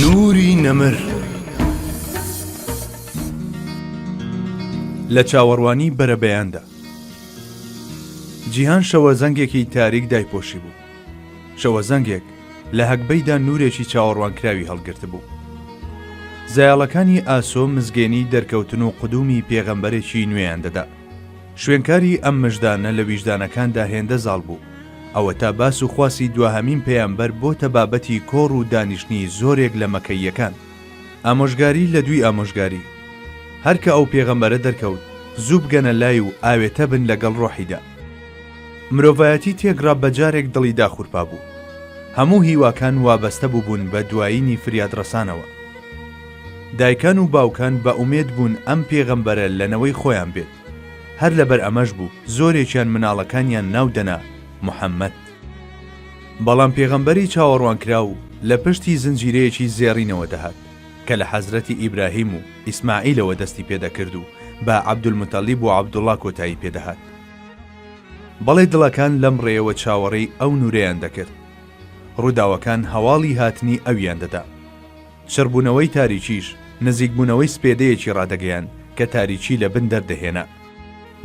نوری نەمر لە چاوەڕوانی بەرەبەیاندا جیهان شەوەزەنگێکی تاریک دایپۆشی بوو. شەوەزەنگێک لە هەکبەیدا نورێکی چاوەڕوانکراوی هەڵگرت بوو. زایاڵەکانی ئاسۆ مزگێنی دەرکەوتن و قودومی پێغەمبەرێکی نوێیان دەدا. شوێنکاری ئەم مژدانە لە ویژدانەکاندا هێندە زاڵ بوو، ئەوە تا باس و خواسی دوهەمین پەیامبەر بۆتە بابەتی کۆڕ و دانیشتنی زۆرێک لە مەکەییەکان. ئامۆژگاری لە دوی ئامۆژگاری، هەرکە ئەو پێغەمبەرە دەرکەوت زوو بگەنە لای و ئاوێتە بن لەگەڵ ڕۆحیدا. مرۆڤایەتی تێگرا بەجارێک دڵی داخورپا بوو. هەموو هیواکان وابەستە بوون بە دوایینی فریادڕەسانەوە. دایکان و باوکان بە ئومێد بوون ئەم پێغەمبەرە لەنەوەی خۆیان بێت. هەر لەبەر ئەمەش بوو زۆرێکیان مناڵەکانیان ناودەنا محەممەد. بەڵام پێغەمبەری چاوەڕوانکرا و لە پشتی زنجیرەیەکی زێڕینەوە دەهات کە لە حەزرەتی ئیبراهیم و ئیسماعیلەوە دەستی پێدەکرد و بە عەبدولموتەلیب و عەبدوڵڵا کۆتایی پێدەهات. بەڵێ دڵەکان لەم ڕێیەوە چاوەڕێی ئەو نورەیان دەکرد. ڕووداوەکان هەواڵی هاتنی ئەویان دەدا. شەربوونەوەی تاریکیش نزیکبوونەوەی سپێدەیەکی ڕادەگەیان کە تاریکی لە بن دەردەهێنا.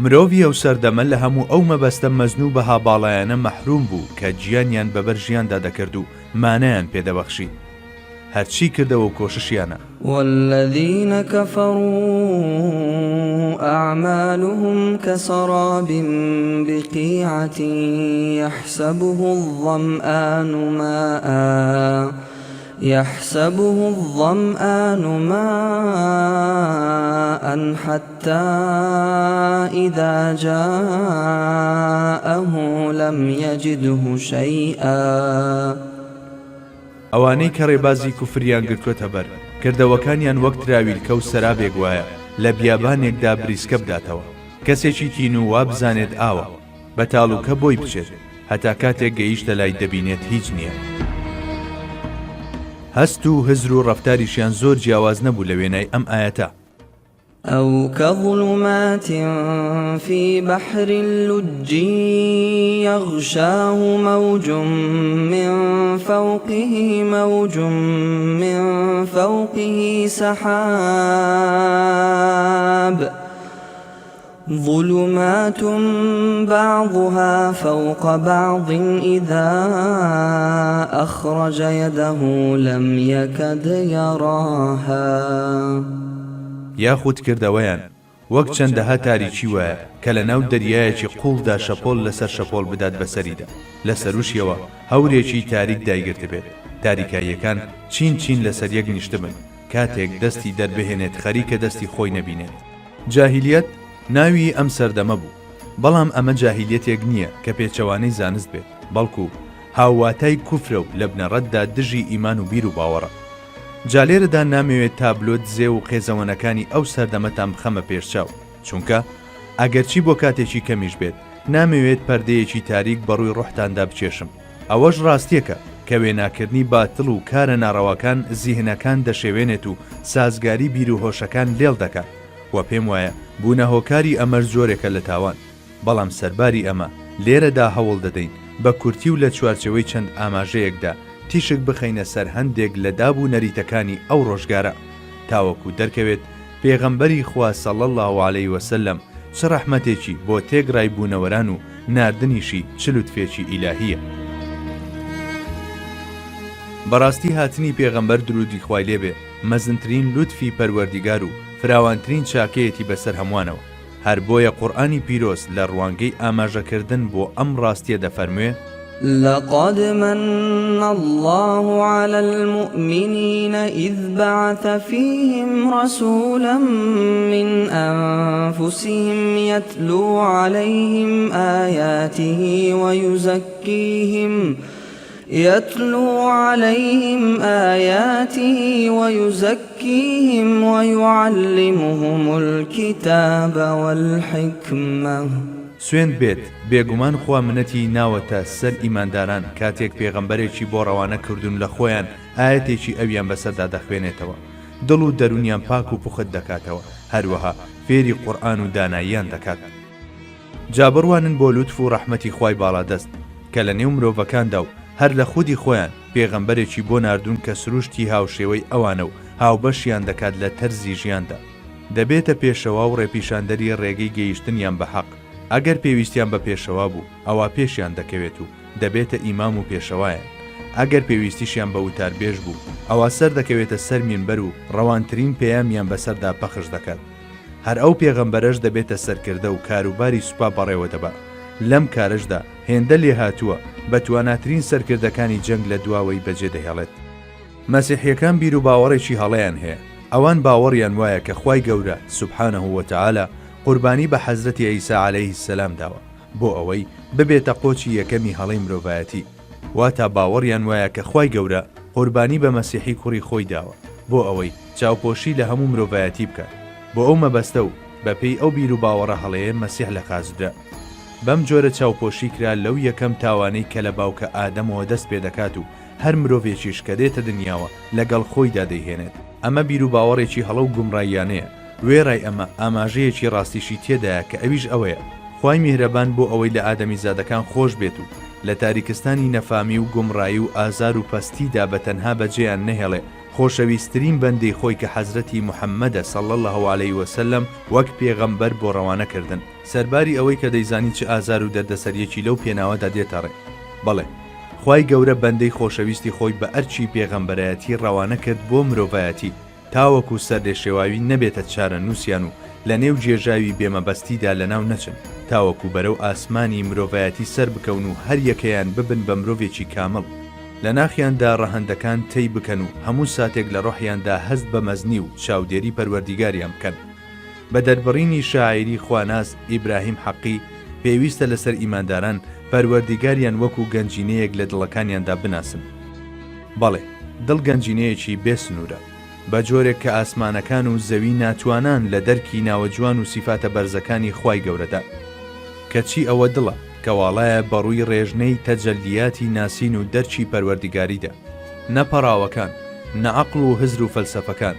مرۆڤی ئەو سەردەمە لە هەموو ئەو مەبەستە مەزنوو بەها باڵایانە مەحروم بوو کە گیانیان بەبەر ژیاندا دەکرد و مانەیان پێدەبەخشی. هەرچی کردەوە و کۆششیانە. والذين كفروا أعمالهم كسراب بقيعة يحسبه الظمآن ماء حتى إذا جاءه لم يجده شيئا. ئەوانەی کە ڕێبازی کوفریان گرتووەتە بەر کردەوەکانیان وەک تراویلکە و سەرابێک وایە لە بیابانێکدا بریسکە بداتەوە. کەسێکی تین و وا بزانێت ئاوە بە تاڵوکە بۆی بچێت هەتا کاتێک گەیشتە لای دەبینێت هیچ نییە. هەست و هزر و ڕەفتاریشیان زۆر جیاواز نەبوو لە وێنای ئەم ئاەتە. أو كظلمات في بحر اللج يغشاه موج من فوقه سحاب ظلمات بعضها فوق بعض إذا أخرج يده لم يكد يراها. یاخود کردەوەیان وەک چەندەها تاریکی وایە کە لە ناو دەریایەکی قوڵدا شەپۆل لەسەر شەپۆل بدات بەسەریدا، لە سەروشیەوە هەورێکی تاریک دایگرت بێت. تاریکاییەکان چین لەسەر یەک نیشت بن کاتێک دەستی دەربهێنێت خەریکە دەستی خۆی نەبینێت. جاهیلیەت ناوی ئەم سەردەمە بوو، بەڵام ئەمە جاهیلیەتێک نییە کە پێچەوانەی زانست بێت، بەڵکو هاواتای کوفرە و لە بنەڕەتدا دژی ئیمان و بیر و باوەڕە. جالێرەدا نامەوێت تابلۆت زێ و خێزەوەنەکانی ئەو سەردەمەتان بخەمە پێشچاو، چونکە ئەگەرچی بۆ کاتێکی کەمیش بێت نامەوێت پەردەیەکی تاریک بەڕووی ڕۆحتاندا بچێشم. ئەوەش ڕاستیەکە کە وێناکردنی باتڵ و کارە ناڕەوەکان زیهنەکان دەشێوێنێت و سازگاری بیر و هۆشەکان لێڵ دەکات. و پێم وایە بوونە هۆکاری ئەمەر زۆرێکە لە تاوان، بەڵام سەرباری ئەمە لێرەدا هەوڵ دەدەین بە کورتی و لە چوارچەوەی چەند ئاماژەیەکدا تیشک بخەینە سەر هەندێک لە دابوو نەریتەکانی ئەو ڕۆژگارە تاوەکو دەرکەوێت پێغەمبەری خوا صلی الله علیه وسلم چ ڕەحمەتێکی بۆ تێگڕای بوونەوەران و ناردنیشی چ لوتفێکی ئیلاهیە. بەڕاستی هاتنی پێغەمبەر درودی خوای لێبێ مەزنترین لوتفی پەروەردیگار و فراوانترین چاکەیەتی بەسەر هەمووانەوە. هەر بۆیە قورئانی پیرۆز لە ڕوانگەی ئاماژەکردن بۆ ئەم ڕاستیە دەفەرموێ: لقد من الله على المؤمنين إذ بعث فيهم رسولا من أنفسهم يتلو عليهم آياته ويزكيهم ويعلمهم الكتاب والحكمة. سوێند بێت بێگومان خوا منەتی ناوەتە سەر ئیمانداران کاتێک پێغەمبەرێکی بۆ ڕەوانە کردوون لە خۆیان ئاەتێکی ئەویان بەسەردا دەخوێنێتەوە، دڵ و دەرونیان پاک و پوخت دەکاتەوە، هەروەها فێری قورئان و داناییان دەکات. جابڕوانن بۆ لوتف و ڕەحمەتی خوای باڵادەست کە لە نێو مرۆڤەکاندا و هەر لە خودی خۆیان پێغەمبەرێکی بۆ ناردوون کە سروشتی هاوشێوەی ئەوانە و هاوبەشیان دەکات لە تەرزی ژیاندا. دەبێتە پێشەوا و ڕێپیشاندەری ڕێگەی گەیشتنیان بە حەق. ئەگەر پێویستیان بە پێشەوا بوو ئەوە پێشیان دەکەوێت و دەبێتە ئیمام و پێشەوایان. ئەگەر پێویستیشیان بە وتاربێژ بوو ئەوە سەر دەکەوێتە سەر مینبەر و ڕەوانترین پەیامیان بەسەردا پەخش دەکات. هەر ئەو پێغەمبەرەش دەبێتە سەرکردە و کاروباری سوپا بەڕێوە دەبات. لەم کارشدا هێندە لێ هاتووە بە تواناترین سەرکردەکانی جەنگ لە دواوەی بەجێ دەهێڵێت. مەسیحیەکان بیر و باوەڕێکی هەڵەیان هەیە. ئەوان باوەڕیان وایە کە خوای گەورە سوبحانەه وتەعالا قوربانی بە حەزرەتی عیسا عەلەیهی السەلام داوە بۆ ئەوەی ببێتە قۆچی یەکەمی هەڵەی مرۆڤایەتی. واتە باوەڕیان وایە کە خوای گەورە قوربانی بە مەسیحی کوڕی خۆی داوە بۆ ئەوەی چاوپۆشی لە هەموو مرۆڤایەتی بکات. بۆ ئەو مەبەستە و بەپێی ئەو بیر و باوەڕە هەڵەیە مەسیح لە خازدرا. بەم جۆرە چاوپۆشی کرا لەو یەکەم تاوانەی کە لە باوکە ئادەمەوە دەست پێ دەکات و هەر مرۆڤێکیش کە دێتە دنیاوە لەگەڵ خۆیدا دەیهێنێت. ئەمە بیر و باوەڕێکی هەڵە و گومڕاییانەیە. وێڕای ئەمە ئاماژەیەکی ڕاستیشی تێدایە کە ئەویش ئەوەیە خوای میهرەبان بۆ ئەوەی لە ئادەمی زادەکان خۆش بێت و لە تاریکستانی نەفامی و گومڕایی و ئازار و پەستیدا بە تەنها بەجێیان نەهێڵێ خۆشەویستترین بەندەی خۆی کە حەزرەتی موحەممەدە صلی الله علیه وسلم وەک پێغەمبەر بۆ ڕەوانەکردن سەرباری ئەوەی کە دەیزانی چه ئازار و دەردەسەریەکی لەو پێناوەدا دێتە ڕێ. بەڵێ خوای گەورە بەندەی خۆشەویستی خۆی بە ئەرچی پێغەمبەرایەتی ڕەوانە کرد بۆ مرۆڤایەتی تاوەکو سەردێشێواوی نەبێتە چارە نووسیان و لە نێو جێژاوی بێمەبەستیدا لەناو نەچن تاوەکو بەرەو ئاسمانی مرۆڤایەتی سەر بکەون و هەر یەکەیان ببن بە مرۆڤێکی کامڵ. لە ناخیاندا ڕەهەندەکان تێی بکەن و هەموو ساتێک لە ڕۆحیاندا هەست بە مەزنی و چاودێری پەروەردیگاریان بکەن. بە دەربڕینی شاعیری خواناس ئیبراهیم حەقی پێویستە لەسەر ئیمانداران پەروەردیگاریان وەکو گەنجینەیەک لە دڵەکانیاندا بناسن. بەڵێ دڵ گەنجینەیەکی بێسنوورە بە جۆرێک کە ئاسمانەکان و زەوی ناتوانان لە دەرکی ناوەجوان و سیفاتە بەرزەکانی خوای گەورەدا. کەچی ئەوە دڵە کەواڵایە بەڕووی ڕێژنەی تەجەلیاتی ناسین و دەرچی پەروەردیگاریدا. نەپەڕاوەکان، نەعەقڵ و هزر و فەلسەفەکان،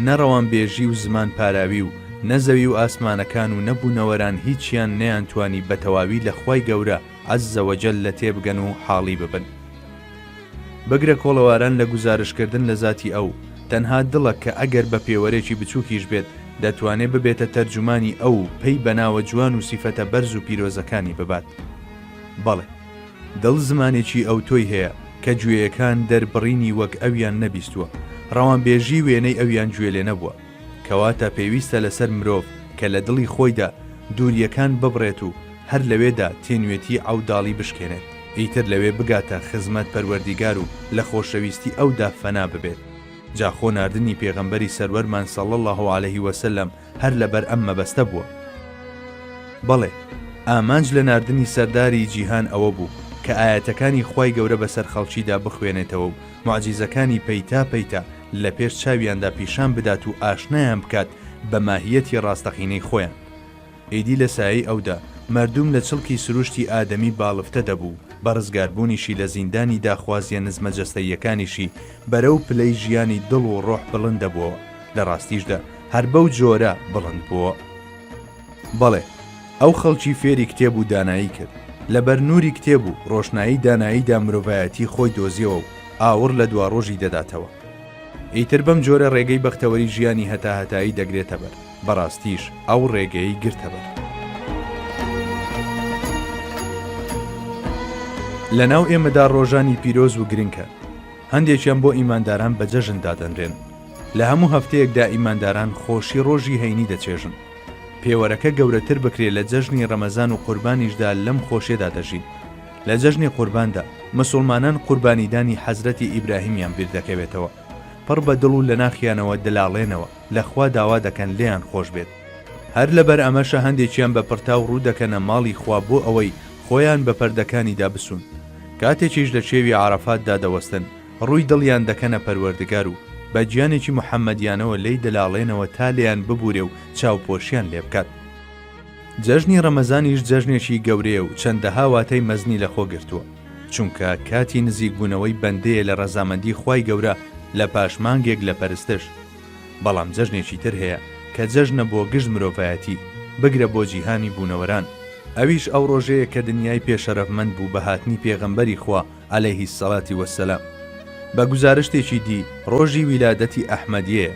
نەڕەوانبێژی و زمان پاراوی و نەزەوی و ئاسمانەکان و نەبوونەوەران هیچیان نەیانتوانی بە تەواوی لە خوای گەورە عەززە وەجەل لە تێبگەن و حاڵی ببن. بگرە کۆڵەواران لە گوزارشکردن لە ذاتی ئەو تەنها دڵە کە ئەگەر بە پێوەرێکی بچووکیش بێت دەتوانێت ببێتە تەرجمانی ئەو پێی بەناوە جوان و سیفەتە بەرز و پیرۆزەکانی ببات. بەڵێ دڵ زمانێکی ئەو تۆی هەیە کە گوێیەکان دەربڕینی وەک ئەویان نەبیستووە ڕەوانبێژی وێنەی ئەویان گوێ لێ نەبووە کەواتە پێویستە لەسەر مرۆڤ کە لە دڵی خۆیدا دووریەکان ببڕێت و هەر لەوێدا تێنوێتی ئەوداڵی بشکێنێت ئیتر لەوێ بگاتە خزمەت پەروەردیگار و لە خۆشەویستی ئەودا فەنا ببێت. جاخۆ ناردنی پێغەمبەری سەروەرمان صلی الله علیه وسلم هەر لەبەر ئەم مەبەستە بووە. بەڵێ ئامانج لە ناردنی سەرداری جیهان ئەوە بوو کە ئاەتەکانی خوای گەورە بەسەر خەڵکیدا بخوێنێتەوە و معجیزەکانی پەیتا پەیتا لە پێش چاویاندا پیشان بدات و ئاشنایان بکات بە ماهیەتی ڕاستەقینەی خۆیان. ئیدی لە سایەی ئەودا مردوم لە چڵکی سروشتی ئادەمی باڵفتە دەبوو بە ڕزگاربوونیشی لە زیندانی داخوازیە نزمەجەستەیەکانیشی بەرەو پلەی ژیانی دڵ و ڕۆح بڵند دەبووە لە ڕاستیشدا هەر بەو جۆرە بڵند بووە. بەڵێ ئەو خەڵکی فێری کتێب و دانایی کرد لەبەر نووری کتێب و ڕۆشنایی داناییدا مرۆڤایەتی خۆی دۆزیەوە و ئاور لە دوا ڕۆژی دەداتەوە. ئیتر بەم جۆرە ڕێگەی بەختەوەری ژیانی هەتاهەتایی دەگرێتە بەر بەڕاستیش ئەو ڕێگەی گرتە بەر. لەناو ئێمەدا ڕۆژانی پیرۆز و گرنگکە هەندێکیان بۆ ئیمانداران بە جەژن دادەنرێن. لە هەموو هەفتەیەکدا ئیمانداران خۆشی ڕۆژی هەینی دەچێژن. پێوەرەکە گەورەتر بکرێت لە جەژنی ڕەمەزان و قوربانیشدا لەم خۆشێدا دەژین. لە جەژنی قورباندا مسلمانان قوربانیدانی حەزرەتی ئیبراهیمیان بیر دەکەوێتەوە پڕ بە دڵ و لە ناخیانەوە دەلاڵێنەوە لەخوا داوا دەکەن لێیان خۆش بێت. هەر لەبەر ئەمەشە هەندێکیان بە پڕتاو ڕوو دەکەنە ماڵی خوا بۆ ئەوەی خۆیان بە پەردەکانیدا بسون. کاتێکیش لە چێوی عەرەفاتدا دەوەستن ڕووی دڵیان دەکەنە پەروەردگار و بە گیانێکی موحەممەدیانەوە لی دەلاڵێنەوە تا لێیان ببوورێ و چاوپۆشیان لێ بکات. جەژنی ڕەمەزانیش جەژنێکی گەورەیە و چەندەها واتەی مەزنی لەخۆ گرتووە چونکە کاتی نزیک بوونەوەی بەندەیە لە ڕەزامەندی خوای گەورە لە پاشمانگێک لە پەرستش. بەڵام جەژنێکی تر هەیە کە جەژنە بۆ گشت مرۆڤایەتی بگرە بۆ جیهانی بوونەوەران. ئەویش ئەو ڕۆژەیە کە دنیای پێشەرەفمەند بوو بە هاتنی پێغەمبەری خوا عەلەیهی السەڵاتی وەسسەلام. بە گوزارشتێکی دی ڕۆژی ویلادەتی ئەحمەدیەیە،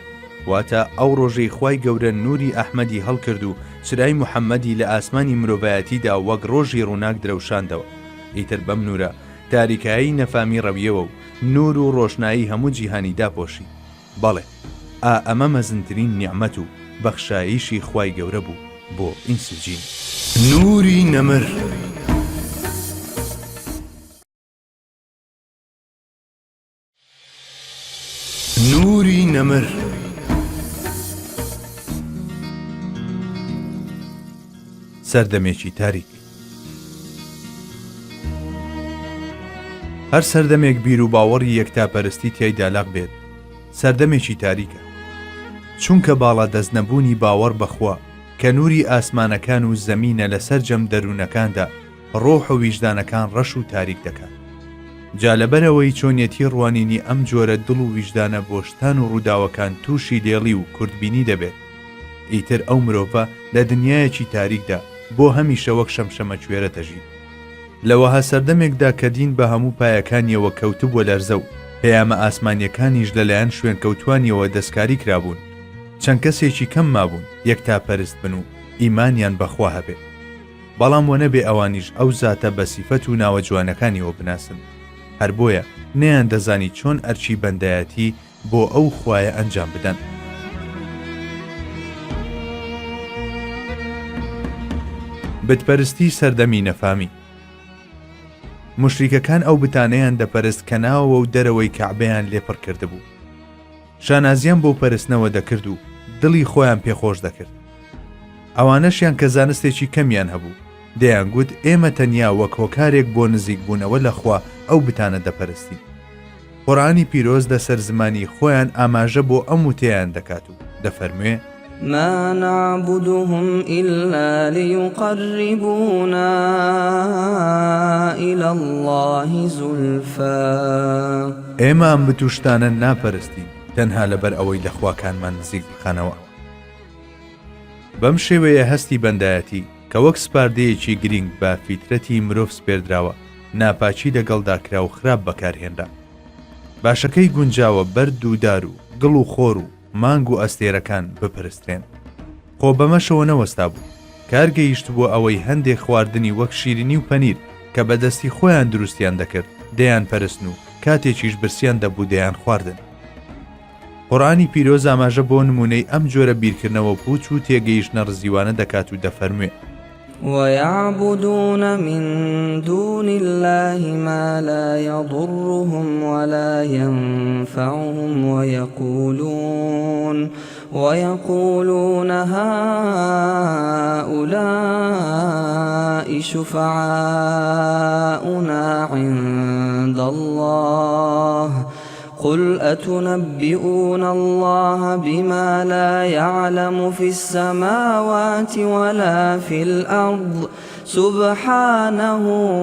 واتە ئەو ڕۆژەی خوای گەورە نوری ئەحمەدی هەڵکرد و چرای موحەممەدی لە ئاسمانی مرۆڤایەتیدا وەک ڕۆژی ڕووناک درەوشاندەوە. ئیتر بەم نورە تاریکایی نەفامی ڕەویەوە و نور و ڕۆشنایی هەموو جیهانی داپۆشی. بەڵێ ئەمە مەزنترین نیعمەت و بەخشاییشی خوای گەورە بوو بۆ ئینسجین. نوری نەمر. نوری نەمر. سەردەمێکی تاریک. هەر سەردەمێک بیر و باوەڕی یەکتاپەرستی تیایدا لاغ بێت سەردەمێکی تاریکە، چونکە باڵا دەستنەبوونی باوەڕ بەخوا کە نوری ئاسمانەکان و زەمینە لەسەر جەم دەروونەکاندا ڕۆح و ویژدانەکان ڕەش و تاریک دەکات. جا لەبەرەوەی چۆنیەتی ڕوانینی ئەم جۆرە دڵ و ویژدانە بۆشتان و ڕووداوەکان تووشی لێڵی و کوردبینی دەبێت، ئیتر ئەو مرۆڤە لە دنیایەکی تاریکدا بۆ هەمیشە وەک شەمشەمە کوێرە دەژیت. لەوەها سەردەمێکدا کە دین بە هەموو پایەکانیەوە کەوتبووە لەرزە و پەیامە ئاسمانیەکانیش لەلایەن شوێن کەوتوانیەوە دەستکاری کرابوون، چەند کەسێکی کەم مابوون یەکتاپەرست بن و ئیمانیان بەخوا هەبێت، بەڵام وە نەبێ ئەوانیش ئەو زاتە بە سیفەت و ناوە جوانەکانیەوە بناسن. هەر بۆیە نەیان دەزانی چۆن ئەرچی بەندایەتی بۆ ئەو خوایە ئەنجام بدەن. بتپەرستی سەردەمی نەفامی. مشریکەکان ئەو بتانەیان دەپەرست کە ناوەوە و دەرەوەی کەعبەیان لێپڕ کردبوو. شانازیان بۆ پەرستنەوە دەکرد و دڵی خۆیان پێخۆش دەکرد. ئەوانەشیان کە زانستێکی کەمیان هەبوو دەیان گوت ئێمە تەنیا وەک هۆکارێک بۆ نزیک بوونەوە لەخوا ئەو بتانە دەپەرستی. قورئانی پیرۆز لەسەر زمانی خۆیان ئاماژە بۆ ئەم وتەیان دەکات و دەفەرموێ: ما نعبدهم إلا ليقربونا إلى الله زلفى. ئێمە ئەم بتوشتانە ناپەرستی تەنها لەبەر ئەوەی لە خواکانمان نزیک بخەنەوە. بەم شێوەیە هەستی بەندایەتی کە وەک سپاردەیەکی گرنگ بە فیترەتی مرۆڤ سپێردراوە ناپاچی لەگەڵدا کرا و خراپ بەکارهێنرا. باشەکەی گونجاوە بەرد و دار و گڵ و خۆر و مانگ و ئەستێرەکان بپەرسترێن. خۆ بەمەشەوە نەوەستا بوو، کارگەیشت بۆ ئەوەی هەندێک خواردنی وەک شیرینی و پەنیر کە بەدەستی خۆیان دروستیان دەکرد دەیان پەرستن و کاتێکیش برسیان دەبوو دەیان خواردن. قورئانی پیرۆز ئاماژە بۆ نمونەی ئەم جۆرە بیرکردنەوە پوچ و تێگەیشتنە ڕزیوانە دەکات و دەفەرموێ: ويعبدون من دون الله ما لا يضرهم ولا ينفعهم ويقولون هؤلاء شفعاؤنا عند الله قل أتنبئون الله بما لا يعلم في السماوات ولا في الأرض سبحانه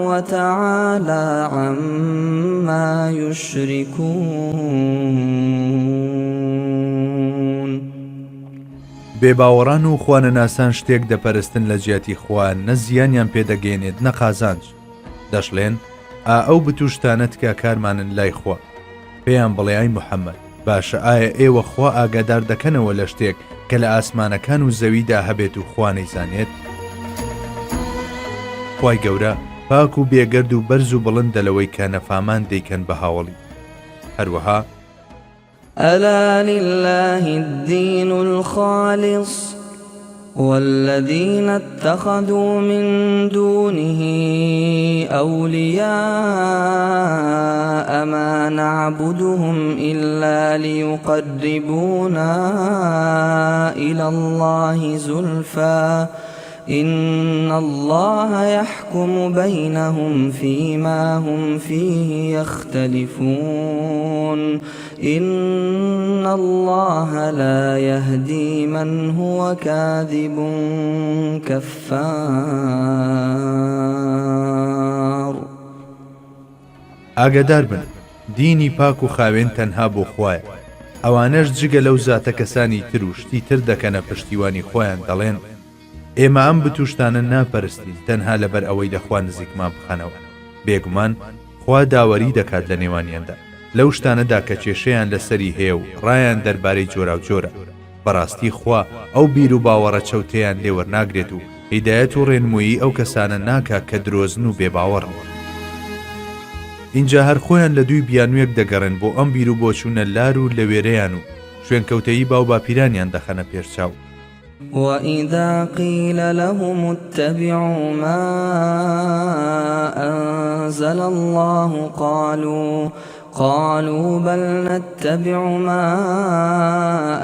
وتعالى عما يشركون. بێباوەڕان و خوانەناسان شتێک دەپەرستن لە جیاتی خوان نە زیانیان پێدەگەێنێت نە قازانج. دەشڵێن ئەو بتوشتانە تکا کارمانن لای خوا. پێیان بڵێ ئای موحەممەد، باشە ئایا ئێوە خوا ئاگادار دەکەنەوە لە شتێک کە لە ئاسمانەکان و زەویدا هەبێت و خوا نەیزانێت؟ خوای گەورە پاک و بێگەرد و بەرز و بڵندە لەوەی کە نەفامان دەیکەن بە هاوڵی. هەروەها ألا لله الدين الخالص والذين اتخذوا من دونه أولياء ما نعبدهم إلا ليقربونا إلى الله زلفى إن الله يحكم بينهم فيما هم فيه يختلفون إن الله لا يهدي من هو كاذب كفار. ئاگادار بن، دینی پاک و خاوێن تەنها بۆ خوایە. ئەوانەش جگە لەو زاتە کەسانی تر و شتی تر دەکەنە پشتیوانی خۆیان دەڵێن ئێمە ئەم بتوشتانە ناپەرستین تەنها لەبەر ئەوەی لەخوا نزیکمان بخەنەوە. بێگومان خوا داوەری دەکات لە نێوانیاندا. لەو شتانەدا کە کێشەیان لەسەری هەیە و ڕایان دەربارەی جۆرا و جۆرە. بەڕاستی خوا ئەو بیر و باوەڕە چەوتەیان لێوەرناگرێت و هیدایەت و ڕێنموویی ئەو کەسانە ناکا کە درۆزن و بێباوەڕن. اینجا هەر خۆیان لە دووی بیانوێک دەگەڕن بۆ ئەم بیر و بۆچوونە لار و لە وێرەیان و شوێنکەوتەیی باو باپیرانیان دەخەنە پێشچاو. وَإِذَا قِيلَ لَهُمُ اتَّبِعُوا مَا أَنزَلَ اللَّهُ قالوا بل نتبع ما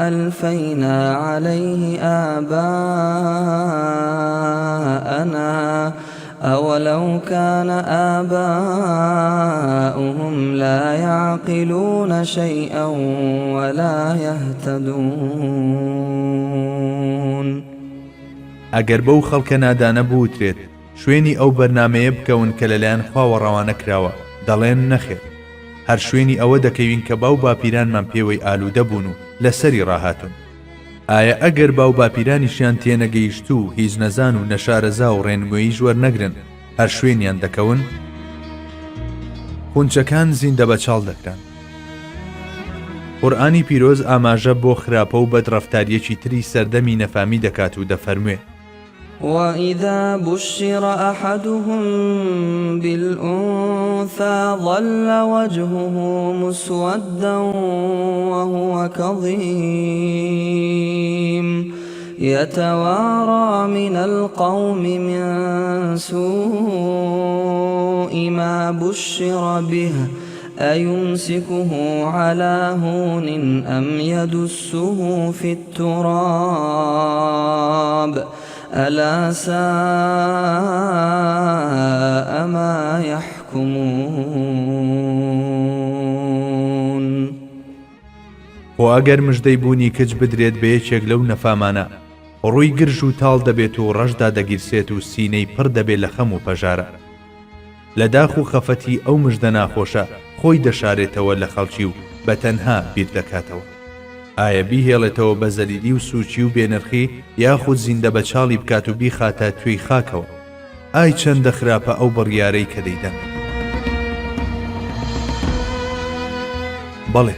ألفينا عليه آباءنا أولو كان آباؤهم لا يعقلون شيئا ولا يهتدون. ئەگەر بەو خەڵکە نادانە بوترێت شوێنی ئەو بەرنامەیە بکەون کە لەلایەن خواوە ڕەوانە کراوە، دەڵێن نەخێر، هەر شوێنی ئەوە دەکەوین کە باو باپیرانمان پێوەی ئالوودە بوون و لەسەری ڕاهاتون. ئایا ئەگەر باو باپیرانیشیان تێنەگەیشت و هیچ نەزان و نەشارەزا و ڕێنموویی ژوەر نەگرن هەر شوێنیان دەکەون؟ خونچەکان زیندە بەچاڵ دەکران. قورئانی پیرۆز ئاماژە بۆ خراپە و بەدڕەفتاریەکی تری سەردەمی نەفامی دەکات و دەفەرموێ: وَإِذَا بُشِّرَ أَحَدُهُم بِالْأُنثَىٰ ظَلَّ وَجْهُهُ مُسْوَدًّا وَهُوَ كَظِيمٌ يَتَوَارَىٰ مِنَ الْقَوْمِ مِن سُوءِ مَا بُشِّرَ بِهِ أَيُمْسِكُهُ عَلَىٰ هُونٍ أَمْ يَدُسُّهُ فِي التُّرَابِ ألا ساء ما يحكمون. و ئەگەر مژدەی بوونی کچ بدرێت بە یەکێک لەو نەفامانە، ڕووی گرژ و تاڵ دەبێت و ڕەشدا دەگیرسێت و سینەی پڕ دەبێت لە خەم و پەژارە. لە داخ و خەفەتی ئەو مژدە ناخۆشە خۆی دەشارێتەوە لە خەڵکی و بە تەنها بیر دەکاتەوە. ئایا بیهێڵێتەوە بە زەلیلی و سوچی و بێنرخی یاخود زیندە بەچاڵی بکات و بیخاتە توێی خاکەوە؟ ئای چەندە خراپە ئەو بڕیارەی کە دەیدەن. بەڵێ،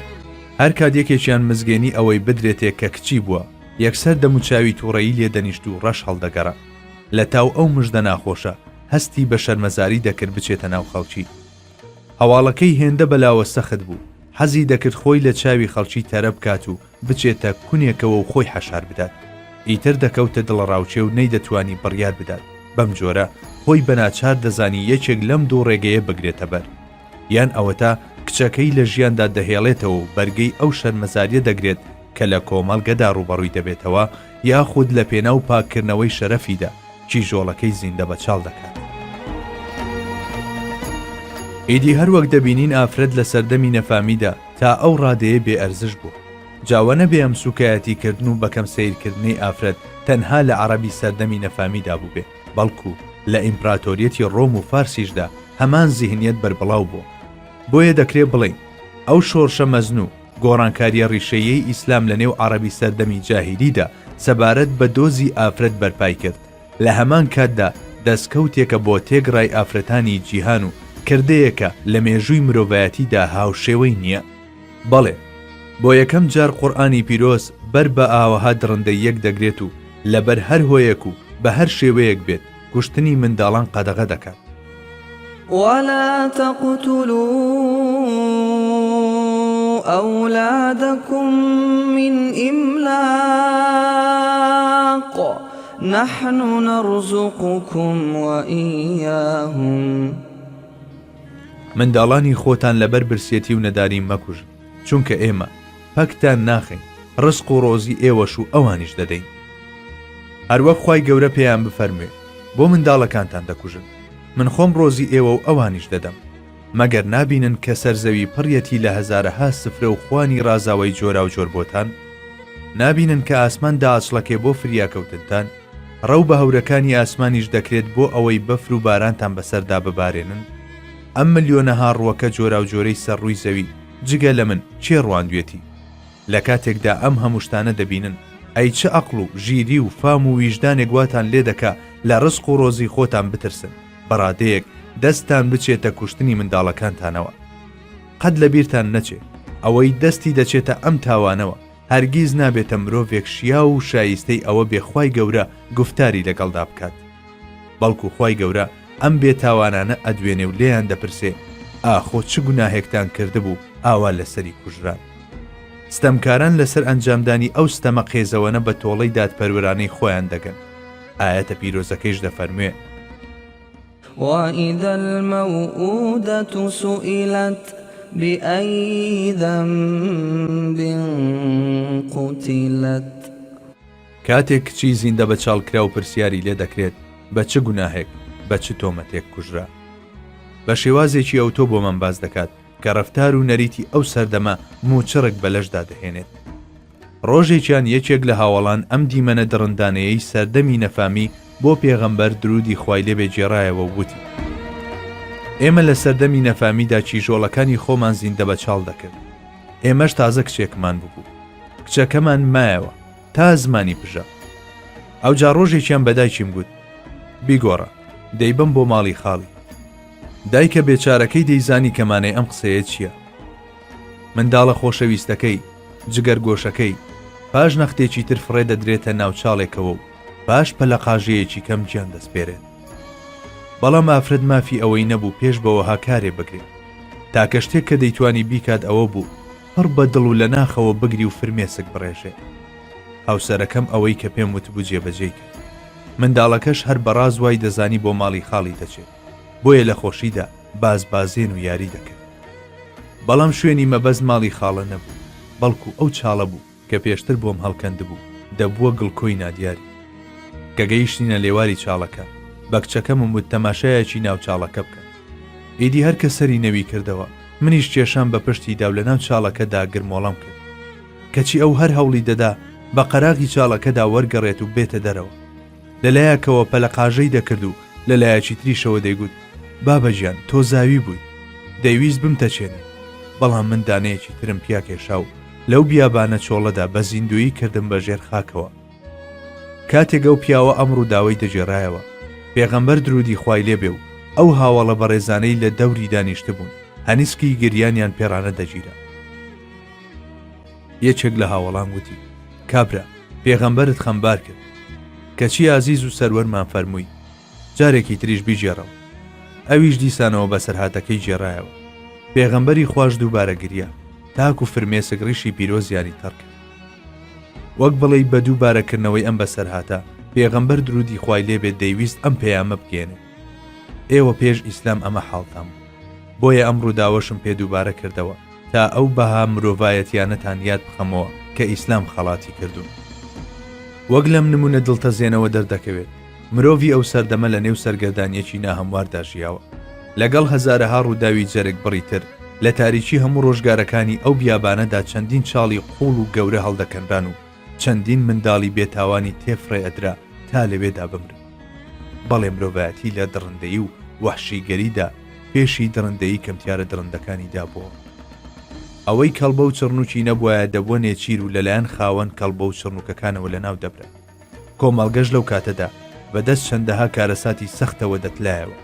هەر کاتێکێکیان مزگەێنی ئەوەی بدرێتێک کە کچی بووە یەکسەر دەموچاوی تووڕەیی لێدەنیشت و ڕەش هەڵدەگەڕا. لە تاو ئەو مژدە ناخۆشە هەستی بە شەرمەزاری دەکرد بچێتە ناو خەڵکی. هەواڵەکەی هێندە بەلاوە سەخت بوو، حەزی دەکرد خۆی لە چاوی خەڵکی تەرە بکات و بچێتە کونێکەوە و خۆی حەشار بدات. ئیتر دەکەوتە دڵڕاوچێ و نەیدەتوانی بڕیار بدات. بەم جۆرە خۆی بەناچار دەزانی یەکێک لەم دوو ڕێگەیە بگرێتە بەر، یان ئەوە تا کچەکەی لە ژیاندا دەهێڵێتەوە و بەرگەی ئەو شەرمەزاریە دەگرێت کە لە کۆمەڵگەدا ڕوبەڕووی دەبێتەوە، یاخود لە پێناو پاکردنەوەی شەرەفیدا کیژۆڵەکەی زیندە بەچاڵ دەکات. ئیدی هەروەک دەبینین ئافرەت لە سەردەمی نەفامیدا تا ئەو ڕادەیە بێ ئەرزش بوو. جاوە نەبێ ئەم سوکایەتیکردن و بەکەم سیرکردنەی ئافرەت تەنها لە عەرەبی سەردەمی نەفامیدا بوو بێ، بەڵکو لە ئیمپراتۆریەتی ڕۆم و فارسیشدا هەمان زیهنیەت بەربڵاو بوو. بۆیە دەکرێ بڵێ ئەو شۆرشە مەزن و گۆڕانکاریە ڕیشەیەی ئیسلام لە نێو عەرەبی سەردەمی جاهیلیدا سەبارەت بە دۆزی ئافرەت بەرپای کرد. لە هەمان کاتدا دەستکەوتێکە بۆ تێگڕای ئافرەتانی جیهان و کردەیەکە لە مێژووی مرۆڤایەتیدا هاوشێوەی نییە. بەڵێ، بۆ یەکەم جار قورئانی پیرۆز بەر بە ئاوەها درڕندە یەک دەگرێت و لەبەر هەر هۆیەک و بە هەر شێوەیەک بێت کوشتنی منداڵان قەدەغە دەکات. ولا تقتلوا أولادكم من إملاق نحن نرزقكم وإياهم. منداڵانی خۆتان لەبەر برسێتی و نەداری مەکوژن، چونکە ئێمە پەکتان ناخین، ڕزق و ڕۆزی ئێوەش و ئەوانیش دەدەین. هەروەک خوای گەورە پێیان بفەرموێ بۆ منداڵەکانتان دەکوژن، من خۆم ڕۆزی ئێوە و ئەوانیش دەدەم، مەگەر نابینن کە سەرزەوی پڕیەتی لە هەزارەها سفرە و خوانی ڕازاوی جۆرا و جۆر بۆتان؟ نابینن کە ئاسمان داعچڵەکێ بۆ فریاکەوتنتان؟ ڕەو بە هەورەکانی ئاسمانیش دەکرێت بۆ ئەوەی بەفر و بارانتان بەسەردا ببارێنن؟ ئەم ملیۆنەها ڕووەکە جۆرا و جۆرەی سەرڕووی زەوی جگە لە من چێ ڕواندوێتی؟ لە کاتێکدا ئەم هەموو شتانە دەبینن، ئەی چه عەقڵ و ژیری و فام و ویژدانێک واتان لێ دەکا لە ڕزق و ڕۆزی خۆتان بترسن، بەڕادەیەک دەستان بچێتە کوشتنی منداڵەکانتانەوە. قەت لە بیرتان نەچێ ئەوەی دەستی دەچێتە ئەم تاوانەوە هەرگیز نابێتە مرۆڤێک شیا و شایستەی ئەوە بێخوای گەورە گفتاری لەگەڵدا بکات بەڵکو خوای گەورە ئەم بێتاوانانە ئەدوێنێ و لێیان دەپرسێ ئاخۆ چ گوناهێکتان کردبوو ئاوا لەسەری کوژران ستەمکاران لەسەر ئەنجامدانی ئەو ستەمە قێزەوەنە بە تۆڵەی دادپەروەرانەی خۆیان دەگەن ئاەتە پیرۆزەکەیش دەفەرموێ وإذا الموءودة سئلت بأي ذنب قتلت کاتێک کچی زیندە بە چاڵکرا و پرسیاری لێ دەکرێت بە چ گوناهێک بە چ تۆمەتێک کوژرا بە شێوازێکی ئەوتۆ بۆ من باز دەکات کە ڕەفتار و نەریتی ئەو سەردەما موچڕک بەلەشدا دەهێنێت ڕۆژێکیان یەکێک لە هاوڵان ئەم دیمەنە دڕندانەیەی سەردەمی نەفامی بۆ پێغەمبەر درودی خوای لێبێ جێڕایەوە و وتی ئێمە لە سەردەمی نەفامیدا چیژۆڵەکانی خۆمان زیندە بە چاڵ دەکرد ئێمەش تازە کچێکمان ببوو کچەکەمان مایەوە تا زمانی پژە ئەوجا ڕۆژێکیان بەدایکیم گوت بیگۆڕە دەیبم بۆ ماڵی خاڵی دایکە بێچارەکەی دەیزانی کەمانەی ئەم قسەیە چییە منداڵە خۆشەویستەکەی جگەر گۆشەکەی پاش نەختێکی تر فڕێ دەدرێتە ناوچاڵێکەوە و باش پەلە قاژەیەکی کەم گیان دەستپێرێت بەڵام ئافرەت مافی ئەوەی نەبوو پێش بەوەها کارێ بگرێت تاکە شتێک کە دەیتوانی بیکات ئەوە بوو پڕ بە دڵ و لە ناخەوە بگری و فرمێسک بڕێژێ هاوسەرەکەم ئەوەی کە پێم وتبوو جێبەجێی کرد منداڵەکەش هەر بەڕاز وای دەزانی بۆ ماڵی خاڵی دەچێت بۆیە لە خۆشیدا بازبازێن و یاری دەکرد بەڵام شوێنی مەبەست ماڵی خاڵە نەبوو بەڵکو ئەو چاڵە بوو کە پێشتر بۆم هەڵکەند بوو دەبووە گڵکۆی نادیاری کە گەیشتینە لێواری چاڵەکە بە کچەکەم وت تەماشایەکی ناو چاڵەکە بکەن ئیدی هەر کە سەری نەوی کردەوە منیش کێشان بە پشتیدا و لە ناو چاڵەکەدا گرمۆڵەم کرد کەچی ئەو هەر هەوڵی دەدا بە قەراغی چاڵەکەدا وەرگەڕێت و بێتە دەرەوە لەلایەکەوە پەلە قاژەی دەکرد و لەلایەکی تریشەوە دەیگوت بابەجیان تۆ زاوی بووی دەیویست بمتەچێنێ بەڵام من دانەیەکی ترم پیا کێشا و لەو بیابانە چۆڵەدا بە زیندویی کردم بە ژێر خاکەوە کاتێک ئەو پیاوە ئەمڕ و داوای دەجێڕایەوە پێغەمبەر درودی خوای لێبێ و ئەو هاوڵە بەڕێزانەی لە دەوری دانیشتە بوون هەنیسکی گریانیان پێڕانە دەگیرە یەکێک لە هاوڵان وتی کابرا پێغەمبەرت خەمبار کرد کەچی عزیز و سەروەرمان فەرمووی جارێکی تریش بیجێڕەوە ئەویش دیسانەوە بە سەرهاتەکەی جێڕایەوە پێغەمبەری خوش دووبارە گریا تاکو فرمێسک ڕیشی پیرۆزیانی تەڕ کرد وەک بڵێ بە دووبارەکردنەوەی ئەم بەسەرهاتە پێغەمبەر درودی خوای لێبێت دەیویست ئەم پەیامە بگێنێ ئێوە پێش ئیسلام ئەمە حاڵتان بۆیە ئەم ڕووداوەشم پێ دووبارە کردەوە تا ئەو بەها مرۆڤایەتیانەتان یاد بخەمەوە کە ئیسلام خەڵاتی کردوون وەک لەم نمونە دڵتەزێنەوە دەردەکەوێت مرۆڤی ئەو سەردەمە لە نێو سەرگەردانیەکی ناهەمواردا ژیاوە لەگەڵ هەزارەها ڕووداوی جەرگ بڕیتر لە تاریکی هەموو ڕۆژگارەکانی ئەو بیابانەدا چەندین چاڵی قوڵ و گەورە هەڵدەکەنران و چەندین منداڵی بێتاوانی تێفڕێ ئەدرا تا لەوێدا بمرن بەڵێ مرۆڤایەتی لە دڕندەیی و وەحشیگەریدا پێشی دڕندەیی کەمتیارە دڕندەکانیدا بووە ئەوەی کەڵبە و چڕنوکی نەبووایە دەبووە نێچیر و لەلایەن خاوەن کەڵبە و چڕنوکەکانەوە لە ناو دەبرە کۆمەڵگەش لەو کاتەدا بەدەست چەندەها کارەساتی سەختەوە دەتلایەوە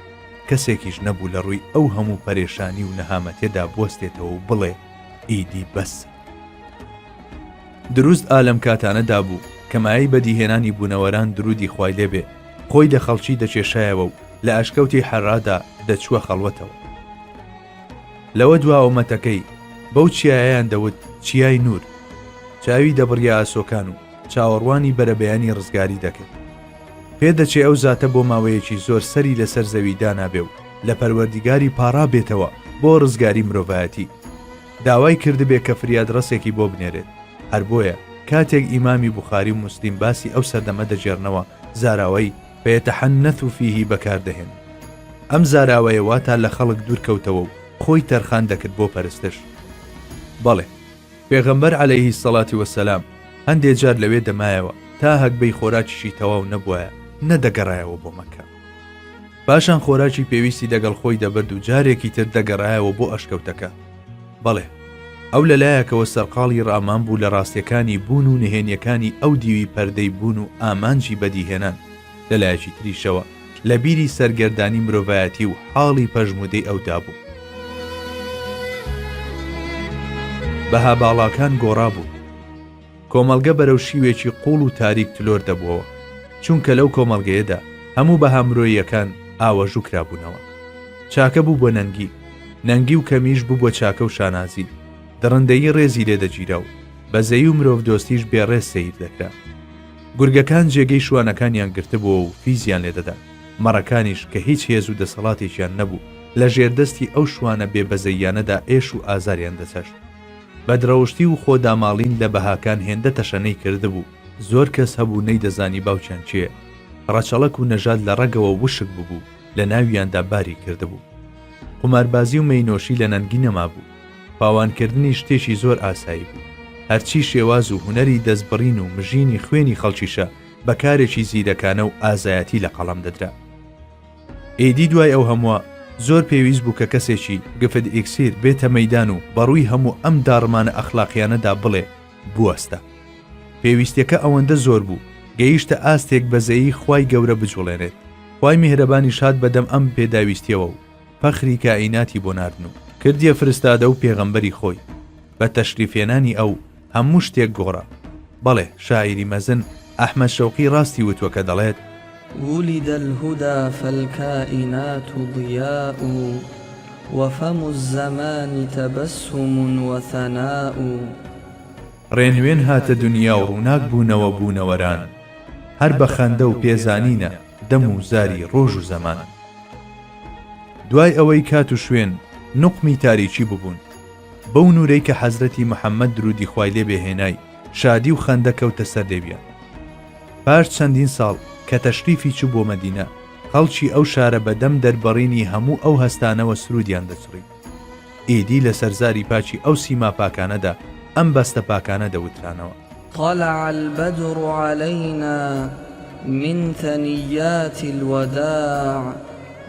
کەسێکیش نەبوو لە ڕووی ئەو هەموو پەرێشانی و نەهامەتێدا بوەستێتەوە و بڵێ ئیدی بەس دروست ئالەم کاتانەدا بوو کەمایی بەدیهێنانی بوونەوەران درودی خوای لێبێ خۆی لە خەڵکی دەچێشایەوە و لە ئەشکەوتی حەرادا دەچووە خەڵوەتەوە لەوە دواوەمەتەکەی بەو چیایان دەوت چیای نور چاوی دەبڕیا ئاسۆکان و چاوەڕوانی بەرەبەیانی ڕزگاری دەکرد پێدەچێ ئەو زاتە بۆ ماوەیەکی زۆر سەری لەسەر زەوی دانابێ و لە پەروەردیگاری پارا بێتەوە بۆ ڕزگاری مرۆڤایەتی داوای کردبێ کە فریاد ڕسێکی بۆ بنێرێت هەر بۆیە کاتێک ئیمامی بوخاری و موسلیم باسی ئەو سەردەمە دەجێڕنەوە زاراوەی فەیەتەحەنەث فیه بەکاردەهێن ئەم زاراوەیە واتە لە خەڵک دوورکەوتەوە و خۆی تەرخان دەکرد بۆ پەرستش بەڵێ پێغەمبەر عەلەیهی سەڵاتی وەسەلام هەندێک جار لەوێ دەمایەوە تا هەکبەی خۆراکیشی تەواو نەبووایە نەدەگەڕایەوە بۆ مەکە پاشان خۆراکی پێویستی دەگەڵ خۆی دەبرد و جارێکی تر دەگەڕایەوە بۆ ئەشکەوتەکە بەڵێ ئەو لەلایەکەوە سەرقاڵی ڕامان بوو لە ڕاستیەکانی بوون و نهێنیەکانی ئەو دیوی پەردەی بوون و ئامانجی بەدیهێنان لەلایەکی تریشەوە لە بیری سەرگەردانی مرۆڤایەتی و حاڵی پەژمودەی ئەودا بوو بەها باڵاکان گۆڕا بوو. کۆمەڵگە بەرەو شیوێکی قوڵ و تاریک تلۆر دەبووەوە، چونکە لەو کۆمەڵگەیەدا هەموو بەها مرۆییەکان ئاوەژوو کرابوونەوە. چاکە بوو بۆ نەنگی و کەمیش بوو بۆ چاکە و شانازی، دڕندەیی ڕێزی لێدەگیرا و بەزەی و مرۆڤ دۆستیش بێڕێز سەیر دەکرا. گورگەکان جێگەی شوانەکانیان گرتبووە و فیزیان لێدەدا، مەڕەکانیش کە هیچ هێز و دەسەڵاتێکیان نەبوو لە ژێردەستی ئەو شوانە بێبەزەییانەدا ئێش و ئازاریان دەچەشت. بە درەوشتی و خۆداماڵین لە بەهاکان هێندە تەشەنەی کردبوو. زۆر کەس هەبوو نەیدەزانی باوکیان چییە. ڕەچەڵک و نەژاد لە ڕەگەوە وشک ببوو، لە ناویاندا باری کردبوو. قوماربازی و مەینۆشی لە نەنگی نەما بوو. پاوانکردنی شتێکی زۆر ئاسایی بوو. هەرچی شێواز و هوەری دەستبڕین و مژینی خوێنی خەڵکیشە بەکارێکی زیرەکانە و ئازایەتی لە قەڵەم دەدرا. ئێدی دوای ئەو هەمووە زۆر پێویست بوو کە کەسێکی گفت ئیکسیر بێتە مەیدان و بەڕووی هەموو ئەم داڕمانە ئەخلاقیانەدا بڵێ بوەستە. پێویستیەکە ئەوەندە زۆر بوو گەیشتە ئاستێک بەزەیی خوای گەورە بجوڵێنێت. خوای میهرەبانی شاد بەدەم ئەم پێداویستیەوە و فەخری کائیناتی بۆ ناردن و کردیە فرستادە و پێغەمبەری خۆی. بە تەشریفێنانی ئەو هەموو شتێک گۆڕا. بەڵێ شاعیری مەزن ئەحمەد شەوقی ڕاستی وتووە کە دەڵێت: ولد الهدى فالكائنات ضياء وفم الزمان تبسم وثناء. ڕێنوێن هاتە دنیا و ڕووناک بوونەوە بوونەوەران، هەر بە خەندە و پێزانینە دەم و زاری ڕۆژ و زەمان. دوای ئەوەی کات و شوێن نوقمی تاریکی ببوون، بەو نورەی کە حەزرەتی محەممەد درودی خوای لێ بێهێنای شادی و خەندە کەوتە سەر دەبیان. پاش چەندین ساڵ کە تەشریفی چوو بۆ مەدینە، خەڵکی ئەو شارە بەدەم دەربەڕینی هەموو ئەو هەستانەوە سرودیان دەچڕی. ئیدی لە سەرزاری پاچی ئەو سیما پاکانەدا ئەم بەستە پاکانە دەوترانەوە: طلع البدر علينا من ثنيات الوداع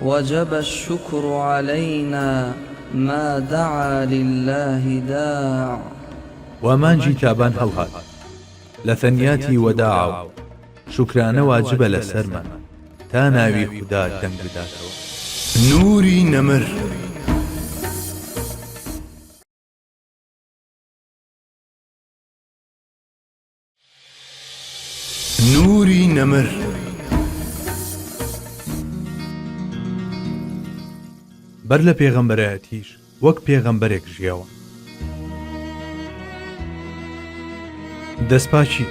وجب الشكر علينا ما دعا لله داع. ومانجی تابان هەڵهات لە ثەنیاتی وەداع و شکرانە واجبە لە سەرمان تا ناوی خوددا دەنگ بداتەوە. نوری نەمر. نوری نەمر. بەر لە پێغەمبەرایەتیش وەک پێغەمبەرێک ژیاوە. دەستپاچی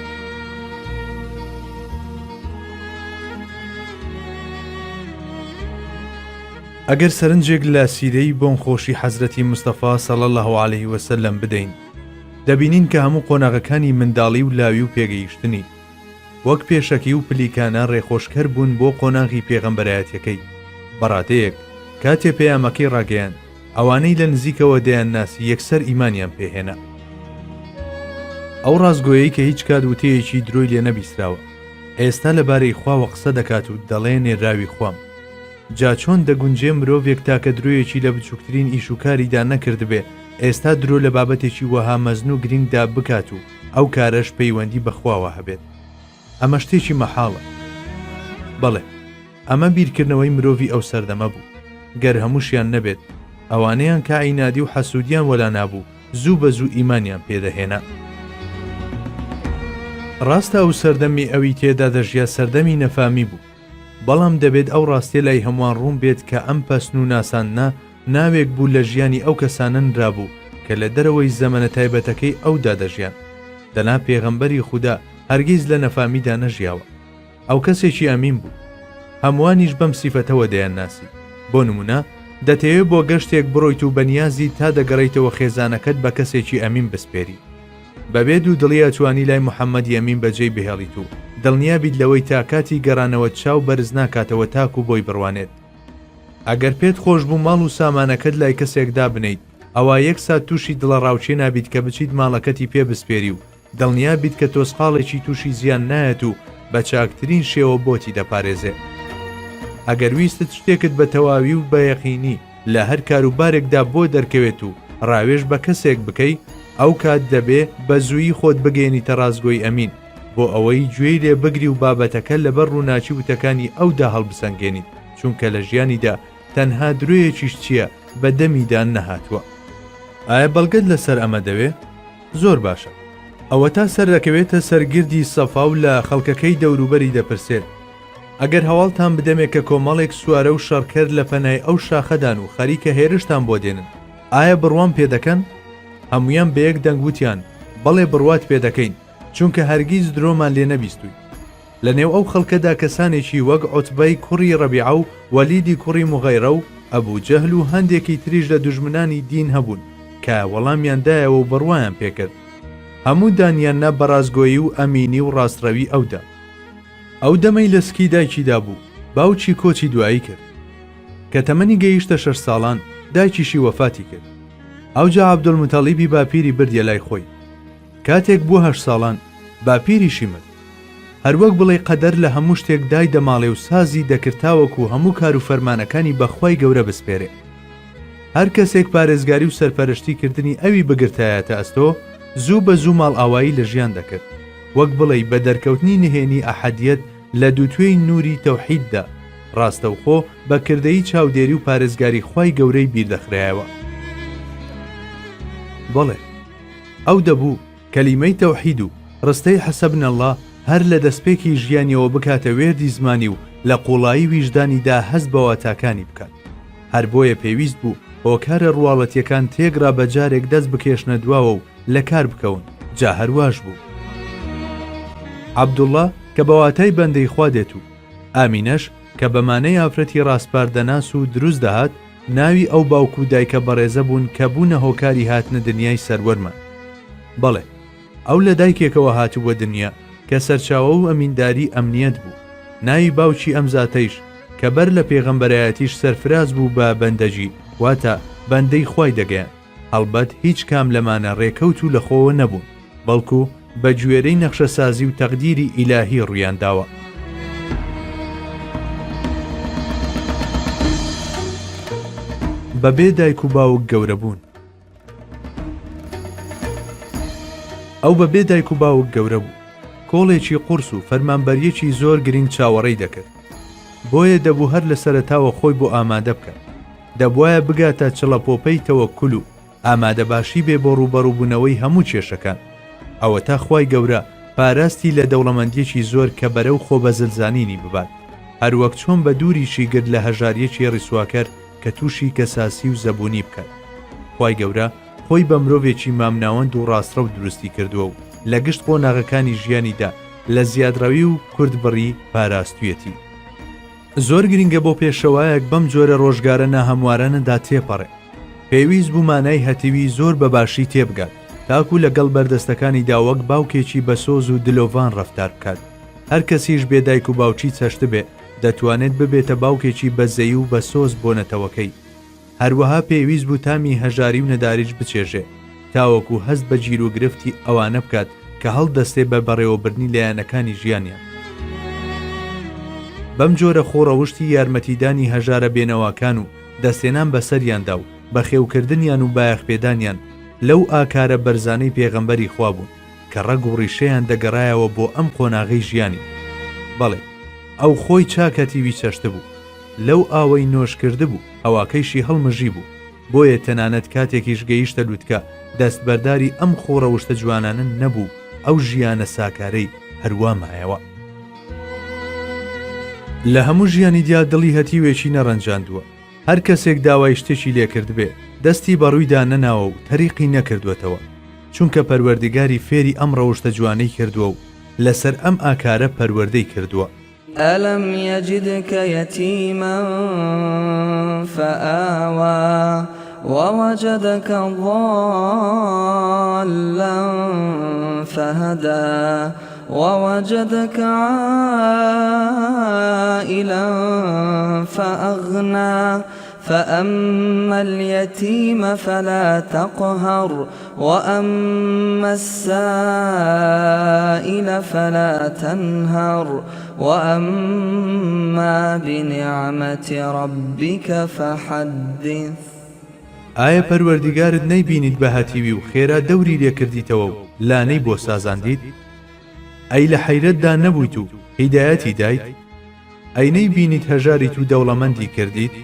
ئەگەر سەرنجێک لە سیرەی بۆن خۆشی حەزرەتی مستەفا صلی الله عليه وسلم بدەین، دەبینین کە هەموو قۆناغەکانی منداڵی و لاوی و پێگەیشتنی وەک پێشەکی و پلیکانە ڕێخۆشکەر بوون بۆ قۆناغی پێغەمبەرایەتەکەی. بەڕاتەیەک کاتێ پەیامەکەی ڕاگەیان، ئەوانەی لە نزیکەوە دەیان ناسی یەکسەر ئیمانیان پێهێنا. ئەو ڕازگۆیەی کە هیچ کات وتەیەکی درۆی لێ نەبیستراوە، ئێستا لەبارەی خواوە قسە دەکات و دەڵێ نێراوی خوام. جا چۆن دەگونجێ مرۆڤێک تاکە درۆیەکی لە بچووکترین ئیشوکاریدا نەکردبێ ئێستا درۆ لە بابەتێکی وەها مەزن و گرنگدا بکات و ئەو کارەش پەیوەندی بەخواوە هەبێت. ئەمە شتێکی مەحاڵە. بەڵێ ئەمە بیرکردنەوەی مرۆڤی ئەو سەردەمە بوو. گەر هەمووشیان نەبێت، ئەوانەیان کائینادی و حەسوودیان وەلا نابوو زوو بە زوو ئیمانیان پێدەهێنا. ڕاستە ئەو سەردەمی ئەوی تێدا دەژیا سەردەمی نەفامی بوو، بەڵام دەبێت ئەو ڕاستێ لای هەمووان ڕوون بێت کە ئەم پەسن و ناساننا ناوێک بوو لە ژیانی ئەو کەسانن درابوو کە لە دەرەوەی زەمەنە تایبەتەکەی ئەودا دەژیان. دەنا پێغەمبەری خوددا هەرگیز لە نەفامیدا نەژیاوە. ئەو کەسێکی ئەمین بوو، هەمووانیش بەم سیفەتەوە دەیان ناسی. بۆ نمونە دەتەوێت بۆ گەشتێک بڕۆیت و بەنیازی تا دەگەڕیتەوە خێزانەکەت بە کەسێکی ئەمین بسپێری. بەبێ دوو دڵی ئەتوانی لای محەممەدی ئەمین بەجێی بهێڵیت و دڵنیابیت لەوەی تا کاتی گەڕانەوە چاو بەرز ناکاتەوە تاکو بۆی بڕوانێت. ئەگەر پێت خۆش بوو ماڵ و سامانەکەت لای کەسێکدا بنیت، ئەوە یەک سات تووشی دڵە ڕاوچێ نابیت کە بچیت ماڵەکەتی پێ بسپێری و دڵنیابیت کە تۆسقاڵێکی تووشی زیان نایەت و بە چاکترین شێوە بۆتی دەپارێزێ. ئەگەر ویستت شتێکت بە تەواوی و بە یەقینی لە هەر کاروبارێکدا بۆ دەرکەوێت و ڕاوێژ بە کەسێک بکەی، ئەو کات دەبێ بە زوویی خۆت بگەێنیتە ڕازگۆی ئەمین بۆ ئەوەی گوێی لێ بگری و بابەتەکە لەبەر ڕووناچی وتەکانی ئەودا هەڵبسەنگێنیت، چونکە لە ژیانیدا تەنها درۆیەکیش چییە بە دەمیدا نەهاتووە. ئایا بەڵگەت لەسەر ئەمە دەوێ؟ زۆر باشە. ئەوە تا سەر دەکەوێتە سەرگردی سەفا و لە خەڵکەکەی دەوروبەری دەپرسێت ئەگەر هەواڵتان بدەمێت کە کۆمەڵێک سوارە و شەڕکرد لە پەنای ئەو شاخەدان و خەریکە هێرشتان بۆ دێنن ئایا بڕوام پێدەکەن؟ هەمویان بە یەک دەنگوتیان بەڵێ بڕوات پێدەکەین چونکە هەرگیز درۆمان لێ نەبیستووی. لە نێو ئەو خەڵکەدا کەسانێکی وەک عوتبەی کوڕی ڕەبیعە و وەلیدی کوڕی موغەیرە و ئەبوو جەهل و هەندێکی تریش لە دوژمنانی دین هەبوون کە وەڵامیاندایەوە و بڕوایان پێکرد. هەموو دانیاننا بەڕازگۆیی و ئەمینی و ڕاستڕەوی ئەودا. ئەو دەمەی لە سکی دایکیدا بوو باوکی کۆچی دوایی کرد کە تەمەنی گەیشتە 6 ساڵان دایکیشی وەفاتی کرد. ئەوجا عەبدولموتەڵیبی باپیری بردیە لای خۆی. کاتێک بووە 8 ساڵان باپیریشی مرد. هەروەک بڵێ قەدەر لە هەموو شتێک دای دەماڵێ و سازی دەکردتاوەکو هەموو کار و فەرمانەکانی بەخوای گەورە بسپێرێ. هەر کەسێک پارێزگاری و سەرپەرشتیکردنی ئەوی بگرتایەتە ئەستۆ زوو بە زوو ماڵ ئاوایی لە ژیان دەکرد. وەک بڵێ بە دەرکەوتنی نهێنی ئەحەدیەت لە دووتوێی نووری تەوحیددا ڕاستەوخۆ بە کردەی چاودێری و پارێزگاری خوای گەورەی بیردەخرایەوە. بەڵێ ئەو دەبوو کەلیمەی تەوحید و ڕستەی حەسەبنە الله هەر لە دەستپێکی ژیانیەوە بکاتە وێردی زمانی و لە قوڵایی ویژدانیدا هەست بە واتاکانی بکات. هەر بۆیە پێویست بوو هۆکارە ڕواڵەتیەکان تێگرا بە جارێک دەست بکێشنە دواوە و لە کار بکەون. جا هەرواش بوو. عەبدوڵڵا کە بەواتای بەندەی خوا دێت و ئامینەش کە بەمانەی ئافرەتی ڕاستپاردەناس و دروست دەهات ناوی ئەو باوکو و دایکە بەڕێزە بوون کە بوونە هۆکاری هاتنە دنیای سەروەرمە. بەڵێ ئەو لە دایکێکەوە هاتووە دنیا کە سەرچاوە و ئەمینداری ئەمنیەت بوو. ناوی باوکی ئەم زاتەیش کە بەر لە پێغەمبەرایەتیش سەرفراز بوو بە بەندەجی واتە بەندەی خوای دەگەیان. هەڵبەت هیچ کام لەمانە ڕێکەوت و لەخۆوە نەبوون بەڵکو بە گوێرەی نەخشە سازی و تەقدیری ئیلاهی ڕوویان داوە. بەبێ دایک و باوک گەورە بوون. ئەو بەبێ دایک و باوک گەورە بوو. کۆڵێکی قورس و فەرمانبەریەکی زۆر گرنگ چاوەڕێی دەکرد. بۆیە دەبوو هەر لە سەرەتاوە خۆی بۆ ئامادە بکات. دەبوایە بگاتە چڵەپۆپەی تەوەککول و ئامادە باشی بێ بۆ ڕوبەڕووبوونەوەی هەموو کێشەکان. ئەوە تا خوای گەورە پاراستی لە دەوڵەمەندیەکی زۆر کە بەرەو خۆ بە زلزانینی ببات. هەروەک چۆن بە دووریشی گرت لە هەژاریەکی ڕیسواکەر کە تووشی کەساسی و زەبوونی بکات. خوای گەورە خۆی بە مرۆڤێکی مامناوەند و ڕاستڕە و دروستی کردووە و لە گشت قۆناغەکانی ژیانیدا لە زیادڕەوی و کوردبڕی پاراستویەتی. زۆر گرنگە بۆ پێشەوایەک بەم جۆرە ڕۆژگارە ناهەموارانەدا تێپەڕێ. پێویست بوو مانای هەتیوی زۆر بەباشی تێبگات تاکو لەگەڵ بەردەستەکانیدا وەک باوکێکی بەسۆز و دلۆڤان ڕەفتار بکات. هەر کەسیش بێدایک و باوچی چەشت بێ دەتوانێت ببێتە باوکێکی بەزەی و بەسۆز بۆ نەتەوەکەی. هەروەها پێویست بوو تامی هەژاری و نەداریش بچێژێ تاوەکو هەست بە گیر و گرفتی ئەوانە بکات کە هەڵدەستێ بە بەڕێوەبردنی لایەنەکانی ژیانیان. بەم جۆرە خۆڕەوشتی یارمەتیدانی هەژارە بێنەواکان و دەستێنان بەسەریاندا و بەخێوکردنیان و بایەخپێدانیان لەو ئاکارە بەرزانەی پێغەمبەری خوا بوون کە ڕەگ و ڕیشەیان دەگەڕایەوە بۆ ئەم قۆناغەی ژیانی. بەڵێ ئەو خۆی چاکەتیوی چەشتە بوو لەو ئاوەی نۆش کرده بوو ئەواکەیشی هەڵمژی بوو. بۆیە تەنانەت کاتێکیش گەیشتە لووتکە دەستبەرداری ئەم خۆڕەوشتە جوانانە نەبوو ئەو ژیانە ساکارەی هەروە مایەوە. لە هەموو ژیانی دیا دڵی هەتیوێکی نەڕەنجاندووە. هەر کەسێک داوای شتێکی لێکرد بێ دەستی بەڕوویدا نەناوە و تەریقی نەکردوێتەوە چونکە پەروەردگاری فێری ئەم ڕەوشتە جوانەی کردووە و لەسەر ئەم ئاکارە پەروەردەی کردووە. ألم يجدك يتيما فآوى ووجدك ضالا فهدى ووجدك عائلا فأغنى فأما اليتيم فلا تقهر وأما السائل فلا تنهر وأما بنعمة ربك فحدث. ئایا پەروەردگارت نەیبینیت بە هەتیوی و خێرا دەوری لێکردیتەوە و لانەی بۆ سازاندیت؟ ئەی لە حەیرەتدا نەبوویت و هیدایەتی دایت؟ ئەی نەیبینیت هەژاریت و دەوڵەمەندی کردیت؟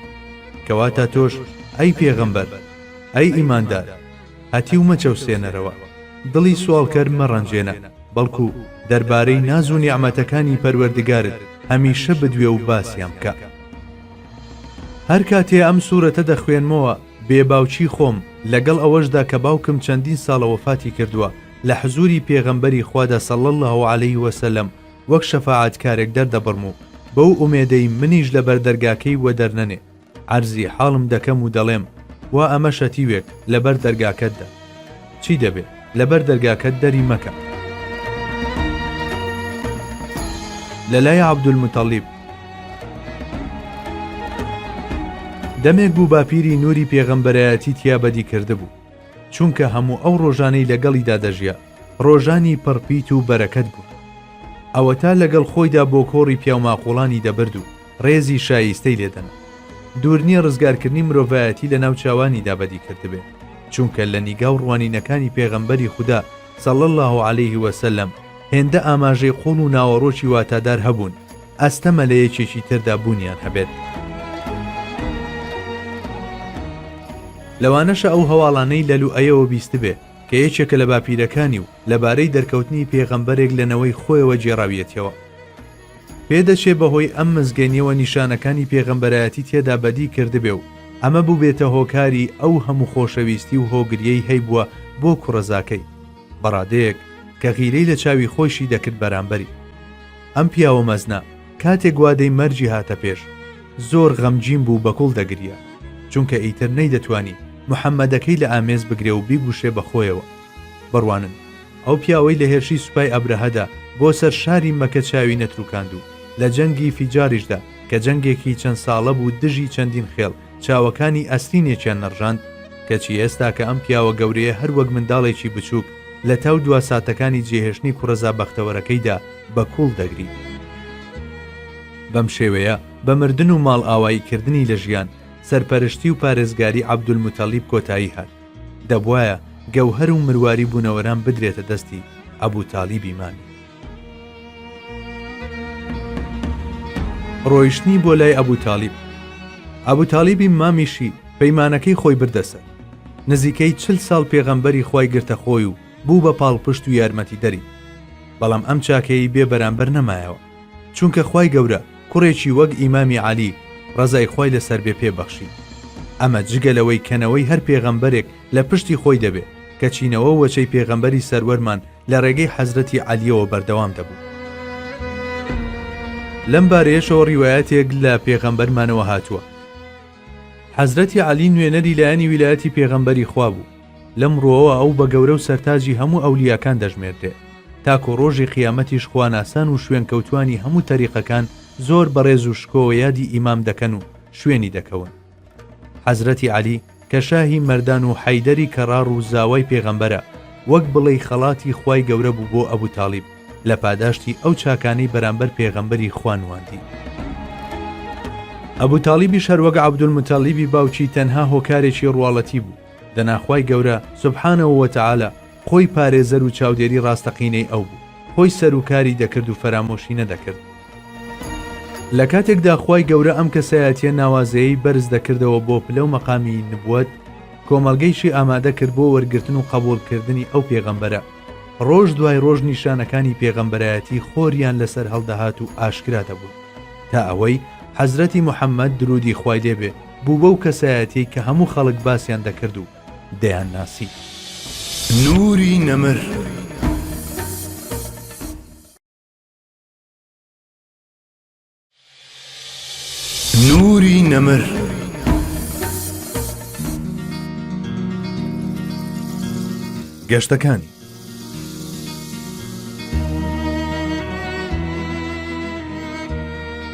کەواتە تۆش ئەی پێغەمبەر ئەی ئیماندار هەتی و مەچەوسێنەرەوە دڵی سوالکەر مەڕەنجێنە، بەڵکو دەربارەی ناز و نیعمەتەکانی پەروەردگارت هەمیشە بدوێ و باسییان بکە. هەر کاتێ ئەم سوورەتە دەخوێنمەوە بێباوچی خۆم لەگەڵ ئەوەشدا کە باوکم چەندین ساڵە وەفاتی کردووە لە حزوری پێغەمبەری خوادا صلی الله علیه وسلم وەک شەفاعەتکارێک دەردەبڕم و بەو ئومێدەی منیش لەبەر دەرگاکەی وە دەرنەنێ عەرزی حاڵم دەکەم و دەڵێم وا ئەمە شەتیوێک لەبەر دەرگاکەتدا چی دەبێت لەبەر دەرگاکەت دەری مەکە. لەلای عەبدولموتەڵیب دەمێک بوو باپیری نوری پێغەمبەرایەتی تیا بەدی کرده بوو، چونکە هەموو ئەو ڕۆژانەی لەگەڵیدا دەژیا ڕۆژانی پڕپیت و بەرەکەت بوو. ئەوە تا لەگەڵ خۆیدا بۆ کۆڕی پیاوماقوڵانی دەبرد و ڕێزی شایستەی لێدەنا. دوور نییە ڕزگارکردنی مرۆڤایەتی لە ناو چاوانیدا بەدی کردبێ، چونکە لە نیگا و ڕوانینەکانی پێغەمبەری خوددا صلی الله علیه وسلم هێندە ئاماژەی قوڵ و ناوەڕۆکی واتادار هەبوون، ئەستەمە لە یەکێکی تردا بوونیان هەبێت. لەوانەشە ئەو هەواڵانەی لەلوئەیەوە بیست بێ کە یەکێکە لە باپیرەکانی و لەبارەی دەرکەوتنی پێغەمبەرێک لەنەوەی خۆیەوە جێڕاویەتەوە. پێدەچێ بەهۆی ئەم مزگەنیەوە نیشانەکانی پێغەمبەرایەتی تێدا بەدی کردبێ و ئەمە بوو بێتە هۆکاری ئەو هەموو خۆشەویستی و هۆگریەی هەیبووە بۆ کوڕەزاکەی، بەڕادەیەک کە غیرەی لە چاوی خۆشی دەکرد بەرامبەری. ئەم پیاوە مەزنا کاتێک گوادەی مەرجی هاتە پێش زۆر غەمگین بوو بەکوڵ دەگریا، چونکە ئیتر نەیدەتوانی محەممەدەکەی لە ئامێز بگرێ و بیگوشێ بەخۆیەوە. بڕوانن ئەو پیاوەی لە هێرشی سوپای ئەبرەهەدا بۆ سەر شاری مەکە چاوی نەتروکاند و لە جەنگی فیجاریشدا کە جەنگێکی چەند ساڵە بوو دژی چەندین خێڵ چاوەکانی ئەستینێکیان نەڕژاند، کەچی ئێستا کە ئەم پیاوە گەورەیە هەر وەک منداڵێکی بچووک لە تاو دوا ساتەکانی جێهێشتنی کوڕەزا بەختەوەرەکەیدا بە کوڵ دەگری. بەم شێوەیە بە مردن و ماڵ ئاواییکردنی لە ژیان سەرپەرشتی و پارێزگاری عەبدولموتەڵیب کۆتایی هات. دەبوایە گەوهەر و مرواری بوونەوەران بدرێتە دەستی ئەبوتالیبی مانی. ڕۆیشتنی بۆ لای ئەبوتالیب. ئەبوتالیبی مامیشی پەیمانەکەی خۆی بردەسەر. نزیکەی 40 ساڵ پێغەمبەری خوای گرتە خۆی و بوو بە پاڵپشت و یارمەتی دەری. بەڵام ئەم چاکەی بێ بەرامبەر نەمایەوە، چونکە خوای گەورە کوڕێکی وەک ئیمامی عەلی ڕەزای خوای لەسەر بێ پێبەخشی. ئەمە جگەلەوەی کەنەوەی هەر پێغەمبەرێک لە پشتی خۆی دەبێ کە چینەوە وەچەی پێغەمبەری سەروەرمان لە ڕێگەی حەزرەتی عەلیەوە بەردەوام دەبوو. لەم بارەیەشەوە ڕیوایەتێک لە پێغەمبەرمانەوە هاتووە. حەزرەتی عەلی نوێنەری لایەنی ویلایەتی پێغەمبەری خوا بوو. لەم ڕۆوە ئەو بە گەورە و سەرتاجی هەموو ئەولیاکان دەژمێردێ، تاکو ڕۆژی قیامەتیش خواناسان و شوێن کەوتوانی هەموو تەریقەکان زۆر بەڕێز و شکۆوە یادی ئیمام دەکەن و شوێنی دەکەون. حەزرەتی عەلی کە شاهی مەردان و حەیدەری کەڕار و زاوای پێغەمبەرە وەک بڵێ خەڵاتی خوای گەورە بوو بۆ ئەبوتالیب لە پاداشتی ئەو چاکانەی بەرامبەر پێغەمبەری خوانواندی. ئەبوتالیبیش هەر وەک عەبدولموتەڵیبی باوکی تەنها هۆکارێکی ڕواڵەتی بوو. دەناخوای گەورە سوبحانەهو وەتەعالە خۆی پارێزەر و چاودێری ڕاستەقینەی ئەو بوو، خۆی سەرکاری دەکرد و فەرامۆشی نەدەکرد. لە کاتێکدا خوای گەورە ئەم کەسایەتیە ناوازەیەی بەرز دەکردەوە بۆ پلە و مەقامی نبووەت، کۆمەڵگەیشی ئامادە کرد بۆ وەرگرتن و قبوڵکردنی ئەو پێغەمبەرە. ڕۆژ دوای ڕۆژ نیشانەکانی پێغەمبەرایەتی خۆریان لەسەر هەڵدەهات و ئاشکرا دەبوون، تا ئەوەی حەزرەتی موحەممەد درودی خوای لێبێ بوو بەو کەسایەتی کە هەموو خەڵک باسییان دەکرد و دەیان ناسی. نوری نەمر. نوری نەمر. گەشتەکانی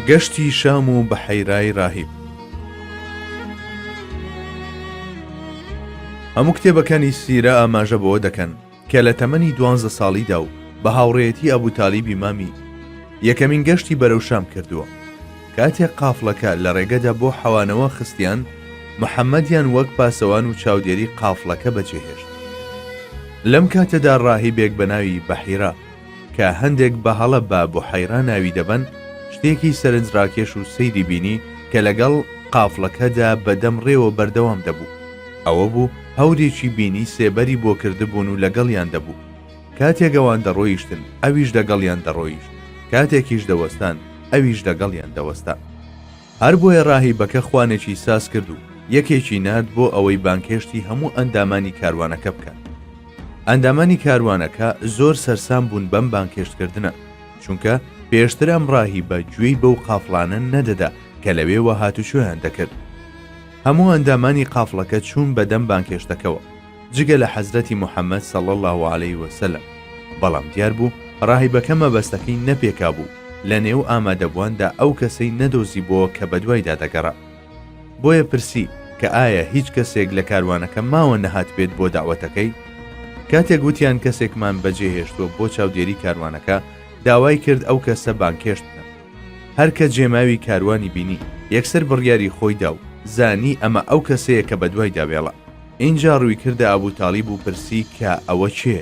گەشتی شام و بەحەیرای ڕاهیب. هەموو کتێبەکانی سیرە ئاماژە بەوە دەکەن کە لە تەمەنی 12 ساڵیدا و بە هاوڕێیەتی ئەبوتالیبی مامی یەکەمین گەشتی بەرەو شام کردووە. کاتێک قافڵەکە لە ڕێگەدا بۆ حەوانەوە خستیان، محەممەدیان وەک پاسەوان و چاودێری قافڵەکە بەجێهێشت. لەم کاتەدا ڕاهیبێک بە ناوی بەحیرا کە هەندێک بەهەڵە بە بوحەیرا ناوی دەبەن شتێکی سەرنجڕاکێش و سەیری بینی کە لەگەڵ قافڵەکەدا بەدەم ڕێوە بەردەوام دەبوو. ئەوە بوو هەورێکی بینی سێبەری بۆ کردبوون و لەگەڵیان دەبوو. کاتێک ئەوان دەڕۆیشتن ئەویش لەگەڵیان دەڕۆیشت، کاتێکیش دەوەستان ئەویش لەگەڵیان دەوەستا. هەر بۆیە ڕاهیبەکە خوانێکی ساز کرد و یەکێکی نرد بۆ ئەوەی بانکێشتی هەموو ئەندامانی کاروانەکە بکات. ئەندامانی کاروانەکە زۆر سەرسام بوون بەم بانکێشتکردنە، چونکە پێشتر ئەم ڕاهیبە گوێی بەو قافڵانە نەدەدا کە لەوێوە هاتوچۆیان دەکرد. هەموو ئەندامانی قافڵەکە چوون بەدەم بانکێشتەکەوە جگە لە حەزرەتی محەممەد صلی الله عليه وسلم. بەڵام دیار بوو ڕاهیبەکە مەبەستەکەی نەپێکا بوو لە نێو ئامادەبوواندا ئەو کەسەی نەدۆزی بووە کە بەدوایدا دەگەڕا. بۆیە پرسی کە ئایا هیچ کەسێک لە کاروانەکە ماوە نەهات بێت بۆ داوەتەکەی. کاتێک گوتیان کەسێکمان بەجێهێشتووە بۆ چاودێری کاروانەکە، داوای کرد ئەو کەسە بانکێشت بکەن. هەر کە جێماوی کاروانی بینی یەکسەر بڕیاری خۆی دا و زانی ئەمە ئەو کەسەیە کە بەدوای داوێڵە. اینجا ڕووی کردە ئەبوو تاڵیب و پرسی کە ئەوە چێ؟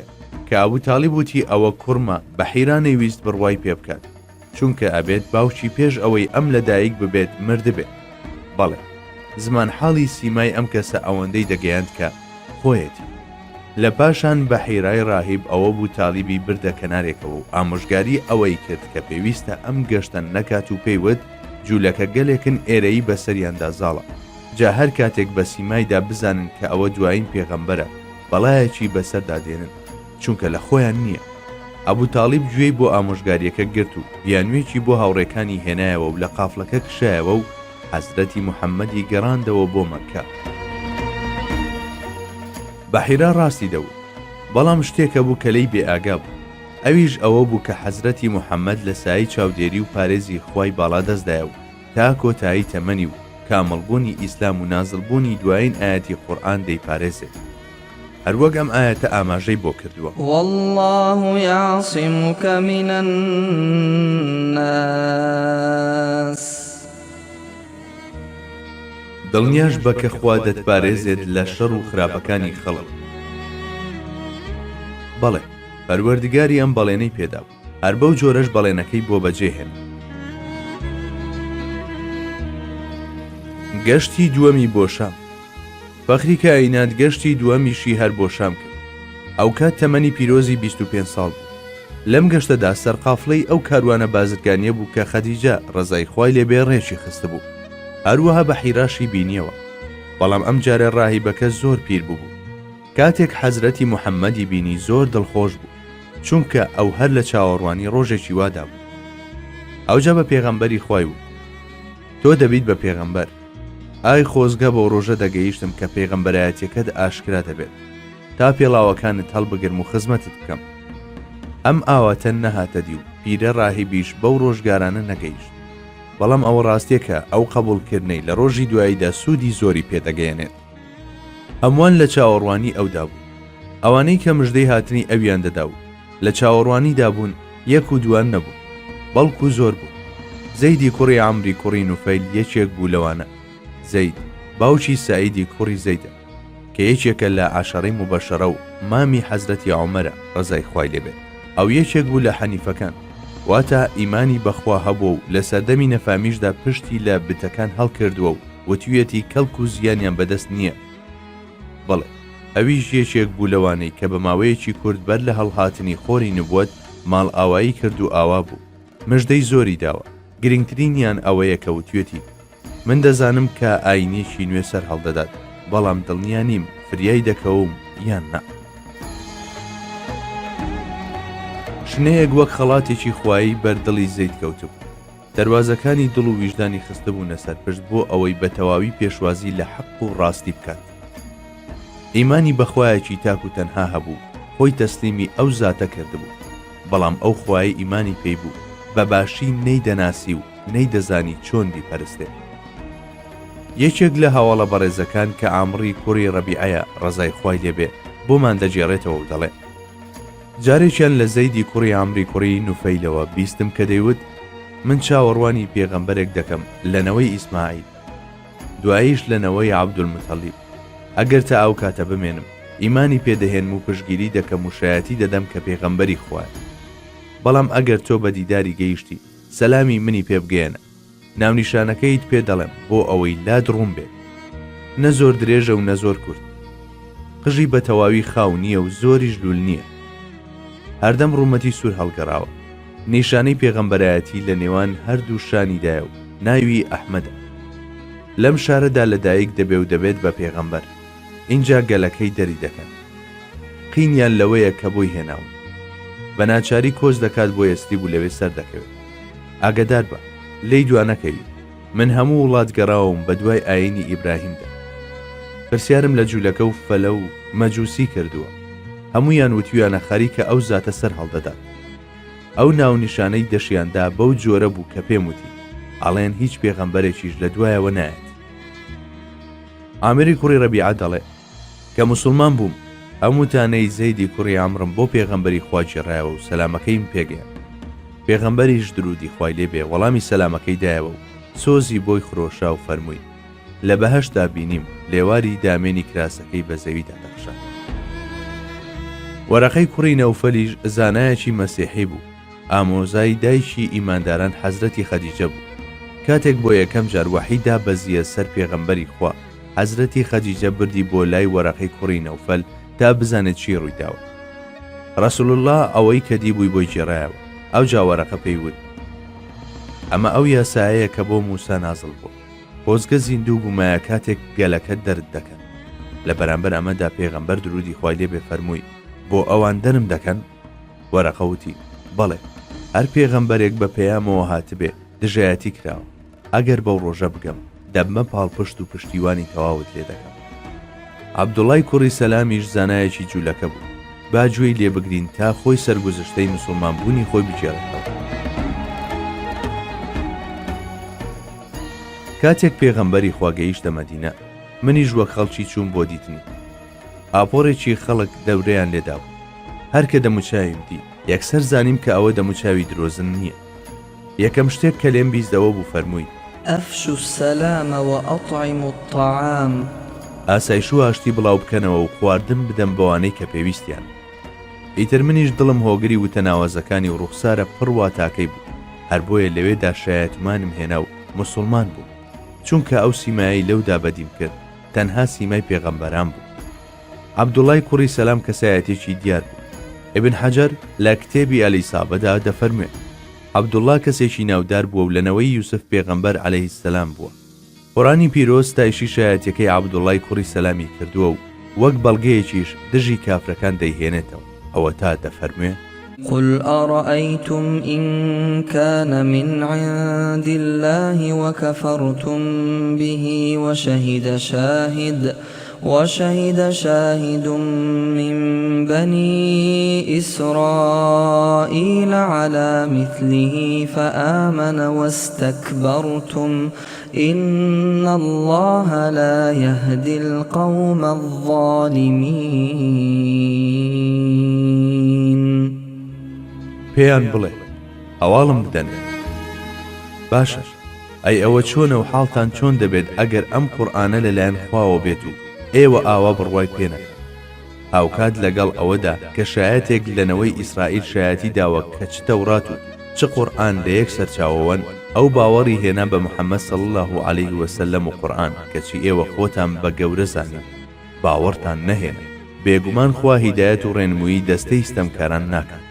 کە ئەبوو تاڵیب وتی ئەوە کوڕمە بەحیرا نەیویست بڕوای پێ بکات، چونکە ئەبێت باوکی پێش ئەوەی ئەم لەدایک ببێت مردبێت. بەڵێ زمان حاڵی سیمای ئەم کەسە ئەوەندەی دەگەیاند کە خۆیەتی. لە پاشان بەحیرای ڕاهیب ئەوە بوو تاڵیبی بردە کەنارێکەوە و ئامۆژگاری ئەوەی کرد کە پێویستە ئەم گەشتە نەکات و پێیوت جوولەکە گەلێکن ئێرەی بەسەریاندا زاڵە، جا هەر کاتێک بە سیمایدا بزانن کە ئەوە دوایین پێغەمبەرە بەڵایەکی بەسەردا دێنن، چونکە لە خۆیان نییە. ئەبوو تاڵیب گوێی بۆ ئامۆژگاریەکە گرت و بیانوێکی بۆ هاوڕێکانی هێنایەوە و لە قافڵەکە کشایەوە و حەزرەتی محەممەدی گەڕاندەوە بۆ مەککە. بەحیرا ڕاستی دەوت، بەڵام شتێکە بوو کە لەی بێئاگا بوو. ئەویش ئەوە بوو کە حەزرەتی محەممەد لە سایی چاودێری و پارێزی خوای باڵا دەستدایە و تا کۆتایی تەمەنی و کامەڵبوونی ئیسلام و نازڵبوونی دوایین ئاەتی قورئان دەیپارێزێت. هەروەک ئەم ئاەتە ئاماژەی بۆ کردووە. والله يعصمك من الناس. دڵنیاش بە کە خوا دەتپارێزێت لە شەڕ و خراپەکانی خەڵک. بەڵێ پەروەردگاری ئەم بەڵێنەی پێدا بوو، هەر بەو جۆرەش بەڵێنەکەی بۆ بەجێهێن. گەشتی دووەمی بۆ شام. فەخری کائینات گەشتی دووەمیشی هەر بۆ شام کرد. ئەو کات تەمەنی پیرۆزی 25 ساڵ بوو. لەم گەشتەدا سەرقافڵەی ئەو کاروانە بازرگانیە بوو کە خەدیجە ڕەزای خوای لێبێ ڕێشی خستە بوو. هەروەها بە حیراشی بینیەوە، بەڵام ئەم جارە ڕاهیبەکە زۆر پیر بوو. کاتێک حەزرەتی محەممەدی بینی زۆر دڵخۆش بوو، چونکە ئەو هەر لە چاوەڕوانی ڕۆژێکی وادا بوو. ئەوجا بە پێغەمبەری خوای وت: تۆ دەبیت بە پێغەمبەر. ئای خۆزگە بۆ ڕۆژە دەگەیشتم کە پێغەمبەرایەتیەکەت ئاشکرا دەبێت تا پێڵاوەکانت هەڵبگرم و خزمەتت بکەم. ئەم ئاواتە نەهاتە دی و پیرە ڕاهیبیش بەو ڕۆژگارانە نەگەیشت. بەڵام ئەوە ڕاستیەکە ئەو قبوڵکردنەی لە ڕۆژی دواییدا سوودی زۆری پێدەگەیەنێت. هەمووان لە چاوەڕوانی ئەودا بوو. ئەوانەی کە مژدەی هاتنی ئەویان دەدا و لە چاوەڕوانیدا بوون یەک و دوان نەبوو، بەڵکو زۆر بوو. زەیدی کوڕی عەمری کوڕی نوفەیل یەکێک بوو لەوانە. زەید باوکی سەعیدی کوڕی زەیدە کە یەکێکە لە عەشەرەی مبەشەرە و مامی حەزرەتی عومەرە ڕەزای خوای لێبێت. ئەو یەکێک بوو لە حەنیفەکان، واتە ئیمانی بەخوا هەبوو و لە سەردەمی نەفامیشدا پشتی لە بتەکان هەڵکردووە و وتویەتی کەڵک و زیانیان بەدەست نییە. بەڵێ ئەویش یەکێک بوو لەوانەی کە بە ماوەیەکی کورد بەر لە هەڵهاتنی خۆری نبووەت ماڵ ئاوایی کرد و ئاوا بوو. مژدەی زۆری داوە، گرنگترینیان ئەوەیە کە وتوێتی: من دەزانم کە ئاینێکی نوێ سەر هەڵدەدات، بەڵام دڵنیا نیم فریای دەکەوم یان نا. شنەیەک وەک خەڵاتێکی خوایی بەردڵی زەید کەوتبوو. دەواازەکانی دڵ و ویژدانی خستبوونە سەرپشت بۆ ئەوەی بە تەواوی پێشوازی لە حەق و ڕاستی بکات. ئیمانی بەخوایەکی تاک و تەنها هەبوو، خۆی تەسلیمی ئەو زاتە کردبوو، بەڵام ئەو خوای ئیمانی پێی بوو بە باشی نەیدەناسی و نەیدەزانی چۆن بیپەرستێت. یەکێک لە هەواڵە بەڕێزەکان کە عامری کوڕی ڕەبیعەیە ڕەزای خوای لێبێ بۆمان دەجێڕێتەوە و دەڵێ: جارێکیان لە زەیدی کوڕی عەمری کوڕی نوفەیلەوە بیستم کە دەیوت: من چاوەڕوانی پێغەمبەرێک دەکەم لەنەوەی ئیسماعیل، دواییش لەنەوەی عەبدولموتەڵیب. ئەگەر تا ئەو کاتە بمێنم ئیمانی پێدەهێنم و پشگیری دەکەم و شایەتی دەدەم کە پێغەمبەری خوایە. بەڵام ئەگەر تۆ بە دیداری گەیشتی سەلامی منی پێ بگەێنە، ناونیشانەکەیت پێ دەڵێم بۆ ئەوەی لاد ڕوون بێت، نە زۆر درێژە و نە زۆر کورت، قژی بە تەواوی خاو نییە و زۆریش لول نییە. هەردەم ڕوومەتی سوور هەڵگەڕاوە. نیشانەی پێغەمبەرایەتی لە نێوان هەردوو شانیدایە و ناوی ئەحمەدە. لەم شارەدا لەدایک دەبێ و دەبێت بە پێغەمبەر. اینجا گەلەکەی دەری دەکەن. قینیان لەوەیە کە بۆی هێناون. بە ناچاری کۆز دەکات بۆ ئێستی بوو لەوێ سەر دەکەوێت. ئاگدار بە لی دوانەکەوی من هەموو وڵات گەڕاوم بە دوای ئاینی ئیبراهیمدا. پرسیارم لە جوولەکە و فەلە و مەجووسی کردووە. هەموویان وتویانە خەریکە ئەو زاتە سەر هەڵدەدات. ئەو ناونیشانەی دەشیاندا بەو جۆرە بوو کە پێم وتی ئەڵێن هیچ پێغەمبەرێکیش لە دوایەوە نایەت. عامری کوڕی ڕەبیعە دەڵێ کە موسڵمان بووم هەمووتانەی زەیدی کوڕی عەمرم بۆ پێغەمبەری خوا گێڕایەوە و سەلامەکەیم پێگەیان. پێغەمبەریش درودی خوای لێ بێ وەڵامی سەلامەکەی دایەوە و سۆزی بۆی خرۆشا و فەرمووی لە بەهەشتا بینیم لێواری دامێنی کراسەکەی بە زەویدا دەخشا. وەرەقەی کوڕی نەوفەلیش زانایەکی مەسیحی بوو. ئامۆزای دایکی ئیمانداران حەزرەتی خەدیجە بوو. کاتێک بۆ یەکەم جار وەحیدا بەزیە سەر پێغەمبەری خوا حەزرەتی خەدیجە بردی بۆ لای وەرەقەی کوڕی نەوفەل تا بزانێت چی ڕوویداوە. ڕەسوول الله ئەوەی کە دیبووی بۆی گێڕایەوە. ئەو جا وەرەقە پێی وت ئەمە ئەو یاسایەیە کە بۆ موسا نازڵ بوو. خۆزگە زیندوو بوومایە کاتێک گەلەکە دەرد دەکەن. لە بەرامبەر ئەمەدا پێغەمبەر درودی خوای لێ بێ فەرمووی بۆ ئەوان دەرم دەکەن؟ وەرەقە وتی بەڵێ هەر پێغەمبەرێک بە پەیامەوە هاتبێ دژایەتی کراوە. ئەگەر بەو ڕۆژە بگەم دەبمە پاڵپشت و پشتیوانی تەواوت لێ دەکەم. عەبدوڵای کوڕی سەلامیش زانایەکی جوولەکە بوو. با گوێی لێ بگرین تا خۆی سەرگوزشتەی موسڵمان بوونی خۆی بجێڕێتەوە. کاتێک پێغەمبەری خوا گەیشتە مەدینە منیش وەک خەڵکی چوون بۆ دیتنی. ئاپۆڕێکی خەڵک دەورەیان لێدا بوو. هەر کە دەموچاویم دی یەکسەر زانیم کە ئەوە دەموچاوی درۆزن نییە. یەکەم شتێک کە لێم بیستەوە بوو فەرمووی أفشوا السلام وأطعموا الطعام. ئاسایش و ئاشتی بڵاو بکەنەوە و خواردن بدەم بەوانەی کە پێویستیان. ئیتر منیش دڵم هۆگری و تەناوازەکانی و ڕوخسارە پڕوا تاکەی بوو. هەر بۆیە لەوێدا شایەتمانم هێنا و موسڵمان بوو. چونکە ئەو سیمایی لەودا بەدیم کرد تەنها سیمای پێغەمبەران بوو. عەبدوڵای کوڕی سەلام کەسایەتێکی دیار بوو. ئیبن حەجەر لە کتێبی ئەلیسابەدا دەفەرموێت عەبدوڵا کەسێکی ناودار بووە و لەنەوەی یوسف پێغەمبەر عەلەیهی سەلام بووە. قورآنی پیرۆز تایشی شایەتەکەی عەبدوڵای کوڕی سەلامی کردووە و وەک بەڵگەیەکیش دژی کافرەکان دەیهێنێتەوە. ئەوە تا دەفەرموێ قل أرأيتم إن كان من عند الله وكفرتم به وشهد شاهد من بني إسرائيل على مثله فآمن واستكبرتم إن الله لا يهدي القوم الظالمين. پێیان بڵێ ئەواڵم بدەنێ باشە ئەی ئەوە چۆنە و حاڵتان چۆن دەبێت ئەگەر ئەم قورئانە لەلایەن خواوە بێت و ئێوە ئاوا بڕوای پێنەکە هاوکات لەگەڵ ئەوەدا کە شایەتێک لەنەوەی ئیسرائیل شایەتی داوە کە چ تەورات و چ قورئان لە یەک سەرچاوەوەن ئەو باوەڕی هێنا بە محەممەد صلی الله عليه وسلم و قورئان کەچی ئێوە خۆتان بە گەورە زانین باوەڕتان نەهێن بێگومان خوا هیدایەت و ڕێنمووی دەستەی ستەمکاران ناکات.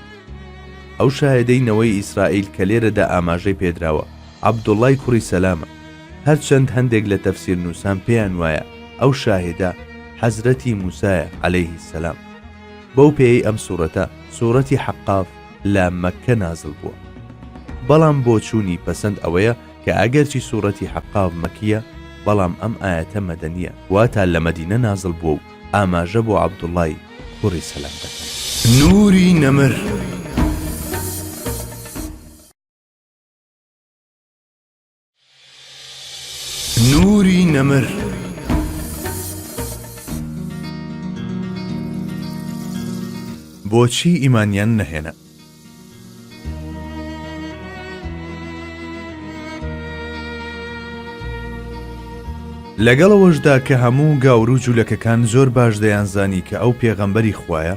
ئەو شایەدەی نەوەی ئیسرائیل کە لێرەدا ئاماژەی پێدراوە عەبدوڵای کوڕی سەلامە. هەرچەند هەندێک لە تەفسیر نووسان پێیان وایە ئەو شاهدە حەزرەتی موسایە عەلەیهی سەلام. بەو پێی ئەم سوورەتە سوورەتی حەقاف لە مەککە نازڵ بووە. بەڵام بۆ چوونی پەسەند ئەوەیە کە ئەگەرچی سوورەتی حەقاف مەکیە بەڵام ئەم ئاەتە مەدەنیە واتە لە مەدینە نازڵ بووە و ئاماژە بۆ عەبدوڵای کوڕی سەلام دەکەن. نوری نەمر نوری نەمر بۆچی ئیمانیان نەهێنا؟ لەگەڵەوەشدا کە هەموو گاور و جوولەکەکان زۆر باش دەیانزانی کە ئەو پێغەمبەری خوایە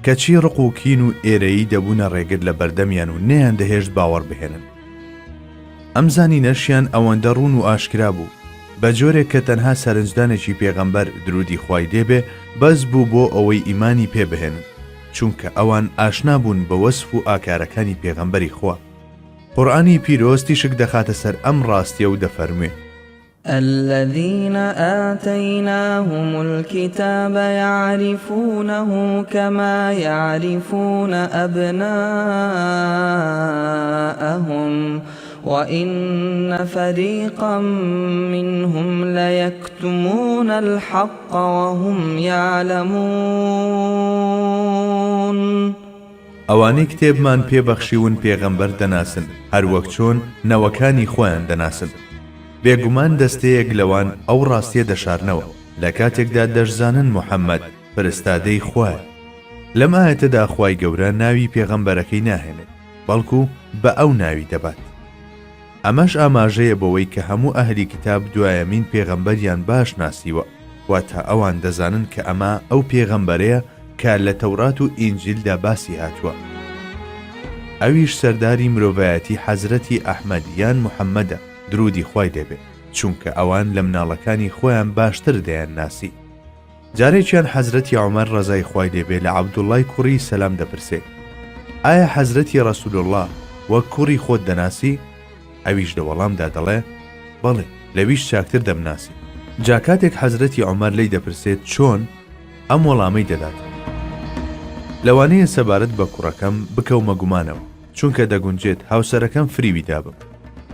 کەچی ڕق و کین و ئێرەیی دەبوونە ڕێگرت لە بەردەمیان و نەیان دەهێشت باوەڕ بهێنن. ئەم زانینەشیان ئەوەندە ڕوون و ئاشکرا بوو بە جۆرێک کە تەنها سەرنجدانێکی پێغەمبەر درودی خوای لێبێ بەس بوو بۆ ئەوەی ئیمانی پێبهێنن چونکە ئەوان ئاشنا بوون بە وەسف و ئاکارەکانی پێغەمبەری خوا. قورئانی پیرۆز تیشک دەخاتە سەر ئەم ڕاستیە و دەفەرموێ: الذين آتيناهم الكتاب يعرفونه كما يعرفون أبناءهم وإن فريقا منهم ليكتمون الحق وهم يعلمون. ئەوانەی کتێبمان پێبەخشیون پێغەمبەر دەناسن هەروەک چۆن نەوەکانی خۆیان دەناسن. بێگومان دەستەیەک لەوان ئەو ڕاستیە دەشارنەوە لە کاتێکدا دەشزانن محەممەد فرستادەی خوایە. لەم ئاەتەدا خوای گەورە ناوی پێغەمبەرەکەی ناهێنێت بەڵکو بە ئەو ناوی دەبات. ئەمەش ئاماژەیە بەوەی کە هەموو ئەهلی کتاب دوایەمین پێغەمبەریان باش ناسیوە واتە ئەوان دەزانن کە ئەمە ئەو پێغەمبەرەیە کە لە تەورات و ئینجیلدا باسی هاتووە. ئەویش سەرداری مرۆڤایەتی حەزرەتی ئەحمەد یان محەممەدە درودی خوای دەبێت چونکە ئەوان لە مناڵەکانی خۆیان باشتر دەیان ناسی. جارێکیان حەزرەتی عومەر ڕەزای خوای دەبێت لە عەبدوڵڵای کوڕی سەلام دەپرسێت: ئایا حەزرەتی ڕەسوول الله وەک کوڕی خۆت دەناسی؟ ئەویش لە وەڵامدا دەڵێ: بەڵێ، لەویش چاکتر دەمناسی. جا کاتێک حەزرەتی عومەر لی دەپرسێت چۆن، ئەم وەڵامەی دەدات: لەوانەیە سەبارەت بە کوڕەکەم بکەومە گومانەوە چونکە دەگونجێت هاوسەرەکەم فریوی دابم،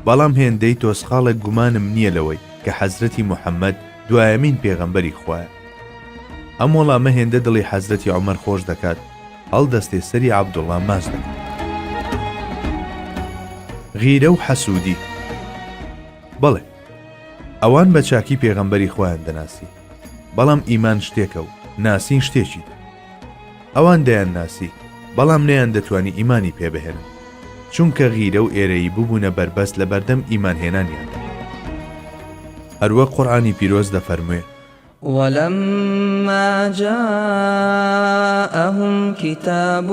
بەڵام هێندەی تۆسخاڵێک گومانم نییە لەوەی کە حەزرەتی محەممەد دوایەمین پێغەمبەری خوایە. ئەم وەڵامە هێندە دڵی حەزرەتی عومەر خۆش دەکات، هەڵدەستێ سەری عەبدوڵڵا ماچ دەکات. غیرە و حەسوودی. بەڵێ، ئەوان بە چاکی پێغەمبەری خۆیان دەناسی، بەڵام ئیمان شتێکە و ناسین شتێکی تر. ئەوان دەیان ناسی بەڵام نەیان دەتوانی ئیمانی پێبهێنن چونکە غیرە و ئێرەی ببوونە بەربەست لە بەردەم ئیمانهێنانیاندا. هەروەک قورئانی پیرۆز دەفەرموێ: ولما جاءهم كتاب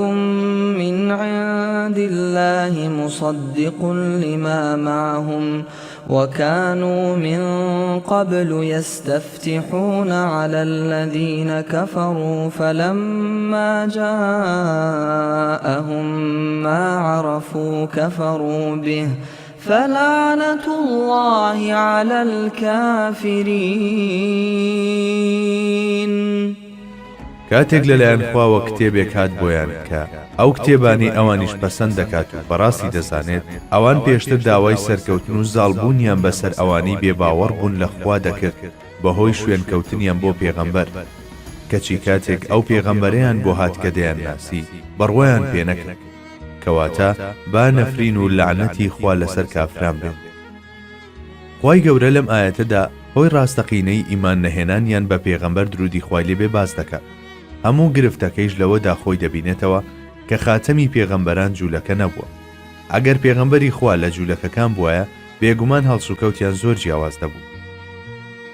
من عند الله مصدق لما معهم وكانوا من قبل يستفتحون على الذين كفروا فلما جاءهم ما عرفوا كفروا به فلعنة الله على الكافرين. کاتێک لەلایەن خواوە کتێبێک هات بۆیان کە ئەو کتێبانی ئەوانیش پەسەند دەکات و بەڕاستی دەزانێت ئەوان پێشتر داوای سەرکەوتن و زاڵبوونیان بەسەر ئەوانی بێباوەڕ بوون لە خوا دەکرد بەهۆی شوێنکەوتنیان بۆ پێغەمبەر، کەچی کاتێک ئەو پێغەمبەرەیان بۆ هات کە دەیان ناسی بەڕوایان پێ نەکرد، کەواتە با نەفرین و لعنەتی خوا لەسەر کافران بێت. خوای گەورە لەم ئاەتەدا هۆی ڕاستەقینەی ئیمان نەهێنانیان بە پێغەمبەر درودی خوای لێبێ باز دەکات. هەموو گرفتەکەیش لەوەدا خۆی دەبینێتەوە کە خاتەمی پێغەمبەران جوولەکە نەبووە. ئەگەر پێغەمبەری خوا لە جوولەکەکان بووایە بێگومان هەڵسوکەوتیان زۆر جیاواز دەبوو.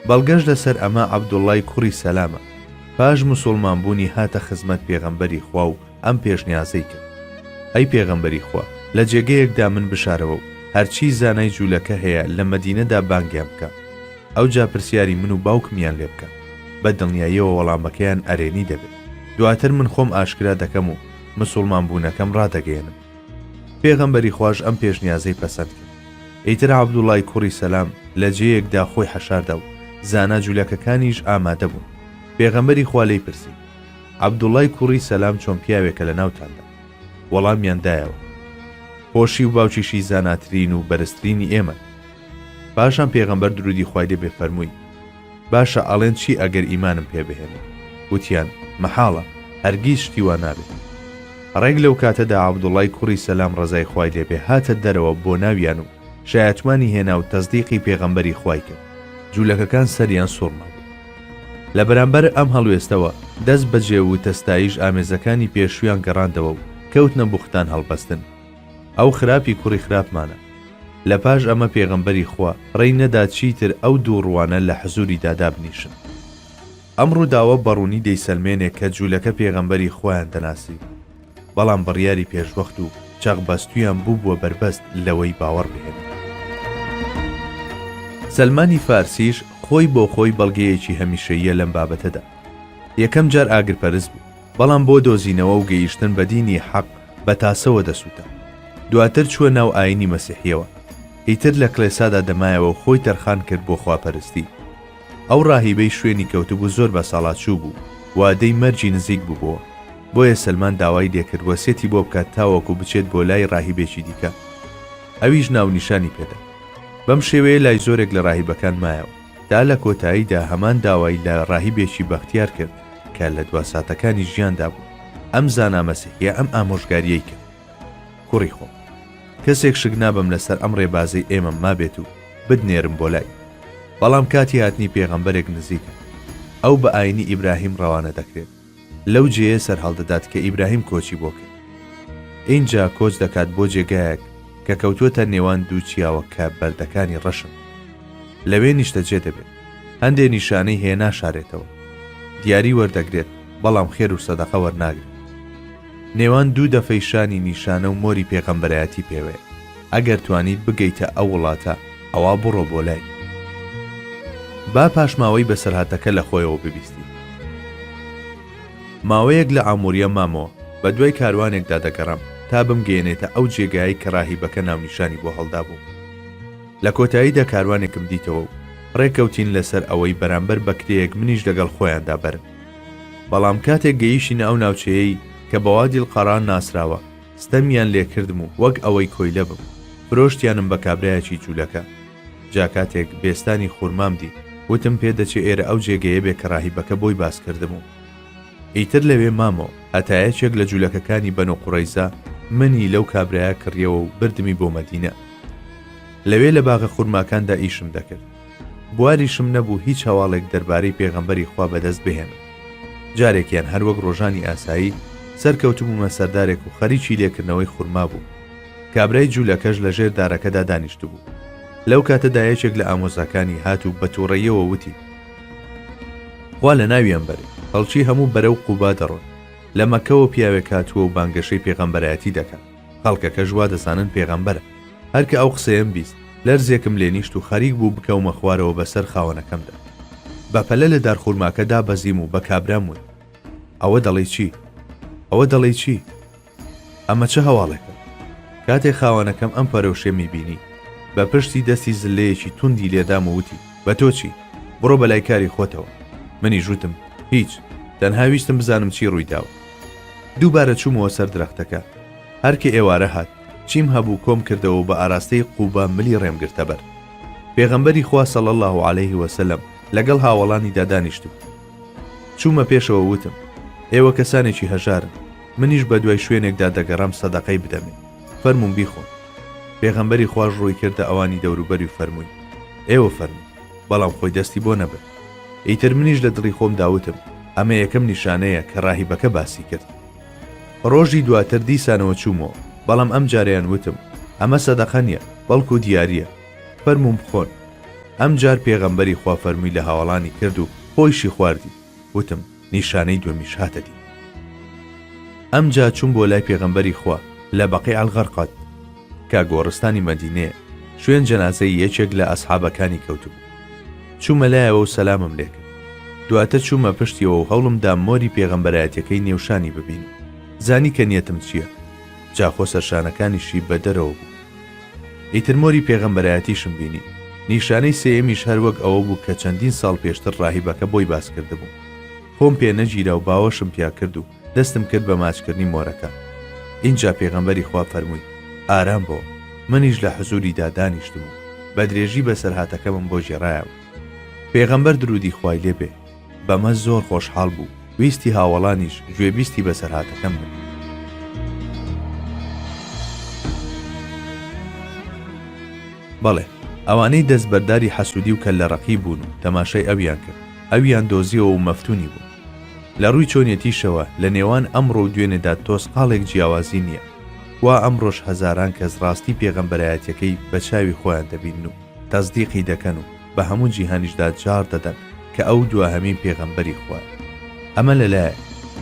بەڵگەش لەسەر ئەمە عەبدوڵڵای کوڕی سەلامە پاش موسڵمان بوونی هاتە خزمەت پێغەمبەری خوا و ئەم پێشنیازەی کرد: ئەی پێغەمبەری خوا، لە جێگەیەکدا من بشارەوە و هەرچی زانای جوولەکە هەیە لە مەدینەدا بانگیان بکە. ئەو جا پرسیاری من و باوکمیان لێ بکە، بە دڵنیاییەوە وەڵامەکەیان ئەرێنی دەبێت. دواتر من خۆم ئاشکرا دەکەم و مسڵمان بوونەکەم ڕادەگەێنم. پێغەمبەری خوش ئەم پێشنیازەی پەسەند کرد. ئیتر عەبدوڵڵای کوڕی سەلام لە جێیەکدا خۆی حەشاردا و زانا جوولەکەکانیش ئامادە بوون. پێغەمبەری خوا لێی پرسی: عەبدوڵڵای کوڕی سەلام چۆن پیاوێکە لە ناوتاندا؟ وەڵامیان دایەوە: خۆشی و باوکیشی زاناترین و بەرزترینی ئێمە. پاشان پێغەمبەر درودی خوای لێ بێ فەرمووی: باشە ئەڵێن چی ئەگەر ئیمانم پێبهێنێ؟ وتیان: مەحاڵە، هەرگیز شتی وا نابێت. ڕێک لەو کاتەدا عەبدوڵڵای کوڕی سەلام ڕەزای خوای لێ بێ هاتە دەرەوە بۆ ناویان و شایەتوانی هێنا و تەزدیقی پێغەمبەری خوای کرد. جوولەکەکان سەریان سوڕما بوو. لە بەرامبەر ئەم هەڵوێستەوە دەست بەجێ و تەستایش ئامێزەکانی پێشویان گەڕاندەوە و کەوتنە بوختان هەڵبەستن. ئەو خراپی کوڕی خراپمانە. لە پاش ئەمە پێغەمبەری خوا ڕێی نەدا چیتر ئەو دوو ڕوانە لە حزوری دادا بنیشن. ئەم ڕووداوە بەڕوونی دەیسەلمێنێک کە جوولەکە پێغەمبەری خۆیان دەناسی، بەڵام بڕیاری پێشوەخت و چەقبەستویان بوو بەربەست لەوەی باوەڕ بهێن. سەلمانی فارسیش خۆی بۆ خۆی بەڵگەیەکی هەمیشەییە لەم بابەتەدا. یەکەم جار ئاگرپەرست بوو، بەڵام بۆ دۆزینەوە و گەیشتن بە دینی حەق بە تاسەوە دەسووتە. دواتر چووە ناو ئاینی مەسیحیەوە، ئیتر لە کڵێسادا دەمایەوە و خۆی تەرخان کرد بۆ خواپەرستی. ئەو ڕاهیبەی شوێنی کەوتبوو زۆر بە ساڵاتچوو بوو، وادەی مەرجی نزیک بووبەوە. بۆیە سلمان داوای لێکرد وەسێتی بۆ بکات تاوەکو بچێت بۆ لای ڕاهیبێکی دیکە. ئەویش ناونیشانی پێدا. بەم شێوەیە لای زۆرێک لە ڕاهیبەکان مایەوە، تا لە کۆتاییدا هەمان داوای لە ڕاهیبێکی بەختیار کرد کە لە دوا ساتەکانی ژیاندا بوو. ئەم زانا مەسیحیە ئەم ئامۆژگاریەی کرد: کوڕی خۆم، کەسێک شک نابم لەسەر ئەم ڕێبازەی ئێمەم مابێت و بدنێرم بۆ لای، بەڵام کاتی هاتنی پێغەمبەرێک نزیکە، ئەو بە ئاینی ئیبراهیم ڕەوانە دەکرێت. لەو جێیە سەر هەڵدەدات کە ئیبراهیم کۆچی بۆ کرد. اینجا کۆچ دەکات بۆ جێگایەک کە کەوتووەتە نێوان دوو چیاوە کە بەردەکانی ڕەشن. لەوێ نیشتەجێ دەبێت، هەندێ نیشانەی هەیە ناشارێتەوە، دیاری وەردەگرێت بەڵام خێر و سەدەقە وەرناگرێت. نێوان دوو دەفەی شانی نیشانە و مۆری پێغەمبەرایەتی پێوەیە. ئەگەر توانیت بگەیتە ئەو وڵاتە، ئەوا بڕۆ بۆ لای. با پاشماوەی بەسەرهاتەکە لە خۆیەوە ببیستی. ماوەیەک لە ئاموریە مامەوە، بە دوای کاروانێکدا دەگەڕام تا بمگەێنێتە ئەو جێگایی کە ڕاهیبەکە ناونیشانی بۆ هەڵدا بوو. لە کۆتاییدا کاروانێکم دیتەوە و ڕێکەوتین لەسەر ئەوەی بەرامبەر بە کرێیەک منیش لەگەڵ خۆیاندا بەرن. بەڵام کاتێک گەیشتینە ئەو ناوچەیەی کە بە وادی القەران ناسراوە، ستەمیان لێکردم و وەک ئەوەی کۆیلە بم، فرۆشتیانم بە کابرایەکی جوولەکە. جا کاتێک بێستانی خوورمام دی، وتم پێدەچێ ئێرە ئەو جێگەیە بێ کە ڕاهیبەکە بۆی باس کردم و ئیتر لەوێ مامەوە هەتایەکێک لە جوولەکەکانی بەنو قوڕەیزە منی لەو کابرایە کڕیەوە و بردمی بۆ مەدینە. لەوێ لە باغە خوورماکاندا ئیشم دەکرد. بواریشم نەبوو هیچ هەواڵێک دەربارەی پێغەمبەری خوا بەدەست بهێنم. جارێکیان هەروەک ڕۆژانی ئاسایی سەرکەوتم و مەسەردارێک و خەریکی لێکردنەوەی خوورما بوو. کابرای جوولەکەش لە ژێر دارەکەدا دانیشت بوو. لەو کاتەدا یەکێک لە ئامۆزاکانی هات و بە تووڕەیەوە وتی: خوا لە ناویان بەرێ، خەڵکی هەموو بەرەو قوبا دەڕۆن. لە مەکەوە پیاوێک هاتووە و بانگەشەی پێغەمبەرایەتی دەکات. خەڵکەکەش وا دەزانن پێغەمبەرە. هەرکە ئەو قسەیەم بیست، لەرزێکم لێ نیشت و خەریک بوو بکەومە خوارەوە بەسەر خاوەنەکەمدا. بەپەلە لە دارخورماکەدا بەزیم و بە کابرام وت: ئەوە دەڵێ چی؟ ئەوە دەڵێ چی؟ ئەمە چه هەواڵێکە؟ کاتێک خاوەنەکەم ئەم پەرەوشێمی بینی، بە پشتی دەستی زلەیەکی توندی لێدام و وتی: بە تۆ چی؟ بڕۆ بەلای کاری خۆتەوە. منی ژوتم: هیچ، تەنها ویستم بزانم چی ڕوویداوە. دووبارە چوومەوە سەر درەختەکە. هەرکە ئێوارە هات، چیم هەبوو کۆم کردەوە بە ئاراستەی قوبا ملی ڕێمگرتە بەر. پێغەمبەری خوا صلی الله علیه وسلم لەگەڵ هاوڵانیدا دانیشت بوو. چوومە پێشەوە وتم: ئێوە کەسانێکی هەژارن، منیش بە دوای شوێنێکدا دەگەڕام سەدەقەی بدەمێ، فەرموون بیخۆن. پێغەمبەری خواش ڕووی کردە ئەوانی دەوروبەری و فەرمووی: ئێوە فەرموون، بەڵام خۆی دەستی بۆ نەبێت. ئیتر منیش لە دڵی خۆم داوتم: ئەمە یەکەم نیشانەیە کە ڕاهیبەکە باسی کرد. ڕۆژی دواتر دیسانەوە چوومەوە، بەڵام ئەم جاریان وتم: ئەمە سەدەقە نییە، بەڵکو دیاریە، فەرموون بخۆن. ئەم جار پێغەمبەری خوا فەرمووی لە هاوڵانی کرد و خۆیشی خواردی. وتم: نیشانەی دومیش هاتە دی. ئەم جا چوون بۆ لای پێغەمبەری خوا لە بەقیع الغەرقاد کە گۆڕستانی مەدینەیە، شوێن جەنازەی یەکێک لە ئەسحابەکانی کەوتبوو. چوومە لایەوە و سەلامم لێ کرد. دواتر چوومە پشتیەوە و هەوڵمدا مۆری پێغەمبەرایەتیەکەی نێوشانی ببینم. زانی کە نیەتم چییە؟ جاخۆ سەرشانەکانیشی بە دەرەوە بوو. ئیتر مۆری پێغەمبەرایەتیشم بینی. نیشانەی سێیەمیش هەروەک ئەوە بوو کە چەندین ساڵ پێشتر ڕاهیبەکە بۆی باس کردبوو. خۆم پێ نەگیرا و باوەشم پیا کرد و دەستم کرد بە ماچکردنی مۆرەکە. اینجا پێغەمبەری خوا فەرمووی: ئارام بۆ. منیش لە حزوریدا دانیشتم و بە درێژی بەسەرهاتەکەمم بۆ ژێڕایەوە. پێغەمبەر درودی خوای لێ بێ بەمە زۆر خۆشحاڵ بوو، ویستی هاوڵانیش گوێبیستی بەسەرهاتەکەم بن. بەڵێ، ئەوانەی دەستبەرداری حەسوودی و کەللە ڕەقی بوون و تەماشای ئەویان کرد، ئەویان دۆزیەوە و مەفتونی بوو. لە ڕووی چۆنیەتیشەوە لە نێوان ئەمڕۆ و دوێنێدا تۆسقاڵێک جیاوازی نییە. وا ئەمڕۆژ هەزاران کەس ڕاستی پێغەمبەرایەتیەکەی بە چاوی خۆیان دەبینن و تەزدیقی دەکەن و بە هەموو جیهانیشدا جار دەدەن کە ئەو دواهەمین پێغەمبەری خوایە. ئەمە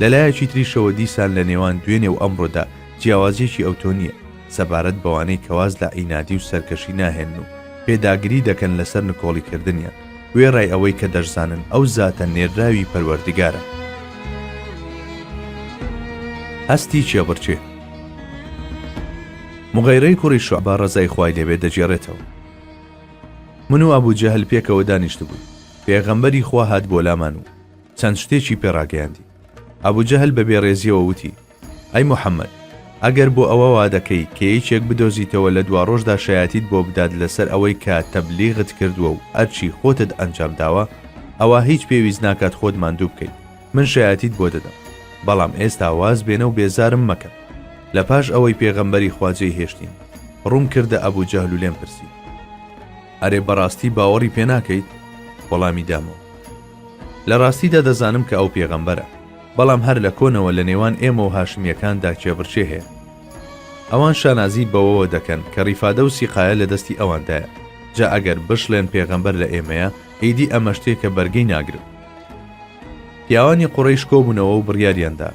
لەلایەکی تریشەوە دیسان لە نێوان دوێنێ و ئەمڕۆدا جیاوازیەکی ئەوتۆ نییە، سەبارەت بەوانەی کەواز لە ئینادی و سەرکەشی ناهێن و پێداگری دەکەن لەسەر نکۆڵیکردنیان، وێڕای ئەوەی کە دەشزانن ئەو زاتە نێراوی پەروەردگارە. هەستی چێبڕچێ. مغەیرەی کوڕی شوعبە ڕەزای خوای لێبێ دەجێڕێتەوە. من و ئەبوو جەهل پێکەوە دانیشت بووین. پێغەمبەری خوا هات بۆ لامان و چەند شتێکی پێڕاگەیاندی. ئەبوو جەهل بە بێڕێزیەوە وتی: ئەی موحەممەد، ئەگەر بۆ ئەوە وا دەکەی کە یەکێک بدۆزیتەوە لە دوا ڕۆژدا شایەتیت بۆ بدات لەسەر ئەوەی کە تەبلیغت کردووە و ئەرچی خۆتت ئەنجام داوە، ئەوە هیچ پێویست ناکات خۆت ماندوو بکەیت. من شایەتیت بۆ دەدەم، بەڵام ئێستا واز بێنە و بێزارم مەکە. لە پاش ئەوەی پێغەمبەری خواجەی هێشتین، ڕوون کردە ئەبوو جەهل و لێم پرسی: ئەرێ بەڕاستی باوەڕی پێ ناکەیت؟ وەڵامی دامەوە: لە ڕاستیدا دەزانم کە ئەو پێغەمبەرە، بەڵام هەر لە کۆنەوە لە نێوان ئێمە و هاشمیەکاندا چێبڕچێ هەیە. ئەوان شانازی بەوەوە دەکەن کە ڕیفادە و سیقایە لە دەستی ئەواندایە، جا ئەگەر بشڵێن پێغەمبەر لە ئێمەیە، ئیدی ئەمە شتێکە بەرگەی ناگرن. پیاوانی قوڕەیش کۆبوونەوە و بڕیاریاندا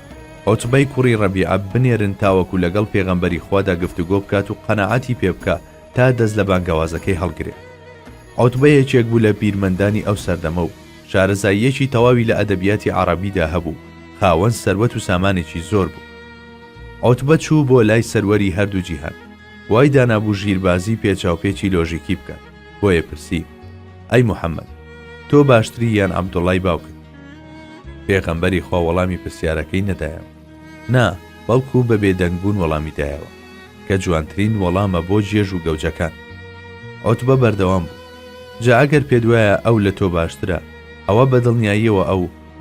عوتبەی کوڕی ڕەبیعە بنێرن تاوەکو لەگەڵ پێغەمبەری خوادا گفتوگۆ بکات و قەناعەتی پێ بکە تا دەست لە بانگەوازەکەی هەڵگرێت. عوتبە یەکێک بوو لە پیرمەندانی ئەو سەردەمە و شارەزاییەکی تەواوی لە ئەدەبیاتی عەرەبیدا هەبوو، خاوەن سەروەت و سامانێکی زۆر بوو. عوتبە چوو بۆ لای سەروەری هەردوو جیهان، وای دانابوو ژیربازی پێچاوپێکی لۆژیکی بکات. بۆیە پرسی: ئەی موحەممەد، تۆ باشتری یان عەبدوڵای باوکت؟ پێغەمبەری خوا وەڵامی پرسیارەکەی نەدایەوە. نا، بەڵکو بە بێدەنگبوون وەڵامی دایەوە کە جوانترین وەڵامە بۆ جێژ و گەوجەکان. عوتبە بەردەوام بوو: جا ئەگەر پێت وایە ئەو لە تۆ باشترە، ئەوە بەدڵنیاییەوە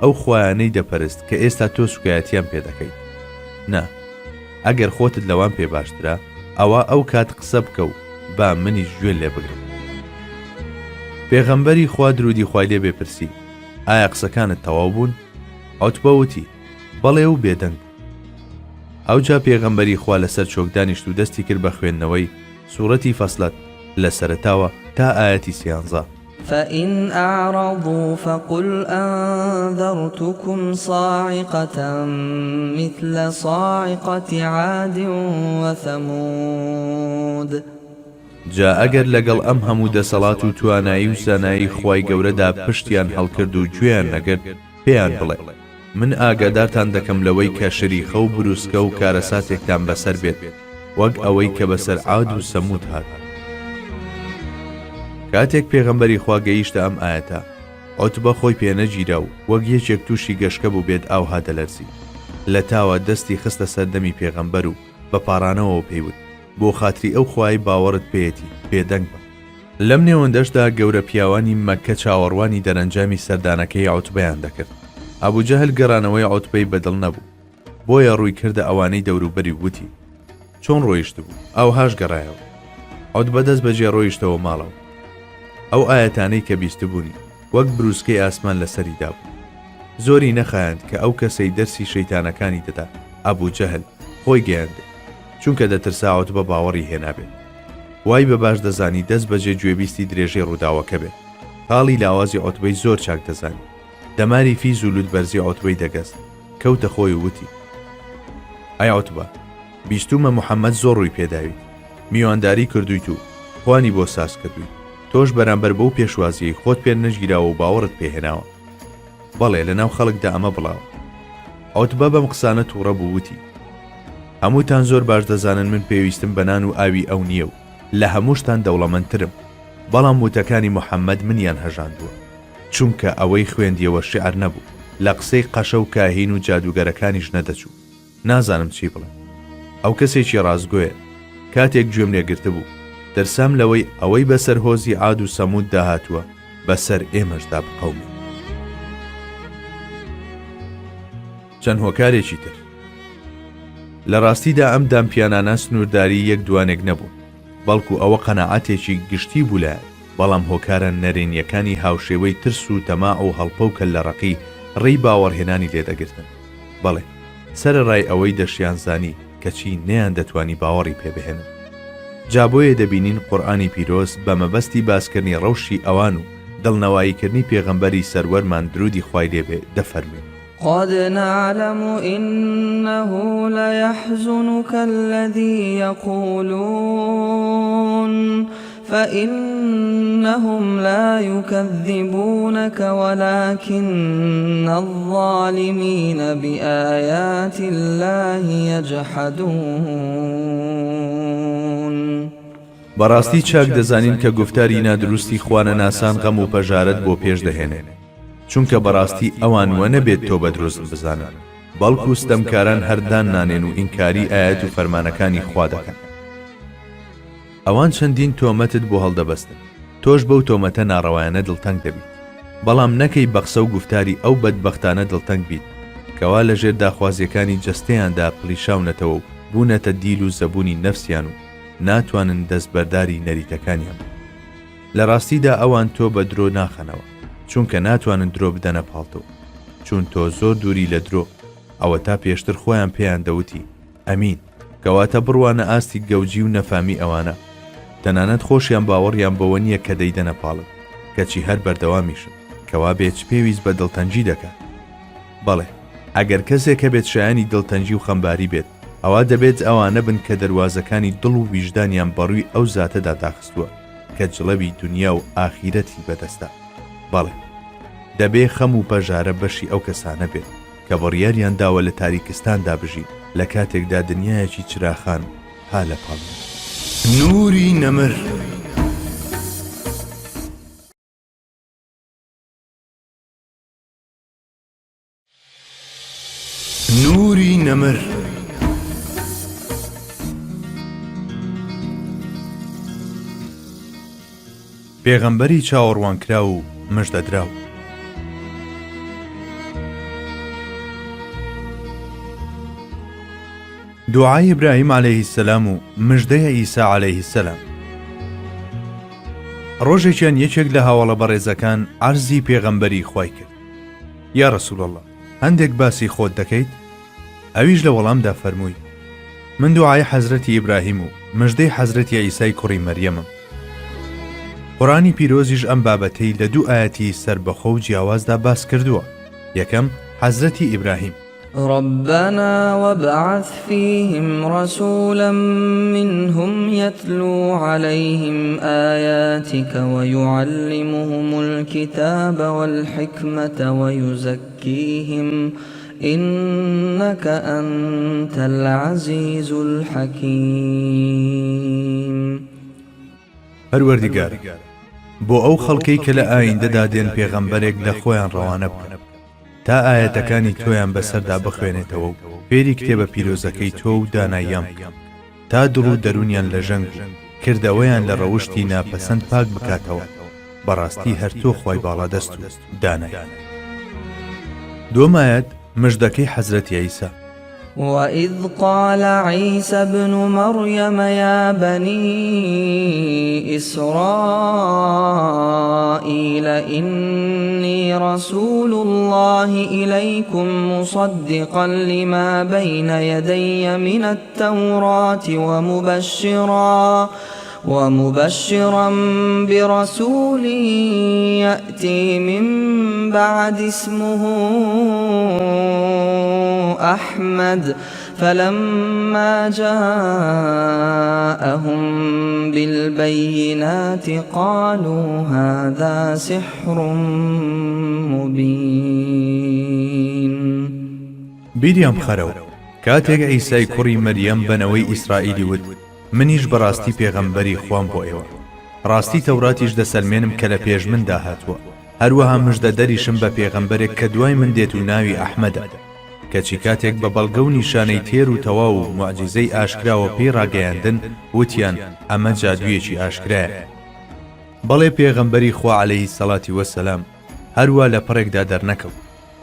ئەو خوایانەی دەپەرست کە ئێستا تۆ سوکایەتیان پێ دەکەیت. نا، ئەگەر خۆتت لەوان پێ باشترە، ئەوە ئەو کات قسە بکە و با منیش گوێ لێ بگرم. پێغەمبەری خوا درودی خوای لێ بێپرسی: ئایا قسەکانت تەواو بوون؟ عوتبە وتی: بەڵێ و بێدەنگ. ئەوجا پێغەمبەری خوا لەسەر چۆک دانیشت و دەستی کرد بە خوێندنەوەی سوورەتی فەسڵەت لە سەرەتاوە تا ئاەتی 13. فإن أعرضوا فقل أنذرتكم صاعقة مثل صاعقة عاد وثمود. جا ئەگەر لەگەڵ ئەم هەموو دەسەڵات و توانایی و زانایی خوای گەورەدا پشتیان هەڵکرد و گوێیان نەگرت، پێیان بڵێ: من ئاگادارتان دەکەم لەوەی کە شەریخە و بروسکە و کارەساتێکتان بەسەر بێت، وەک ئەوەی کە بەسەر عاد و سەمود هات. کاتێک پێغەمبەری خوا گەیشتە ئەم ئاەتە، عوتبە خۆی پێنەگیرا و وەک یەکێک تووشی گەشکە بوو بێت ئاو هادەلەرزی. لە تاوە دەستی خستە سەردەمی پێغەمبەر و بە پاڕانەوە پێیوت: بۆ خاتری ئەو خوای باوەڕت پێیەتی، بێدەنگ بە. لەم نێوەندەشدا گەورە پیاوانی مەککە چاوەڕوانی دەرەنجامی سەردانەکەی عوتبەیان دەکرد. ئەبوو جەهل گەڕانەوەی عوتبەی بەدڵ نەبوو، بۆیە ڕووی کردە ئەوانەی دەوروبەری وتی: چۆن ڕۆیشت بوو؟ ئەو هاش گەڕایەوە. عوتبە دەست بەجێ ڕۆیشتەوە ماڵەوە. ئەو ئاەتانەی کە بیستبوونی وەک بروسکەی ئاسمان لەسەریدا بوو. زۆری نەخایاند کە ئەو کەسەی دەرسی شەیتانەکانی دەدا. ئەبوو جەهل خۆی گەیاندێ، چونکە دەترسا عوتبە باوەڕی هێنابێت. وای بە باش دەزانی دەست بەجێ گوێبیستی درێژەی ڕووداوەکە بێت. حاڵی لاوازی عوتبەی زۆر چاک دەزانی. دەماری فیز و لوت بەرزی عوتبەی دەگەست. کەوتە خۆی وتی: ئەی عوتبە، بیستومە موحەممەد زۆر ڕووی پێداویت، میوانداری کردویت و خوانی بۆ ساز کردویت. تۆش بەرامبەر بەو پێشوازیەی خۆت پێ نەژگیراوە و باوەڕت پێهێناوە. بەڵێ لەناو خەڵکدا ئەمە بڵاوە. عوتبە بەم قسانە تووڕە بوو وتی: هەمووتان زۆر باش دەزانن من پێویستم بە نان و ئاوی ئەو نییە و لە هەمووشتان دەوڵەمەندترم، بەڵام وتەکانی موحەممەد منیان هەژاندووە، چونکە ئەوەی خوێندیەوە شیعر نەبوو، لە قسەی قەشە و کاهین و جادوگەرەکانیش نەدەچوو. نازانم چی بڵێ. ئەو کەسێکی ڕازگۆیە. کاتێک گوێم لێگرتە بوو، دەرسام لەوەی ئەوەی بەسەر هۆزی عاد و سەمود داهاتووە بەسەر ئێمەشدا بقەومێ. چەند هۆکارێکی تر. لە ڕاستیدا ئەم دامپیانانە سنوورداری یەک دوانێک نەبوو، بەڵکو ئەوە قەناعەتێکی گشتی بوو لایە، بەڵام هۆکارە نەرێنیەکانی هاوشێوەی ترس و تەماع و هەڵپە و کەللەڕەقی ڕێی باوەڕهێنانی لێدەگرتن. بەڵێ، سەرەڕای ئەوەی دەشیان زانی کەچی نەیان دەتوانی باوەڕی پێبهێنن. جابۆیە دەبینین قورئانی پیرۆز بە مەبەستی باسکردنی ڕەوشی ئەوان و دڵنەواییکردنی پێغەمبەری سەروەرمان درودی خوای لێبێ دەفەرمێ: قد نعلم إنه ليحزنك الذي يقولون فإنهم لا يكذبونك ولكن الظالمين بآيات الله يجحدون. بەڕاستی چاک دەزانین کە گفتاری نادروستی خوانە ناسان غەم و پەژارەت بۆ پێش دەهێنێت، چونکە بەڕاستی ئەوان وە نەبێت تۆ بە دروست بزانن، بەڵکو ستەمکاران هەردان نانێن و ئینکاری ئاەت و فەرمانەکانی خوا دەکەن. ئەوان چەندین تۆمەتت بۆ هەڵدەبەستن، تۆش بەو تۆمەتە ناڕەوایانە دڵتەنگ دەبیت، بەڵام نەکەی بە قسە و گفتاری ئەو بەدبەختانە دڵتەنگ بیت کەوا لەژێر داخوازیەکانی جەستەیاندا پڵیشاونەتەوە و بوونەتە دیل و زەبوونی نەفسیان و ناتوانن دەستبەرداری نەریتەکانیان. لە ڕاستیدا ئەوان تۆ بە درۆ ناخەنەوە، چونکە ناتوانن درۆ بدەنە پاڵتۆ، چون تۆ زۆر دووری لە درۆ. ئەوە تا پێشتر خۆیان پێیان دەوتی ئەمین، کەواتە بڕوانە ئاستی گەوجی و نەفامی ئەوانە، تەنانەت خۆشیان باوەڕیان بەوە نییە کە دەیدەنە پاڵت، کەچی هەر بەردەوامیشن، کەوا بێت پێویست بە دڵتەنجی دەکات. بەڵێ ئەگەر کەسێک کە بێت شایانی دڵتەنجی و خەمباری بێت، ئەوە دەبێت ئەوانە بن کە دەواازەکانی دڵ و ویژدانیان بەڕووی ئەو زاتەدا داخستووە کە جڵەوی دنیا و ئاخیرەتی بەدەستە. بەڵێ دەبێ خەم و پەژارە بەشی ئەو کەسانە بێت کە بڕیاریان داوە لە تاریکستاندا بژین لە کاتێکدا دنیایەکی چراخان ها لە پاڵ. نوری نەمر. نوری نەمر. پێغەمبەری چاوەڕوانکرا و مژدەدراو. دوعای ئیبراهیم عەلەیهی سەلام و مژدەی ئیسا عەلەیهی سەلام. ڕۆژێکیان یەکێک لە هاوڵە بەڕێزەکان عەرزی پێغەمبەری خوای کرد: یا ڕەسوول ئەڵڵا، هەندێک باسی خۆت دەکەیت؟ ئەویش لە وەڵامدا فەرمووی: من دوعای حەزرەتی ئیبراهیم و مژدەی حەزرەتی ئیسای کوڕی مەریەمم. قورآنی پیرۆزیش ئەم بابەتەی لە دوو ئاەتی سەربەخۆ و جیاوازدا باس کردووە. یەکەم حەزرەتی ئیبراهیم: ربنا وابعث فيهم رسولا منهم يتلو عليهم آياتك ويعلمهم الكتاب والحكمة ويزكيهم إنك أنت العزيز الحكيم. پەروەردیگار، بۆ ئەو خەڵکەی کە لە ئایندەدا دێن پێغەمبەرێک لە خۆیان ڕەوانە بکەن تا ئاەتەکانی تۆیان بەسەردا بخوێنێتەوە و فێری کتێبە پیرۆزەکەی تۆ و داناییان بکەم تا دڵ و دەرونیان لە ژەنگ و کردەوەیان لە ڕەوشتی ناپەسەند پاک بکاتەوە. بەڕاستی هەر تۆ خۆی باڵادەست و دانای. دووەم مژدەکەی حەزرەتی ئیسا: وإذ قال عيسى ابن مريم يا بني إسرائيل إني رسول الله إليكم مصدقا لما بين يدي من التوراة ومبشرا برسول يأتي من بعد اسمه أحمد فلما جاءهم بالبينات قالوا هذا سحر مبين. بیریان بخەرەوە کاتێک ئیسای کوڕی مەریەم بنەوەی ئیسرائیلی ود: منیش بەڕاستی پێغەمبەری خوام بۆ ئێوە، ڕاستی تەوراتیش دەسەلمێنم کە لە پێش مندا هاتووە، هەروەها مژدە دەریشم بە پێغەمبەرێک کە دوای من دێت و ناوی ئەحمەدە، کەچی کاتێک بە بەڵگە و نیشانەی تێر و تەواو و موعجیزەی ئاشکراوە پێی ڕاگەیاندن وتیان ئەمە جادوویەکی ئاشکرایە. بەڵێ پێغەمبەری خوا عەلەیهی سەڵاتی وەسەلام هەروە لە پڕێکدا دەرنەکەوت،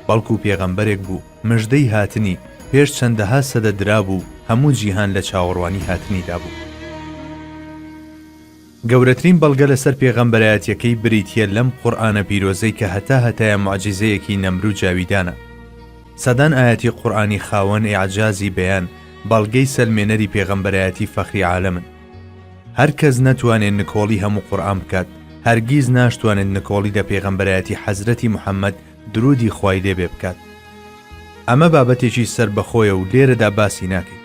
بەڵکو پێغەمبەرێک بوو مژدەی هاتنی پێش چەندەها سەدە درابوو هەموو جیهان لە چاوەڕوانی هاتنیدا بوو. گەورەترین بەڵگە لەسەر پێغەمبەرایەتیەکەی بریتیە لەم قورئانە پیرۆزەی کە هەتایە موعجیزەیەکی نەمر و جاویدانە. سەدان ئاەتی قورئانی خاوەن ئیعجازی بەیان بەڵگەی سەلمێنەری پێغەمبەرایەتی فەخری عالەمن. هەر کەس نەتوانێت نکۆڵی هەموو قورئان بکات، هەرگیز ناشتوانێت نکۆڵی لە پێغەمبەرایەتی حەزرەتی موحەممەد درودی خوای لێبێ بکات. ئەمە بابەتێکی سەر بەخۆیە و لێرەدا باسی ناکەین،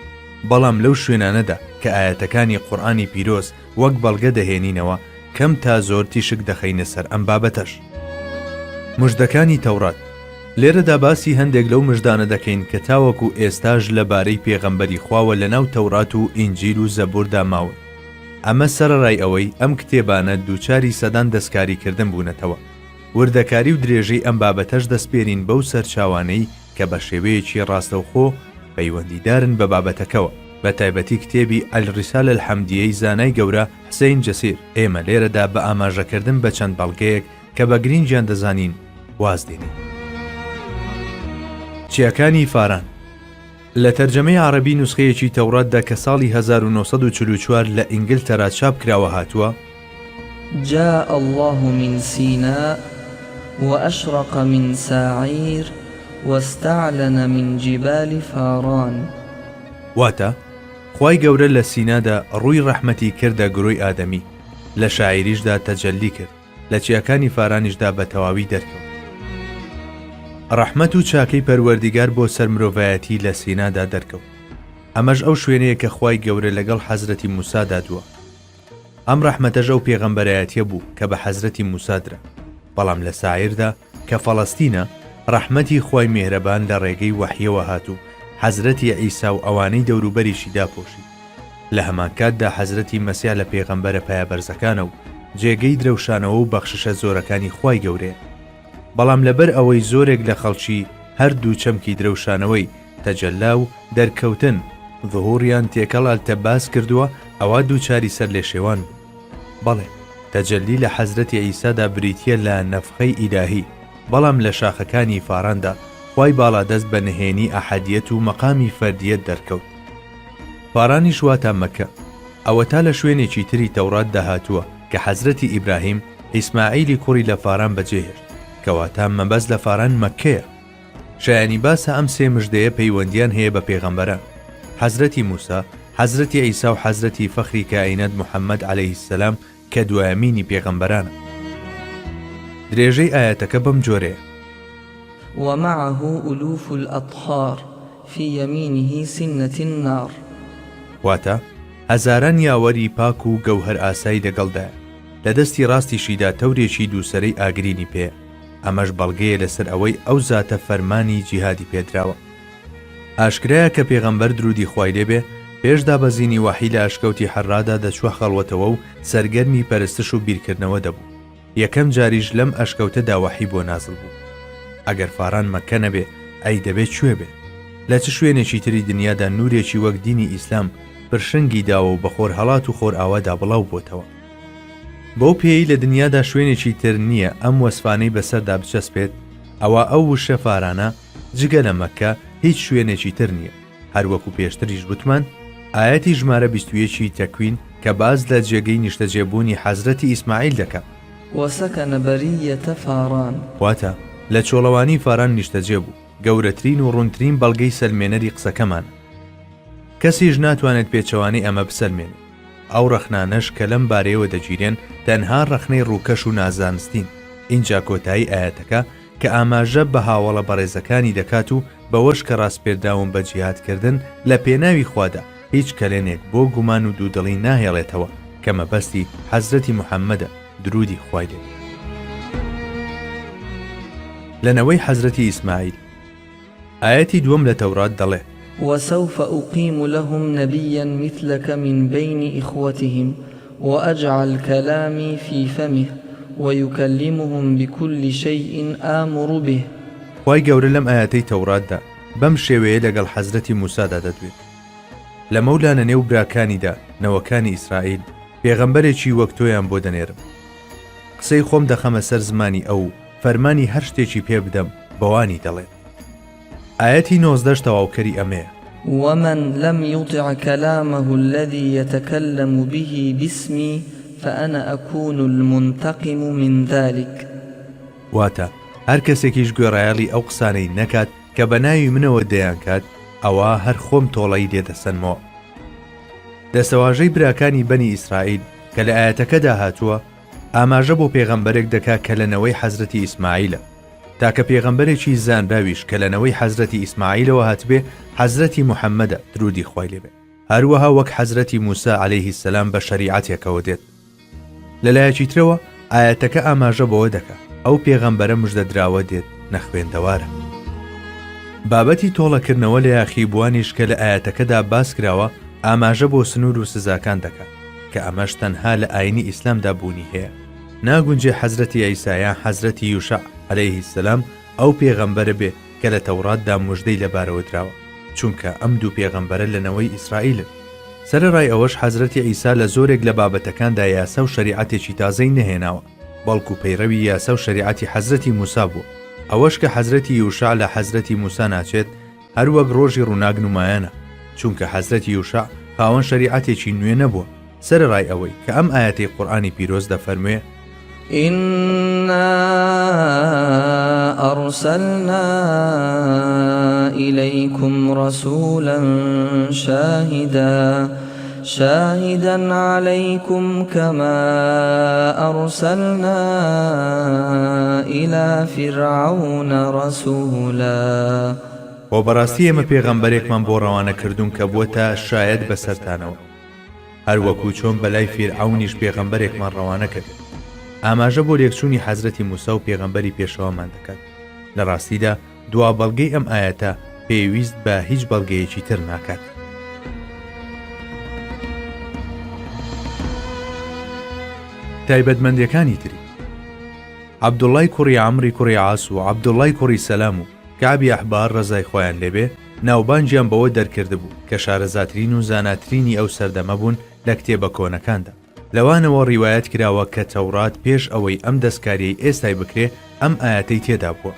بەڵام لەو شوێنانەدا کە ئاەتەکانی قورئانی پیرۆز وەک بەڵگە دەهێنینەوە کەم تا زۆر تیشک دەخەینە سەر ئەم بابەتەش. مژدەکانی تەورات. لێرەدا باسی هەندێک لەو مژدانە دەکەین کە تاوەکو ئێستاژ لەبارەی پێغەمبەری خواوە لەناو تەورات و ئینجیل و زەبووردا ماون. ئەمە سەرەڕای ئەوەی ئەم کتێبانە دووچاری سەدان دەستکاریکردن بوونەتەوە. وردەکاری و درێژەی ئەم بابەتەش دەستپێرین بەو سەرچاوانەی کە بە شێوەیەکی ڕاستەوخۆ پەیوەندیدارن بە بابەتەکەوە، بە تایبەتی کتێبی ئەلریسالە الحەمدیەی زانای گەورە حسەین جەسیر. ئێمە لێرەدا بە ئاماژەکردن بە چەند بەڵگەیەک کە بە گرنگیان دەزانین واز دێنین. چیاکانی فاران. لە تەرجەمەی عەرەبی نوسخەیەکی تەوراتدا کە ساڵی 1944 لە ئینگلتەرا چاپ کراوە هاتووە: جاء الله من سيناء وأشرق من ساعير واستعلن من جبال فاران. واتە خوای گەورە لە سینادا ڕووی ڕەحمەتی کردە گرۆی ئادەمی، لە شاعیریشدا تەجەلی کرد، لە چیاکانی فارانیشدا بە تەواوی دەرکەوت. ڕەحمەت و چاکەی پەروەردیگار بۆ سەر مرۆڤایەتی لە سینادا دەرکەوت. ئەمەش ئەو شوێنەیە کە خوای گەورە لەگەڵ حەزرەتی موسادا دووە. ئەم ڕەحمەتەژە و پێغەمبەرایەتیە بوو کە بە حەزرەتی موسادرا، بەڵام لە ساعیردا کە فەڵەستینە ڕەحمەتی خوای میهرەبان لە ڕێگەی وەحیەوە هاتوو، حەزرەتی عیسا و ئەوانەی دەوروبەریشی داپۆشی. لە هەمان کاتدا حەزرەتی مەسیح لە پێغەمبەرە پایەبەرزەکانە و جێگەی درەوشانەوە و بەخششە زۆرەکانی خوای گەورەیە. بەڵام لەبەر ئەوەی زۆرێک لە خەڵکی هەردوو چەمکی درەوشانەوەی تەجەلا و دەرکەوتن ظهوریان تێکەڵال تەباس کردووە، ئەوە دووچاری سەر لێ شێوان بوو. بەڵێ تەجەلی لە حەزرەتی عیسادا بریتیە لە نەفخەی ئیلاهی، بەڵام لە شاخەکانی فاراندا خوای باڵادەست بە نهێنی ئەحەدیەت و مەقامی فەردیەت دەرکەوت. فارانیش واتە مەکە. ئەوە تا لە شوێنێکی تری تەورات داهاتووە کە حەزرەتی ئیبراهیم ئیسماعیلی کوڕی لە فاران بەجێهێشت، کەواتە مەبەست لە فاران مەکەیە. شایانی باسە ئەم سێ مژدەیە پەیوەندیان هەیە بە پێغەمبەران: حەزرەتی موسا، حەزرەتی عیسا و حەزرەتی فەخری کائینات محەممەد عەلەیهی السەلام کە دوایەمینی پێغەمبەرانە. درێژەی ئاەتەکە بەم جۆرەیە: ومعه ألوف الأطهار في يمينه سنة النار. واتە هەزاران یاوەری پاک و گەوهەر ئاسایی لەگەڵدایە، لە دەستی ڕاستیشیدا تەورێکی دووسەرەی ئاگرینی پێ. ئەمەش بەڵگەیە لەسەر ئەوەی ئەو زاتە فەرمانی جیهادی پێدراوە. ئاشکرایە کە پێغەمبەر درودی خوای لێبێ پێشدا بەزینی وحی لە ئەشکەوتی حەرادا دەچوە خەڵوەتەوە و سەرگەرمی پەرستش و بیرکردنەوە دەبوو. یەکەم جاریش لەم ئەشکەوتەدا وحی بۆ نازڵ بوو. ئەگەر فاران مەکە نەبێ ئەی دەبێت کوێ بێ؟ لە چ شوێنێکی تری دنیادا نورێکی وەک دینی ئیسلام پرشنگی داوە و بە خۆر هەڵات و خۆر ئاوادا بڵاو بۆتەوە. بەو پێی لە دنیادا شوێنێکی تر نییە ئەم وەسفانەی بەسەردا بچەسپێت، ئەوە ئەو وشە فارانە جگە لە مەکە هیچ شوێنێکی تر نییە. هەروەکو پێشتریش گوتمان ئاەتی ژمارە 21 تەکوین کە باز لە جێگەی نیشتەجێبوونی حەزرەتی ئیسماعیل دەکات. وسكن برية فاران. واتە لە چۆڵەوانی فاران نیشتەجێ بوو، گەورەترین و ڕوونترین بەڵگەی سەلمێنەری قسەکەمان. کەسیش ناتوانێت پێچەوانی ئەمە بسەلمێنێت. ئەو ڕەخنانەش کە لەم بارەیەوە دەگیرێن تەنها ڕەخنەی ڕووکەش و نازانستین. اینجا کۆتایی ئاەتەکە کە ئاماژە بە هاوڵە بەڕێزەکانی دەکات و بەوەش کە ڕاستپێرداون بە جیهادکردن لە پێناوی خوادا هیچ کەلێنێک بۆ گومان و دوودڵی ناهێڵێتەوە کە مەبەستی حەزرەتی موحەممەدە درودی خوای لێ. لەنەوەی حەزرەتی ئیسماعیل ئاەتی دووەم لە تەورات دەڵێ: وسوف أقيم لهم نبيا مثلك من بين إخوتهم وأجعل كلامي في فمه ويكلمهم بكل شيء آمر به. خوای گەورە لەم ئاەتەی تەوراتدا بەم شێوەیە لەگەڵ حەزرەتی موسادا دەدوێت. لە مەولانە نێو براکانیدا نەوەکانی ئیسرائیل پێغەمبەرێکی وەک تۆیان بۆ دەنێرم. قسەی خۆم دەخەمە سەر زمانی ئەو فەرمانی هەر شتێکی پێ بدەم بەوانی دەڵێت. ئاەتی 19 تەواوکەری ئەمەیە: ومن لم يطع كلامه الذي يتكلم به باسمي فأنا أكون المنتقم من ذلك. واتە هەر کەسێکیش گوێڕایاڵی ئەو قسانەی نەکات کە بە ناوی منەوە دەیان کات، ئەوە هەر خۆم تۆڵەی لێدەسەنمەوە. دەسەواژەی براکانی بەنی ئیسرائیل کە لە ئاەتەکەدا هاتووە ئاماژە بۆ پێغەمبەرێک دەکا کە لەنەوەی حەزرەتی ئیسماعیلە، تاکە پێغەمبەرێکی زانراویش کە لەنەوەی حەزرەتی ئیسماعیلەوە هاتبێ حەزرەتی موحەممەدە درودی خوای لێبێ. هەروەها وەک حەزرەتی موسا عەلەیهی سەلام بە شەریعەتێکەوە دێت. لەلایەکی ترەوە ئاەتەکە ئاماژە بەوە دەکات ئەو پێغەمبەرە مژدەدراوە دێت نەخوێندەوارە. بابەتی تۆڵەکردنەوە لە یاخیبوانیش کە لە ئاەتەکەدا باس کراوە ئاماژە بۆ سنوور و سزاکان دەکات کە ئەمەش تەنها لە ئاینی ئیسلامدا بوونی هەیە. ناگونجێ حەزرەتی ئەیسایان حەزرەتی یوشع عەلەیهی سەلام ئەو پێغەمبەرە بێ کە لە تەوراتدا موژدەی لەبارەوە دراوە، چونکە ئەم دوو پێغەمبەرە لەنەوەی ئیسرائیلن. سەرەڕای ئەوەش حەزرەتی ئەیسا لە زۆرێک لە بابەتەکاندا یاسا و شەریعەتێکی تازەی نەهێناوە، بەڵکو پەیڕەوی یاسا و شەریعەتی حەزرەتی موسا بووە. ئەوەش کە حەزرەتی یوشع لە حەزرەتی موسا ناچێت هەروەک ڕۆژی ڕووناک نمایانە، چونکە حەزرەتی یوشع خاوەن شەریعەتێکی نوێ نەبووە. سەرەڕای ئەوەی کە ئەم ئاەتەی قورئانی پیرۆز دەفەرموێ إنا أرسلنا إليكم رسولا شاهدا عليكم كما أرسلنا إلى فرعون رسولا. وبەڕاستی ئێمە پێغەمبەرێکمان بۆ ڕەوانە کردوون کە بووەتە شایەت بەسەرتانەوە، هەروەکو چۆن بەلای فیرعەونیش پێغەمبەرێکمان ڕەوانە کرد. ئاماژە بۆ لێکچوونی حەزرەتی موسا و پێغەمبەری پێشەوامان دەکات. لە ڕاستیدا دوا بەڵگەی ئەم ئاەتە پێویست بە هیچ بەڵگەیەکی تر ناکات. تایبەتمەندیەکانی تری عەبدوڵای کوڕی عەمری کوڕی عاس و عەبدوڵای کوڕی سەلام و کەعبی ئەحبار ڕەزای خۆیان لێبێ ناوبانجیان بەوە دەرکردبوو کە شارەزاترین و زاناترینی ئەو سەردەمە بوون لە کتێبە کۆنەکاندا. لەوانەوە ڕیوایەت کراوە کە تەورات پێش ئەوەی ئەم دەستکاریەی ئێستای بکرێ ئەم ئاەتەی تێدا بووە.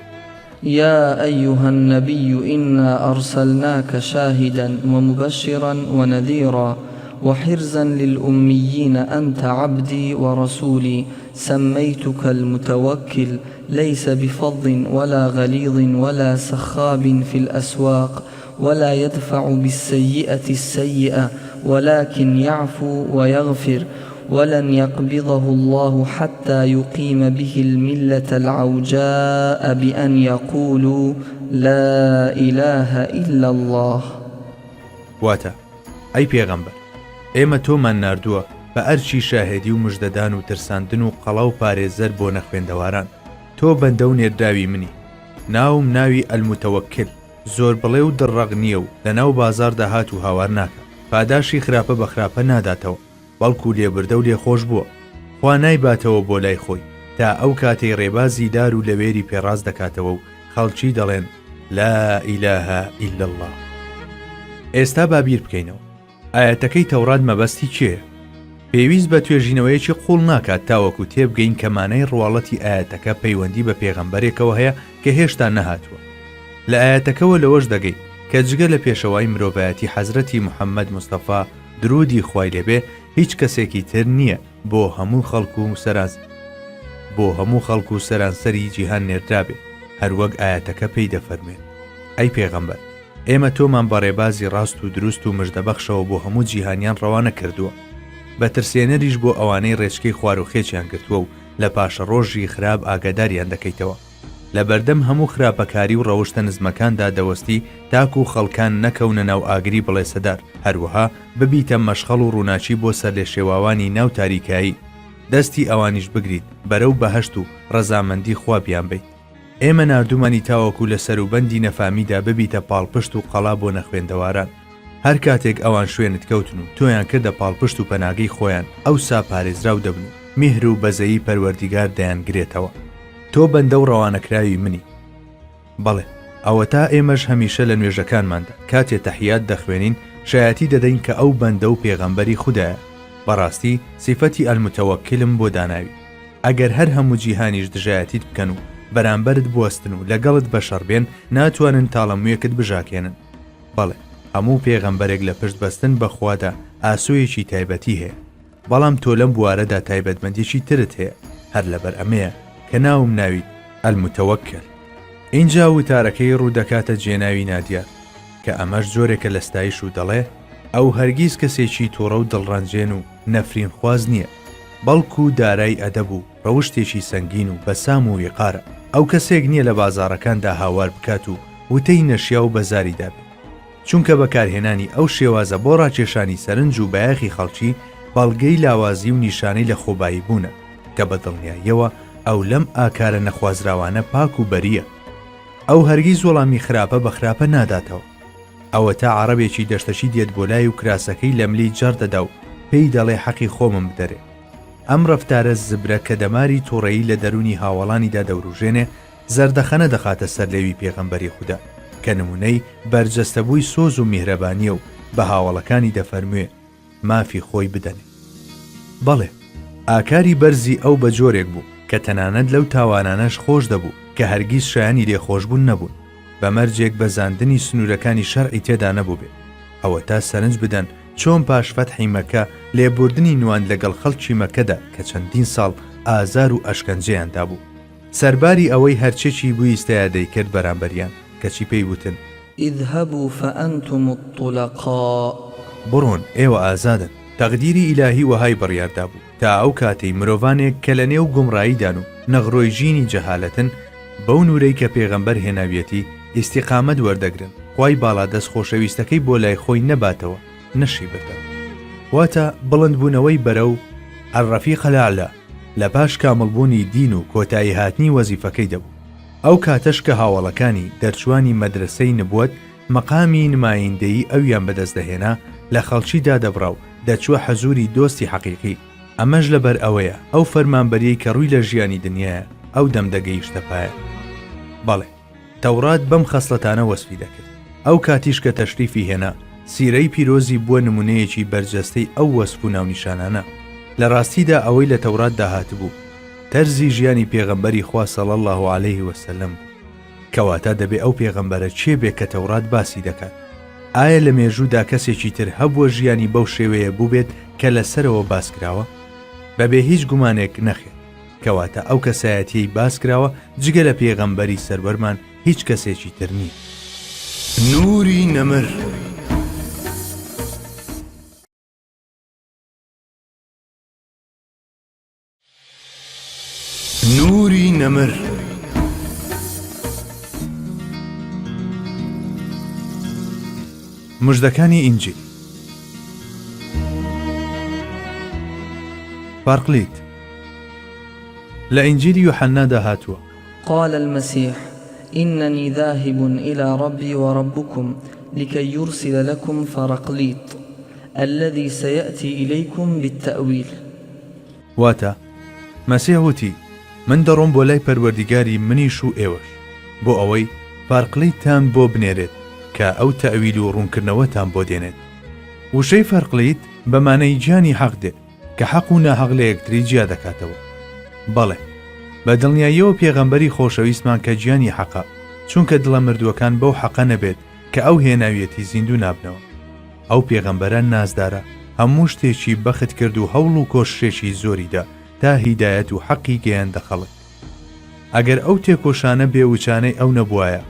يا أيها النبي إنا أرسلناك شاهدا ومبشرا ونذيرا وحرزا للأميين أنت عبدي ورسولي سميتك المتوكل ليس بفظ ولا غليظ ولا سخاب في الأسواق ولا يدفع بالسيئة السيئة ولكن يعفو ويغفر ولن يقبضه الله حتى يقيم به الملة العوجاء بأن يقولوا لا إله إلا الله. واتە ئەی پێغەمبەر ئێمە تۆمان ناردووە بە ئەرچی شاهێدی و مژدەدان و ترساندن و قەڵا و پارێزەر بۆ نەخوێندەواران. تۆ بەندە و نێردراوی منی، ناوم ناوی ئەلموتەوەکل، زۆر بڵێ و دڕەق نییە و لەناو بازاردا هات و هاوار ناکە، پاداشی خراپە بە خراپە ناداتەوە، بەڵکو لێبردە و لێخۆش بووە. خوا نایباتەوە بۆ لای خۆی تا ئەو کاتەی ڕێبازی دار و لەوێری پێڕاز دەکاتەوە و خەڵکی دەڵێن لا ئیلاهە ئیلا الله. ئێستا بابیر بکەینەوە ئاەتەکەی تەورات مەبەستی چییە؟ پێویست بە توێژینەوەیەکی قوڵ ناکات تاوەکو تێبگەین کە مانای ڕواڵەتی ئاەتەکە پەیوەندی بە پێغەمبەرێکەوە هەیە کە هێشتا نەهاتووە. لە ئاەتەکەەوە لەوەش دەگەین کە جگە لە پێشەوای مرۆڤایەتی حەزرەتی محەممەد مستەفا درودی خوای لێبێ هیچ کەسێکی تر نییە بۆ هەموو خەڵکو و سەرانسەری جیهان نێردرابێ، هەروەک ئاەتەکە پێی دەفەرمێت ئەی پێغەمبەر ئێمە تۆمان بە ڕێبازی ڕاست و دروست و مژدەبەخشەوە بۆ هەموو جیهانیان ڕەوانە کردووە، بە ترسێنەریش بۆ ئەوانەی ڕێچکەی خواروخێکیان گرتووە و لە پاشە ڕۆژی خراپ ئاگاداریان دەکەیتەوە. لە بەردەم هەموو خراپەکاری و ڕەوشتە نزمەکاندا دەوەستی تاکو و خەڵکان نەکەونە ناو ئاگری بڵێ سەدار، هەروەها ببیتە مەشخەڵ و ڕووناچی بۆ سەر لێ شێواوانی ناو تاریکایی، دەستی ئەوانیش بگریت بەرەو بەهەشت و ڕەزامەندی خوا بیان بیت. ئێمە نردومانی تاوەکو لە سەروبەندی نەفامیدا ببیتە پاڵپشت و قەڵا بۆ نەخوێندەواران. هەر کاتێک ئەوان شوێنت کەوتن و تۆیان کردە پاڵپشت و پەناگەی خۆیان ئەوسا پارێزراو دەبن و میهر و بەزەیی پەروەردیگار دەیانگرێتەوە. تۆ بەندە و ڕەوانەکراوی منی. بەڵێ ئەوە تا ئێمەش هەمیشە لە نوێژەکانماندا کاتێ تەحیات دەخوێنین شایەتی دەدەین کە ئەو بەندە و پێغەمبەری خوددایە. بەڕاستی سیفەتی ئەلموتەوەکلم بۆ داناوی، ئەگەر هەر هەموو جیهانیش دژایەتیت بکەن و بەرامبەرت بوەستن و لەگەڵت بەشەڕ بێن ناتوانن تاڵەموویەکت بژاکێنن. بەڵێ هەموو پێغەمبەرێک لە پشت بەستن بەخوادا ئاسوویەکی تایبەتی هەیە، بەڵام تۆ لەم بوارەدا تایبەتمەندێکی ترت هەیە، هەر لەبەر ئەمەیە کە ناوم ناوی ئەلموتەوەکل. اینجا وتارەکەی ڕوودەکاتە جێناوی نادیار کە ئەمەش جۆرێکە لە ستایش و دەڵێ ئەو هەرگیز کەسێکی تۆڕە و دڵڕەنجێن و نەفرین خواز نییە، بەڵکو دارای ئەدەب و ڕەوشتێکی سەنگین و بەسام و ویقارە. ئەو کەسێک نییە لە بازارەکاندا هاوار بکات و وتەی نەشیا و بەزاری دابێت. چونکە بەکارهێنانی ئەو شێوازە بۆ ڕاکێشانی سەرنج و بەیاخی خەڵکی بەڵگەی لاوازی و نیشانەی لە خۆبایی بوونە کە بە دڵنیاییەوە ئەو لەم ئاکارە نەخوازراوانە پاک و بەریە. ئەو هەرگیز وەڵامی خراپە بە خراپە ناداتەوە. ئەوە تا عەرەبێکی دەشتەشی دێت بۆ لای و کراسەکەی لە ملی جەردەدا و پێی دەڵێ حەقی خۆمم بدەرێ. ئەم ڕەفتارە زبرە کە دەماری تووڕەیی لە دەرونی هاوڵانیدا دەوروژێنێ زەردەخەنە دەخاتە سەرلێوی پێغەمبەری خودا کە نمونەی بەرجەستەبووی سۆز و میهرەبانیە و بە هاوڵەکانی دەفەرموێ مافی خۆی بدەنێ. بەڵێ ئاکاری بەرزی ئەو بە جۆرێک بوو کە تەنانەت لەو تاوانانەش خۆش دەبوو کە هەرگیز شایانی لێخۆشبوون نەبوون بە مەرجێک بە زاندنی سنوورەکانی شەرعی تێدا نەبوو بێ ئەوە تا سەرنج بدەن چۆن پاش فەتحی مەکە لێبوردنی نوان لەگەڵ خەڵکی مەکەدا کە چەندین ساڵ ئازار و ئەشکەنجەیاندا بوو. سەرباری ئەوەی هەرچێکی بووی ئیستەیا دەیکرد بەرامبەریان کەچی پێی وتن اذهبوا فأنتم الطلقاء بڕۆن ئێوە ئازادن. تەقدیری ئیلاهی وەهای بڕیاردا بوو تا ئەو کاتەی مرۆڤانێک کە لە نێو گومڕاییدان و نەغڕۆی ژینی جەهالەتن بەو نورەی کە پێغەمبەر هێناویەتی ئیستیقامەت وەردەگرن خوای باڵا دەست خۆشەویستەکەی بۆ لای خۆی نەباتەوە نەشی بردەوە. واتە بڵندبوونەوەی بەرەو الرەفیق الأعلا لە پاش کامڵبوونی دین و کۆتایی هاتنی وەزیفەکەی دەبوو. ئەو کاتەش کە هاوڵەکانی دەرچوانی مەدرسەی نبووەت مەقامی نمایندەیی ئەویان بەدەست دەهێنا لە خەڵکیدا دەبڕاو دەچووە حەزوری دۆستی حەقیقی. ئەمەش لەبەر ئەوەیە ئەو فەرمانبەریەی کە ڕووی لە ژیانی دنیاە ئەو دەم دەگەیشتە پایە. بەڵێ تەورات بەم خەسڵەتانە وەسفی دەکرد. ئەو کاتیش کە تەشریفی هێنا سیرەی پیرۆزی بووە نمونەیەکی بەرجەستەی ئەو وەسف و ناونیشانانە. لە ڕاستیدا ئەوەی لە تەورات داهات بوو تەرزی ژیانی پێغەمبەری خوا صلی الله علیه وسلم کەواتە دەبێ ئەو پێغەمبەرە چێبێ کە تەورات باسی دەکات. ئایا لە مێژوودا کەسێکی تر هەبووە ژیانی بەو شێوەیە بوو بێت کە لەسەرەوە باسکراوە بەبێ هیچ گومانێک نەخێت کەواتە ئەو کەسایەتیەی باسکراوە جگە لە پێغەمبەری سەروەرمان هیچ کەسێکی تر نییە. نوری نەمر نوری نەمر مژدەکانی ئینجیل. فارقلیت لە ئینجیلی یوحەنادا هاتووە قال المسيح إنني ذاهب إلى ربي وربكم لكي يرسل لكم فرقليط الذي سيأتي إليكم بالتأويل. واتە مەسیح وتی من دەڕۆم بۆ لای پەروەردیگاری منیش و ئێوەش بۆ ئەوەی فارقلیتتان بۆ بنێرێت کە ئەو تەویل و ڕوونکردنەوەتان بۆ دێنێت. وشەی فەرقلیت بەمانەی گیانی حەق دێت کە حەق و ناحەق لە یەکتری جیا دەکاتەوە. بەڵێ بە دڵنیاییەوە پێغەمبەری خۆشەویستمان کە گیانی حەقە چونکە دڵە مردووەکان بەو حەقە نەبێت کە ئەو هێناویەتی زیندوو نابنەوە. ئەو پێغەمبەرە نازدارە هەموو شتێکی بەخت کرد و هەوڵ و کۆششێکی زۆریدا تا هیدایەت و حەقی گەیاندە خەڵک. ئەگەر ئەو تێکۆشانە بێوچانەی ئەو نەبوایە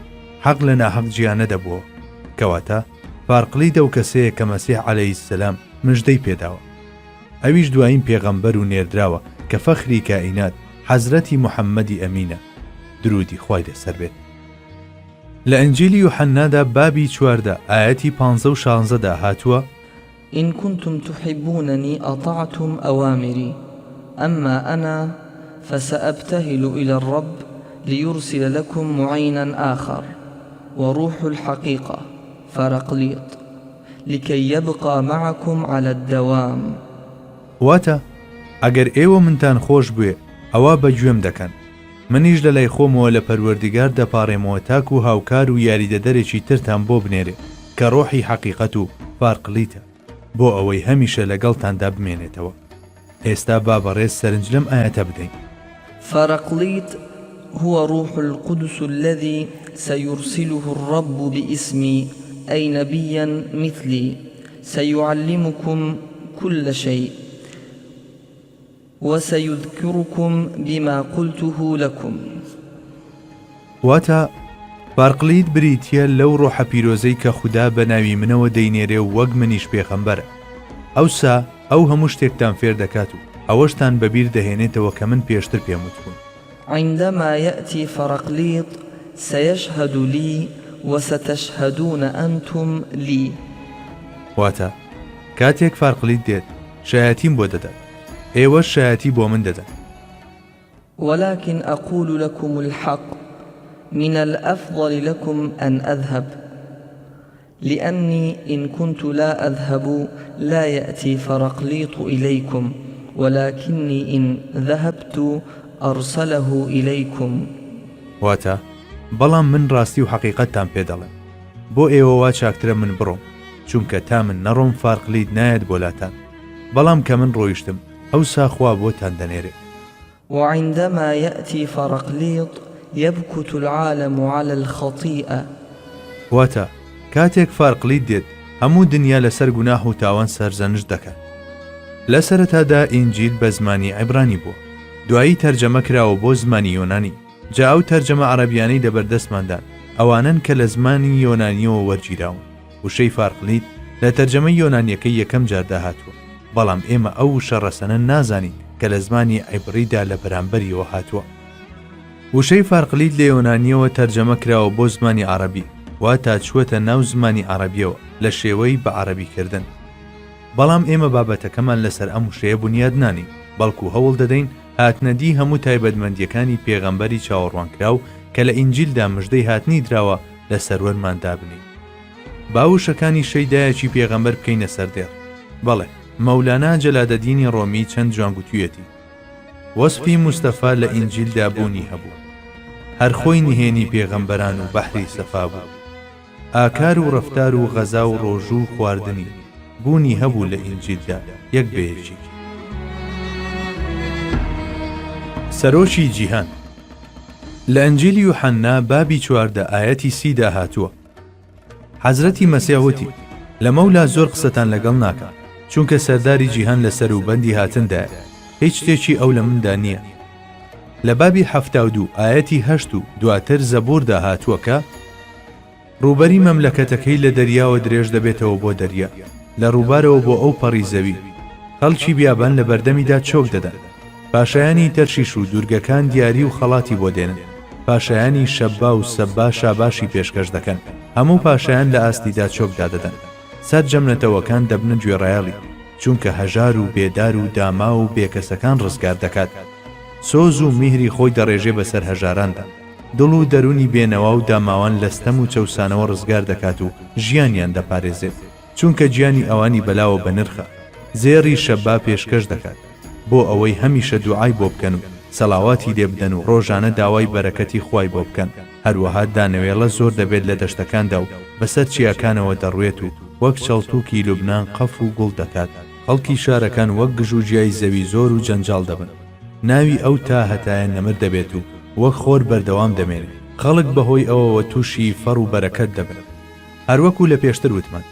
حەق لە ناحەق جیانە دەبووە کەواتە فارقلی دەو کەسەیە کە مەسیح عەلەیهی سەلام مژدەی پێداوە. ئەویش دوایین پێغەمبەر و نێردراوە کە فەخری کائینات حەزرەتی محەممەدی ئەمینە درودی خوای لەسەر بێت. لە ئەنجیلی یوحەنادا بابی 14 ئایەتی 15 و 16دا هاتووە إن كنتم تحبونني أطعتم أوامري أما أنا فسأبتهل إلى الرب ليرسل لكم معينا آخر وروح الحقيقة فرقليط لكي يبقى معكم على الدوام. واتە ئەگەر ئێوە منتان خۆش بوێ ئەوە بەگوێم دەکەن منیش لە لای خۆمەوە لە پەروەردیگار دەپاڕێمەوە تاک و هاوکار و یاریدەدەرێکی ترتان بۆ بنێرێ کە ڕۆحی حەقیقەت و فارقلیتە بۆ ئەوەی هەمیشە لەگەڵتاندا بمێنێتەوە. ئێستا با بەڕێز سەرنج لەم ئاەتە بدەین. فرقليط هو روح القدس الذي سيرسله الرب باسمي أي نبيا مثلي سيعلمكم كل شيء وسيذكركم بما قلته لكم. واتە فارقلیت بریتیە لەو ڕۆحە پیرۆزەی کە خوددا بە ناوی منەوە دەینێرێ و وەک منیش پێغەمبەرە. ئەوسا ئەو هەموو شتێکتان فێر دەکات و ئەوەشتان بەبیر دەهێنێتەوە کە من پێشتر پێم وتبوون. عندما يأتي فرقليط سيشهد لي وستشهدون أنتم لي. واتە کاتێک فارقلیت دێت شایەتیم بۆ دەدات، ئێوەش شایەتی بۆ من دەدەن. ولكن أقول لكم الحق، من الأفضل لكم أن أذهب، لأني إن كنت لا أذهب لا يأتي فرقليط إليكم، ولكني إن ذهبت أرسله إليكم. واتە بەڵام من ڕاستی و حەقیقەتتان پێ دەڵێم، بۆ ئێوە وا چاکترە من بڕۆم، چونکە تا من نەڕۆم فارقلیت نایەت بۆلاتان، بەڵام کە من ڕۆیشتم ئەوسا خوا بۆتان دەنێرێ. وعندما يأتي فرقليط يبكت العالم على الخطيئة. واتە کاتێک فارقلیت دێت هەموو دنیا لەسەر گوناح و تاوان سەرزەنش دەکات. لە سەرەتادا ئینجیل بە زمانی عیبرانی بووە، دوایی تەرجەمە کراوە بۆ زمانی یۆنانی، جا ئەو تەرجەمە عەرەبیانەی دەبەردەستماندان ئەوانن کە لە زمانی یۆنانیەوە وەرگیراون. وشەی فارقلیت لە تەرجەمەی یۆنانیەکەی یەکەم جار داهاتووە، بەڵام ئێمە ئەو وشە ڕەسەنە نازانین کە لە زمانی عیبریدا لە بەرامبەریەوە هاتووە. وشەی فارقلیت لە یۆنانیەوە تەرجەمە کراوە بۆ زمانی عەرەبی، واتا چووەتە ناو زمانی عەرەبیەوە لە شێوەی بە عەرەبیکردن. بەڵام ئێمە بابەتەکەمان لەسەر ئەم وشەیە بنیاد نانی، بەڵکو هەوڵ دەدەین هاتنەدی هەموو تایبەتمەندیەکانی پێغەمبەری چاوەڕوانکراو کە لە ئینجیلدا مژدەی هاتنی دراوە لە سەروەرماندا بنین. باوشەکانی شەیدایەکی پێغەمبەر بکەینە سەردێڕ. بەڵێ مەولانە جەلالەدینی ڕۆمی چەند جوانگوتوویەتی وەسفی موستەفا لە ئینجیلدا بوونی هەبوو، هەر خۆی نهێنی پێغەمبەران و بەحری سەفا بوو، ئاکار و ڕەفتار و غەزا و ڕۆژوو و خواردنی بوونی هەبوو لە ئینجیلدا یەک بەیەکی. سەرۆکی جیهان لە ئەنجیلی یوحەنا بابی 14 ئایەتی 30 هاتووە. حەزرەتی مەسیح وتی لە مەولا زۆر قسەتان لەگەڵ ناکەم، چونکە سەرداری جیهان لەسەر و بەندی هاتندایە، هیچ شتێکی ئەو لە مندا نییە. لە بابی 72 ئایەتی 8 و دواتر زەبووردا هاتووە کە ڕووبەری مەملەکەتەکەی لە دەریاوە درێژ دەبێتەوە بۆ دەریا، لە ڕووبارەوە بۆ ئەو پەڕی زەوی، خەڵکی بیابان لە بەردەمیدا چۆک دەدەن، پاشایانی تەرشیش و دوورگەکان دیاری و خەڵاتی بۆ دێنن، پاشایانی شەبا و سەبا شاباشی پێشکەش دەکەن، هەموو پاشایان لە ئاستیدا چۆکدا دەدەن، سەر جەمنەتەوەکان دەبنە گوێڕایاڵی، چونکە هەژار و بێدار و داما و بێکەسەکان ڕزگار دەکات، سۆز و میهری خۆی دەڕێژێ بەسەر هەژاراندا، دڵ و دەرونی بێنەوا و داماوان لەستەم و چەوسانەوە ڕزگار دەکات و ژیانیان دەپارێزێت، چونکە گیانی ئەوانی بەلاوە بە نرخە، زێڕی شەبا پێشکەش دەکات بۆ ئەوەی هەمیشە دوعای بۆ بکەن و سەڵاواتی لێ بدەن و ڕۆژانە داوای بەرەکەتی خوای بۆ بکەن. هەروەها دانەوێڵە زۆر دەبێت لە دەشتەکاندا و بەسەر چیاکانەوە دەڕوێت و وەک چەڵتووکی لوبنان قەف و گوڵ دەکات، خەڵکی شارەکان وەک گژوجیای زەوی زۆر و جەنجاڵ دەبن، ناوی ئەو تا هەتایە نەمر دەبێت و وەک خۆر بەردەوام دەمێنێت، خەڵک بەهۆی ئەوەوە تووشی فەڕ و بەرەکەت دەبن. هەروەکو لە پێشتر وتمان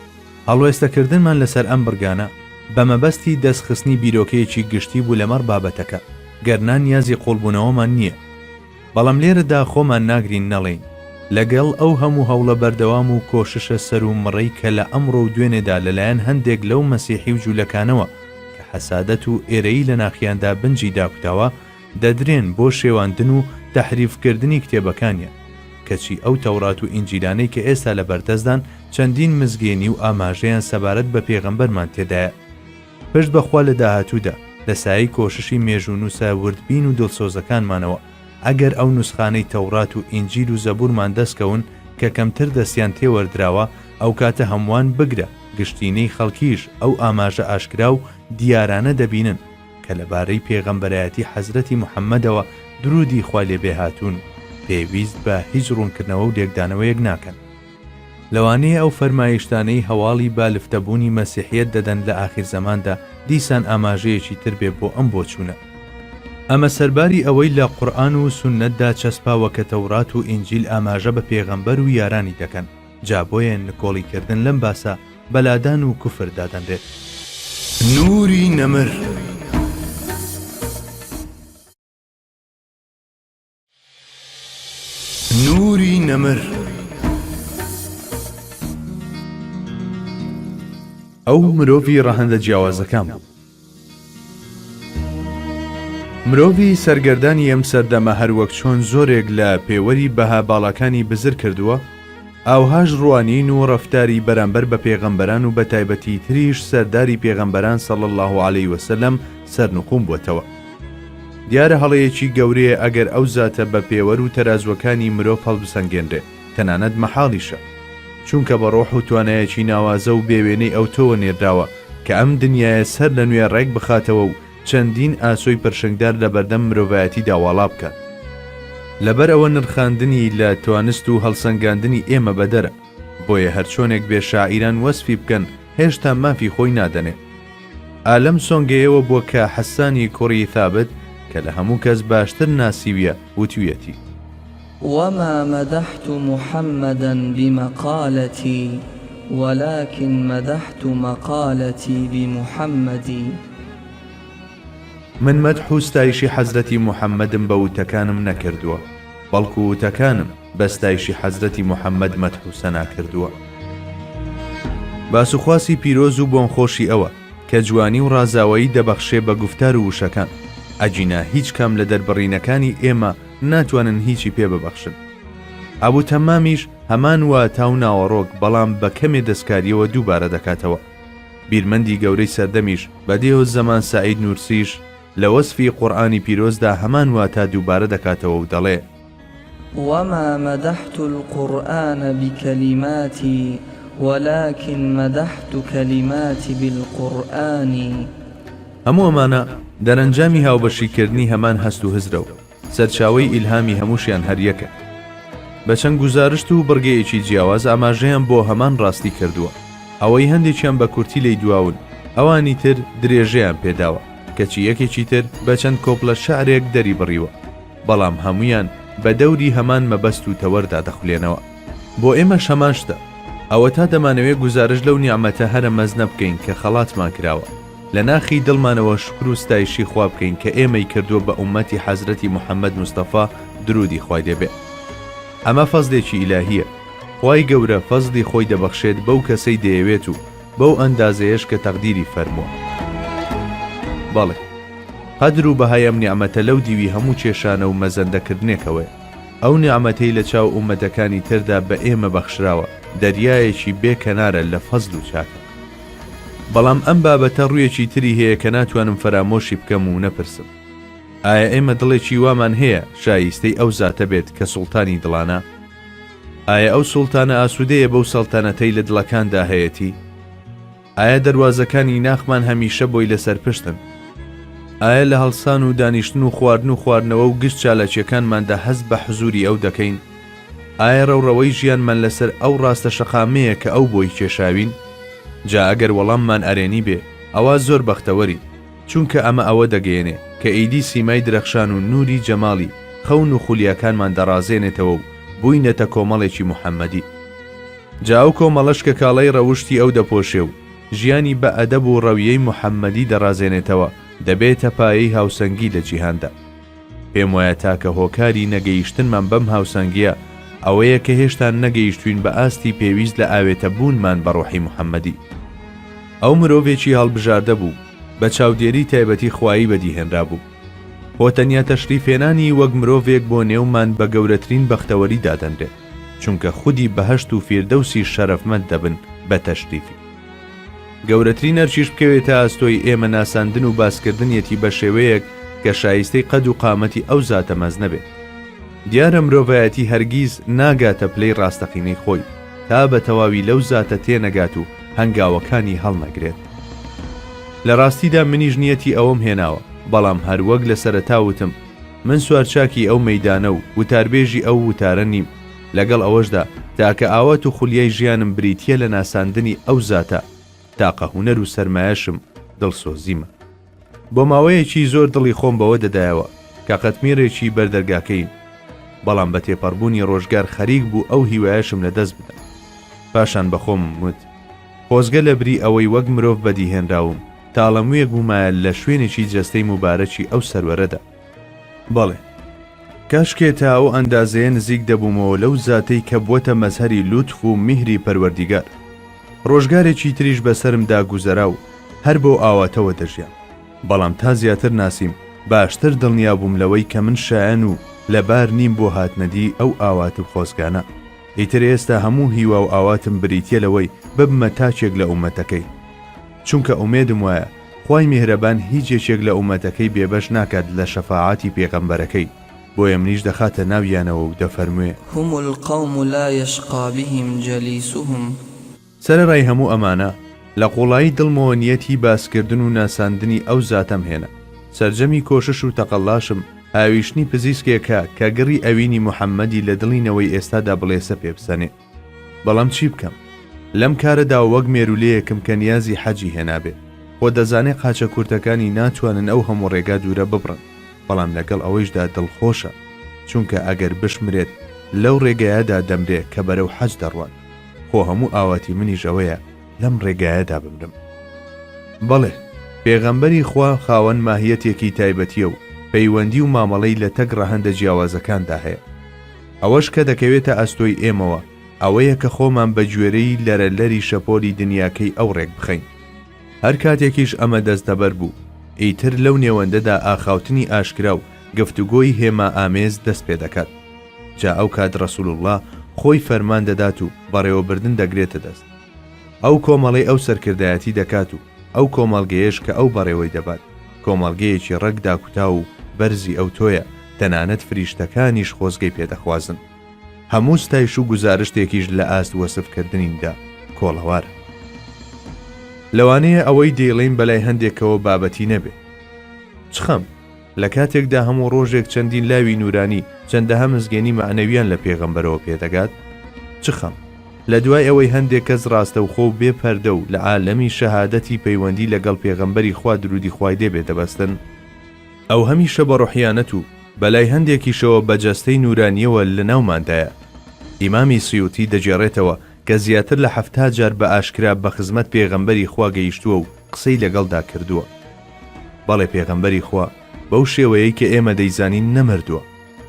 هەڵوێستەکردنمان لەسەر ئەم بڕگانە بە مەبەستی دەستخستنی بیرۆکەیەکی گشتی بوو لەمەڕ بابەتەکە، گەرنا نیازی قوڵبوونەوەمان نییە. بەڵام لێرەدا خۆمان ناگرین نەڵێین لەگەڵ ئەو هەموو هەوڵە بەردەوام و کۆششە سەر و مڕەی کە لە ئەمڕۆ و دوێنێدا لەلایەن هەندێک لەو مەسیحی و جوولەکانەوە کە حەسادەت و ئێرەی لە ناخیاندا بنجی داکوتاوە دەدرێن بۆ شێواندن و تەحریفکردنی کتێبەکانیان، کەچی ئەو تەورات و ئینجیلانەی کە ئێستا لە بەردەستدان چەندین مزگێنی و ئاماژەیان سەبارەت بە پێغەمبەرمان تێدایە. پشت بەخوا لە داهاتوودا لە سایەی کۆششی مێژوو نووسە وردبین و دڵسۆزەکانمانەوە ئەگەر ئەو نوسخانەی تەورات و ئینجیل و زەبوورمان دەستکەون کە کەمتر دەستیان تێوەردراوە، ئەو کاتە هەمووان بگرە گشتینەی خەڵکیش ئەو ئاماژە ئاشکرا و دیارانە دەبینن کە لەبارەی پێغەمبەرایەتی حەزرەتی موحەممەدەوە درودی خوا لێ بێهاتوون پێویست بە هیچ ڕوونکردنەوە و لێکدانەوەیەک ناکەن. لەوانەیە ئەو فەرمایشتانەی هەواڵی بالفتەبوونی مەسیحیەت دەدەن لە ئاخر زەماندا دیسان ئاماژەیەکی تر بێ بۆ ئەم بۆچوونە. ئەمە سەرباری ئەوەی لە قورئان و سوننەتدا چەسپاوە کە تەورات و ئینجیل ئاماژە بە پێغەمبەر و یارانی دەکەن، جا بۆیە نکۆڵیکردن لەم باسە بەلادان و کوفر دادەنرێت. نوری نەمر نوری نەمر ئەو مرۆڤی ڕەهەندە جیاوازەکان بوو. مرۆڤی سەرگەردانی ئەم سەردەمە هەروەک چۆن زۆرێک لە پێوەری بەها باڵەکانی بزر کردووە، ئاوهاش ڕوانین و ڕەفتاری بەرامبەر بە پێغەمبەران و بە تایبەتی تریش سەرداری پێغەمبەران صلی الله علیه وسلم سەرنوقوم بووەتەوە. دیارە هەڵەیەکی گەورەیە ئەگەر ئەو زاتە بە پێوەر و تەرازوەکانی مرۆڤ هەڵبسەنگێنرێ، تەنانەت مەحاڵیشە، چونکە بە ڕۆح و توانایەکی ناوازە و بێوێنەی ئەو تۆوە نێرداوە کە ئەم دنیایە سەر لە نوێ ڕێک بخاتەوە و چەندین ئاسۆی پرشنگدار لە بەردەم مرۆڤایەتی داواڵا بکات. لەبەر ئەوە نرخاندنی لە توانست و هەڵسەنگاندنی ئێمە بەدەرە، بۆیە هەرچۆنێک بێ شاعیران وەسفی بکەن هێشتا مافی خۆی نادەنێ. ئالەم سۆنگەیەوە بۆ کە حەسانی کوڕی ثابت کە لە هەموو کەس باشتر ناسیویە وتویەتی: وما مدحت محمدا بمقالتي ولكن مدحت مقالتي بمحمدي. من مەدح و ستایشی حەزرەتی محەممەدم بە وتەکانم نەکردووە، بەڵکو وتەکانم بە ستایشی حەزرەتی محەممەد مەدح و سەنا کردووە. باسوخواسی پیرۆز و بۆن خۆشی ئەوە کە جوانی و ڕازاوایی دەبەخشێ بە گوفتار و وشەکان، ئەجینا هیچ کام لە دەربڕینەکانی ئێمە ناتوانن هیچی پێ ببەخشن. ئەبوو تەمامیش هەمان واتە و ناوەڕۆک بەڵام بە کەمێ دەستکاریەوە دووبارە دەکاتەوە. بیرمەندی گەورەی سەردەمیش بەدێو زەمان سعید نورسیش لە وەسفی قورئانی پیرۆزدا هەمان واتە دووبارە دەکاتەوە و دەڵێ: وما مدحت القرآن بكلماتي ولكن مدحت كلماتي بالقرآن. هەموو ئەمانە دەرەنجامی هاوبەشیکردنی هەمان هەست و هزرە و سەرچاوەی ئیلهامی هەمووشیان هەریەکە. بە چەند گوزارشت و بڕگەیەکی جیاواز ئاماژەیان بۆ هەمان ڕاستی کردووە. ئەوەی هەندێکیان بە کورتی لی دواون، ئەوانی تر درێژەیان پێداوە کەچی یەکێکی تر بە چەند کۆپڵە شعرێک دەری بڕیوە، بەڵام هەمویان بە دەوری هەمان مەبەست و تەوەردا دەخولێنەوە. بۆ ئێمە شەمان شتە ئەوە تا دەمانەوێت گوزارش لەو نیعمەتە هەرە مەزنە بکەین کە خەڵاتمان کراوە، لە ناخی دڵمانەوە شکر و ستایشی خوا بکەین کە ئێمەی کردووە بە ئومەتی حەزرەتی محەممەد مستەفا درودی خوای دەبێ. ئەمە فەزلێکی ئیلاهیە، خوای گەورە فەزلی خۆی دەبەخشێت بەو کەسەی دەیەوێت و بەو ئەندازەیەش کە تەقدیری فەرمووە. بەڵێ، قەدر و بەهای ئەم نیعمەتە لەو دیوی هەموو کێشانە و مەزەندەکردنێکەوەی ئەو نیعمەتەی لە چاو ئومەتەکانی تردا بە ئێمە بەخشراوە، دەریایەکی بێکەنارە لە فەزل و چاکە. بەڵام ئەم بابەتە ڕوویەکی تری هەیە کە ناتوانم فەرامۆشی بکەم و نەپرسم. ئایا ئێمە دڵێکی وامان هەیە شایستەی ئەو زاتە بێت کە سوڵتانی دڵانە؟ ئایا ئەو سوڵتانە ئاسوودەیە بەو سەڵتانەتەی لە دڵەکاندا هەیەتی؟ ئایا دەواازەکانی ناخمان هەمیشە بۆی لەسەر پشتن؟ ئایا لە هەڵسان و دانیشتن و خواردن و خواردنەوە و گشت چالاکیەکانماندا هەست بە حزوری ئەو دەکەین؟ ئایا ڕەوڕەوەی ژیانمان لەسەر ئەو ڕاستە شەقامەیە کە ئەو بۆی کێشاوین؟ جا ئەگەر وەڵاممان ئەرێنی بێ ئەوە زۆر بەختەوەری، چونکە ئەمە ئەوە دەگەیەنێ کە ئیدی سیمای درەخشان و نوری جەماڵی خەون و خولیاکانمان دەڕازێنێتەوە و بووینەتە کۆمەڵێکی محەممەدی. جا ئەو کۆمەڵەش کە کاڵەی ڕەوشتی ئەو دەپۆشێ و ژیانی بە ئەدەب و ڕەویەی محەممەدی دەڕازێنێتەوە، دەبێتە پایەی هاوسەنگی لە جیهاندا. پێم وایە تاکە هۆکاری نەگەیشتنمان بەم هاوسەنگیە ئەوەیە کە هێشتا نەگەیشتوین بە ئاستی پێویست لە ئاوێتە بوونمان بە ڕۆحی محەممەدی. ئەو مرۆڤێکی هەڵبژاردە بوو، بە چاودێری تایبەتی خوایی بەدیهێنرا بوو. هۆتەنیا تەشریفێنانی وەک مرۆڤێک بۆ نێومان بە گەورەترین بەختەوەری دادەنرێت، چونکە خودی بەهەشت و فیردەوسی شەرەفمەند دەبن بە تەشریفی. گەورەترین نەرچیش بکەوێتە ئاستۆی ئێمە ناساندن و باسکردنیەتی بە شێوەیەک کە شایستەی قەد و قامەتی ئەو زاتە مەز نەبێت. دیارە مرۆڤایەتی هەرگیز ناگاتە پلەی ڕاستەقینەی خۆی تا بە تەواوی لەو زاتە تێنەگات و هەنگاوەکانی هەڵنەگرێت. لە ڕاستیدا منیش نیەتی ئەوەم هێناوە، بەڵام هەروەک لە سەرەتاوتم من سوارچاکی ئەو مەیدانە و وتاربێژی ئەو وتارە نیم، لەگەڵ ئەوەشدا تاکە ئاوات و خولیای ژیانم بریتیە لە ناساندنی ئەو زاتە، تاقە هونەر و سەرمایەشم دڵسۆزیمە. بۆ ماوەیەکی زۆر دڵی خۆم بەوە دەدایەوە کە قەتمیرێکی بەردەرگاکەین، بەڵام بە تێپەڕبوونی ڕۆژگار خەریک بوو ئەو هیوایەشم لە دەست بدەم. پاشان بەخۆم وت خۆزگە لە بری ئەوەی وەک مرۆڤ بەدیهێنراوم تاڵەموویەک بوومایە لە شوێنێکی جەستەی مبارەکی ئەو سەروەرەدا. بەڵێ، کاشکێ تا ئەو ئەندازەیە نزیک دەبوومەوە لەو زاتەی کە بووەتە مەزهەری لوتف و میهری پەروەردیگار. ڕۆژگارێکی تریش بەسرمدا گوزەرا و هەر بۆ ئاواتەوە دەژیان، بەڵام تا زیاتر ناسیم باشتر دڵنیا بووم لەوەی کە من شایەن و لەبار نیم بۆ هاتنەدی ئەو ئاوات و خۆزگانە. ئیتر ئێستا هەموو هیوا و ئاواتم بریتە لەوەی ببمە تاچێک لە ئومەتەکەی، چونکە ئومێدم وایە خوای میهرەبان هیچ یەکێک لە ئومەتەکەی بێبەش ناکات لە شەفاعەتی پێغەمبەرەکەی، بۆیە منیش دەخاتە ناویانەوە و دەفەرموێ هم القوم لا يشقى بهم جليسهم. سەرەڕای هەموو ئەمانە لە قوڵایی دڵمەوە نیەتی باسکردن و ناساندنی ئەو زاتەم هێنا. سەرجەمی کۆشش و تەقەڵاشم ئاویشتنی پزیسکێکە کە گڕی ئەوینی محەممەدی لە دڵینەوەی ئێستادا بڵێسە پێبسەنێ. بەڵام چی بکەم؟ لەم کارەدا وەک مێرولەیەکم کە نیازی حەجی هێنابێ، خۆ دەزانێ قاچە کورتەکانی ناتوانن ئەو هەموو ڕێگا دوورە ببڕن، بەڵام لەگەڵ ئەوەیشدا دڵخۆشە، چونکە ئەگەر بشمرێت لەو ڕێگایەدا دەمرێ کە بەرەو حەج دەڕوات، خۆ هەموو ئاواتی منیش ئەوەیە لەم ڕێگایەدا بمرم. بەڵێ پێغەمبەری خوا خاوەن ماهیەتێکی تایبەتیە و پەیوەندی و مامەڵەی لە تەگڕە هەندە جیاوازەکاندا هەیە. ئەوەش کە دەکەوێتە ئەستۆی ئێمەوە ئەوەیە کە خۆمان بە گوێرەی لەرەلەری شەپۆلی دنیاکەی ئەو ڕێک بخەین. هەر کاتێکیش ئەمە دەستەبەر بوو، ئیتر لەو نێوەندەدا ئاخاوتنی ئاشکرا و گفتوگۆی هێما ئامێز دەست پێ دەکات. جا ئەو کات ڕەسوول الله خۆی فەرمان دەدات و بەڕێوەبردن دەگرێتە دەست. ئەو کۆمەڵی ئەو سەرکردایەتی دەکات و ئەو کۆمەڵگەیەش کە ئەو بەڕێوەی دەبات کۆمەڵگەیەکی ڕەگدا کوتا و بەرزی ئەو تۆیە، تەنانەت فریشتەکانیش خۆزگەی پێدەخوازن. هەموو ستایش و گزارشتێکیش لە ئاست وەسفکردنیندا کۆڵەوارە. لەوانەیە ئەوەی دێڵین بەلای هەندێکەوە بابەتی نەبێ. چخەم لە کاتێکدا هەموو ڕۆژێک چەندین لاوی نورانی چەندەها مزگەنی معنەویان لە پێغەمبەرەوە پێدەگات. چخەم لە دوای ئەوەی هەندێک کەس ڕاستەوخۆ و بێپەردە و لە عالەمی شەهادەتی پەیوەندی لەگەڵ پێغەمبەری خوا درودی خوای دێ دەبەستن، ئەو هەمیشە بە ڕوحیانەت و بەلای هەندێکیشەوە بە جەستەی نورانیەوە لە ناوماندایە. ئیمامی سیوتی دەجێڕێتەوە کە زیاتر لە 70 جار بە ئاشکرا بە خزمەت پێغەمبەری خوا گەیشتووە و قسەی لەگەڵدا کردووە. بەڵێ پێغەمبەری خوا بەو شێوەیەی کە ئێمە دەیزانین نەمردووە،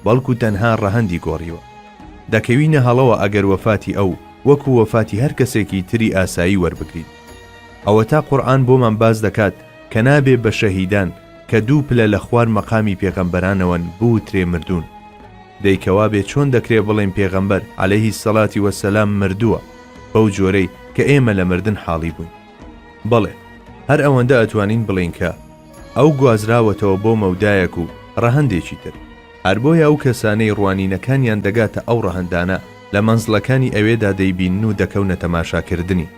بەڵکو تەنها ڕەهەندی گۆڕیوە. دەکەوینە هەڵەوە ئەگەر وەفاتی ئەو وەکو وەفاتی هەر کەسێکی تری ئاسایی وەربگریت. ئەوە تا قورئان بۆمان باز دەکات کە نابێ بە شەهیدان کە دوو پلە لە خوار مەقامی پێغەمبەرانەوەن بوو ترێ مردوون. دەیکەوا بێ چۆن دەکرێ بڵێن پێغەمبەر عەلەیهی سەڵاتی وەسەلام مردووە بەو جۆرەی کە ئێمە لە مردن حاڵی بووین. بەڵێ هەر ئەوەندە ئەتوانین بڵین کە ئەو گوازراوەتەوە بۆ مەودایەک و ڕەهەندێکی تر، هەر بۆیە ئەو کەسانەی ڕوانینەکانیان دەگاتە ئەو ڕەهەندانە لە مەنزڵەکانی ئەوێدا دەیبین و دەکەونە تەماشاکردنی.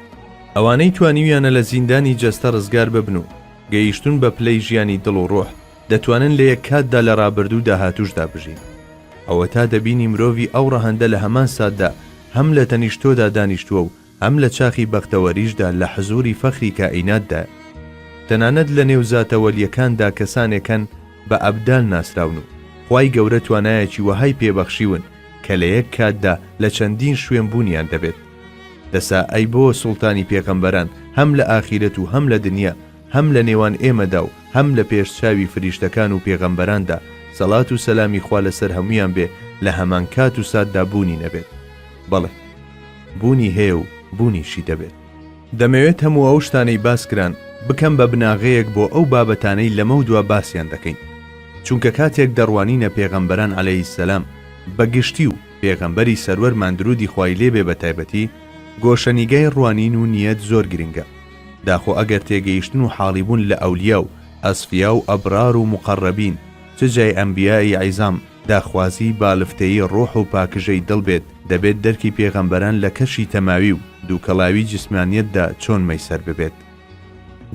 ئەوانەی توانیویانە لە زیندانی جەستە ڕزگار ببن و گەیشتون بە پلەی ژیانی دڵ و ڕۆح دەتوانن لە یەک کاتدا لە ڕابردوو داهاتوشدا بژین. ئەوە تا دەبینی مرۆڤی ئەو ڕەهەندە لە هەمان ساتدا هەم لە تەنیشتۆدا دانیشتووە و هەم لە چاخی بەختەوەریشدا لە حزوری فەخری کائیناتدا. تەنانەت لە نێو زاتەوەلیەکاندا کەسانێکن بە ئەبدال ناسراون و خوای گەورە توانایەکی وەهای پێبەخشیون کە لە یەک کاتدا لە چەندین شوێن بوونیان دەبێت. دەسا ئەی بۆ سوڵتانی پێغەمبەران هەم لە ئاخیرەت و هەم لە دنیا، هەم لە نێوان ئێمەدا و هەم لە پێشچاوی فریشتەکان و پێغەمبەراندا سەڵات و سەلامی خوا لەسەر هەمویان بێ لە هەمان کات و ساتدا بوونی نەبێت. بەڵێ بوونی هەیە و بوونیشی دەبێت. دەمەوێت هەموو ئەو شتانەی باسکران بکەم بە بناغەیەک بۆ ئەو بابەتانەی لەمە و دوا باسییان دەکەین، چونکە کاتێک دەڕوانینە پێغەمبەران عەلەیهی سەلام بەگشتی و پێغەمبەری سەروەرمان درودی خوای لێبێ بە تایبەتی گۆشەنیگای ڕوانین و نیەت زۆر گرنگە. داخۆ ئەگەر تێگەیشتن و حاڵیبوون لە ئەولیا و ئەسفیا و ئەبرار و مقەڕەبین چ جای ئەنبیای عیزام داخوازی بالفتەیی ڕۆح و پاکژەی دڵ بێت، دەبێت دەرکی پێغەمبەران لە کەشی تەماوی و دووکەڵاوی جسمانیەتدا چۆن مەیسەر ببێت.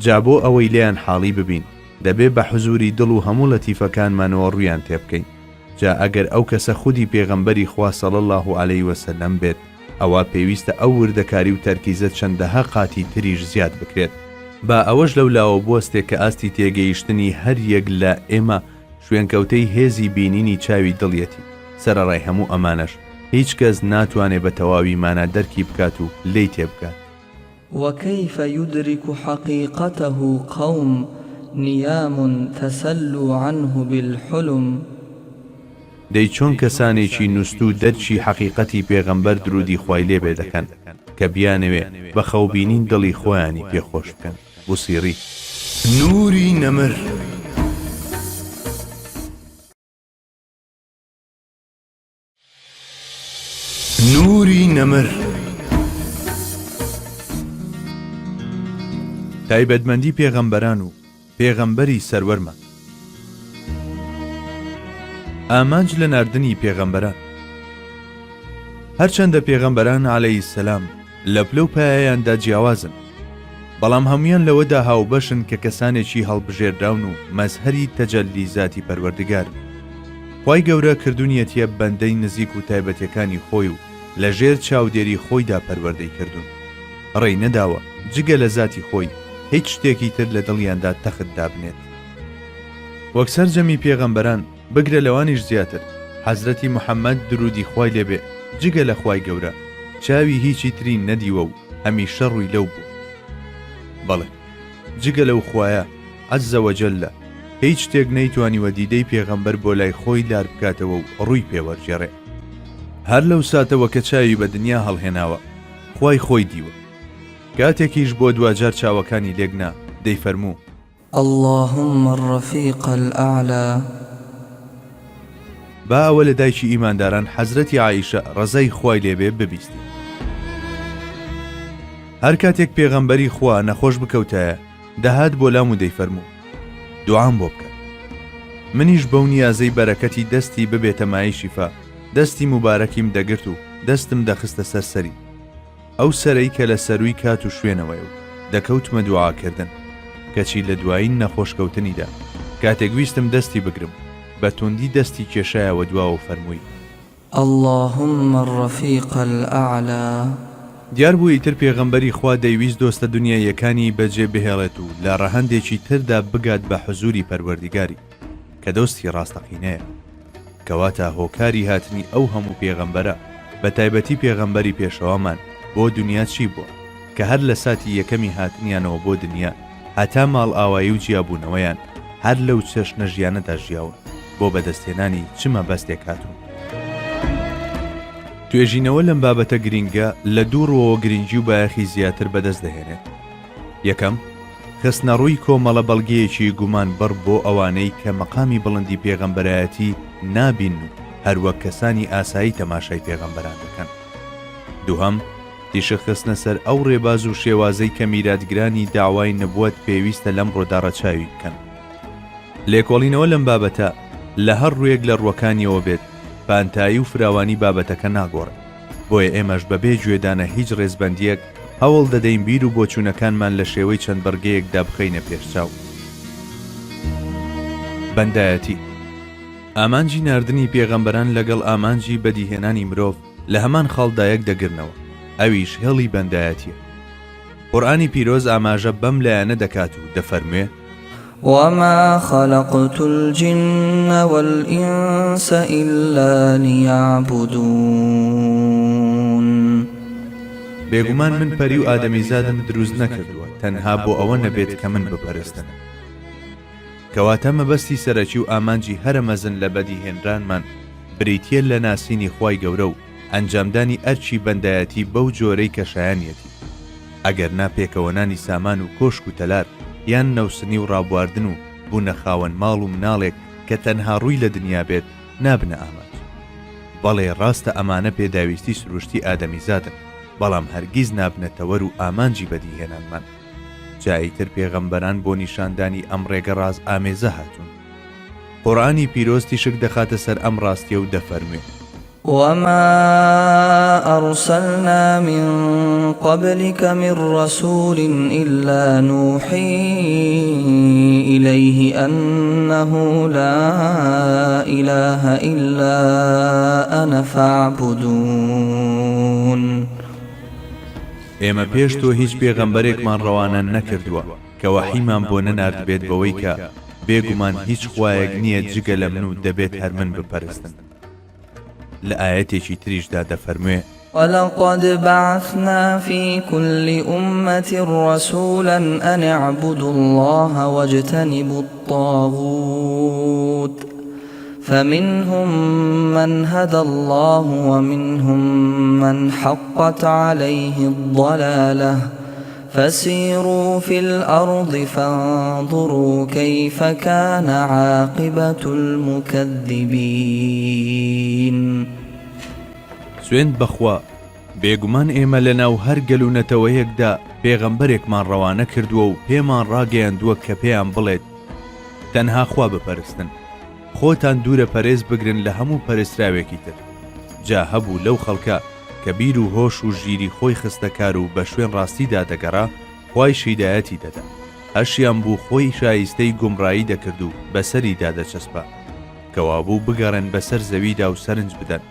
جا بۆ ئەوەی لێیان حاڵی ببین دەبێت بە حزوری دڵ و هەموو لەتیفەکانمانەوە ڕوویان تێبکەین. جا ئەگەر ئەو کەسە خودی پێغەمبەری خوا صلی الله عەلەیهی وسەلەم بێت، ئەوە پێویستە ئەو وردەکاری و تەرکیزە چەندەها قاتی تریش زیاد بکرێت. با ئەوەش لەولاوە بوەستێک کە ئاستی تێگەیشتنی هەر یەک لە ئێمە شوێنکەوتەی هێزی بینینی چاوی دڵیەتی. سەرەڕای هەموو ئەمانەش هیچ کەس ناتوانێت بە تەواوی مانە دەرکی بکات و لێی تێبکات. وكيف يدرك حقيقته قوم نيام تسلوا عنه بالحلم. دەی چۆن کەسانێکی نووست و دەرچی حەقیقەتی پێغەمبەر درودی خوای لێبێ دەکەن کە بیانەوێ بە خەوبینین دڵی خۆیانی پێخۆش بکەن. بوسیری نوری نەمر. نوری نەمر تایبەتمەندی پێغەمبەران و پێغەمبەری سەروەرمە. ئامانج لە ناردنی پێغەمبەران. هەرچەندە پێغەمبەران عەلەیهی سەلام لە پلە و پایەیاندا جیاوازن، بەڵام هەمویان لەوەدا هاوبەشن کە کەسانێکی هەڵبژێردراون و مەزهەری تەجەلی زاتی پەروەردگارن. خوای گەورە کردوونیەتیە بەندەی نزیک و تایبەتیەکانی خۆی و لە ژێر چاودێری خۆیدا پەروەردەی کردوون. ڕێی نەداوە جگە لە زاتی خۆی هیچ شتێکی تر لە دڵیاندا تەخت دابنێت. وەک سەرجەمی پێغەمبەران بگرە لەوانیش زیاتر، حەزرەتی موحەممەد درودی خوای لێبێ جگە لە خوای گەورە چاوی هیچی تری نەدیوە و هەمیشە ڕووی لەو بوو. بەڵێ جگە لەو خوایە عەزە وەجەلە هیچ شتێک نەیتوانیوە دیدەی پێغەمبەر بۆ لای خۆی لار بکاتەوە و ڕووی پێوەرجێڕێ. هەر لەو ساتەوە کە چاوی بە دنیا هەڵهێناوە خوای خۆی دیوە. کاتێکیش بۆ دوجار چاوەکانی لێگنا دەیفەرموو: اللهم الرفيق الأعلى. با ئەوە لە دایکی ئیمانداران حەزرەتی عایشە ڕەزای خوای لێبێ ببیستی. هەر کاتێک پێغەمبەری خوا نەخۆش بکەوتایە دەهات بۆ لام و دەیفەرموو: دوعام بۆ بکە. منیش بەو نیازەی بەرەکەتی دەستی ببێتە مای شیفا دەستی مبارەکیم دەگرت و دەستم دەخستە سەرسەری ئەو سەرەی کە لە سەروی کات و شوێنەوەی و دەکەوتمە دوعاکردن، کەچی لە دوایین نەخۆشکەوتنیدا کاتێک ویستم دەستی بگرم بە توندی دەستی کێشایەوە دواوە فەرمووی: اللهم الرفيق الأعلى. دیار بوو ئیتر پێغەمبەری خوا دەیویست دۆستە دنیایەکانی بەجێ بهێڵێت و لە ڕەهەندێکی تردا بگات بە حوزوری پەروەردگاری کە دۆستی ڕاستەقینەیە، کەواتە هۆکاری هاتنی ئەو هەموو پێغەمبەرە بە تایبەتی پێغەمبەری پێشەوامان بۆ دنیا چی بووە کە هەر لە ساتی یەکەمی هاتنیانەوە بۆ دنیا هەتا ماڵ ئاوایی و جیابوونەوەیان هەر لەو چەشنە ژیانەدا ژیاون بۆ بەدەستێنانی چمە بەستێک هاتوون. توێژینەوە لەم بابەتە گرینگە لە دوو ڕۆوە گرنگی و بایەخی زیاتر بەدەست دەهێنێت. یەکەم، خستنە ڕووی کۆمەڵە بەڵگەیەکی گومان بەڕ بۆ ئەوانەی کە مەقامی بڵندی پێغەمبەرایەتی نابین و هەروەک کەسانی ئاسایی تەماشای پێغەمبەران دەکەن. دووهەم، تیشە خستنە سەر ئەو ڕێباز و شێوازەی کە میراتگرانی داوای نبووەت پێویستە لەم ڕۆدا ڕەچاوی بکەن. لێکۆڵینەوە لەم بابەتە لە هەر ڕوویەک لە ڕووەکانیەوە بێت پانتایی و فراوانی بابەتەکە ناگۆڕێت. بۆیە ئێمەش بەبێ گوێدانە هیچ ڕێزبەندیەک هەوڵ دەدەین بیر و بۆچوونەکانمان لە شێوەی چەند بەرگەیەکدا بخەینە پێشچاو. بەندایەتی. ئامانجی ناردنی پێغەمبەران لەگەڵ ئامانجی بەدیهێنانی مرۆڤ لە هەمان خاڵدایەک دەگرنەوە، ئەویش هێڵی بەندایەتیە. قورئانی پیرۆز ئاماژە بەم لایەنە دەکات و دەفەرموێ: وما خلقت الجن والإنس إلا ليعبدون. بێگومان من پەری و ئادەمیزادم دروست نەکردووە تەنها بۆ ئەوە نەبێت کە من بپەرستن. کەواتە مەبەستی سەرەکی و ئامانجی هەرە مەزن لە بەدیهێنرانمان بریتیە لە ناسینی خوای گەورە و ئەنجامدانی ئەرچی بەندایەتی بەو جۆرەی کە شایانیەتی، ئەگەر ناپێکەوەنانی سامان و کۆشک و تەلار یان نەوسنی و ڕابواردن و بوونە خاوەن ماڵ و مناڵێک کە تەنها ڕووی لە دنیا بێت نابنە ئامانج. بەڵێ ڕاستە ئەمانە پێداویستی سروشتی ئادەمیزادن، بەڵام هەرگیز نابنەتەوەر و ئامانجی بەدیهێنانمان. جاییتر پێغەمبەران بۆ نیشاندانی ئەم ڕێگە ڕاز ئامێزە هاتوون. قورئانی پیرۆز تیشک دەخاتە سەر ئەم ڕاستیە و دەفەرموێ: وما أرسلنا من قبلك من رسول إلا نوحي إليه أنه لا إله إلا أنا فاعبدون. ئێمە پێش تۆ هیچ پێغەمبەرێکمان ڕەوانە نەکردووە کە وەحیمان بۆ نەنارد بێت بەوەی کە بێگومان هیچ خوایەک نییە جگە لە من و دەبێت هەر من بپەرستن. لە ئاەتێکی تریشدا دەفەرموێ: ولقد بعثنا في كل أمة رسولا أن اعبدوا الله واجتنبوا الطاغوت فمنهم من هدى الله ومنهم من حقت عليه الضلالة فسيروا في الأرض فانظروا كيف كان عاقبة المكذبين. سوێند بەخوا بێگومان ئێمە لە ناو هەر گەلوونەتەوەیەکدا پێغەمبەرێکمان ڕەوانە کردووە و پێمان ڕاگەیاندووە کە پێیان بڵێت تەنها خوا بپەرستن، خۆتان دوورە پەرێز بگرن لە هەموو پەرستراوێکی تر. جا هەبوو لەو خەڵکە کە بیر و هۆش و ژیری خۆی خستەکار و بە شوێن ڕاستیدا دەگەڕا خوای شیدایەتی دەدا، هەشیان بوو خۆی شایستەی گومڕایی دەکرد و بەسەریدا دەچەسپا کەوا بوو بگەڕێن بەسەر زەویدا و سەرنج بدەن،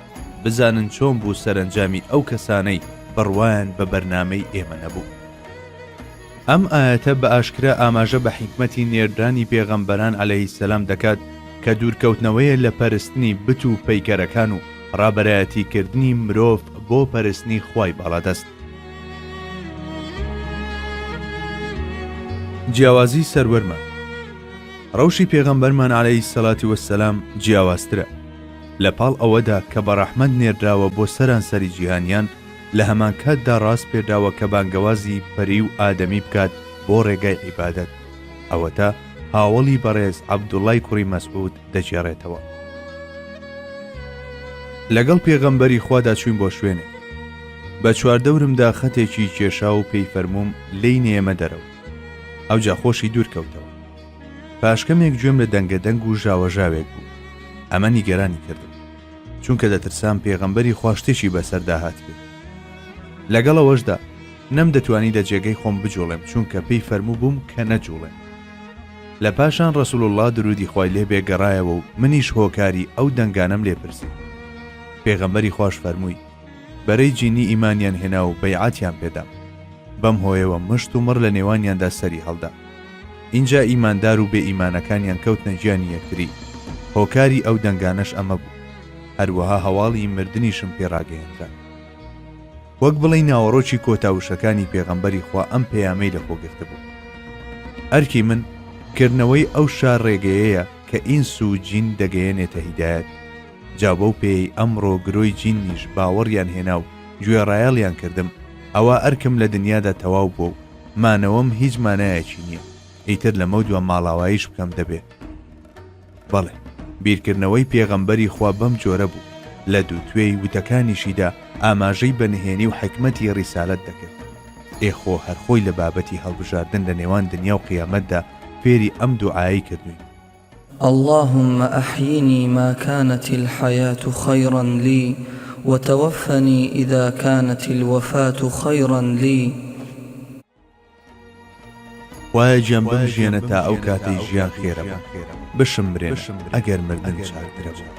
بزانن چۆن بوو سەرنجامی ئەو کەسانەی بڕوایان بە بەرنامەی ئێمە نەبوو. ئەم ئاەتە بە ئاشکرا ئاماژە بە حیکمەتی نێردرانی پێغەمبەران عەلەیهی سەلام دەکات کە دوورکەوتنەوەیە لە پەرستنی بت و پەیکەرەکان و ڕابەرایەتیکردنی مرۆڤ بۆ پەرستنی خوای باڵادەست. جیاوازی سەروەرمان ڕەوشی پێغەمبەرمان عەلەیهی سەڵاتی وەسسەلام جیاوازترە لە پاڵ ئەوەدا کە بە ڕەحمەت نێردراوە بۆ سەرانسەری جیهانیان، لە هەمان کاتدا ڕاست پێداوە کە بانگەوازی پەری و ئادەمی بکات بۆ ڕێگای عیبادەت. ئەوەتە هاوڵی بەڕێز عەبدوڵای کوڕی مەسعود دەجێڕێتەوە. لەگەڵ پێغەمبەری خوادا چوین بۆ شوێنێ، بە چواردەورمدا خەتێکی کێشا و پێی فەرمووم لێی نێمە دەرەوە. ئەوجا خۆشی دوور کەوتەوە. پاشکەمێک گوێم لە دەنگەدەنگ و ژاوەژاوێک بوو. ئەمە نیگەرانی کردم، چونکە دەترسام پێغەمبەری خوا شتێکی بەسەردا هات بێت. لەگەڵەوەشدا نەم دەتوانی لە جێگەی خۆم بجوڵێم، چونکە پێی فەرموو بووم کە نەجوڵێم. لە پاشان ڕەسوول الله درودی خوای لێ بێگەڕایەوە و منیش هۆکاری ئەو دەنگانەم لێپرسی. پێغەمبەری خوش فەرمووی بەرەی جینی ئیمانیان هێنا و بەیعەتیان پێدام، بەم هۆیەوە مشت و مڕ لە نێوانیاندا سەری هەڵدا. اینجا ئیماندار و بێ ئیمانەکانیان کەوتنە گیانی یەکتری. هۆکاری ئەو دەنگانەش ئەمە بوو، هەروەها هەواڵی مردنیشم پێڕاگەیەنرا. وەک بڵێ ناوەڕۆکی کۆتاوشەکانی پێغەمبەری خوا ئەم پەیامەی لەخۆگرتە بوو. ئەرکی من کردنەوەی ئەو شار ڕێگەیەیە کە ئینس و جین دەگەیەنێتە هیدایەت. جا بەو پێی ئەمڕۆ گرۆی جینیش باوەڕیان هێنا و گوێڕایەڵیان کردم، ئەوە ئەرکم لە دنیادا تەواو بوو و مانەوەم هیچ مانایەکی نییە، ئیتر لەمە دووە ماڵاواییش بکەم دەبێ. بەڵێ بیرکردنەوەی پێغەمبەری خوا بەم جۆرە بوو، لە دووتوێی وتەکانیشیدا ئاماژەی بەنهێنی و حکمەتی ڕیسالەت دەکرد. ئێخۆ هەرخۆی لە بابەتی هەڵبژاردن لە نێوان دنیا و قیامەتدا فێری ئەم دوعایی کردوین: اللهم أحيني ما كانت الحياة خيرا لي وتوفني إذا كانت الوفاة خيرا لي. وای جەمبەم ژیانە تا ئەو کاتەی ژیان خێرەبە، بشمرێن ئەگەر مردن چاکترە بوو.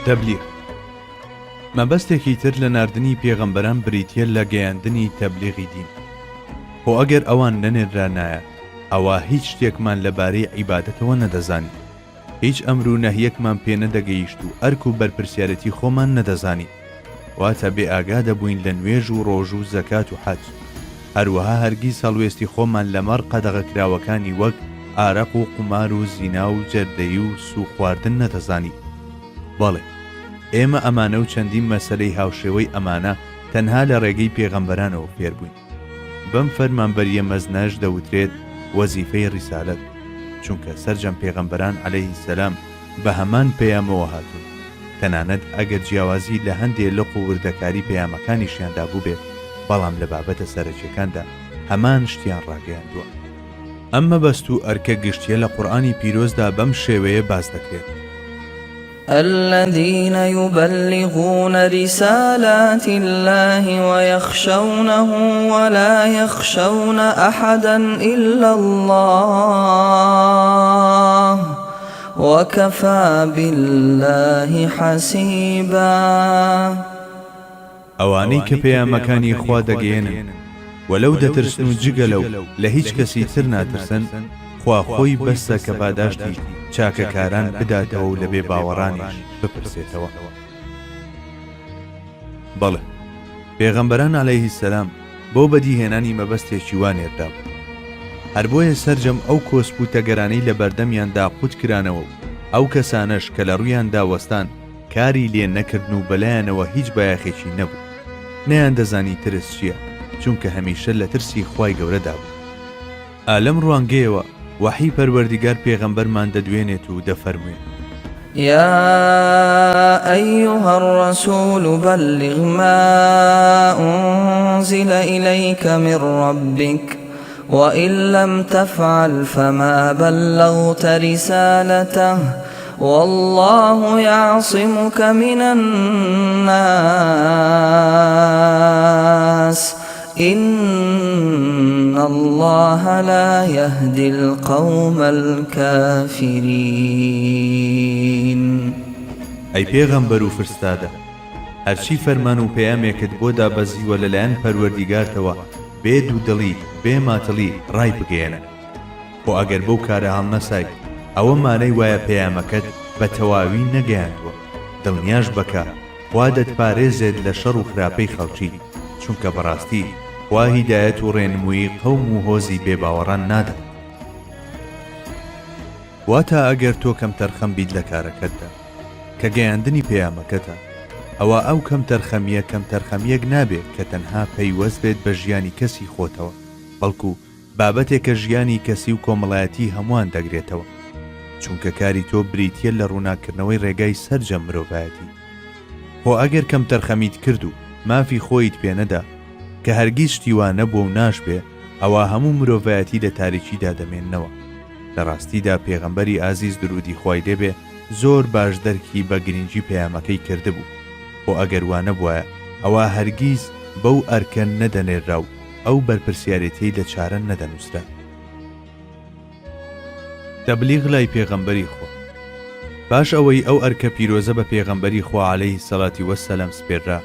تەبلیغ مەبەستێکی تر لە ناردنی پێغەمبەران بریتیە لە گەیاندنی تەبلیغی دین. بۆ ئەگەر ئەوان نەنێرانایە، ئەوە هیچ شتێکمان لەبارەی عیبادەتەوە نەدەزانی، هیچ ئەمر و نەهیەکمان پێ نەدەگەیشت و ئەرک و بەرپرسیارەتی خۆمان نەدەزانی، واتە بێ ئاگا دەبووین لە نوێژ و ڕۆژ و زەکات و حەج. هەروەها هەرگیز هەڵوێستی خۆمان لەمەڕ قەدەغەکراوەکانی وەک ئارەق و قومار و زینا و جەردەیی و سوو خواردن نەدەزانی. بەڵێ ئێمە ئەمانە و چەندین مەسەلەی هاوشێوەی ئەمانە تەنها لە ڕێگەی پێغەمبەرانەوە فێر بووین. بەم فەرمانبەریە مەزنەش دەوترێت وەزیفەی ڕیسالەت، چونکە سەرجەم پێغەمبەران عەلەیهی سەلام بە هەمان پەیامەوە هاتوون، تەنانەت ئەگەر جیاوازی لە هەندێک لەق و وردەکاری پەیامەکانیشیاندا بوو بێت، بەڵام لە بابەتە سەرەکیەکاندا هەمان شتیان ڕاگەیاندووە. ئەم مەبەست و ئەرکە گشتیە لە قورئانی پیرۆزدا بەم شێوەیە باز دەکرێت: الذين يبلغون رسالات الله ويخشونه ولا يخشون أحدا إلا الله وكفى بالله حسيبا. ئەوانەی کە پەیامەکانی خوا دەگەیەنن وەلەو دەترسن و جگە لەو لە هیچ کەسی تر ناترسن، خوا خۆی بەسە کە پاداشتی چاکەکاران بداتەوە و لە بێ باوەڕانیش بپرسێتەوە. بەڵێ پێغەمبەران عەلەیهی سەلام بۆ بەدیهێنانی مەبەستێکی وانێردا بوو. هەر بۆیە سەرجەم ئەو کۆسپوتە گەرانەی لە بەردەمیاندا قوت کرانەوە و ئەو کەسانەش کە لە ڕوویاندا وەستان کاری لێ نەکردن و بەلایەنەوە هیچ بایەخێکی نەبوو. نەیان دەزانی ترس چییە، چونکە هەمیشە لە ترسی خوای گەورەدا بوو. ئالەم ڕوانگەیەوە وحی پەروەردیگار پێغەمبەرمان دەدوێنێت و دەفەرموێت: يا أيها الرسول بلغ ما أنزل إليك من ربك وإن لم تفعل فما بلغت رسالته والله يعصمك من الناس إن الله لا يهدي القوم الكافرين. ئەی پێغەمبەر و فرستادە، هەرچی فەرمان و پەیامێکت بۆ دابەزیوە لەلایەن پەروەردیگارتەوە بێ دوودڵی بێ ماتڵی ڕای بگەێنە، بۆ ئەگەر بەو کارە هەڵ نەسای ئەوە مانەی وایە پەیامەکەت بە تەواوی نەگەیاندووە. دڵنیاش بکە خوا دەتپارێزێت لە شەڕ و خراپەی خەڵکی، چونکە بەڕاستی خوا هیدایەت و ڕێنمووی قەوم و هۆزی بێباوەڕان نادات. واتە ئەگەر تۆ کەم تەرخەم بیت لە کارەکەتدا کە گەیاندنی پەیامەکەتە، ئەوە ئەو کەم تەرخەمیەک نابێت کە تەنها پەیوەست بێت بە ژیانی کەسی خۆتەوە، بەڵکو بابەتێک کە ژیانی کەسی و کۆمەڵایەتی هەمووان دەگرێتەوە، چونکە کاری تۆ بریتیە لە ڕووناکردنەوەی ڕێگای سەرجەم مرۆڤایەتی. خۆ ئەگەر کەم تەرخەمیت کرد و مافی خۆیت پێنەدا کە هەرگیز شتیوان نەبووە و ناشبێ، ئەوە هەموو مرۆڤایەتی لە تاریکیدا دەمێننەوە. لە ڕاستیدا پێغەمبەری ئازیز درودی خوای لێبێ زۆر باش دەرکی بە گرنگی پەیامەکەی کردبوو، بۆ ئەگەر وانە بووە ئەوە هەرگیز بەو ئەرکە نەدەنێرا و ئەو بەرپرسیارەتی لە چارە نەدەنووسرا. تەبلیغ لای پێغەمبەری خوا. باش ئەوەی ئەو ئەرکە پیرۆزە بە پێغەمبەری خوا عەلەیهی سەڵاتی وەسەلام سپێررا،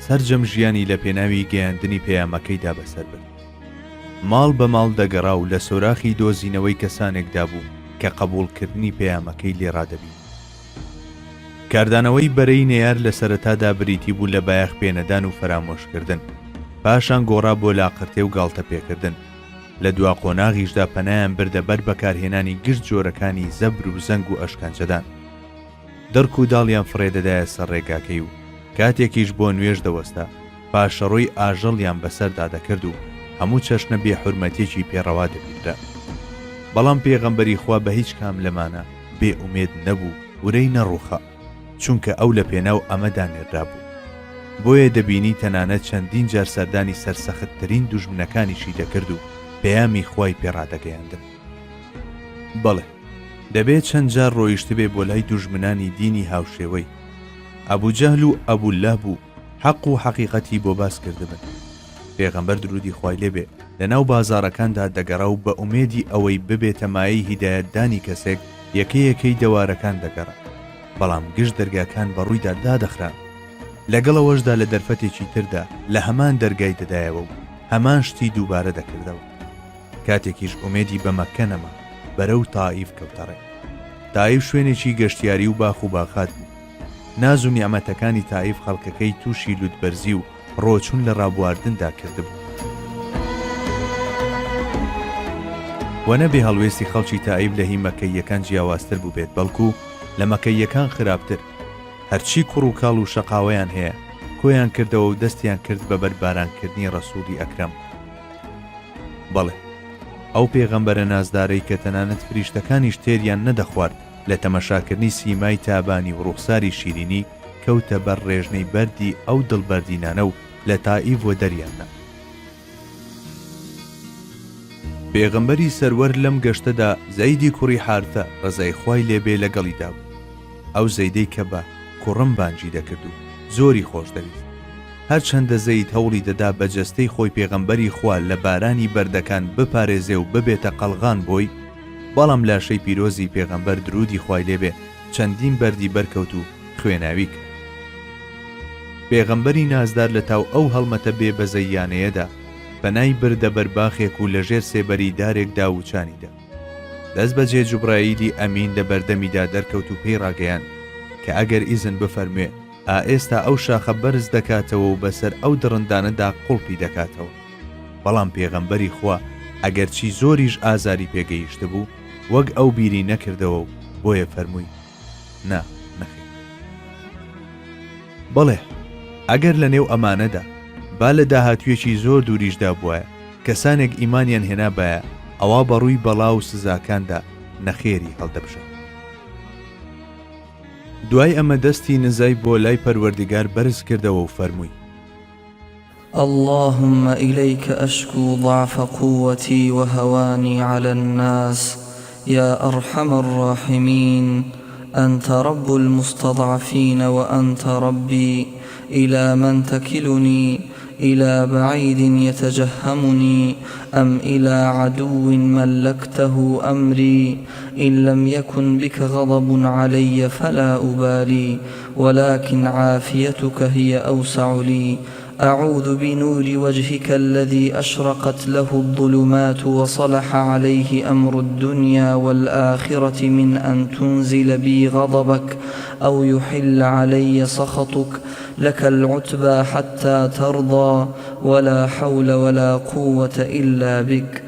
سەرجەم ژیانی لە پێناوی گەیاندنی پەیامەکەیدا بەسەر برد. ماڵ بە ماڵ دەگەڕا و لە سۆراخی دۆزینەوەی کەسانێکدا بوو کە قبوڵکردنی پەیامەکەی لێڕادەبی. کاردانەوەی بەرەی نێیار لە سەرەتادا بریتی بوو لە بایەخ پێنەدان و فەرامۆشکردن، پاشان گۆڕا بۆ لاقرتێ و گاڵتە پێکردن. لە دوا قۆناغیشدا پەنایان بردە بەر بەکارهێنانی گشت جۆرەکانی زەبر و زەنگ و ئەشکەنجەدان. دەرک و داڵیان فڕێدەدایە سەر ڕێگاکەی و کاتێکیش بۆ نوێژ دەوەستا، پاشەڕۆی ئاژەڵیان بەسەردا دەکرد و هەموو چەشنە بێحورمەتێکی پێڕەوا دەبیرە. بەڵام پێغەمبەری خوا بە هیچ کام لەمانە بێ ئومێد نەبوو، ورەی نەڕووخە، چونکە ئەو لە پێناو ئەمەدا نێرا بوو. بۆیە دەبینی تەنانەت چەندین جار سەردانی سەرسەختترین دوژمنەکانیشی دەکرد و پەیامی خوای پێڕادەگەیاندن. بەڵێ دەبێت چەند جار ڕۆیشت بێ بۆ لای دوژمنانی دینی هاوشێوەی. ئەبوجەهل و ئەبوولەهب و حەق و حەقیقەتی بۆ باس کردبن. پێغەمبەر درودی خوای لێبێ لەناو بازاڕەکاندا دەگەڕا و بە ئومێدی ئەوەی ببێتە مایەی هیدایەتدانی کەسێک یەکەیەکەی دەوارەکان دەگەڕا، بەڵام گشت دەرگاکان بەڕوویدا دادەخران. لەگەڵەوەشدا لە دەرفەتێکی تردا لە هەمان دەرگای دەدایەوە و هەمان شتی دووبارە دەکردەوە. کاتێکیش ئومێدی بە مەککە نەما، بەرەو تائیف کەوتەڕێ. تائیف شوێنێکی گەشتیاری و باخ و باخات بوو. ناز و نیعمەتەکانی تائیف خەڵکەکەی تووشی لوتبەرزی و ڕۆچوون لە ڕابواردندا کردبوو. وەنەبێ هەڵوێستی خەڵکی تائیف لە هی مەکەییەکان جیاوازتر بوو بێت، بەڵکو لە مەکەییەکان خراپتر. هەرچی کوڕ و کاڵ و شەقاوەیان هەیە کۆیان کردەوە و دەستیان کرد بە بەربارانکردنی ڕەسوولی ئەکرەم. بەڵێ ئەو پێغەمبەرە نازدارەی کە تەنانەت فریشتەکانیش تێریان نەدەخوارد لە تەمەشاکردنی سیمای تابانی و ڕوخساری شیرینی کەوتە بەر ڕێژنەی بەردی ئەو دڵبەردینانە و لە تائیف وە دەریاننا. پێغەمبەری سەروەر لەم گەشتەدا زەیدی کوڕی حارثە ڕەزای خوای لێبێ لەگەڵیدا بوو. ئەو زەیدەی کە بە کوڕم بانگی دەکرد و زۆری خۆش دەویست. هەرچەندە زەید هەوڵی دەدا بە جەستەی خۆی پێغەمبەری خوا لە بارانی بەردەکان بپارێزێ و ببێتە قەڵغان بۆی، بەڵام لاشەی پیرۆزی پێغەمبەر درودی خوای لێبێ چەندین بەردی بەرکەوت و خوێناوی کرد. پێغەمبەری نازدار لە تاو ئەو هەڵمەتە بێ بەزەیانەیەدا پەنای بردە بەرباخێک و لەژێر سێبەری دارێکدا و چانیدا. دەست بەجێ جوبراییلی ئەمین لە بەردەمیدا دەرکەوت و پێی ڕاگەیان کە ئەگەر ئیزن بفەرموێ ئێستا ئەو شاخە بەرز دەکاتەوە و بەسەر ئەو دڕندانەدا قوڵپی دەکاتەوە. بەڵام پێغەمبەری خوا ئەگەرچی زۆریش ئازاری پێگەیشت بوو، وەک ئەو بیری نەکردەوە و بۆیە فەرمووی نا نەخێت. بەڵێ ئەگەر لە نێو ئەمانەدا با لە داهاتوێکی زۆر دووریشدا بووە کەسانێک ئیمانیان هێنا بایە، ئەوە بەڕووی بەڵا و سزاکاندا نەخێری هەڵدەبژە. دوای ئەمە دەستی نزای بۆ لای پەروەردیگار بەرز کردەوە و فەرمووی: اللهم إليك أشكو ضعف قوتي وهواني على الناس يا أرحم الراحمين أنت رب المستضعفين وأنت ربي إلى من تكلني إلى بعيد يتجهمني أم إلى عدو ملكته أمري إن لم يكن بك غضب علي فلا أبالي ولكن عافيتك هي أوسع لي أعوذ بنور وجهك الذي أشرقت له الظلمات وصلح عليه أمر الدنيا والآخرة من أن تنزل بي غضبك أو يحل علي سخطك لك العتبى حتى ترضى ولا حول ولا قوة إلا بك.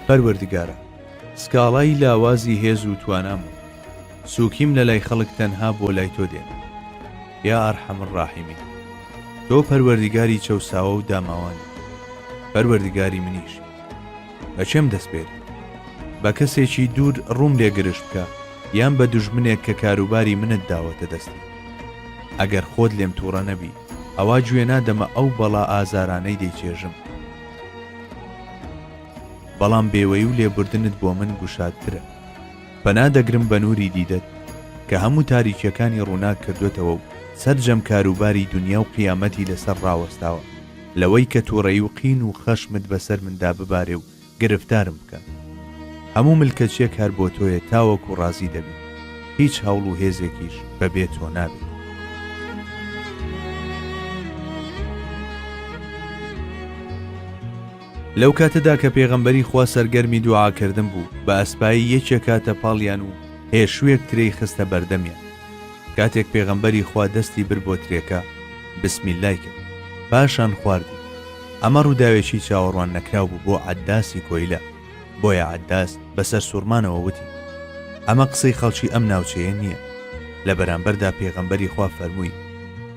پەروەردیگارە، سکاڵای لاوازی هێز و توانام و سوکیم لە لای خەڵک تەنها بۆ لای تۆ دێن. یا ئەرحەم الراحیمین، تۆ پەروەردیگاری چەوساوە و داماوانی، پەروەردیگاری منیش. بە چێم دەستپێری؟ بە کەسێکی دوور ڕووم لێگرشت بکە یان بە دوژمنێک کە کاروباری منت داوەتە دەستی. ئەگەر خۆت لێم تووڕە نەبی ئەوا گوێ نادەمە ئەو بەڵا ئازارانەی دەیچێژم، بەڵام بێوەی و لێبوردنت بۆ من گوشادترە. پەنادەگرم بە نووری دیدەت کە هەموو تاریکیەکانی ڕووناک کردوێتەوە و سەرجەم کاروباری دنیا و قیامەتی لەسەر ڕاوەستاوە، لەوەی کە تووڕەی و قین و خەشمت بەسەر مندا ببارێ و گرفتارم بکە. هەموو ملکەچیەک هەر بۆ تۆیە تاوەکو ڕازی دەبی، هیچ هەوڵ و هێزێکیش بەبێ تۆ نابێت. لەو کاتەدا کە پێغەمبەری خوا سەرگەرمی دوعاکردن بوو، بە ئەسپایی یەکێک کاتە پاڵیان و هێشوویەک ترەی خستە بەردەمیان. کاتێک پێغەمبەری خوا دەستی بر بۆ ترێکە بسمیلای کرد، پاشان خواردی. ئەمە ڕووداوێکی چاوەڕوان نەکراو بوو بۆ عەداسی کۆیلە، بۆیە عەداس بەسەر سوورمانەوە وتی: ئەمە قسەی خەڵکی ئەم ناوچەیە نییە. لە بەرامبەردا پێغەمبەری خوا فەرمووی: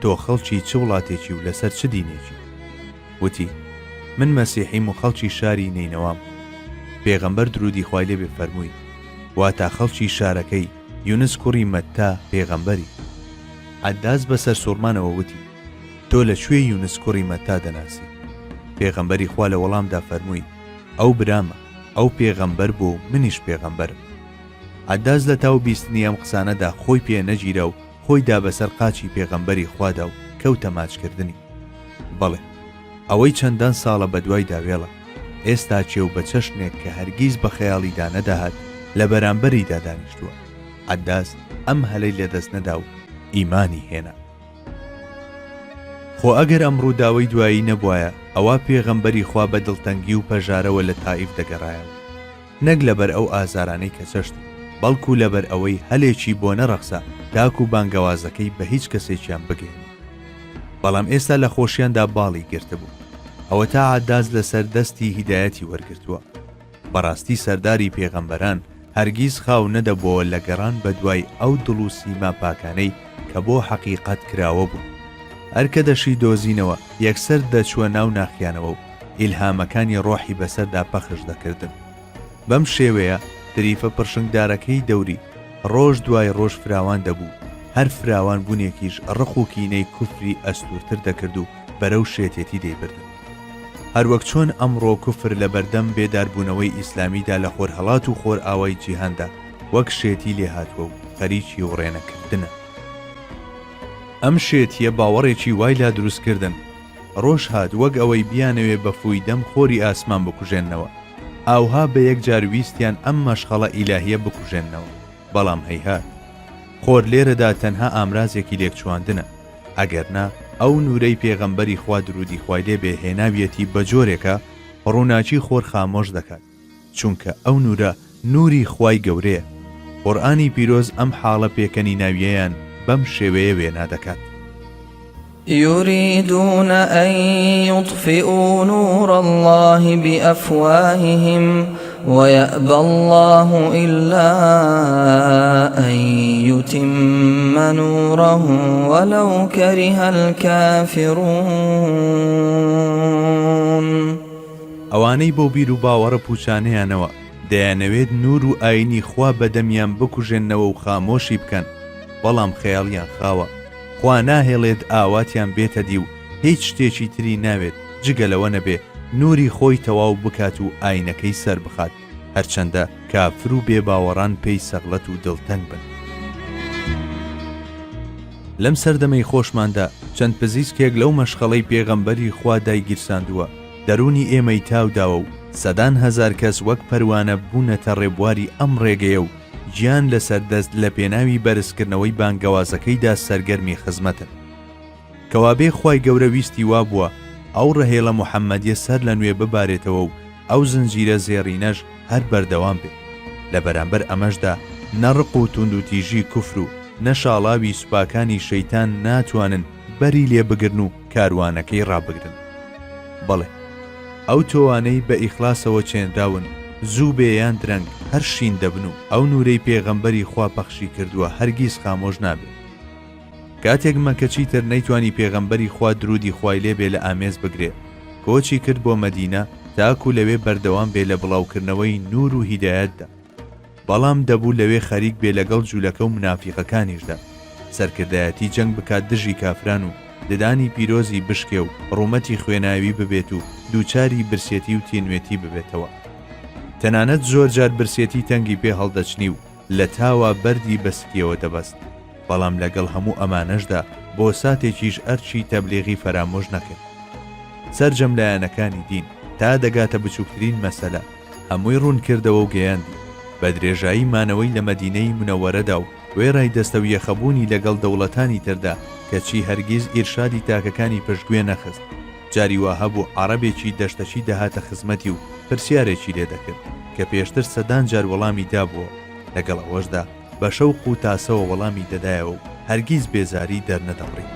تۆ خەڵکی چ وڵاتێکی و لەسەر چ دینێکی؟ وتی: من مەسیحیم و خەڵکی شاری نینەوام. پێغەمبەر درودی خوای لێبێ فەرمووی: واتە خەڵکی شارەکەی یونس کوڕی مەتتا پێغەمبەری. عەداس بەسەر سوورمانەوە وتی: تۆ لەکوێ یونس کوڕی مەتتا دەناسی؟ پێغەمبەری خوا لە وەڵامدا فەرمووی: ئەو برامە، ئەو پێغەمبەر بوو، منیش پێغەمبەرم. عەداس لە تاو بیستنی ئەم قسانەدا خۆی پێ نەگیرە و خۆی دا بەسەر قاچی پێغەمبەری خوادا و کەوتە ماچکردنی. بەڵێ، ئەوەی چەندان ساڵە بەدوای داوێڵە، ئێستا چێو بە چەشنێک کە هەرگیز بە خەیاڵیدا نەداهات لە بەرامبەریدا دانیشتووە. عەداس ئەم هەلەی لەدەست نەدا و ئیمانی هێنا. خۆ ئەگەر ئەم ڕووداوەی دوایی نەبوایە، ئەوە پێغەمبەری خوا بە دڵتەنگی و پەژارەوە لە تائیف دەگەڕایەوە، نەک لەبەر ئەو ئازارانەی کە چەشت، بەڵکو لەبەر ئەوەی هەلێکی بۆ نەڕەخسا تاکو بانگەوازەکەی بە هیچ کەسێکیان بگەین. بەڵام ئێستا لە خۆشیاندا باڵی گرتبوو. ئەوە تا عەداس لەسەر دەستی هیدایەتی وەرگرتووە. بەڕاستی سەرداری پێغەمبەران هەرگیز خاو نەدەبەوە لە گەڕان بە دوای ئەو دڵ و سیما پاکانەی کە بۆ حەقیقەت کراوە بوو. هەرکە دەشی دۆزینەوە یەکسەر دەچووە ناو ناخیانەوە و ئیلهامەکانی ڕۆحی بەسەردا پەخش دەکردن. بەم شێوەیە تریفە پڕشنگدارەکەی دەوری ڕۆژ دوای ڕۆژ فراوان دەبوو، هەر فراوان بوونێکیش ڕق و کینەی کوفری ئەستورتر دەکرد و بەرەو شێتێتی دەیبردن. هەروەک چۆن ئەمڕۆ کوفر لە بەردەم بێداربوونەوەی ئیسلامیدا لە خۆرهەڵات و خۆر ئاوای جیهاندا وەک شێتی لێهاتوە و خەریکی وڕێنەکردنە. ئەم شێتیە باوەڕێکی وای لا دروستکردن. ڕۆژ هات وەک ئەوەی بیانەوێ بە فووی دەم خۆری ئاسمان بکوژێننەوە، ئاوها بە یەک جار ویستیان ئەم مەشخەڵە ئیلاهیە بکوژێننەوە. بەڵام هەیهات، خۆر لێرەدا تەنها ئامرازێکی لێکچواندنە، ئەگەرنا ئەو نورەی پێغەمبەری خوا درودی خوای لێبێ هێناویەتی بە جۆرێکە ڕووناچی خۆر خامۆش دەکات، چونکە ئەو نورە نوری خوای گەورەیە. قورئانی پیرۆز ئەم حاڵە پێکەنی ناویەیان بەم شێوەیە وێنا دەکات: يريدون أن يطفئوا نور الله بأفواههم ويأبى الله إلا أن يتم نوره ولو كره الكافرون. ئەوانەی بۆ بیر و باوەڕە پوچانەیانەوە دەیانەوێت نور و ئاینی خوا بەدەمیان بکوژێنەوە و خامۆشی بکەن، بەڵام خەیاڵیان خاوە، خوا ناهێڵێت ئاواتیان بێتە دی و هیچ شتێکی تری ناوێت جگە لەوە نەبێ نوری خۆی تەواو بکات و ئاینەکەی سەر بخات، هەرچەندە کافر و بێباوەڕان پێی سەغڵەت و دڵتەنگ بن. لەم سەردەمەی خۆشماندا چەند پزیسکێک لەو مەشخەڵەی پێغەمبەری خوا دایگیرساندووە دەرونی ئێمەی تاوداوە و سەدان هەزار کەس وەک پەروانە بوونەتە ڕێبواری ئەم ڕێگەیە و گیان لەسەر دەست لە پێناوی بەرزکردنەوەی بانگەوازەکەیدا سەرگەرمی خزمەتن. کەوابێ خوای گەورە ویستی وا بووە ئەو ڕەهێڵە موحەممەدیە سەر لە نوێ ببارێتەوە و ئەو زنجیرە زێڕینەش هەر بەردەوام بێت. لە بەرامبەر ئەمەشدا نەڕق و توند و تیژی کوفر و نەشاڵاوی سوپاکانی شەیتان ناتوانن بەری لێ بگرن و کاروانەکەی ڕابگرن. بەڵێ ئەو تۆوانەی بە ئیخلاسەوە چێنراون زوو بێیان درەنگ هەر شین دەبن و ئەو نورەی پێغەمبەری خوا پەخشی کردووە هەرگیز خامۆژ نابێت. کاتێک مەکەچی تر نەیتوانی پێغەمبەری خوا درودی خوای لێبێ لە ئامێز بگرێت، کۆچی کرد بۆ مەدینە تاکو لەوێ بەردەوام بێ لە بڵاوکردنەوەی نور و هیدایەتدا، بەڵام دەبوو لەوێ خەریک بێ لەگەڵ جوولەکە و منافیقەکانیشدا، سەرکردایەتی جەنگ بکات دژی کافران و ددانی پیرۆزی بشکێ و ڕوومەتی خوێناوی ببێت و دووچاری برسێتی و تینوێتی ببێتەوە. تەنانەت زۆر جار برسێتی تەنگی پێ هەڵدەچنی و لە تاوە بەردی بەسکیەوە دەبەست، بەڵام لەگەڵ هەموو ئەمانەشدا بۆ ساتێکیش ئەرچی تەبلیغی فەرامۆژ نەکرد. سەرجەم لایەنەکانی دین تا دەگاتە بچووکترین مەسەلە هەمووی ڕوون کردەوە و گەیاندی. بە درێژایی مانەوەی لە مەدینەی منەوەرەدا و وێڕای دەستە و یەخەبوونی لەگەڵ دەوڵەتانی تردا کەچی هەرگیز ئیرشادی تاکەکانی پشتگوێ نەخست. جاری وا هەبوو عەرەبێکی دەشتەشی دەهاتە خزمەتی و پرسیارێکی لێ دەکرد کە پێشتر سەدان جار وەڵامی دابووە، لەگەڵ ئەوەشدا بە شەوق و تاسەوە وەڵامی دەدایەوە و هەرگیز بێزاری دەرنەدەڕی.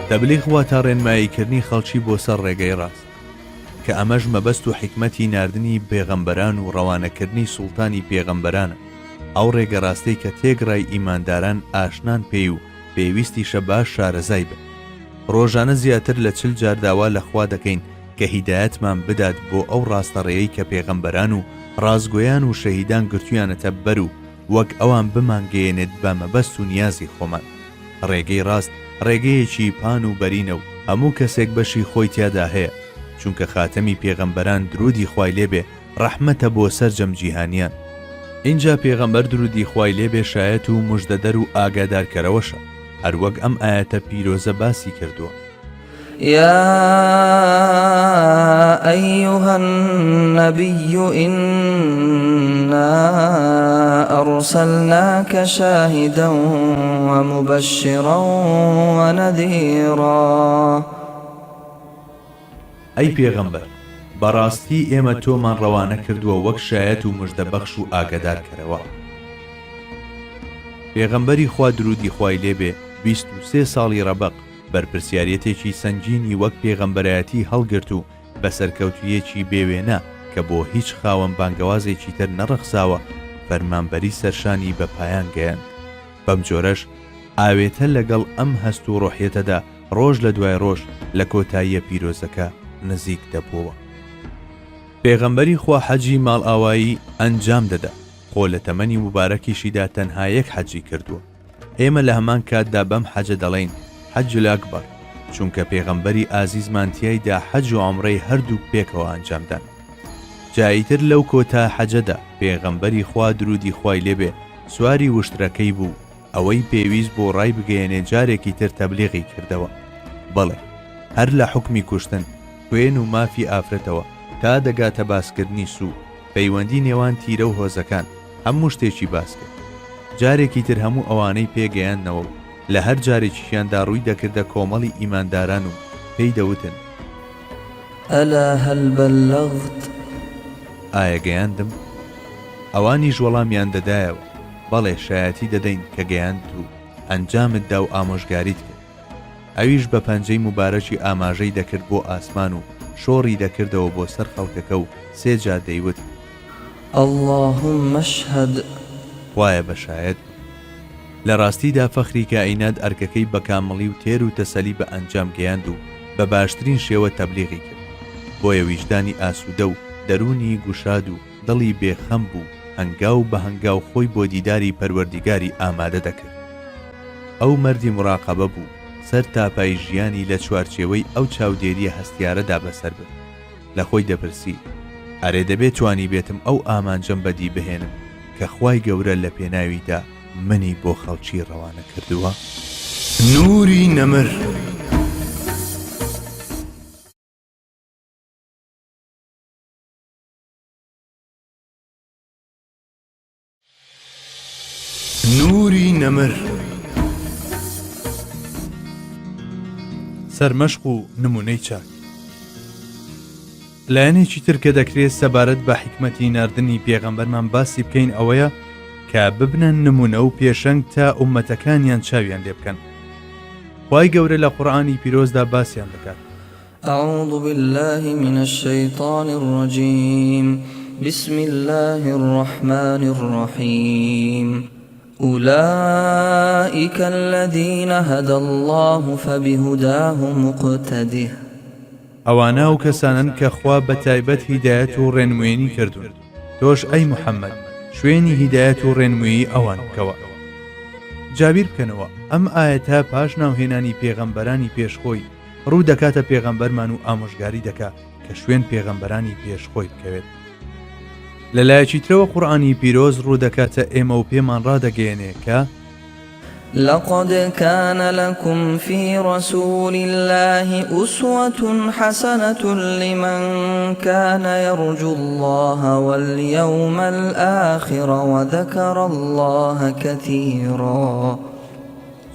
تەبلیغ واتە ڕێنماییکردنی خەڵکی بۆ سەر ڕێگەی ڕاست، کە ئەمەش مەبەست و حکمەتی ناردنی پێغەمبەران و ڕەوانەکردنی سوڵتانی پێغەمبەرانە، ئەو ڕێگە ڕاستەی کە تێگڕای ئیمانداران ئاشنان پێی و پێویستیشە باش شارەزای بن. ڕۆژانە زیاتر لە 40 جار داوا لەخوا دەکەین کە هیدایەتمان بدات بۆ ئەو ڕاستەڕێیەی کە پێغەمبەران و ڕازگۆیان و شەهیدان گرتویانەتە بەر و وەک ئەوان بمانگەیەنێت بە مەبەست و نیازی خۆمان. ڕێگەی ڕاست ڕێگەیەکی پان و بەرینە و هەموو کەسێک بەشی خۆی تیادا هەیە، چونکە خاتەمی پێغەمبەران درودی خوای لێبێ ڕەحمەتە بۆ سەرجەم جیهانیان. اینجا پێغەمبەر درودی خوای لێبێ شایەت و موژدەدەر و ئاگادارکەرەوەشە، هەروەک ئەم ئاەتە پیرۆزە باسی کردووە. يا أيها النبي إنا أرسلناك شاهدا ومبشرا ونذيرا. ئەی پێغەمبەر، بەڕاستی ئێمە تۆمان ڕەوانە کردووە وەک شایەت و موژدەبەخش و ئاگادارکەرەوە. پێغەمبەری خوا درودی خوای لێبێ 23 ساڵی ڕەبەق بەرپرسیارەتێکی سەنگینی وەک پێغەمبەرایەتی هەڵگرت و بە سەرکەوتویەکی بێوێنە کە بۆ هیچ خاوەن بانگەوازێکی تر نەڕەخساوە فەرمانبەری سەرشانی بە پایان گەیاند. بەم جۆرەش ئاوێتە لەگەڵ ئەم هەست و ڕۆحیەتەدا ڕۆژ لە دوای ڕۆژ لە کۆتاییە پیرۆزەکە نزیک دەبووە. پێغەمبەری خوا حەجی ماڵ ئاوایی ئەنجام دەدا، خۆ لە تەمەنی مبارەکیشیدا تەنها یەک حەجی کردووە. ئێمە لە هەمان کاتدا بەم حەجە دەڵێن حەجل ئەکبەر، چونکە پێغەمبەری ئازیزمانتیایدا حەج و عومرەی هەردوو پێکەوە ئەنجامدان. جاییتر لەو کۆتا حەجەدا پێغەمبەری خوا درودی خوای لێبێ سواری وشترەکەی بوو، ئەوەی پێویست بۆ ڕای بگەیەنێ جارێکی تر تەبلیغی کردەوە. بەڵێ هەر لە حوکمی کوشتن، خوێن و مافی ئافرەتەوە تا دەگاتە باسکردنی سوو، پەیوەندی نێوان تیرە و هۆزەکان، هەموو شتێکی باس کرد. جارێکی تر هەموو ئەوانەی پێگەیاندنەوە لە هەر جارێکیشیاندا ڕووی دەکردە کۆمەڵی ئیمانداران و پێی دەوتن ئەلا هەل بەلەغت، ئایا گەیاندم؟ ئەوانیش وەڵامیان دەدایەوە بەڵێ شایەتی دەدەین کە گەیاند و ئەنجامتدا و ئامۆژگاریت کرد. ئەویش بە پەنجەی مبارەکی ئاماژەی دەکرد بۆ ئاسمان و شۆڕی دەکردەوە بۆ سەر خەڵکەکە و 3 جار دەیوت اللهم اشهد، وایە بە شایەت. لە ڕاستیدا فەخری کائینات ئەرکەکەی بە کامەڵی و تێر و تەسەلی بە ئەنجام گەیاند و بە باشترین شێوە تەبلیغی کرد، بۆیە ویجدانی ئاسوودە و دەرونی گوشاد و دڵی بێخەم بوو هەنگاو بە هەنگاو خۆی بۆ دیداری پەروەردیگاری ئامادە دەکرد. ئەو مەردی مراقەبە بوو سەر تاپای ژیانی لە چوارچێوەی ئەو چاودێریە هەستیارەدا بەسەر برد. لە خۆی دەپرسی ئەرێ دەبێت توانی بێتم ئەو ئامانجەم بەدی بهێنم کە خوای گەورە لە پێناویدا منی بۆ خەڵکی ڕەوانە کردووە. نوری نەمر. نوری نەمر. سەرمەشق و نمونەی چاک. لایەنێکی تر کە دەکرێت سەبارەت بە حیکمەتی ناردنی پێغەمبەرمان باسی بکەین ئەوەیە کە ببنن نمونە و پێشەنگ تا ئومەتەکانیان چاویان لێ بکەن. خوای گەورە لە قورئانی پیرۆزدا باسییان دەکات. أعوذ بالله من الشيطان الرجيم بسم الله الرحمن الرحيم أولئك الذين هدى الله فبهداه مقتده. ئەوانە و کەسانن کە خوا بە تایبەت هیدایەت و ڕێنموێنی کردوون. تۆش ئەی موحەممەد شوێنی هیدایەت و ڕێنمویی ئەوان بکەوە. جابیر بکەنەوە ئەم ئاەتە پاش ناوهێنانی پێغەمبەرانی پێشخۆی ڕوو دەکاتە پێغەمبەرمان و ئامۆژگاری دەکا کە شوێن پێغەمبەرانی پێشخۆی بکەوێت. لەلایەکی ترەوە قورئانی پیرۆز ڕوو دەکاتە ئێمە و پێمان ڕادەگەیەنێ کە لقد كان لكم في رسول الله أسوة حسنة لمن كان يرجو الله واليوم الآخر وذكر الله كثيرا.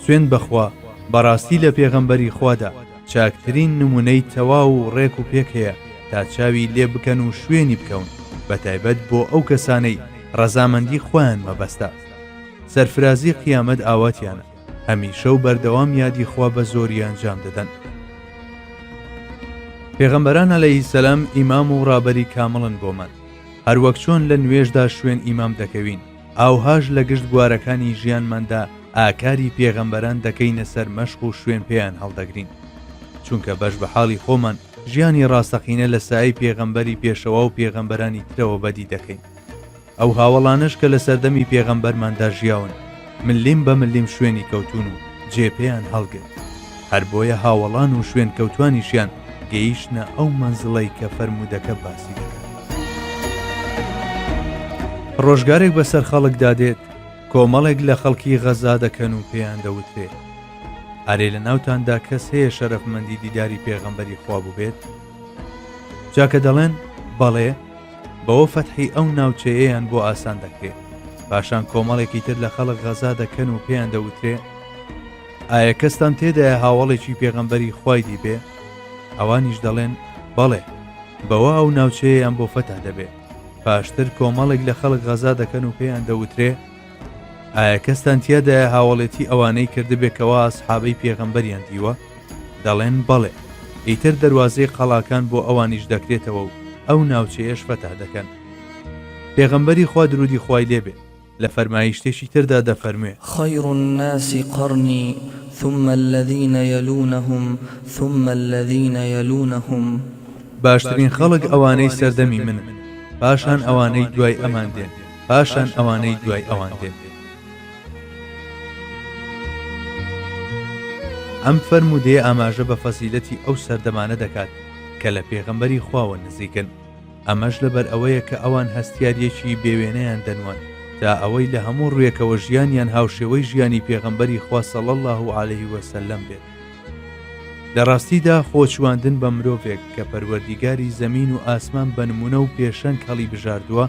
سوێن بەخوا بەڕاستی لە پێغەمبەری خوادا چاکترین نمونەی تەواو و ڕێک و پێک هەیە تا چاوی لێ بکەن و شوێنی بکەون بە تایبەت بۆ ئەو کەسانەی ڕەزامەندی خۆیان مەبەستە. سەرفرازی قیامەت ئاواتیانە هەمیشە و بەردەوام یادی خوا بە زۆری ئەنجام دەدەن. پێغەمبەران عەلەیهیسسەلام ئیمام و ڕابەری کامڵن بۆمان. هەروەک چۆن لە نوێژدا شوێن ئیمام دەکەوین ئاوهاش لە گشت گوارەکانی ژیانماندا ئاکاری پێغەمبەران دەکەینە سەر مەشق و شوێن پێیان هەڵدەگرین. چونکە بەش بە حاڵی خۆمان ژیانی ڕاستەقینە لە سایەی پێغەمبەری پێشەوە و پێغەمبەرانی ترەوە بەدی دەکەین. ئەو هاوڵانش کە لە سەردەمی پێغەمبەرماندا ژیاون ملیم بە ملیم شوێنی کەوتون و جێپێیان هەڵگرت. هەر بۆیە هاوڵان و شوێن کەوتوانیشیان گەیشتنە ئەو مەنزڵەی کە فەرمودەکە باسی دەکات. ڕۆژگارێک بەسەر خەڵک دادێت کۆمەڵێک لە خەڵکی غەزا دەکەن و پێیان دەوترێت ئەرێ لە ناوتاندا کەس هەیە شەرەفمەندی دیداری پێغەمبەری خوا بووبێت؟ جاکە دەڵێن بەڵێ بەوە فەتحی ئەو ناوچەیەیان بۆ ئاسان دەکرێت. پاشان کۆمەڵێکی تر لە خەڵک غەزا دەکەن و پێیان دەوترێ ئایا کەستان تێدایە هاوڵێکی پێغەمبەری خوای دیبێ؟ ئەوانیش دەڵێن بەڵێ بەوە ئەو ناوچەیەیان بۆ فەتح دەبێت. پاشتر کۆمەڵێک لە خەڵک غەزا دەکەن و پێیان دەوترێ ئایا کەستان تێدایە هاوڵێتی ئەوانەی کردبێکەوە ئەسحابەی پێغەمبەریان دیوە؟ دەڵێن بەڵێ. ئیتر دەواازەی قەڵاکان بۆ ئەوانیش دەکرێتەوە و ئەو ناوچەیەش فەتح دەکەن. پێغەمبەری خوا درودی خوای لێبێ لە فەرمایشتێکی تردا دەفەرموێ خير الناس قرني ثم الذين يلونهم ثم الذين يلونهم. باشترین خەڵک ئەوانەی سەردەمی منن، پاشان ئەوانەی دوای ئەمان دێن، پاشان ئەوانەی دوای ئەوان دێن. ئەم فەرمودەیە ئاماژە بە فەزیلەتی ئەو سەردەمانە دەکات کە لە پێغەمبەری خواوە نزیکن. ئەمەش لەبەر ئەوەیە کە ئەوان هەستیاریەکی بێوێنەیان دەنوان تا ئەوەی لە هەموو ڕوویەکەوە ژیانیان هاوشێوەی ژیانی پێغەمبەری خوا صلی الله علیه وسلم بێت. لە ڕاستیدا خۆچواندن بە مرۆڤێک کە پەروەردیگاری زەمین و ئاسمان بە نمونە و پێشەنگ هەڵی بژاردووە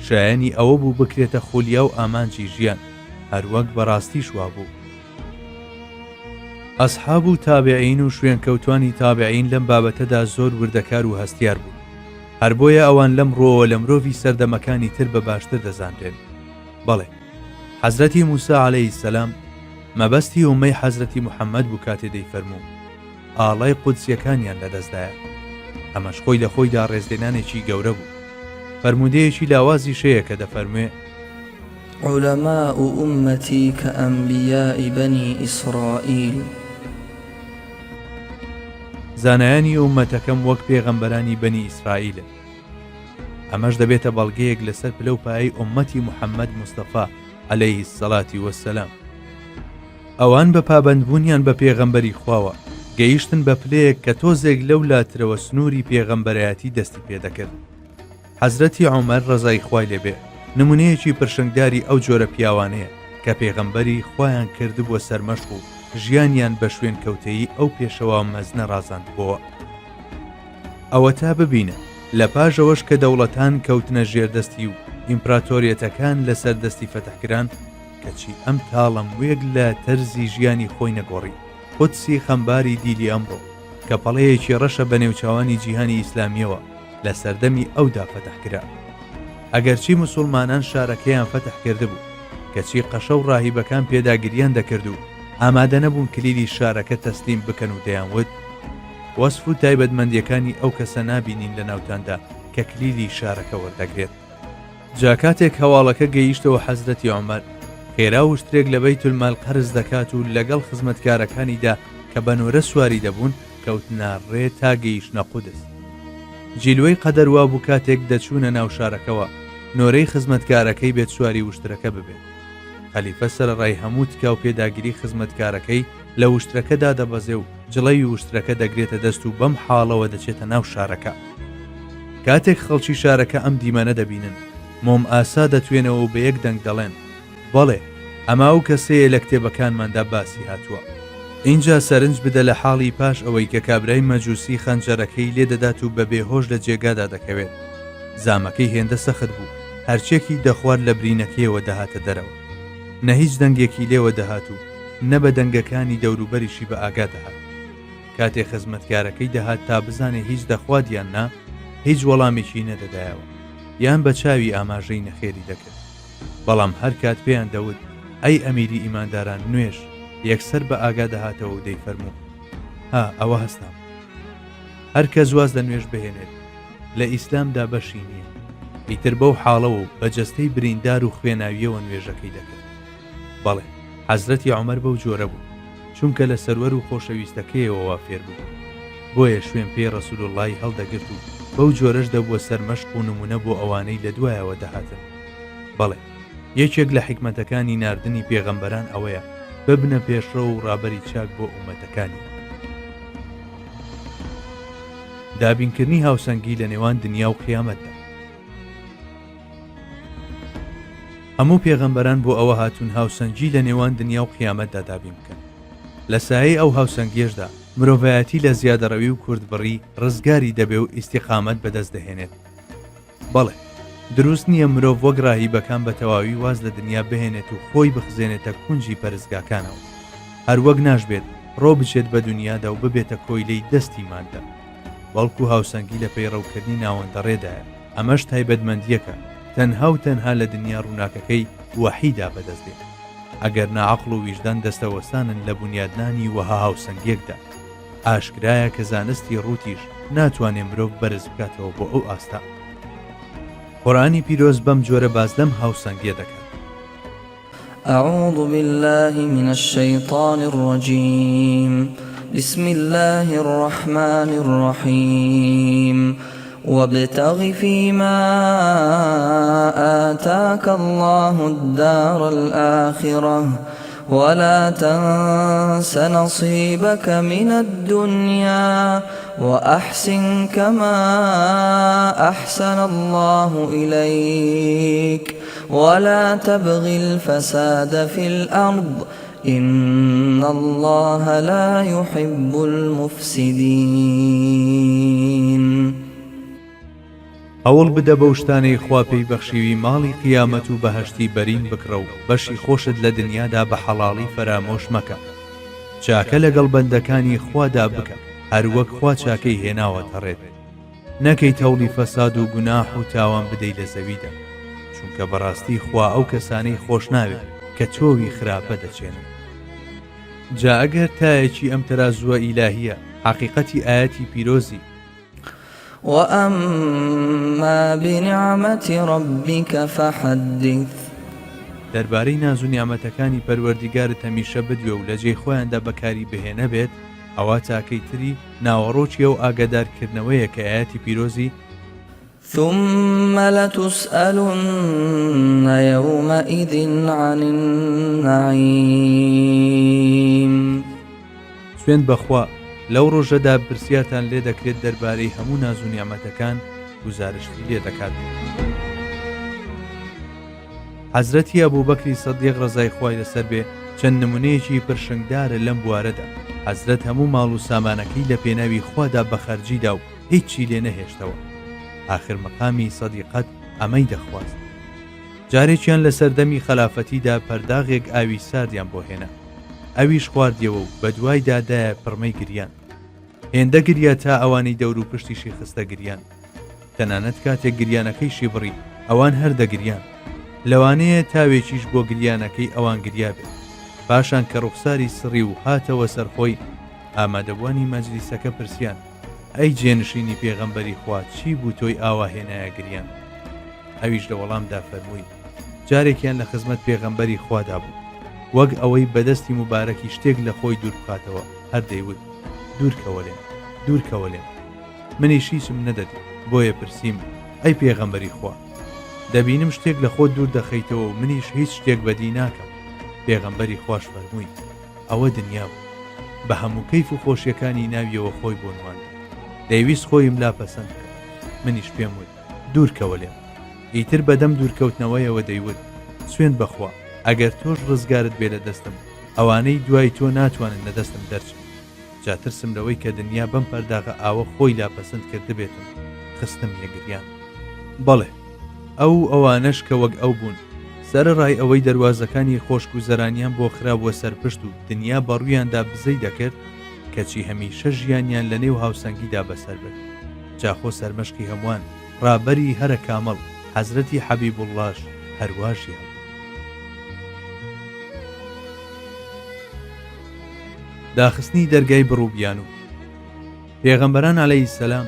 شایەنی ئەوە بوو بکرێتە خولیا و ئامانجی ژیان، هەروەک بەڕاستی شوا بوو. ئەسحاب و تابعین و شوێنکەوتوانی تابعین لەم بابەتەدا زۆر وردەکار و هەستیار بوو. هەر بۆیە ئەوان لەم ڕۆوە لە مرۆڤی سەردەمەکانی تر بە باشتر دەزانرێن. بەڵێ حەزرەتی موسا عەلەیهی سەلام مەبەستی ئومەی حەزرەتی موحەممەد بوو کاتێ دەیفەرموو ئاڵای قودسیەکانیان لەدەستدایە. ئەمەش خۆی لە خۆیدا ڕێزلێنانێکی گەورە بوو. فەرمودەیەکی لاوازی شەیە کە دەفەرموێ علماء أمتي كأنبياء بني إسرائيل. زانایانی ئومەتەکەم وەک پێغەمبەرانی بەنی ئیسرائیلن. ئەمەش دەبێتە بەڵگەیەک لەسەر پلە و پایەی ئومەتی محەممەد مستەفا عەلەیهی السەڵاتی وەسسەلام. ئەوان بە پابەندبوونیان بە پێغەمبەری خواوە گەیشتن بە پلەیەک کە تۆزێک لەو لاترەوە سنووری پێغەمبەرایەتی دەستی پێدەکرد. حەزرەتی عومەر ڕەزای خوای لێبێ نمونەیەکی پرشنگداری ئەو جۆرە پیاوانەیە کە پێغەمبەری خۆیان کردبووە سەرمەشق و ژیانیان بە شوێن کەوتەیی ئەو پێشەوە مەزنە ڕازاندبووە. ئەوە تا ببینە لە پاژەوەش کە دەوڵەتان کەوتنە ژێردەستی و ئیمپراتۆریەتەکان لەسەر دەستی فەتەحکران کەچی ئەم تاڵم وێک لە تەرزی ژیانی خۆی نەگۆڕی قودسی خەمباری دیلی ئەمڕۆ کە پەڵەیەکی ڕەشە بە نێوچاوانی جیهانی ئیسلامیەوە لە سەردەمی ئەودا فەتەحکرا. ئەگەرچی موسڵمانان شارەکەیان فەتەح کردبوو کەچی قەشە و ڕاهیبەکان پێداگریان دەکرد و ئامادە نەبوون کلیلی شارەکە تەسلیم بکەن و دەیانوت وەسف و تایبەتمەندیەکانی ئەو کەسە نابینین لە ناوتاندا کە کلیلی شارەکە وەردەگرێت. جا کاتێک هەواڵەکە گەیشتەوە حەزرەتی عومەر خێرا و شتێک لە بەیتولمال قەرز دەکات و لەگەڵ خزمەتکارەکانیدا کە بەنۆرە سواری دەبوون کەوتنە ڕێ تا گەیشتنە قودس. جیلوەی قەدەروا بوو کاتێک دەچوونە ناو شارەکەەوە نۆرەی خزمەتکارەکەی بێت سواری وشترەکە ببێت. خەلیفە سەرڕای هەموو تکا و پێداگیری خزمەتکارەکەی لە وشترەکەدا دەبەزێ و جڵەی وشترەکە دەگرێتە دەست و بەم حاڵەوە دەچێتە ناو شارەکە. کاتێک خەڵکی شارەکە ئەم دیمەنە دەبینن مۆم ئاسا دەتوێنەوە و بە یەک دەنگ دەڵێن بەڵێ ئەما ئەو کەسەیە لە کتێبەکانماندا باسی هاتووە. اینجا سەرنج بدە لە حاڵی پاش ئەوەی کە کابرای مەجووسی خەنجەرەکەی لێ دەدات و بە بێهۆش لە جێگادا دەکەوێت. زامەکەی هێندە سەخت بوو هەرچێکی دەخوارد لە برینەکەیەوە دەهاتە دەرەوە. نە هیچ دەنگێکی لێوە دەهات و نە بە دەنگەکانی دەوروبەریشی بە ئاگا دەهات. کاتێک خزمەتکارەکەی دەهات تا بزانێ هیچ دەخوادیان نا هیچ وەڵامێکی نەدەدایەوە یان بە چاوی ئاماژەی نەخێری دەکرد. بەڵام هەر کات پێیان دەوت ئەی ئەمیری ئیمانداران نوێژ یەکسەر بە ئاگا دەهاتەوە و دەیفەرموو ها ئەوە هەستام هەر کە زواز لە نوێژ بهێنێت لە ئیسلامدا بەشی نییە. ئیتر بەو حاڵەوە و بە جەستەی بریندار و خوێناویەوە نوێژەکەی دەکرد. بەڵێ حەزرەتی عومەر بەو جۆرە بوو چونکە لە سەروەر و خۆشەویستەکەیەوە وا فێر بوو. بۆیە شوێن پێی ڕەسوولڵڵی هەڵدەگرت و بەو جۆرەش دەبووە سەرمەشق و نمونە بۆ ئەوانەی لە دوایەوە دەهاتن. بەڵێ یەکێک لە حیکمەتەکانی ناردنی پێغەمبەران ئەوەیە ببنە پێشڕە و ڕابەری چاک بۆ ئومەتەکانی. دابینکردنی هاوسەنگی لە نێوان دنیا و قیامەتدا. هەموو پێغەمبەران بۆ ئەوە هاتوون هاوسەنگی لە نێوان دنیا و قیامەتدا دابین بکەن. لە سایەی ئەو هاوسەنگیەشدا مرۆڤایەتی لە زیادەڕەوی و کوردبڕی ڕزگاری دەبێ و ئیستیقامەت بەدەست دەهێنێت. بەڵێ دروست نییە مرۆڤ وەک ڕاهیبەکان بە تەواوی واز لە دنیا بهێنێت و خۆی بخزێنێتە کونجی پەرستگاکانەوە. هەروەک ناشبێت ڕۆ بچێت بە دنیادا و ببێتە کۆیلەی دەستی مادە. بەڵکو هاوسەنگی لە پەیڕەوکردنی ناوەندەڕێدایە. ئەمەش تایبەتمەندیەکە تەنها و تەنها لە دنیا ڕووناکەکەی وەحیدا بەدەستێت. ئەگەر نەعەقڵ و ویژدان دەستەوەسانن لە بنیادنانی وەها هاوسەنگیەکدا ئاشکرایە کە زانستی ڕوتیش ناتوانێت مرۆڤ بەرز بکاتەوە بۆ ئەو ئاستا. قورآنی پیرۆز بەم جۆرە باز لەم هاوسەنگیە دەکات. أعوذ بالله من الشيطان الرجيم بسم الله الرحمن الرحيم وابتغ فيما آتاك الله الدار الآخرة ولا تنس نصيبك من الدنيا وأحسن كما أحسن الله إليك ولا تبغ الفساد في الأرض إن الله لا يحب المفسدين. ئەوڵ بدە بەو شتانەی خوا پێی بەخشیوی ماڵی قیامەت و بەهەشتی بەرین بکڕە و بەشی خۆشت لە دنیادا بە حەڵاڵی فەرامۆش مەکە. چاکە لەگەڵ بەندەکانی خوادا بکە هەروەک خوا چاکەی هێناوە تەڕێت. نەکەی تەوڵی فەساد و گوناح و تاوان بدەی لە زەویدا چونکە بەڕاستی خوا ئەو کەسانەی خۆش ناوێت کە تۆوی خراپە دەچێنن. جا ئەگەر تایەکی ئەم تەرازووە ئیلاهیە حەقیقەتی ئاەتی پیرۆزی وأما بنعمة ربك فحدث. دەربارەی ناز و نیامەتەکانی پەروەردیگارت هەمیشە بدوێ و لە جێی خۆیاندا بەکاری بهێنە بێت ئەوە تاکەی تری ناوەڕۆکیە و ئاگادارکردنەوەیە کە ئاەتی پیرۆزی ثم لتسألن يومئذ عن النعيم. سوێن بەخوا لەو ڕۆژەدا پرسیارتان لێ دەکرێت دەربارەی هەموو ناز و نیعمەتەکان گوزارشتی لێ دەکات. حەزرەتی ئەبوبەکری سەدیق ڕەزای خوای لەسەر بێ چەند نمونەیەکی پرشنگدارە لەم بوارەدا. حەزرەت هەموو ماڵ و سامانەکەی لە پێناوی خوادا بەخەرجیدا و هیچی لێ نەهێشتەوە. آخر مەقامی سەدیقەت ئەمەی دەخواست. جارێکیان لە سەردەمی خەلافەتیدا پەرداغێک ئاوی ساردیان بۆ هێنا. ئەویش خواردیەوە و بە دوای دادایە پڕمەی گریان. هێندە گریا تا ئەوانی دەور و پشتیشی خستە گریان. تەنانەت کاتێک گریانەکەیشی بڕی ئەوان هەردەگریان. لەوانەیە تاوێکیش بۆ گریانەکەی ئەوان گریا بێت. پاشان کە ڕوخساری سڕی و هاتەوە سەرخۆی ئامادەبوانی مەجلیسەکە پرسیان: ئەی جێنشینی پێغەمبەری خوا، چی بوو تۆی ئاوا هێنایە گریان؟ ئەویش لە وەڵامدا فەرمووی: جارێکیان لە خزمەت پێغەمبەری خوادا بوو، وەک ئەوەی بەدەستی مبارەکی شتێک لە خۆی دوور بخاتەوە، هەر دەیوت: دوورکەوەلێن، دوورکەوەلێن. منیش هیچم نەدەدی، بۆیە پرسییم: ئەی پێغەمبەری خوا، دەبینم شتێک لە خۆ دوور دەخەیتەوە و منیش هیچ شتێک بەدی ناکەم. پێغەمبەری خوش فەرمووی: ئەوە دنیا بوو، بە هەموو کەیف و خۆشیەکانی ناویەوە خۆی بۆ نواند. دەیویست خۆیم لا پەسەند کرد، منیش پێم وت: دوورکەوەلێن. ئیتر بەدەم دوورکەوتنەوەیەوە دەیوت: سوێن بەخوا، ئەگەر تۆش ڕزگارت بێ لە دەستم، ئەوانەی دوای تۆ ناتوانن لە دەستم دەرچن. جاترسم لەوەی کە دنیا بەم پەرداغە ئاوە خۆی لا پەسەند کرده بێتم، خستم یەگریان. بەڵێ، ئەوانەش کە وەک ئەو بوون، سەرڕای ئەوەی دەواازەکانی خۆشک و زەرانیان بۆ خراپوە سەرپشت و دنیا بەڕوویاندا بزەی دەکرد، کەچی هەمیشە ژیانیان لە نێو هاوسەنگیدا بەسەر بێت. جاخۆ سەرمەشقی هەمووان ڕابەری هەرە کامەڵ حەزرەتی حەبیبوڵڵاش هەرواشی هەبوو. داخستنی دەرگای بڕووبیان و پێغەمبەران عەلەیهی سەلام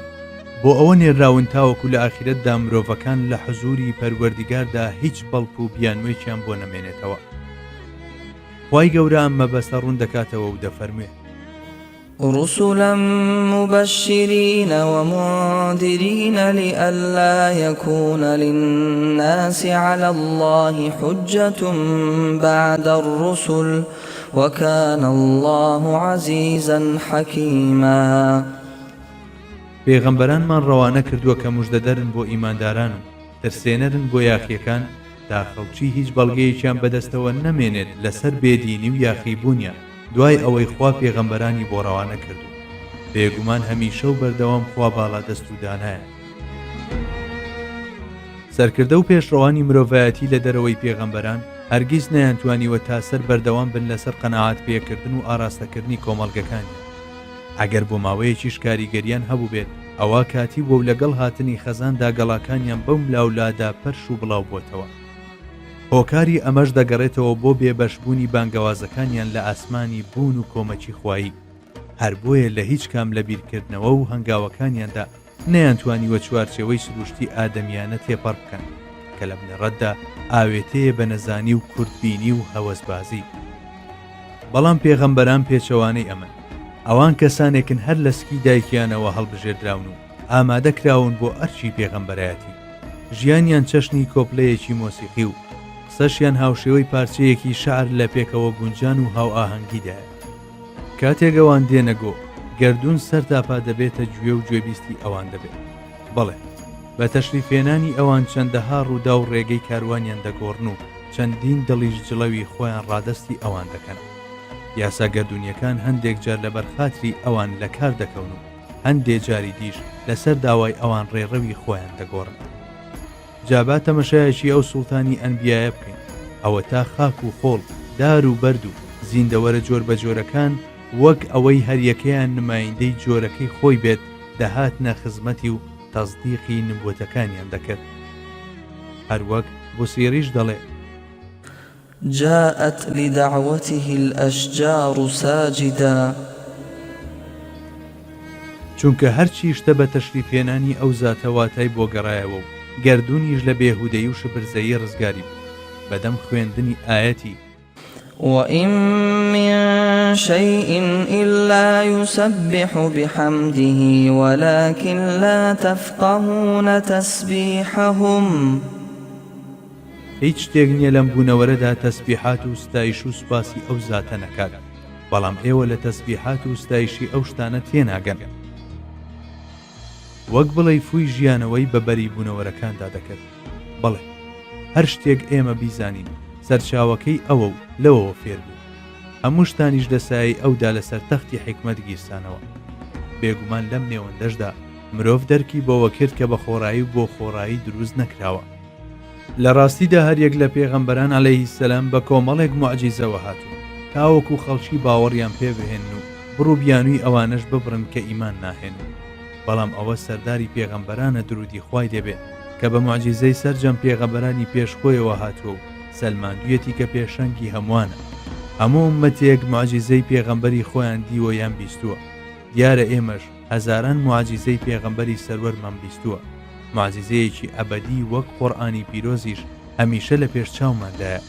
بۆ ئەوە نێراون تاوەکو لە ئاخرەتدا مرۆڤەکان لە حزوری پەروەردیگاردا هیچ بەڵک و بیانوێکیان بۆ نەمێنێتەوە. خوای گەورە ئەم مەبەستە ڕوون دەکاتەوە و دەفەرموێ: رسلا مبشرين ومنذرين لئلا يكون للناس على الله حجة بعد الرسل وكان الله عزيزا حكيما. پێغەمبەرانمان ڕەوانە کردووە کە موژدەدەرن بۆ ئیمانداران و ترسێنەرن بۆ یاخیەکان تا خەڵکی هیچ بەڵگەیەکیان بەدەستەوە نەمێنێت لەسەر بێدینی و یاخیبوونیان دوای ئەوەی خوا پێغەمبەرانی بۆ ڕەوانە کردو. بێگومان هەمیشە و بەردەوام خوا باڵا دەست و دانایە. سەرکردە و پێشڕەوانی مرۆڤایەتی لە دەرەوەی پێغەمبەران هەرگیز نەیانتوانیوە تا سەر بەردەوام بن لەسەر قەناعات پێکردن و ئاراستەکردنی کۆمەڵگەکانی. ئەگەر بۆ ماوەیەکیش کاریگەریان هەبوو بێت، ئەوە کاتی بۆ و لەگەڵ هاتنی خەزاندا گەڵاکانیان بەو ملاولادا پەرش و بڵاو بۆتەوە. هۆکاری ئەمەش دەگەڕێتەوە بۆ بێبەشبوونی بانگەوازەکانیان لە ئاسمانی بوون و کۆمەچی خوایی. هەر بۆیە لە هیچ کام لە بیرکردنەوە و هەنگاوەکانیاندا نەیانتوانیوە چوارچێوەی سروشتی ئادەمیانە تێپەڕ بکەن کە لە بنەڕەتدا ئاوێتەیە بە نەزانی و کورتبینی و هەوەسبازی. بەڵام پێغەمبەران پێچەوانەی ئەمن. ئەوان کەسانێکن هەر لە سکی دایکیانەوە هەڵبژێردراون و ئامادەکراون بۆ ئەرچی پێغەمبەرایەتی. ژیانیان چەشنی کۆپلەیەکی مۆسیقی و قسەشیان هاوشێوەی پارچەیەکی شعر لە پێکەوە گونجان و هاو ئاهەنگیدایە. کاتێک ئەوان دێنەگۆ، گەردوون سەر تاپا دەبێتە گوێ و گوێبیستی ئەوان دەبێت. بەڵێ، بە تەشریفێنانی ئەوان چەندەها ڕوودا و ڕێگەی کاروانیان دەگۆڕن و چەندین دڵیش جڵەوی خۆیان ڕادەستی ئەوان دەکەن. یاسا گەردونیەکان هەندێک جار لە بەرخاتری ئەوان لە کار دەکەون و هەندێک جاری دیش لەسەر داوای ئەوان ڕێڕەوی خۆیان دەگۆڕن. جابا تەمەشایەکی ئەو سوڵتانی ئەنبیایە بکەین، ئەوە تا خاک و خۆڵ، دار و بەرد و زیندەوەرە جۆر بە جۆرەکان وەک ئەوەی هەریەکەیان نمایندەی جۆرەکەی خۆی بێت دەهاتنە خزمەتی و تەزدیقی نبووەتەکانیان دەکرد. هەروەک بوسیریش دەڵێ: جاءت لدعوته الأشجار ساجدا. چونکە هەرچی شتە بە تەشریفێنانی ئەو زاتەواتای بۆ گەڕایەوە و گەردونیش لە بێهودەی و شبرزەیی ڕزگاری بوو. بەدەم خوێندنی ئاەتی وإن من شيء إلا يسبح بحمده ولكن لا تفقهون تسبيحهم. هیچ شتێک نییە لەم بوونەوەرەدا تەسبیحات و ستایش و سوپاسی ئەو زاتە نەکات، بەڵام ئێوە لە تەسبیحات و ستایشی ئەو شتانە تێناگەن، وەک بڵێ فووی ژیانەوەی بەبەری بوونەوەرەکاندا دەکرد. بەڵێ هەر شتێک ئێمە بیزانین سەرچاوەکەی ئەوە و لەوەوە فێر بوو، هەموو شتانیش لە سایەی ئەودا لەسەر تەختی حیکمەت گیرسانەوە. بێگومان لەم نێوەندەشدا مرۆڤ دەرکی بۆوە کرد کە بە خۆڕایی و بۆ خۆڕایی دروست نەکراوە. لە ڕاستیدا هەر یەک لە پێغەمبەران عەلەیهی سەلام بە کۆمەڵێک موعجیزەوە هاتووە تاوەکو خەڵکی باوەڕیان پێ بهێن و بڕووبیانووی ئەوانەش ببڕن کە ئیمان ناهێن. بەڵام ئەوە سەرداری پێغەمبەرانە درودی خوای دەبێت کە بە موعجیزەی سەرجەم پێغەمبەرانی پێشخۆیەوە هاتووە و سەلماندویەتی کە پێشەنگی هەمووانە. هەموو ئوممەتێک موعجیزەی پێغەمبەری خۆیان دیوە یان بیستووە. دیارە ئێمەش هەزاران موعجیزەی پێغەمبەری سەروەرمان بیستووە، معجزەیەکی ئەبەدی وەک قورئانی پیرۆزیش هەمیشە لە پێش چاوماندایە،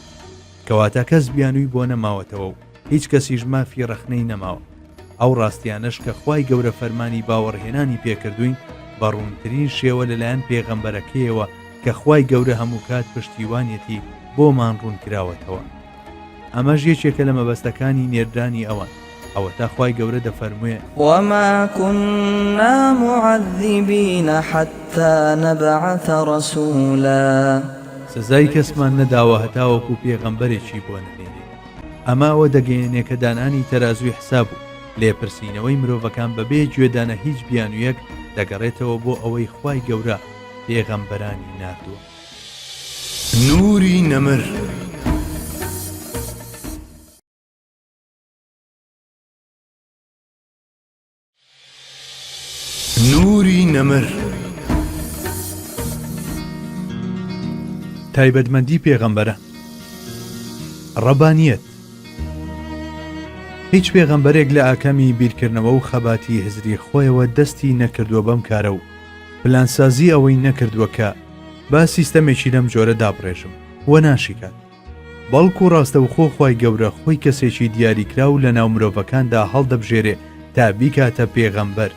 کەواتە کەس بیانووی بۆ نەماوەتەوە و هیچ کەسیش مافی ڕەخنەی نەماوە. ئەو ڕاستیانەش کە خوای گەورە فەرمانی باوەڕهێنانی پێکردوین بە ڕوونترین شێوە لەلایەن پێغەمبەرەکەیەوە کە خوای گەورە هەموو کات پشتیوانیەتی بۆمان ڕوون کراوەتەوە. ئەمەش یەکێکە لە مەبەستەکانی نێردرانی ئەوان، ئەوە تا خوای گەورە دەفەرموویە وما كنا معذبين حتى نبعث رسولا. سزای کەسمان نەداوە هەتاوەکو پێغەمبەرێکی بۆ نەهێنێ. ئەمە ئەوە دەگەیەنێ کە دانانی تەرازوی حساب و لێپرسینەوەی مرۆڤەکان بەبێ گوێدانە هیچ بیانوویەک دەگەڕێتەوە بۆ ئەوەی خوای گەورە پێغەمبەرانی ناردووە. نوری نەمر. نوری نەمر. تایبەتمەندی پێغەمبەران. ڕەبانیەت. هیچ پێغەمبەرێک لە ئاکامی بیرکردنەوە و خەباتی هزری خۆیەوە دەستی نەکردووە بەم کارە و پلانسازی ئەوەی نەکردووە کە با سیستەمێکی لەم جۆرە دابڕێژم وە ناشیکات. بەڵکو ڕاستەوخۆ خوای گەورە خۆی کەسێکی دیاریکرا و لە ناو مرۆڤەکاندا هەڵدەبژێرێ تا بیکاتە پێغەمبەر.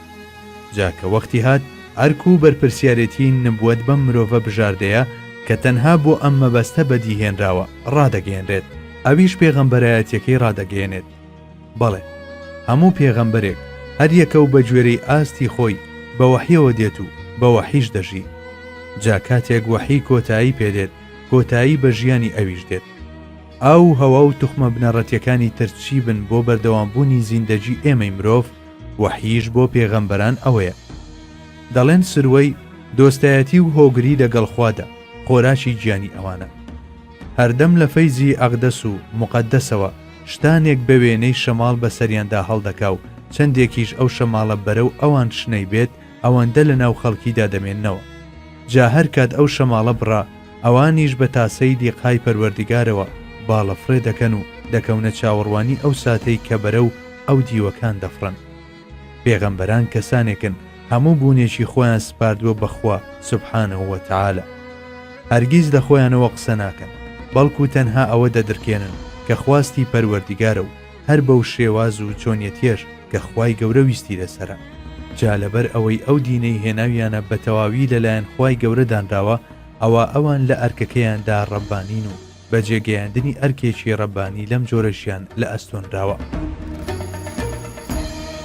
جاکە وەختی هات ئەرک و بەرپرسیارەتی نبووەت بەم مرۆڤە بژاردەیە کە تەنها بۆ ئەم مەبەستە بەدیهێنراوە ڕادەگەێنرێت، ئەویش پێغەمبەرایەتیەکەی ڕادەگەێنێت. بەڵێ هەموو پێغەمبەرێک هەر یەکە و بە گوێرەی ئاستی خۆی بە وەحیەوە دێت و بە وەحیش دەژی. جا کاتێک وەحی کۆتایی پێدێت کۆتایی بە ژیانی ئەویش دێت. ئاو هەوا و توخمە بنەڕەتیەکانی ترچی بن بۆ بەردەوامبوونی زیندەجی ئێمەی مرۆڤ، وەحیش بۆ پێغەمبەران ئەوەیە. دەڵێن سروەی دۆستایەتی و هۆگری لەگەڵ خوادا خۆراشی گیانی ئەوانە. هەردەم لە فەیزی ئەقدەس و مقەدەسەوە شتانێک بە وێنەی شەماڵ بەسەریاندا هەڵدەکا و چەندێکیش ئەو شەماڵە بەرەو ئەوان شنەی بێت ئەوەندە لە ناو خەڵکیدا دەمێننەوە. جا هەر کات ئەو شەماڵە بڕا ئەوانیش بە تاسەی دیقای پەروەردیگارەوە باڵەفڕێ دەکەن و دەکەونە چاوەڕوانی ئەو ساتەی کە بەرەو ئەو دیوەکان دەفڕن. پێغەمبەران کەسانێکن هەموو بوونێکی خۆیان سپاردووە بەخوا سوبحانەهو وەتەعالە. هەرگیز لە خۆیانەوە قسە ناکەن، بەڵکو تەنها ئەوە دەدرکێنن کە خواستی پەروەردیگارە و هەر بەو شێواز و چۆنیەتیەش کە خوای گەورە ویستی لەسەرە. جا لەبەر ئەوەی ئەو دینەی هێناویانە بە تەواوی لەلایەن خوای گەورە دانراوە، ئەوە ئەوان لە ئەرکەکەیاندا ڕەبانین و بە جێگەیاندنی ئەرکێکی ڕەبانی لەم جۆرەشیان لە ئەستۆنراوە.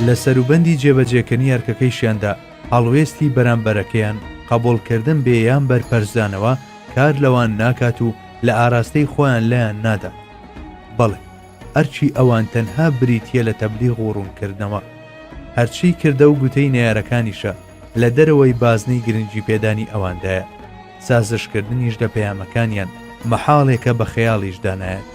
لە سەروبەندی جێبەجێکردنی ئەرکەکەیشیاندا هەڵوێستی بەرامبەرەکەیان قبولکردن بێیان بەرپەرزانەوە کار لەوان ناکات و لە ئاراستەی خۆیان لایەن نادا. بەڵێ ئەرچی ئەوان تەنها بریتیە لە تەبلیغ و ڕوونکردنەوە. هەرچی کردە و گوتەی نێرەکانیشە لە دەرەوەی بازنەی گرنگی پێدانی ئەواندایە. سازشکردنیش لە پەیامەکانیان مەحاڵێکە بە خەیاڵیشدا نایەت.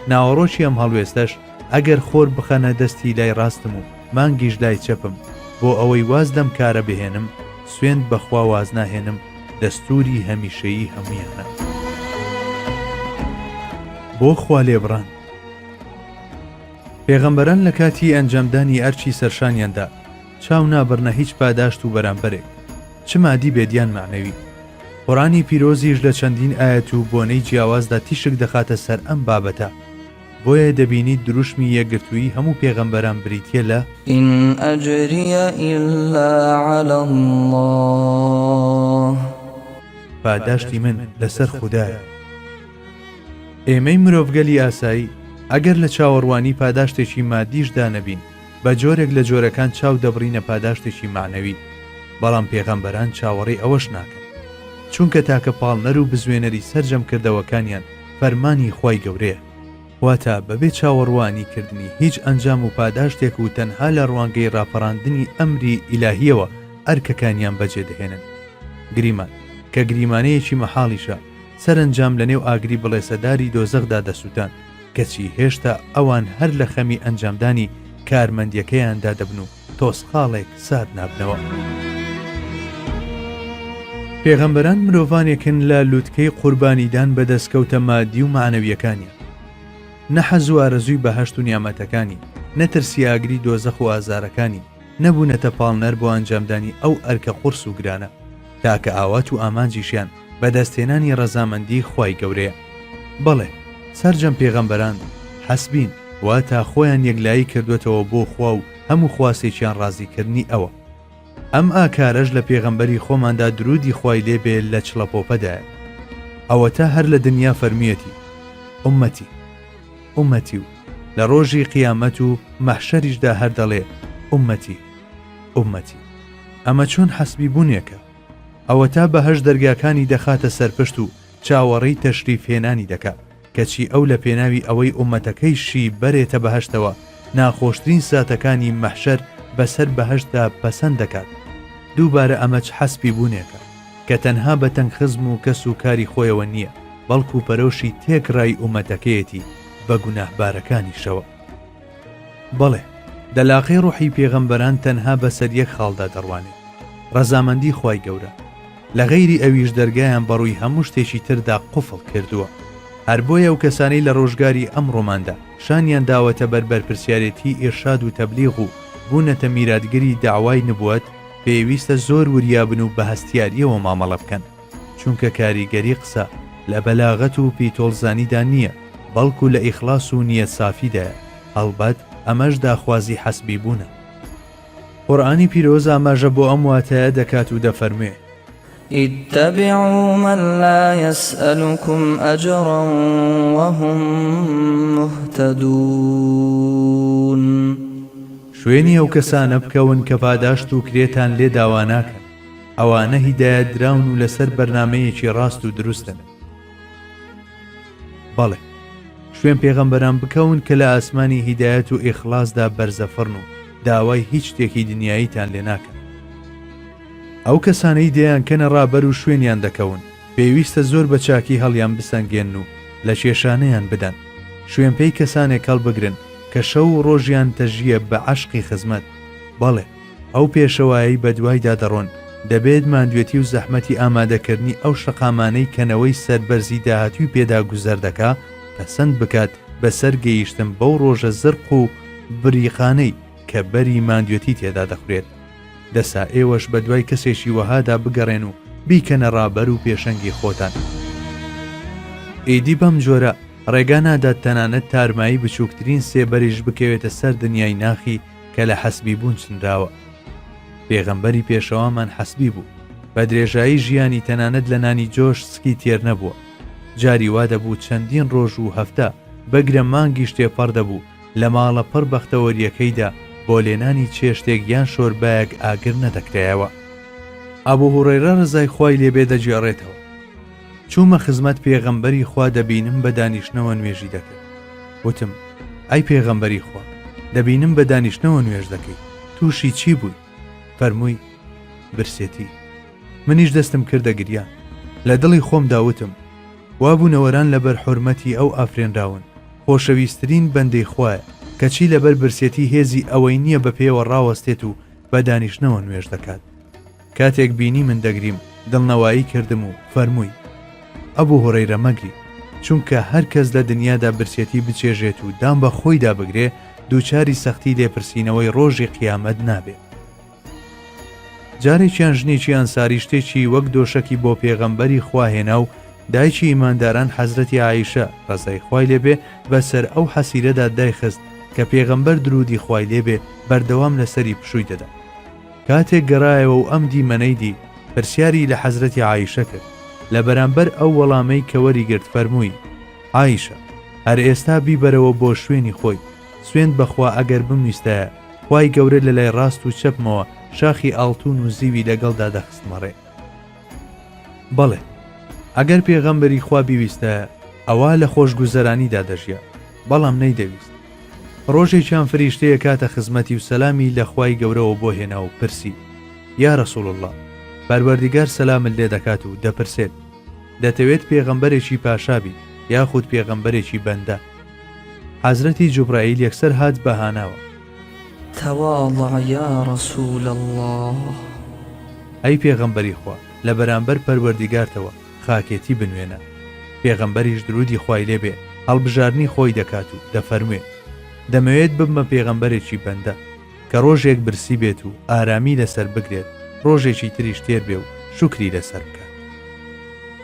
ناوەڕۆکی ئەم هەڵوێستەش ئەگەر خۆر بخەنە دەستی لای ڕاستم و مانگیش لای چەپم بۆ ئەوەی واز دەم کارە بهێنم، سوێند بەخوا واز ناهێنم، دەستوری هەمیشەیی هەمویانە. بۆ خوا لێبڕان. پێغەمبەران لە کاتی ئەنجامدانی ئەرچی سەرشانیاندا چاو نابڕنە هیچ پاداشت و بەرامبەرێک، چ مادی بێدیان معنەوی. قورئانی پیرۆزیش لە چەندین ئاەت و بۆنەی جیاوازدا تیشک دەخاتە سەر ئەم بابەتە. بۆیە دەبینیت دروشمی یەکگرتووی هەموو پێغەمبەران بریتیە لە إن أجري إلا على الله پاداشتی من لەسەر خودایە. ئێمەی مرۆڤگەلی ئاسایی ئەگەر لە چاوەڕوانی پاداشتێکی مادیشدا نەبین بە جۆرێک لە جۆرەکان چاو دەبڕینە پاداشتێکی معنەوی، بەڵام پێغەمبەران چاوەڕێی ئەوەش ناکەن، چونکە تاکە پاڵنەر و بزوێنەری سەرجەم کردەوەکانیان فەرمانی خوای گەورەیە، واتە بەبێ چاوەڕوانی کردنی هیچ ئەنجام و پاداشتێک و تەنها لە ڕوانگەی ڕاپەڕاندنی ئەمری ئیلاهیەوە ئەرکەکانیان بەجێ دەهێنن. گریمان کە گریمانەیەکی مەحاڵیشە سەرنجام لە نێو ئاگری بڵێسەداری دۆزەخدا دەسووتان، کەچی هێشتا ئەوان هەر لە خەمی ئەنجامدانی کارمەندیەکەیاندا دەبن و تۆسخاڵێک سات نابنەوە. پێغەمبەران مرۆڤانێکن لە لووتکەی قوربانیدان بەدەستکەوتە مادی و معنەویەکانیان، نەحەز و ئارەزووی بەهەشت و نیامەتەکانی، نەترسی ئاگری دۆزەخ و ئازارەکانی، نەبوونەتە پاڵنەر بۆ ئەنجامدانی ئەو ئەرکە قورس و گرانە، تاکە ئاوات و ئامانجیشیان بەدەستێنانی ڕەزامەندی خوای گەورەیە. بەڵێ سەرجەم پێغەمبەران حەسبین، واتە خۆیان یەکلایی کردوێتەوە بۆ خوا و هەموو خواسێکیان ڕازیکردنی ئەوە. ئەم ئاکارەش لە پێغەمبەری خۆماندا درودی خوای لێبێ لە چڵەپۆپەدایە. ئەوە تا هەر لە دنیا فەرمیەتی ئومەتی ئومەتی و لە ڕۆژی قیامەت و مەحشەریشدا هەر دەڵێ ئومەتی ئومەتی. ئەمە چۆن حەسبی بوونێکە؟ ئەوە تا بەهەش دەرگاکانی دەخاتە سەرپشت و چاوەڕێی تەشریفهێنانی دەکات، کەچی ئەو لە پێناوی ئەوەی ئومەتەکەیشی بەرێتە بەهەشتەوە ناخۆشترین ساتەکانی مەحشەر بەسەر بەهەشتدا پەسەند دەکات. دووبارە ئەمەچ حەسبی بوونێکە کە تەنها بە تەنگخزم و کەس و کاری خۆیەوە نییە، بەڵکو پەرۆشی تێکڕای ئومەتەکەیەتی بە گوناهبارەکانیشەوە. بەڵێ دەلاقەی ڕوحی پێغەمبەران تەنها بەسەر یەک خاڵدا دەڕوانێت، ڕەزامەندی خوای گەورە. لە غەیری ئەویش دەرگایان بەڕووی هەموو شتێکی تردا قوفڵ کردووە. هەر بۆیە و کەسانەی لە ڕۆژگاری ئەمڕۆماندا شانیان داوەتە بەرپرسیارەتی ئێرشاد و تەبلیغ و بوونەتە میراتگەری داوای نبووەت، پێویستە زۆر وریابن و بە هەستیاریەوە مامەڵە بکەن، چونکە کاریگەری قسە لە بەلاغەت و پیتۆڵزانیدا نییە، بەڵکو لە ئیخلاس و نیەت سافیدایە. هەڵبەت ئەمەش داخوازی حەسبی بوونە. قورئانی پیرۆز ئاماژە بۆ ئەم واتایە دەکات و دەفەرمێ اتبعوا من لا يسألكم أجرا وهم مهتدون. شوێنی ئەو کەسانە بکەون کە پاداشت و کرێتان لێ داوا ناکەن، ئەوانە هیدایەت دراون و لەسەر بەرنامەیەکی ڕاست و دروستن. بەڵێ شوێن پێغەمبەران بکەون کە لە ئاسمانی هیدایەت و ئیخلاسدا بەرزەفڕن و داوای هیچ شتێکی دنیاییتان لێ ناکەن. ئەو کەسانەی دەیان کەنە ڕابەر و شوێنیان دەکەون، پێویستە زۆر بە چاکی هەڵیان بسەنگێن و لە کێشانەیان بدەن. شوێن پێی کەسانێک هەڵبگرن کە شەو و ڕۆژیان تەژیە بە عەشقی خزمەت. بەڵێ ئەو پێشەوایی بە دوایدا دەڕۆن، دەبێت ماندوێتی و زەحمەتی ئامادەکردنی ئەو شەقامانەی کەنەوەی سەربەرزی داهاتووی پێدا گوزەر دەکا پەسەند بکات بەسەر گەیشتن بەو ڕۆژە زرق و بریقانەی کە بەری ماندوێتی تێدا دەخورێت. دەسا ئێوەش بە دوای کەسێکی وەهادا بگەڕێن و بیکەنە ڕابەر و پێشەنگی خۆتان. ئیدی بەم جۆرە ڕێگا نادات تەنانەت تارمایی بچووکترین سێبەریش بکەوێتە سەر دنیای ناخی کە لە حەسبی بوون چنراوە. پێغەمبەری پێشەوامان حەسبی بوو، بە درێژایی ژیانی تەنانەت لە نانی جۆش سکی تێر نەبووە. جاری وا دەبوو چەندین ڕۆژ و هەفتە بەگرە مانگی شتێپەڕ دەبوو لە ماڵە پڕ بەختەوەریەکەیدا بۆ لێنانی چێشتێک یان شۆربایەک ئاگر نەدەکرایەوە. ئەبوو هوڕەیرە ڕزای خوای لێبێ دەجێڕێتەوە. چوومە خزمەت پێغەمبەری خوا دەبینم بە دانیشتنەوە نوێژی دەکرد. وتم ئەی پێغەمبەری خوا، دەبینم بە دانیشتنەوە نوێژ دەکەی، تووشی چی بووی؟ فەرمووی برسێتی. منیش دەستم کردە گریان. لە دڵی خۆم داوتم وابوونەوەران لەبەر حورمەتی ئەو ئافرێنراون، خۆشەویستترین بەندەی خوایە، کەچی لەبەر برسێتی هێزی ئەوەی نییە بە پێوە ڕاوەستێت و بە دانیشتنەوە نوێژ دەکات. کاتێک بینی من دەگریم دڵنەوایی کردم و فەرمووی ئەبوو هوڕەیرە مەگری، چونکە هەر کەس لە دنیادا برسێتی بچێژێت و دام بە خۆیدا بگرێ دووچاری سەختی لێپرسینەوەی ڕۆژی قیامەت نابێت. جارێکیان ژنێکی ئەنساری شتێکی وەک دۆشەکی بۆ پێغەمبەری خوا هێنا و دایکی ئیمانداران حەزرەتی عایشە ڕەزای خوای لێبێ بەسەر ئەو حەسیرەدا دایخست کە پێغەمبەر درودی خوای لێبێ بەردەوام لەسەری پشووی دەدا. کاتێک گەڕایەوە و ئەم دیمەنەی دی پرسیاری لە حەزرەتی عایشە کرد لە بەرامبەر ئەو وەڵامەی کە وەریگرت فەرمووی: عایشە، هەر ئێستا بیبەرەوە بۆ شوێنی خۆی، سوێند بەخوا ئەگەر بمویستایە خوای گەورە لە لای ڕاست و چەپمەوە شاخی ئاڵتون و زیوی لەگەڵدا دەخستمەڕێ. بەڵێ، ئەگەر پێغەمبەری خوا بیویستایە ئەوە لە خۆشگوزەرانیدا دەژیا، بەڵام نەیدەویست. ڕۆژێکیان فریشتەیە کاتە خزمەتی و سەلامی لە خوای گەورەوە بۆ هێنا و پرسی: یا ڕەسوڵ الله، پەروەردیگار سەلامت لێ دەکات و دەپرسێت دەتەوێت پێغەمبەرێکی پاشابی یاخود پێغەمبەرێکی بەندە؟ حەزرەتی جوبرائیل یەکسەر هات بەهاناوە: تواضع یا رسول الله. ئەی پێغەمبەری خوا، لە بەرامبەر پەروەردیگارتەوە خاکێتی بنوێنە. پێغەمبەریش درودی خوای لێبێ هەڵبژارنی خۆی دەکات و دەفەرموێ: دەمەوێت ببمە پێغەمبەرێکی بەندە کە ڕۆژێک برسی بێت و ئارامی لەسەر بگرێت، ڕۆژێکی تریش تێر بێ و شوکری لەسەر بکات.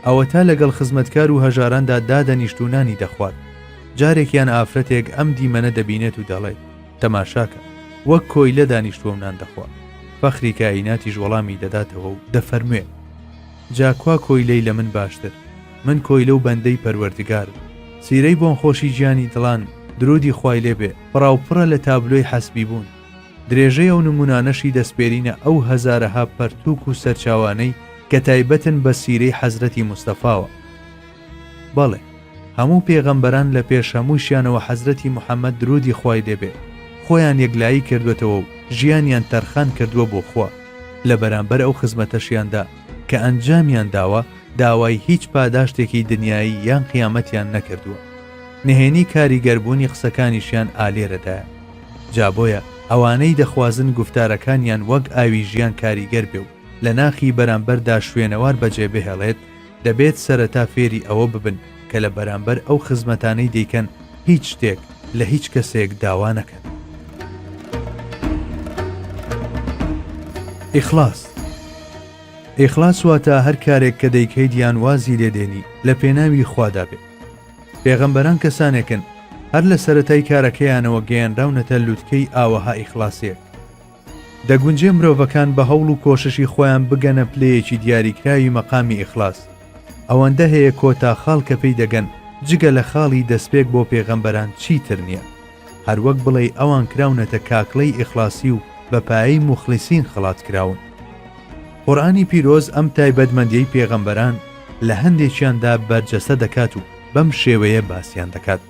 ئەوە تا لەگەڵ خزمەتکار و هەژاراندا دادەنیشتونانی دەخوات. جارێکیان ئافرەتێک ئەم دیمەنە دەبینێت و دەڵێت: تەماشاکە، وەک کۆیلە دانیشتووە و نان دەخوات. فەخری کائیناتیش وەڵامی دەداتەوە و دەفەرموێ: جاکوا کۆیلەی لە من باشتر، من کۆیلە و بەندەی پەروەردگارم. سیرەی بۆن خۆشی گیانی دڵان درودی خوای لێبێ پڕاوپڕە لە تابلۆی حەسبی بوون. درێژەی ئەو نمونانەشی دەسپێرینە ئەو هەزارەها پەرتوک و سەرچاوانەی کە تایبەتن بە سیرەی حەزرەتی موستەفاوە. بەڵێ، هەموو پێغەمبەران لە پێش هەمووشیانەوە حەزرەتی موحەممەد درودی خوای لێبێ خۆیان یەکلایی کردوێتەوە و ژیانیان تەرخان کردووە بۆ خوا لە بەرامبەر ئەو خزمەتەشیاندا کە ئەنجامیان داوە داوای هیچ پاداشتێکی دنیایی یان قیامەتیان نەکردووە. نهێنی کاریگەربوونی قسەکانیشیان ئالێرەدایە. جابۆیە ئەوانەی دەخوازن گفتارەکانیان وەک ئاوی ژیان کاریگەر بێ و لە ناخی بەرامبەردا شوێنەوار بەجێ بهێڵێت، دەبێت سەرەتا فێری ئەوە ببن کە لە بەرامبەر ئەو خزمەتانەی دەیکەن هیچ شتێک لە هیچ کەسێک داوا نەکەن. ئیخلاس. ئیخلاس واتە هەر کارێک کە دەیکەیت یان وازی لێدێنی لە پێناوی خوادا بێت. پێغەمبەران کەسانێکن هەر لە سەرەتای کارەکەیانەوە گەیاندراونەتە لووتکەی ئاوەها ئیخلاسیەک. دەگونجێ مرۆڤەکان بە هەوڵ و کۆششی خۆیان بگەنە پلەیەکی دیاریکراوی مەقامی ئیخلاس. ئەوەندە هەیە کۆتا خاڵ کە پێی دەگەن جگە لە خاڵی دەستپێک بۆ پێغەمبەران چیتر نییە. هەروەک بڵێ ئەوان کراونەتە کاکڵەی ئیخلاسی و بەپایی موخلیسین خڵات کراون. قورئانی پیرۆز ئەم تایبەتمەندیەی پێغەمبەران لە هەندێکیاندا بەرجەسە دەکات و بەم شێوەیە باسییان دەکات.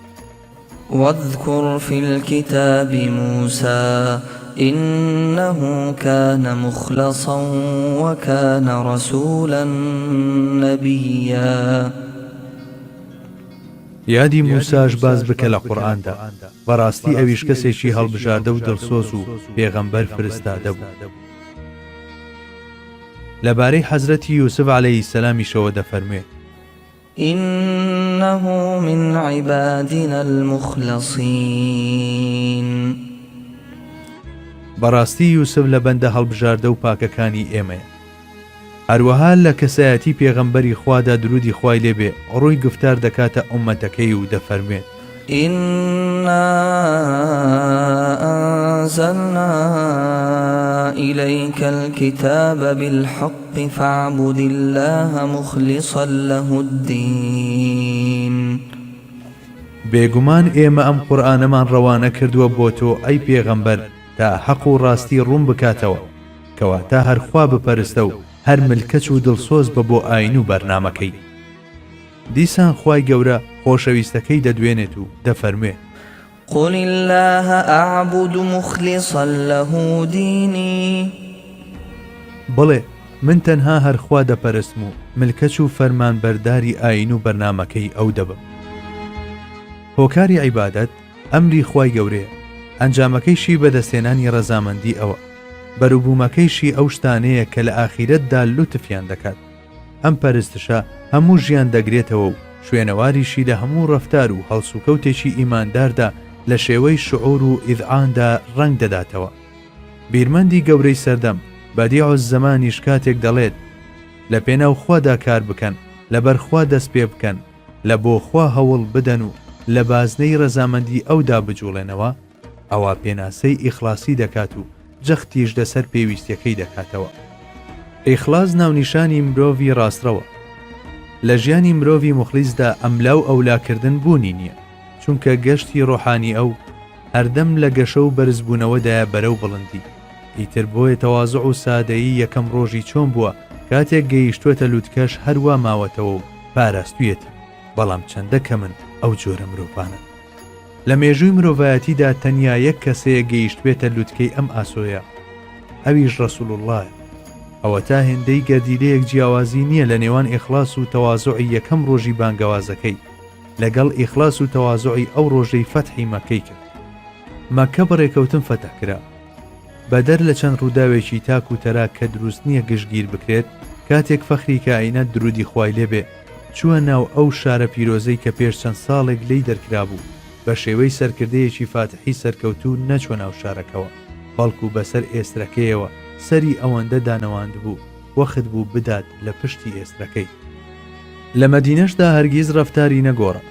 واذكر في الكتاب موسى إنه كان مخلصا وكان رسولا نبيا. یادی موساش باز بکە لە قورئاندا، بەڕاستی ئەویش کەسێکی هەڵبژاردە و دڵسۆز و پێغەمبەر فرستادە بوو. لەبارەی حەزرەتی یوسف عەلەیهی سەلامیشەوە دەفەرموێت: إنه من عبادنا المخلصين. بەڕاستی یوسف لە بەندە هەڵبژاردە و پاکەکانی ئێمەیە. هەروەها لە کەسایەتی پێغەمبەری خوادا درودی خوای لێبێ ڕووی گفتار دەکاتە ئومەتەکەی و دەفەرمێت: إنا أنزلنا إليك الكتاب بالحق فاعبد الله مخلصا له الدين. بێگومان ئێمە ئەم قورئانەمان ڕەوانە کردووە بۆ تۆ ئەی پێغەمبەر تا حەق و ڕاستی ڕوون بکاتەوە، کەواتە هەرخوا بپەرستە و هەر ملکەچ و دڵسۆز بە بۆ ئاین و بەرنامەکەی. دیسان خوای گەورە خۆشەویستەکەی دەدوێنێت و دەفەرموێ: قل الله أعبد مخلصا له ديني. بڵێ، من تەنها هەرخوا دەپەرستم و ملکەچ و فەرمان بەرداری ئاین و بەرنامەکەی ئەو دەبم. هۆکاری عیبادەت ئەمری خوای گەورەیە، ئەنجامەکەیشی بەدەستێنانی ڕەزامەندی ئەوە، بەروبوومەکەیشی ئەو شتانەیە کە لە ئاخیرەتدا لوتفیان دەکات. ئەم پەرستشە هەموو ژیان دەگرێتەوە و شوێنەواریشی لە هەموو ڕەفتار و هەڵسوکەوتێکی ئیمانداردا لە شێوەی شعور و ئیذعاندا ڕەنگ دەداتەوە. بیرمەندی گەورەی سەردەم بەدیع الزەمانیش کاتێک دەڵێت لە پێناو خوادا کار بکەن لەبەرخوا دەست پێ بکەن لە بۆ خوا هەوڵ بدەن و لە بازنەی ڕەزامەندی ئەودا بجوڵێنەوە ئەوە پێناسەی ئیخلاسی دەکات و جەختیش لەسەر پێویستیەکەی دەکاتەوە. ئیخلاس ناونیشانی مرۆڤی ڕاستڕەوە. لە ژیانی مرۆڤی مخلیسدا ئەملاو ئەولاکردن بوونی نییە، چونکە گەشتی ڕۆحانی ئەو هەردەم لە گەشە و بەرزبوونەوەدایە بەرەو بڵندی. ئیتر بۆیە تەواضع و سادەیی یەکەم ڕۆژی چۆن بووە کاتێک گەیشتوێتە لووتکەش هەروە ماوەتەوە و پاراستویەتی، بەڵام چەندە کە من ئەو جۆرە مرۆڤانە. لە مێژووی مرۆڤایەتیدا تەنیا یەک کەسەیە گەیشتوێتە لووتکەی ئەم ئاسۆیە، ئەویش ڕەسوول اللهە. ئەوە تا هێندەی گەردیلەیەک جیاوازی نییە لە نێوان ئیخلاس و تەواضعی یەکەم ڕۆژی بانگەوازەکەی لەگەڵ ئیخلاس و تەواضعی ئەو ڕۆژەی فەتحی مەکەی کرد. مەکە بەڕێکەوتن فەتەحکرا بەدەر لە چەند ڕووداوێکی تاک و تەرا کە دروست نییە گشتگیر بکرێت. کاتێک فەخری کائینات درودی خوای لێبێ چووە ناو ئەو شارە پیرۆزەی کە پێش چەند ساڵێک لی دەرکرا بوو، بە شێوەی سەرکردەیەکی فاتحی سەرکەوتوو نەچوە ناو شارەکەوە، بەڵکو بەسەر ئێسترەکەیەوە سەری ئەوەندە دانەواند بوو وەخت بوو بدات لە پشتی ئێسترەکەی. لە مەدینەشدا هەرگیز ڕەفتاری نەگۆڕە،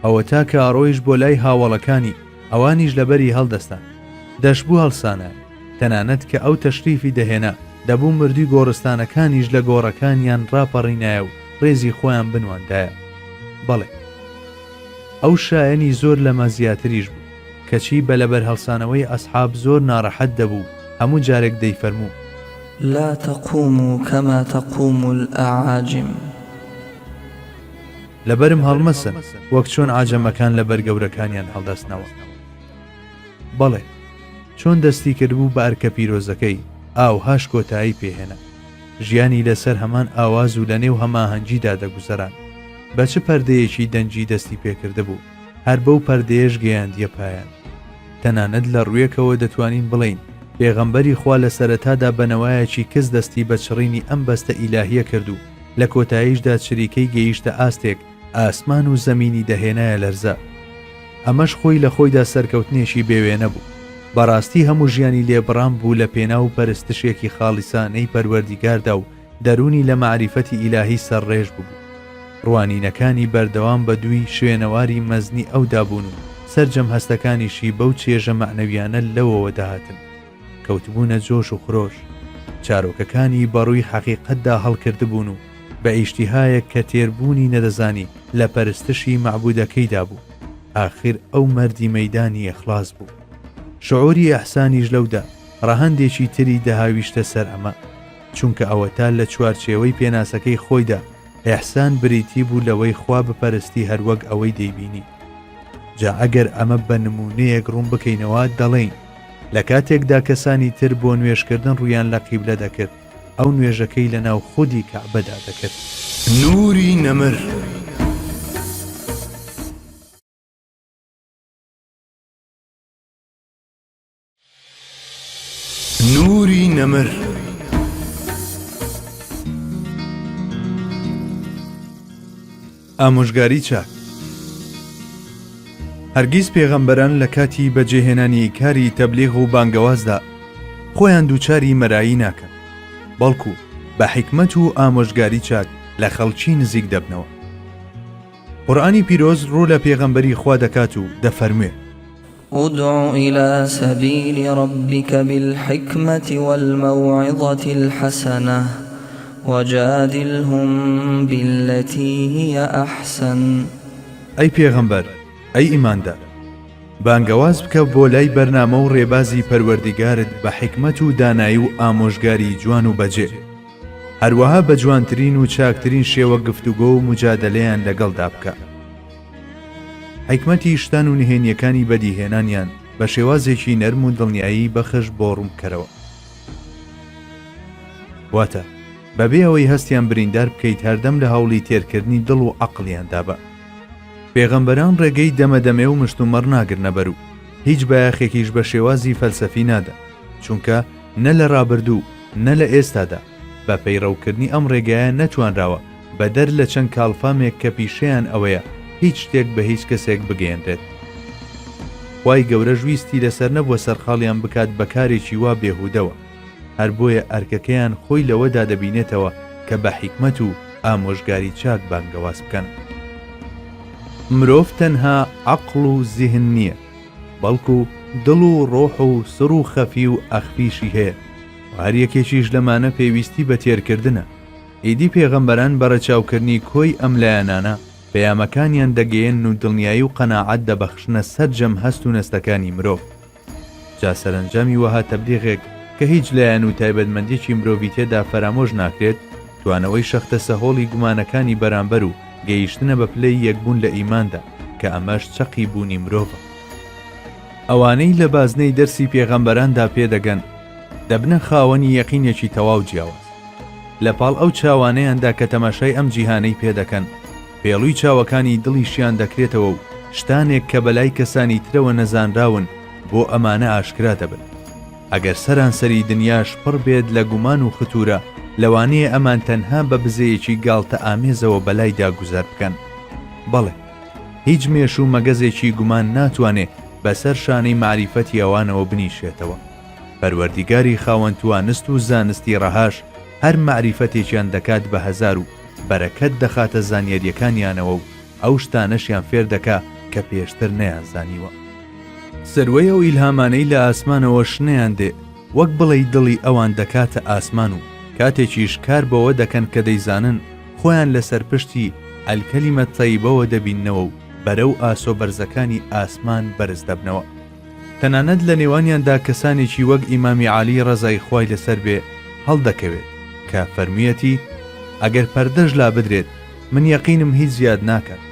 ئەوە تا کە ئاڕۆیش بۆ لای هاوڵەکانی ئەوانیش لەبەری هەڵدەستان دەشبوو هەڵسانە، تەنانەت کە ئەو تەشریفی دەهێنا دەبوو مردوی گۆڕستانەکانیش لە گۆڕەکانیان ڕاپەڕینایە و ڕێزی خۆیان بنواندایە. بەڵێ ئەو شایەنی زۆر لەمە زیاتریش بوو، کەچی بە لەبەر هەڵسانەوەی ئەسحاب زۆر ناڕەحەت دەبوو. هەموو جارێک دەیفەرموو لا تقوموا كما تقوم الأعاجم. لەبەرم هەڵمەسن وەک چۆن ئاجەمەکان لەبەر گەورەکانیان هەڵدەستنەوە. بەڵێ چۆن دەستی کردبوو بە ئەرکە پیرۆزەکەی ئاوهاش کۆتایی پێهێنا، ژیانی لەسەر هەمان ئاواز و لە نێو هەماهەنگیدا دەگوزەران. بە چ پەردەیەکی دەنجی دەستی پێکرده بوو، هەر بەو پەردەیەش گەیاندیە پایان. تەنانەت لە ڕوویەکەوە دەتوانین بڵین پێغەمبەری خوا لە سەرەتادا بەنەوایەکی کەس دەستی بە چڕینی ئەم بەستە ئیلاهیە کرد و لە کۆتاییشدا چریکەی گەیشتە ئاستێک ئاسمان و زەمینی دەهێنایە لەرزە. ئەمەش خۆی لە خۆیدا سەرکەوتنێکی بێوێنە بوو. بەڕاستی هەموو ژیانی لێبڕام بوو لە پێنا و پەرستشێکی خاڵیسانەی پەروەردیگاردا و دەرونی لە معریفەتی ئیلاهی سەرڕێژ بوو. ڕوانینەکانی بەردەوام بە دووی شوێنەواری مەزنی ئەو دابوون و سەرجەم هەستەکانیشی بەو چێژە مەعنەویانە لەوەوە داهاتن، کەوتبوونە جۆش و خرۆش. چارۆکەکانی بەڕووی حەقیقەتدا هەڵکردبوون و بە ئیشتیهایەک کە تێربوونی نەدەزانی لە پەرستشی معبودەکەیدا بوو. ئاخر ئەو مەردی مەیدانی ئیخلاس بوو. شعوری ئەحسانیش لەودا ڕەهەندێکی تری دەهاویشتە سەر ئەمە، چونکە ئەوە تا لە چوارچێوەی پێناسەکەی خۆیدا ئیحسان بریتی بوو لەوەی خوا بپەرستی هەروەک ئەوەی دەیبینی. جا ئەگەر ئەمە بە نمونەیەک ڕوون بکەینەوە دەڵێن لە کاتێکدا کەسانی تر بۆ نوێژکردن ڕویان لە قیبلە دەکرد، ئەو نوێژەکەی لە ناو خودی کەعبەدا دەکرد. نوری نەمر. نوری نەمر. ئامۆژگاری چاک. هەرگیز پێغەمبەران لە کاتی بەجێهێنانی کاری تەبلیغ و بانگەوازدا خۆیان دووچاری مەرایی ناکەن، بەڵکو بە حیکمەت و ئامۆژگاری چاک لە خەڵکی نزیک دەبنەوە. قورئانی پیرۆز ڕوو لە پێغەمبەری خوا دەکات و دەفەرموێ ادع إلى سبيل ربك بالحكمة والموعظة الحسنة وجادلهم بالتي هي أحسن. ئەی پێغەمبەر، ئەی ئیماندار، بانگەواز بکە بۆ لای بەرنامە و ڕێبازی پەروەردیگارت بە حیکمەت و دانایی و ئامۆژگاری جوان و بەجێ، هەروەها بە جوانترین و چاکترین شێوە گفتوگۆ و مجادلەیان لەگەڵدا بکە. حیکمەتی شتان و نهێنیەکانی بەدیهێنانیان بە شێوازێکی نەرم و دڵنیایی بەخش بۆ ڕوون بکەرەوە. واتە بەبێ ئەوەی هەستیان بریندار بکەیت هەردەم لە هەوڵی تێرکردنی دڵ و عەقڵیاندا بە. پێغەمبەران ڕێگەی دەمەدەمێ و مشتومەڕ ناگرنە بەر و هیچ بایەخێکیش بە شێوازی فەلسەفی نادا، چونکە نە لە ڕابردوو نە لە ئێستادا بە پەیڕەوکردنی ئەم ڕێگایە نەتوانراوە بەدەر لە چەند کاڵفامێک کە پیشەیان ئەوەیە هیچ شتێک بە هیچ کەسێک بگەێنرێت. خوای گەورە ژویستی لەسەر نەبووە سەرخاڵیان بکات بە کارێکی وا بێهودەوە، هەر بۆیە ئەرکەکەیان خۆی لەوەدا دەبینێتەوە کە بە حیکمەت و ئامۆژگاری چاک بانگەواز بکەن. مرۆڤ تەنها عەقڵ و زیهن نییە، بەڵکو دڵ و ڕۆح و سڕ و خەفی و ئەخفیشی هەیە و هەر یەکێکیش لەمانە پێویستی بە تێرکردنە. ئیدی پێغەمبەران بەڕەچاوکردنی کۆی ئەم لایەنانە پەیامەکانیان دەگەیەن و دڵنیایی و قەناعەت دەبەخشنە سەرجەم هەست و نەستەکانی مرۆڤ. جا سەرنجامی وەها تەبلیغێک کە هیچ لایەن و تایبەتمەندێکی مرۆڤی تێدا فەرامۆژ ناکرێت، توانەوەی شەختە سەهۆڵی گومانەکانی بەرامبەر و گەیشتنە بە پلەی یەکبوون لە ئیماندا کە ئەمەش چەقی بوونی مرۆڤە. ئەوانەی لە بازنەی دەرسی پێغەمبەراندا پێدەگەن دەبنە خاوەنی یەقینێکی تەواو جیاواز. لە پاڵ ئەو چاوانەیاندا کە تەماشای ئەم جیهانەی پێدەکەن، پێڵووی چاوەکانی دڵیشیان دەکرێتەوە و شتانێک کە بەلای کەسانی ترەوە نەزانراون بۆ ئەمانە ئاشکرا دەبن. ئەگەر سەرانسەری دنیاش پڕ بێت لە گومان و ختورە، لەوانەیە ئەمان تەنها بە بزەیەکی گاڵتە ئامێزەوە بەلایدا گوزار بکەن. بەڵێ، هیچ مێش و مەگەزێکی گومان ناتوانێت بەسەر شانەی معریفەتی ئەوانەوە بنیشێتەوە. پەروەردیگاری خاوەن توانست و زانستی ڕەهاش هەر معریفەتێکیان دەکات بە هەزار و بەرەکەت دەخاتە زانیاریەکانیانەوە و ئەو شتانەشیان فێر دەکا کە پێشتر نەیانزانیوە. سەروەی ئەو ئیلهامانەی لە ئاسمانەوە شنەیان دێ، وەک بڵێ دڵی ئەوان دەکاتە ئاسمان و کاتێکیش کار بەوە دەکەن کە دەیزانن خۆیان لەسەر پشتی ئەلکەلیمە تەیبەوە دەبینەوە و بەرەو ئاسۆ بەرزەکانی ئاسمان بەرز دەبنەوە. تەنانەت لە نێوانیاندا کەسانێکی وەک ئیمامی عالی ڕەزای خوای لەسەر بێ هەڵدەکەوێت کە فەرمیەتی ئەگەر پەردەش لا بدرێت من یەقینم هیچ زیاد ناکات،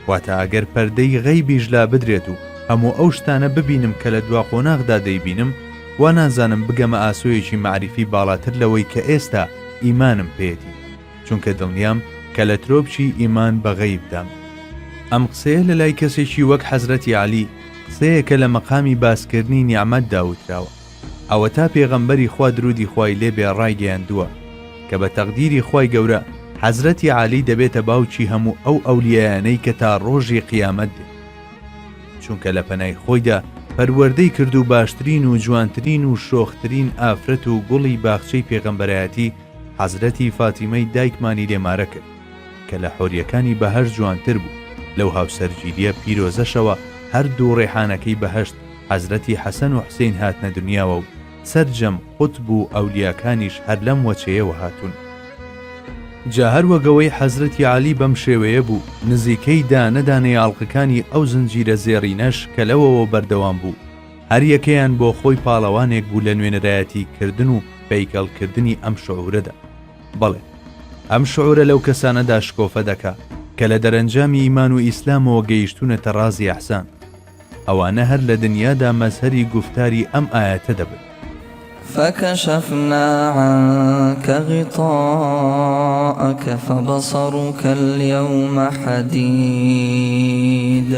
واتە ئەگەر پەردەی غەیبیش لا بدرێت و هەموو ئەو شتانە ببینم کە لە دوا قۆناغدا دەیبینم، وا نازانم بگەمە ئاسۆیەکی معریفی باڵاتر لەوەی کە ئێستا ئیمانم پێێتی، چونکە دڵنیام کە لە ترۆپچی ئیمان بە غەیبدام. ئەم قسەیە لە لای کەسێکی وەک حەزرەتی عەلی قسەیەکە لە مەقامی باسکردنی نیعمەت داوتراوە. ئەوە تا پێغەمبەری خوا درودی خوای لێبێ ڕایگەیاندووە کە بە تەقدیری خوای گەورە حەزرەتی عەلی دەبێتە باوکی هەموو ئەو ئەولیایانەی کە تا ڕۆژی قیامەت دێ، چونکە لە پەنای خۆیدا پەروەردەی کرد و باشترین و جوانترین و شۆخترین ئافرەت و گوڵی باخچەی پێغەمبەرایەتی حەزرەتی فاتیمەی دایکمانی لێمارە کرد کە لە حۆریەکانی بەهەشت جوانتر بوو. لەو هاوسەرگیریە پیرۆزەشەوە هەردوو ڕێحانەکەی بەهەشت حەزرەتی حەسەن و حوسێن هاتنە دنیاوە و سەرجەم قوتب و ئەولیاکانیش هەر لەم وەچەیەوە هاتوون. جا هەروەگەوەی حەزرەتی عەلی بەم شێوەیە بوو، نزیکەی دانەدانەی ئاڵقەکانی ئەو زنجیرە زێڕینەش کە لەوەوە بەردەوام بوو، هەر یەکەیان بۆ خۆی پاڵەوانێک بوو لە نوێنەرایەتی کردن و پەیکەڵکردنی ئەم شعورەدا. بەڵێ، ئەم شعورە لەو کەسانەدا شکۆفە دەکا کە لە دەرەنجامی ئیمان و ئیسلامەوە گەیشتونەتە ڕازی ئەحسان. ئەوانە هەر لە دنیادا مەزهەری گوفتاری ئەم ئاەتە دەبن. فكشفنا عنك غطاءك فبصرك اليوم حديد.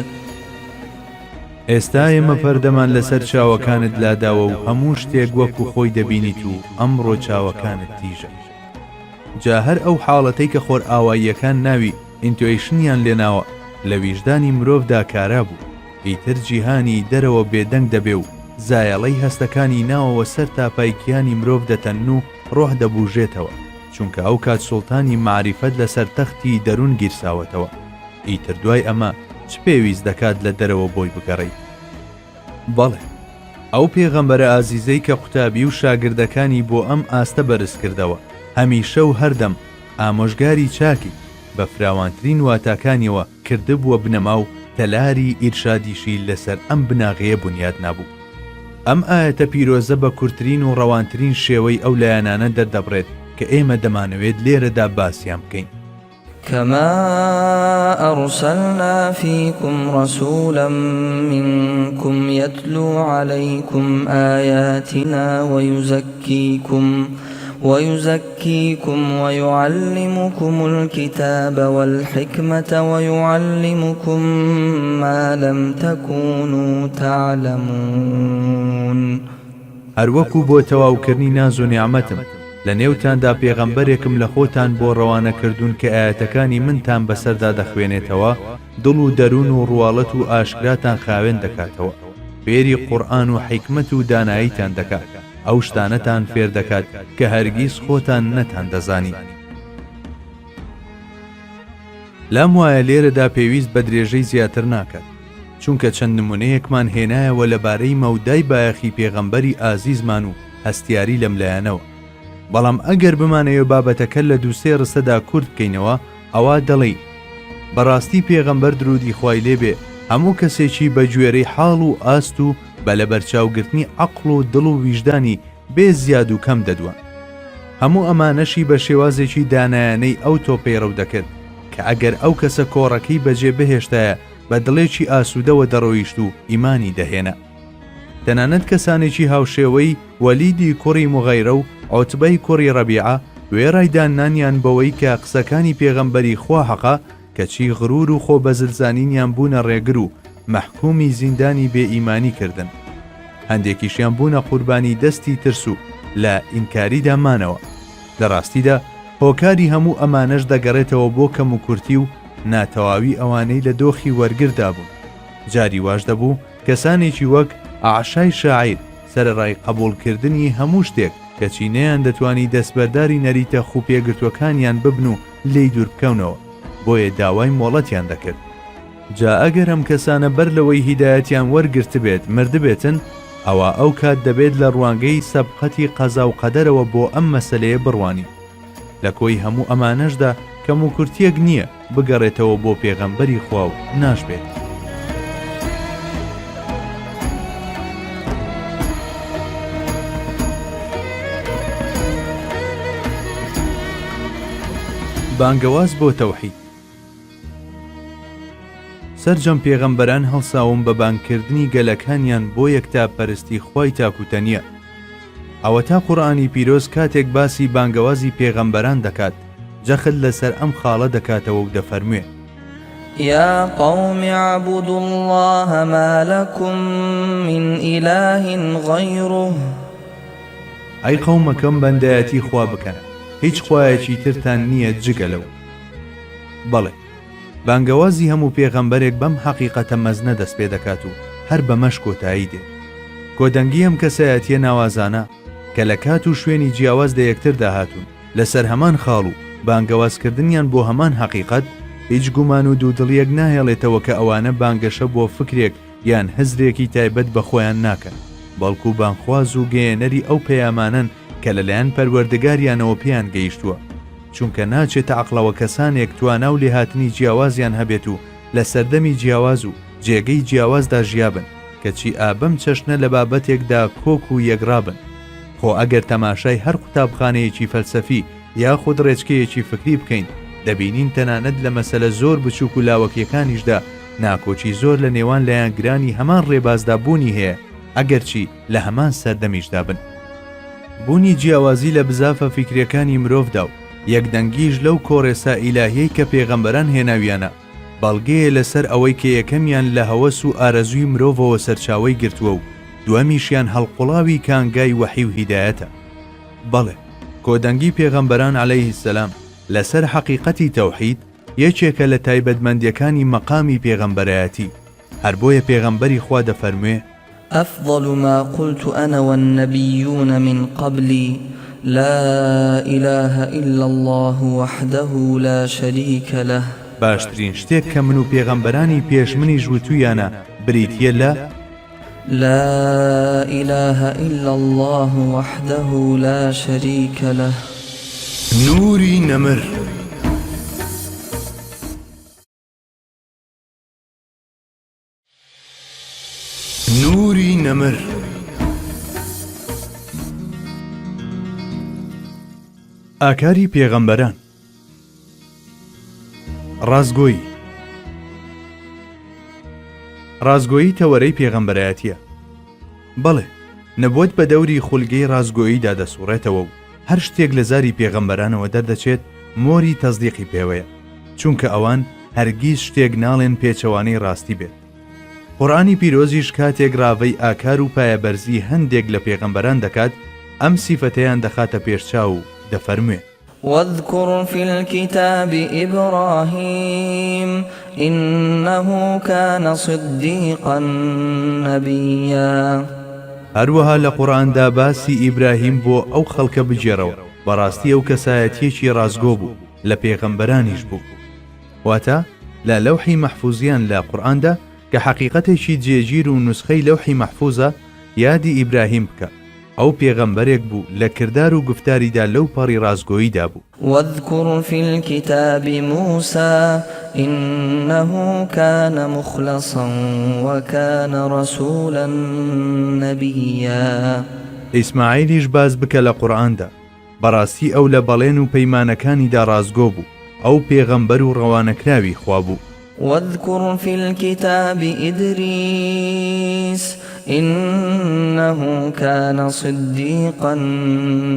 ئێستا ئێمە پەردەمان لەسەر چاوەکانت لاداوە و هەموو شتێک وەکو خۆی دەبینیت و ئەمڕۆ چاوەکانت تیژە. جا هەر ئەو حاڵەتەی کە خۆر ئاواییەکان ناوی ئینتویشنیان لێناوە لە ویژدانی مرۆڤدا کارا بوو، ئیتر جیهانی دەرەوە بێدەنگ دەبێ و زایەڵەی هەستەکانی ناوەوە سەر تاپایکیانی مرۆڤ دەتەن و ڕۆح دەبوژێتەوە، چونکە ئەو کات سوڵتانی معریفەت لەسەر تەختی دەروون گیرساوەتەوە. ئیتر دوای ئەمە چ پێویست دەکات لە دەرەوە بۆی بگەڕێیت؟ بەڵێ، ئەو پێغەمبەرە ئازیزەی کە قوتابی و شاگردەکانی بۆ ئەم ئاستە بەرز کردەوە، هەمیشە و هەردەم ئامۆژگاری چاکی بە فراوانترین واتاکانیەوە کردبووە بنەما و تەلاری ئیرشادیشی لەسەر ئەم بناغەیە بنیاد نابوو. ئەم ئاەتە پیرۆزە بە کورتترین و ڕەوانترین شێوەی ئەو لایەنانە دەردەبڕێت کە ئێمە دەمانەوێت لێرەدا باسییان بکەین. كما أرسلنا فيكم رسولا منكم يتلو عليكم آياتنا ويزكيكم ويعلمكم الكتاب والحكمة ويعلمكم ما لم تكونوا تعلمون. هەروەکو بۆ تەواوکردنی ناز و نیعمەتم لە نێوتاندا پێغەمبەرێکم لە خۆتان بۆ ڕەوانەکردوون کە ئاەتەکانی منتان بەسەردا دەخوێنێتەوە، دڵ و دەروون و ڕواڵەت و ئاشکراتان خاوێن دەکاتەوە، فێری قورئان و حیکمەت و داناییتان دەکات، ئەو شتانەتان فێر دەکات کە هەرگیز خۆتان نەتان دەزانی. لام وایە لێرەدا پێویست بە درێژەی زیاتر ناکات، چونکە چەند نمونەیەکمان هێنایەوە لەبارەی مەودای بایەخی پێغەمبەری ئازیزمان و هەستیاری لەملایەنەوە. بەڵام ئەگەر بمانەوە بابەتەکە لە دووسێ ڕستەدا کورت بکەینەوە، ئەوە دەڵێ بەڕاستی پێغەمبەر درودی خوای لێبێ هەموو کەسێکی بە گوێرەی حاڵ و ئاست و بە لە بەرچاوگرتنی عەقڵ و دڵ و ویژدانی بێ زیاد و کەم دەدوان. هەموو ئەمانەشی بە شێوازێکی دانایانەی ئەو تۆپەی ڕەو دەکرد کە ئەگەر ئەو کەسە کۆڕەکەی بەجێ بهێشتایە بە دڵێکی ئاسوودەوە دەڕۆیشت و ئیمانی دەهێنا. تەنانەت کەسانێکی هاوشێوەی وەلیدی کوڕی مغەیرە و عوتبەی کوڕی ڕەبیعە وێڕایدانانیان بەوەی کە قسەکانی پێغەمبەری خوا حەقا کەچی غرور و خۆ بەزلزانینیان بوونە ڕێگر و مەحکومی زیندانی بێ ئیمانی کردن. هەندێکیشیان بوونە قوربانی دەستی ترس و لە ئینکاریدا مانەوە. لە ڕاستیدا هۆکاری هەموو ئەمانەش دەگەڕێتەوە بۆ کەم و کورتی و ناتەواوی ئەوانەی لە دۆخی وەرگردا بوون. جاری واش دەبوو کەسانێکی وەک ئاعشای شاعیر سەرەڕای قبوڵکردنی هەموو شتێک کەچی نەیان دەتوانی دەستبەرداری نەریتە خوپێگرتوەکانیان ببن و لێی دوور بکەونەوە، بۆیە داوای مۆڵەتیان دەکرد. جا ئەگەر ئەم کەسانە بەر لەوەی هیدایەتیان وەرگرت بێت مردبێتن، ئەوە ئەو کات دەبێت لە ڕوانگەی سەبقەتی قەزا و قەدەرەوە بۆ ئەم مەسەلەیە بڕوانی. لە کۆی هەموو ئەمانەشدا کەم و کورتیەک نییە بگەڕێتەوە بۆ پێغەمبەری خوا و ناشبێت. بانگەواز بۆ تەوحید. سەرجەم پێغەمبەران هەڵساوم بە بانگکردنی گەلەکانیان بۆ یەکتا پەرستی خوای تاکوتەنیە. ئەوە تا قورئانی پیرۆز کاتێک باسی بانگەوازی پێغەمبەران دەکات جەخت لەسەر ئەم خاڵە دەکاتەوە و دەفەرموێ: يا قوم اعبدوا الله ما لكم من إله غيره. ئەی قەومەکەم بەندایەتی خوا بکەن، هیچ خوایەکی ترتان نییە جگەلەو. بەڵێ، بانگەوازی هەموو پێغەمبەرێک بەم حەقیقەتە مەزنە دەست پێ دەکات و هەر بەمەش کۆتایی دێت. کۆدەنگی ئەم کەسایەتیە ناوازانە کە لە کات و شوێنی جیاواز لە یەکتر داهاتون لەسەر هەمان خاڵ و بانگەوازکردنیان بۆ هەمان حەقیقەت هیچ گومان و دوودڵیەک ناهێڵێتەوە کە ئەوانە بانگەشە بۆ فکرێک یان هەزرێکی تایبەت بە خۆیان ناکەن، بەڵکو بانخواز و گەیەنەری ئەو پەیامانن کە لەلایەن پەروەردگاریانەوە پێیان گەیشتووە، چونکە ناچێتە عەقڵەوە کەسانێک توانا و لێهاتنی جیاوازیان هەبێت و لە سەردەمی جیاواز و جێگەی جیاوازدا ژیابن کەچی ئابەم چەشنە لە بابەتێکدا کۆک و یەکرابن. خۆ ئەگەر تەماشای هەر قوتابخانەیەکی فەلسەفی یاخود ڕێچکەیەکی فکری بکەین دەبینین تەنانەت لە مەسەلە زۆر بچووک و لاوەکیەکانیشدا ناکۆچی زۆر لە نێوان لایەنگرانی هەمان ڕێبازدا بوونی هەیە ئەگەرچی لە هەمان سەردەمیشدا بن. بوونی جیاوازی لە بزافە فیکریەکانی مرۆڤدا و یەکدەنگیش لەو کۆڕێسا ئیلاهیەی کە پێغەمبەران هێناویانە بەڵگەیە لەسەر ئەوەی کە یەکەمیان لە هەوەس و ئارەزووی مرۆڤەوە سەرچاوەی گرتووە و دووەمیشیان هەڵقوڵاوی کانگای وەحی و هیدایەتە. بەڵێ، کۆدەنگی پێغەمبەران عەلەیهی سەلام لەسەر حەقیقەتی تەوحید یەکێکە لە تایبەتمەندیەکانی مەقامی پێغەمبەرایەتی. هەر بۆیە پێغەمبەری خوا دەفەرموێ: أفضل ما قلت أنا والنبيون من قبلي لا إله إلا الله وحده لا شريك له. باشترین شتێک کە من و پێغەمبەرانی پێش منی ژووتویانە بریتیە لە لا إله إلا الله وحده لا شريك له. نوری نەمر. نوری نەمر. ئاکاری پێغەمبەران. ڕازگۆیی. ڕازگۆیی تەوەرەی پێغەمبەرایەتیە. بەڵێ، نەبووەت بە دەوری خولگەی ڕازگۆییدا دەسوڕێتەوە و هەر شتێک لە زاری پێغەمبەرانەوە دەردەچێت مۆری تەزدیقی پێوەیە، چونکە ئەوان هەرگیز شتێک ناڵێن پێچەوانەی ڕاستی بێت. قورئانی پیرۆزیش کاتێک ڕاوەی ئاکار و پایەبەرزی هەندێک لە پێغەمبەران دەکات ئەم سیفەتەیان دەخاتە پێشچاو و دەفەرموێ: واذكر في الكتاب إبراهيم إنه كان صديقا نبيا. هەروەها لە قورئاندا باسی ئیبراهیم بۆ ئەو خەڵکە بجێڕەوە بەڕاستی ئەو کەسایەتیەکی ڕازگۆ بوو لە پێغەمبەرانیش بوو. و واتە لە لەوحی مەحفوزیان لە قورئاندا کە حەقیقەتێکی جێگیر و نوسخەی لەوحی مەحفوزە یادی ئیبراهیم بکە. ئەو پێغەمبەرێک بوو لە کردار و گفتاریدا لەو پەڕی ڕازگۆییدا بوو. واذكر في الكتاب موسى إنه كان مخلصا وكان رسولا نبيا. ئیسماعیلیش باز بکە لە قورئاندا بەڕاستی ئەو لە بەڵێن و پەیمانەکانیدا ڕازگۆ بوو، ئەو پێغەمبەر و ڕەوانەکراوی خوا بوو. واذكر في الكتاب إدريس إنه كان صديقا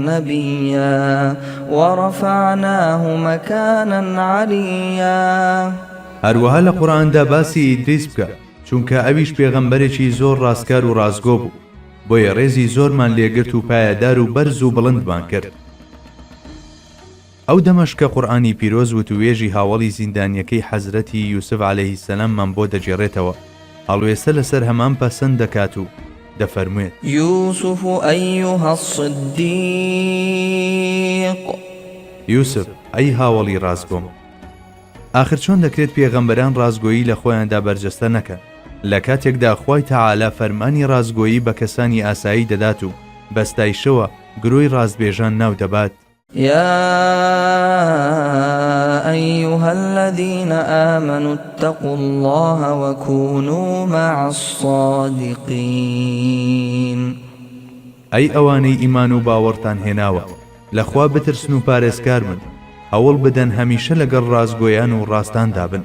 نبيا ورفعناه مكانا عليا. هەروەها لە قورئاندا باسی ئیدریس بکە چونکە ئەویش پێغەمبەرێکی زۆر ڕاستکار و ڕازگۆ بوو، بۆیە ڕێزی زۆرمان لێگرت و پایەدار و بەرز و بڵندمان کرد. ئەو دەمەش کە قورئانی پیرۆز وتوێژی هاوڵی زیندانیەکەی حەزرەتی یوسف عەلەیهی سەلاممان بۆ دەگێڕێتەوە، هەڵوێستە لەسەر هەمان پەسەند دەکات و دەفەرموێت: يوسف أيها الصديق. یوسف ئەی هاوڵی ڕازگۆم. ئاخر چۆن دەکرێت پێغەمبەران ڕازگۆیی لە خۆیاندا بەرجەستە نەکەن لە کاتێکدا خوای تەعالا فەرمانی ڕازگۆیی بە کەسانی ئاسایی دەدات و بەستایشەوە گرۆی ڕازبێژان ناو دەبات. يا أيها الذين آمنوا اتقوا الله وكونوا مع الصادقين. ئەی ئەوانەی ئیمان و باوەڕتان هێناوە لەخوا بترسن و پارێزکار بن، هەوڵ بدەن هەمیشە لەگەڵ ڕازگۆیان و ڕاستاندا بن.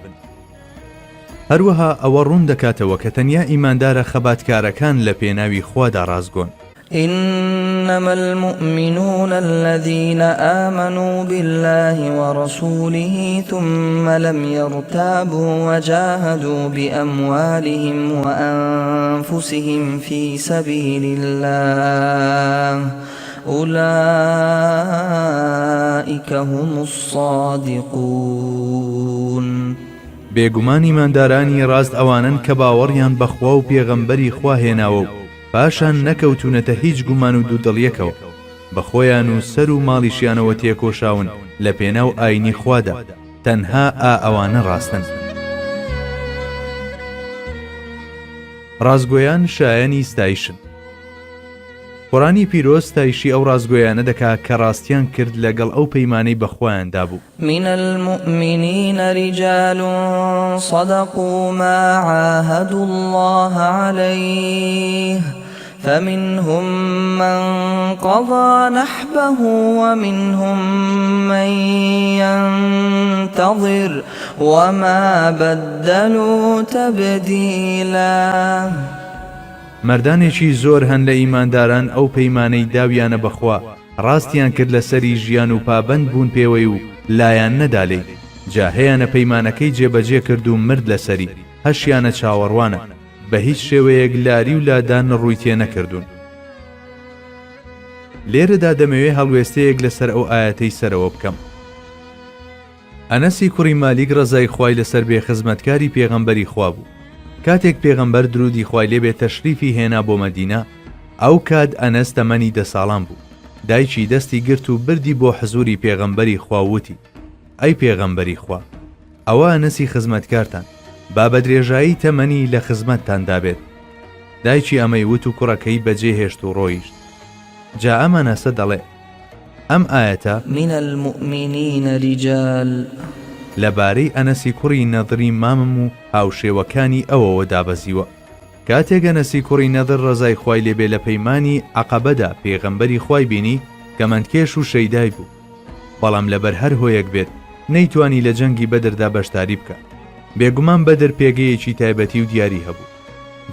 هەروەها ئەوە ڕوون دەکاتەوە کە تەنیا ئیماندارە خەباتکارەکان لە پێناوی خوادا ڕازگۆن. إنما المؤمنون الذين آمنوا بالله ورسوله ثم لم يرتابوا وجاهدوا بأموالهم وأنفسهم في سبيل الله أولئك هم الصادقون. بێگومان ئیماندارانی ڕاست ئەوانن کە باوەڕیان بەخوا و پێغەمبەری خوا هێناوە و پاشان نەکەوتونەتە هیچ گومان و دوودڵیەکەوە، بە خۆیان و سەر و ماڵیشیانەوە تێکۆشاون لە پێناو ئاینی خوادا، تەنها ئەوانە ڕاستن. ڕازگۆیان شایەنی ستایشن. قورئانی پیرۆز ستایشی ئەو ڕازگۆیانە دەکات کە ڕاستیان کرد لەگەڵ ئەو پەیمانەی بەخوایاندا بوو. من المؤمنين رجال صدقوا ما عاهدوا الله عليه فمنهم من قضى نحبه ومنهم من ينتظر وما بدلوا تبديلا. مردانێکی زۆر هەن لە ئیمانداران ئەو پەیمانەی داویانە بەخوا ڕاستیان کرد لە سەری ژیان و پابند بوون پێوەی و لایەن نەدالێ، جا هەیەنە پەیمانەکەی جێبەجێ کرد و مرد لەسەری، هەشیانە چاوەڕوانە، بە هیچ شێوەیەک لاری و لادان ڕووی تێ نەکردوون. لێرەدا دەمەوێت هەڵوێستەیەک لەسەر ئەو ئاەتەی سەرەوە بکەم. ئەنەسی کوڕی مالیک ڕەزای خوای لەسەر بێ خزمەتکاری پێغەمبەری خوا بوو. کاتێک پێغەمبەر درودی خوای لێبێ تەشریفی هێنا بۆ مەدینە، ئەو کات ئەنەس تەمەنی 10 ساڵان بوو. دایکی دەستی گرت و بردی بۆ حزوری پێغەمبەری خوا وتی: ئەی پێغەمبەری خوا، ئەوە ئەنەسی خزمەتکارتان، با بە درێژایی تەمەنی لە خزمەتتان دابێت. دایکی ئەمەی وت و کوڕەکەی بەجێ هێشت و ڕۆیشت. جا ئەم ئەنەسە دەڵێ: ئەم ئاەتە من المؤمنين رجال لەبارەی ئەنەسی کوڕی نەضری مامم و هاوشێوەکانی ئەوەوە دابەزیوە. کاتێک ئەنەسی کوڕی نەضر ڕەزای خوای لێبێ لە پەیمانی عەقەبەدا پێغەمبەری خوای بینی کە مەندکێش و شەیدای بوو، بەڵام لەبەر هەر هۆیەک بێت نەیتوانی لە جەنگی بەدردا بەشداری بکە. بێگومان بەدر پێگەیەکی تایبەتی و دیاری هەبوو.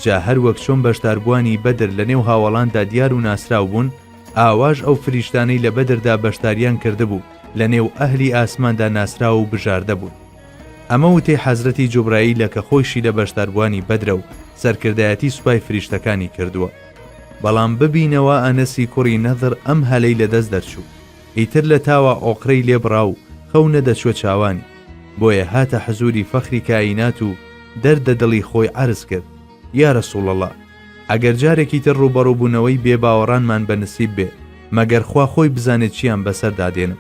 جا هەر وەک چۆن بەشداربوانی بەدر لە نێو هاوڵاندا دیار و ناسراو بوون، ئاواژ ئەو فریشتانەی لە بەدردا بەشداریان کردبوو لە نێو ئەهلی ئاسماندا ناسراو و بژاردە بوون. ئەمە وتێ حەزرەتی جوبرائیل کە خۆشی لە بەشداربوانی بەدرە و سەرکردایەتی سوپای فریشتەکانی کردووە. بەڵام ببینەوە ئەنەسی کوڕی نەضر ئەم هەلەی لەدەست دەرچوو، ئیتر لە تاوە ئۆقرەی لێبڕا و خەو نەدەچوە چاوانی، بۆیە هاتە حەزوری فەخری کائینات و دەردە دڵی خۆی عەرز کرد: یا رەسوڵ الله، ئەگەر جارێکی تر ڕوبەڕووبوونەوەی بێباوەڕانمان بەنسیب بێ، مەگەر خوا خۆی بزانێت چیان بەسەر دادێنم.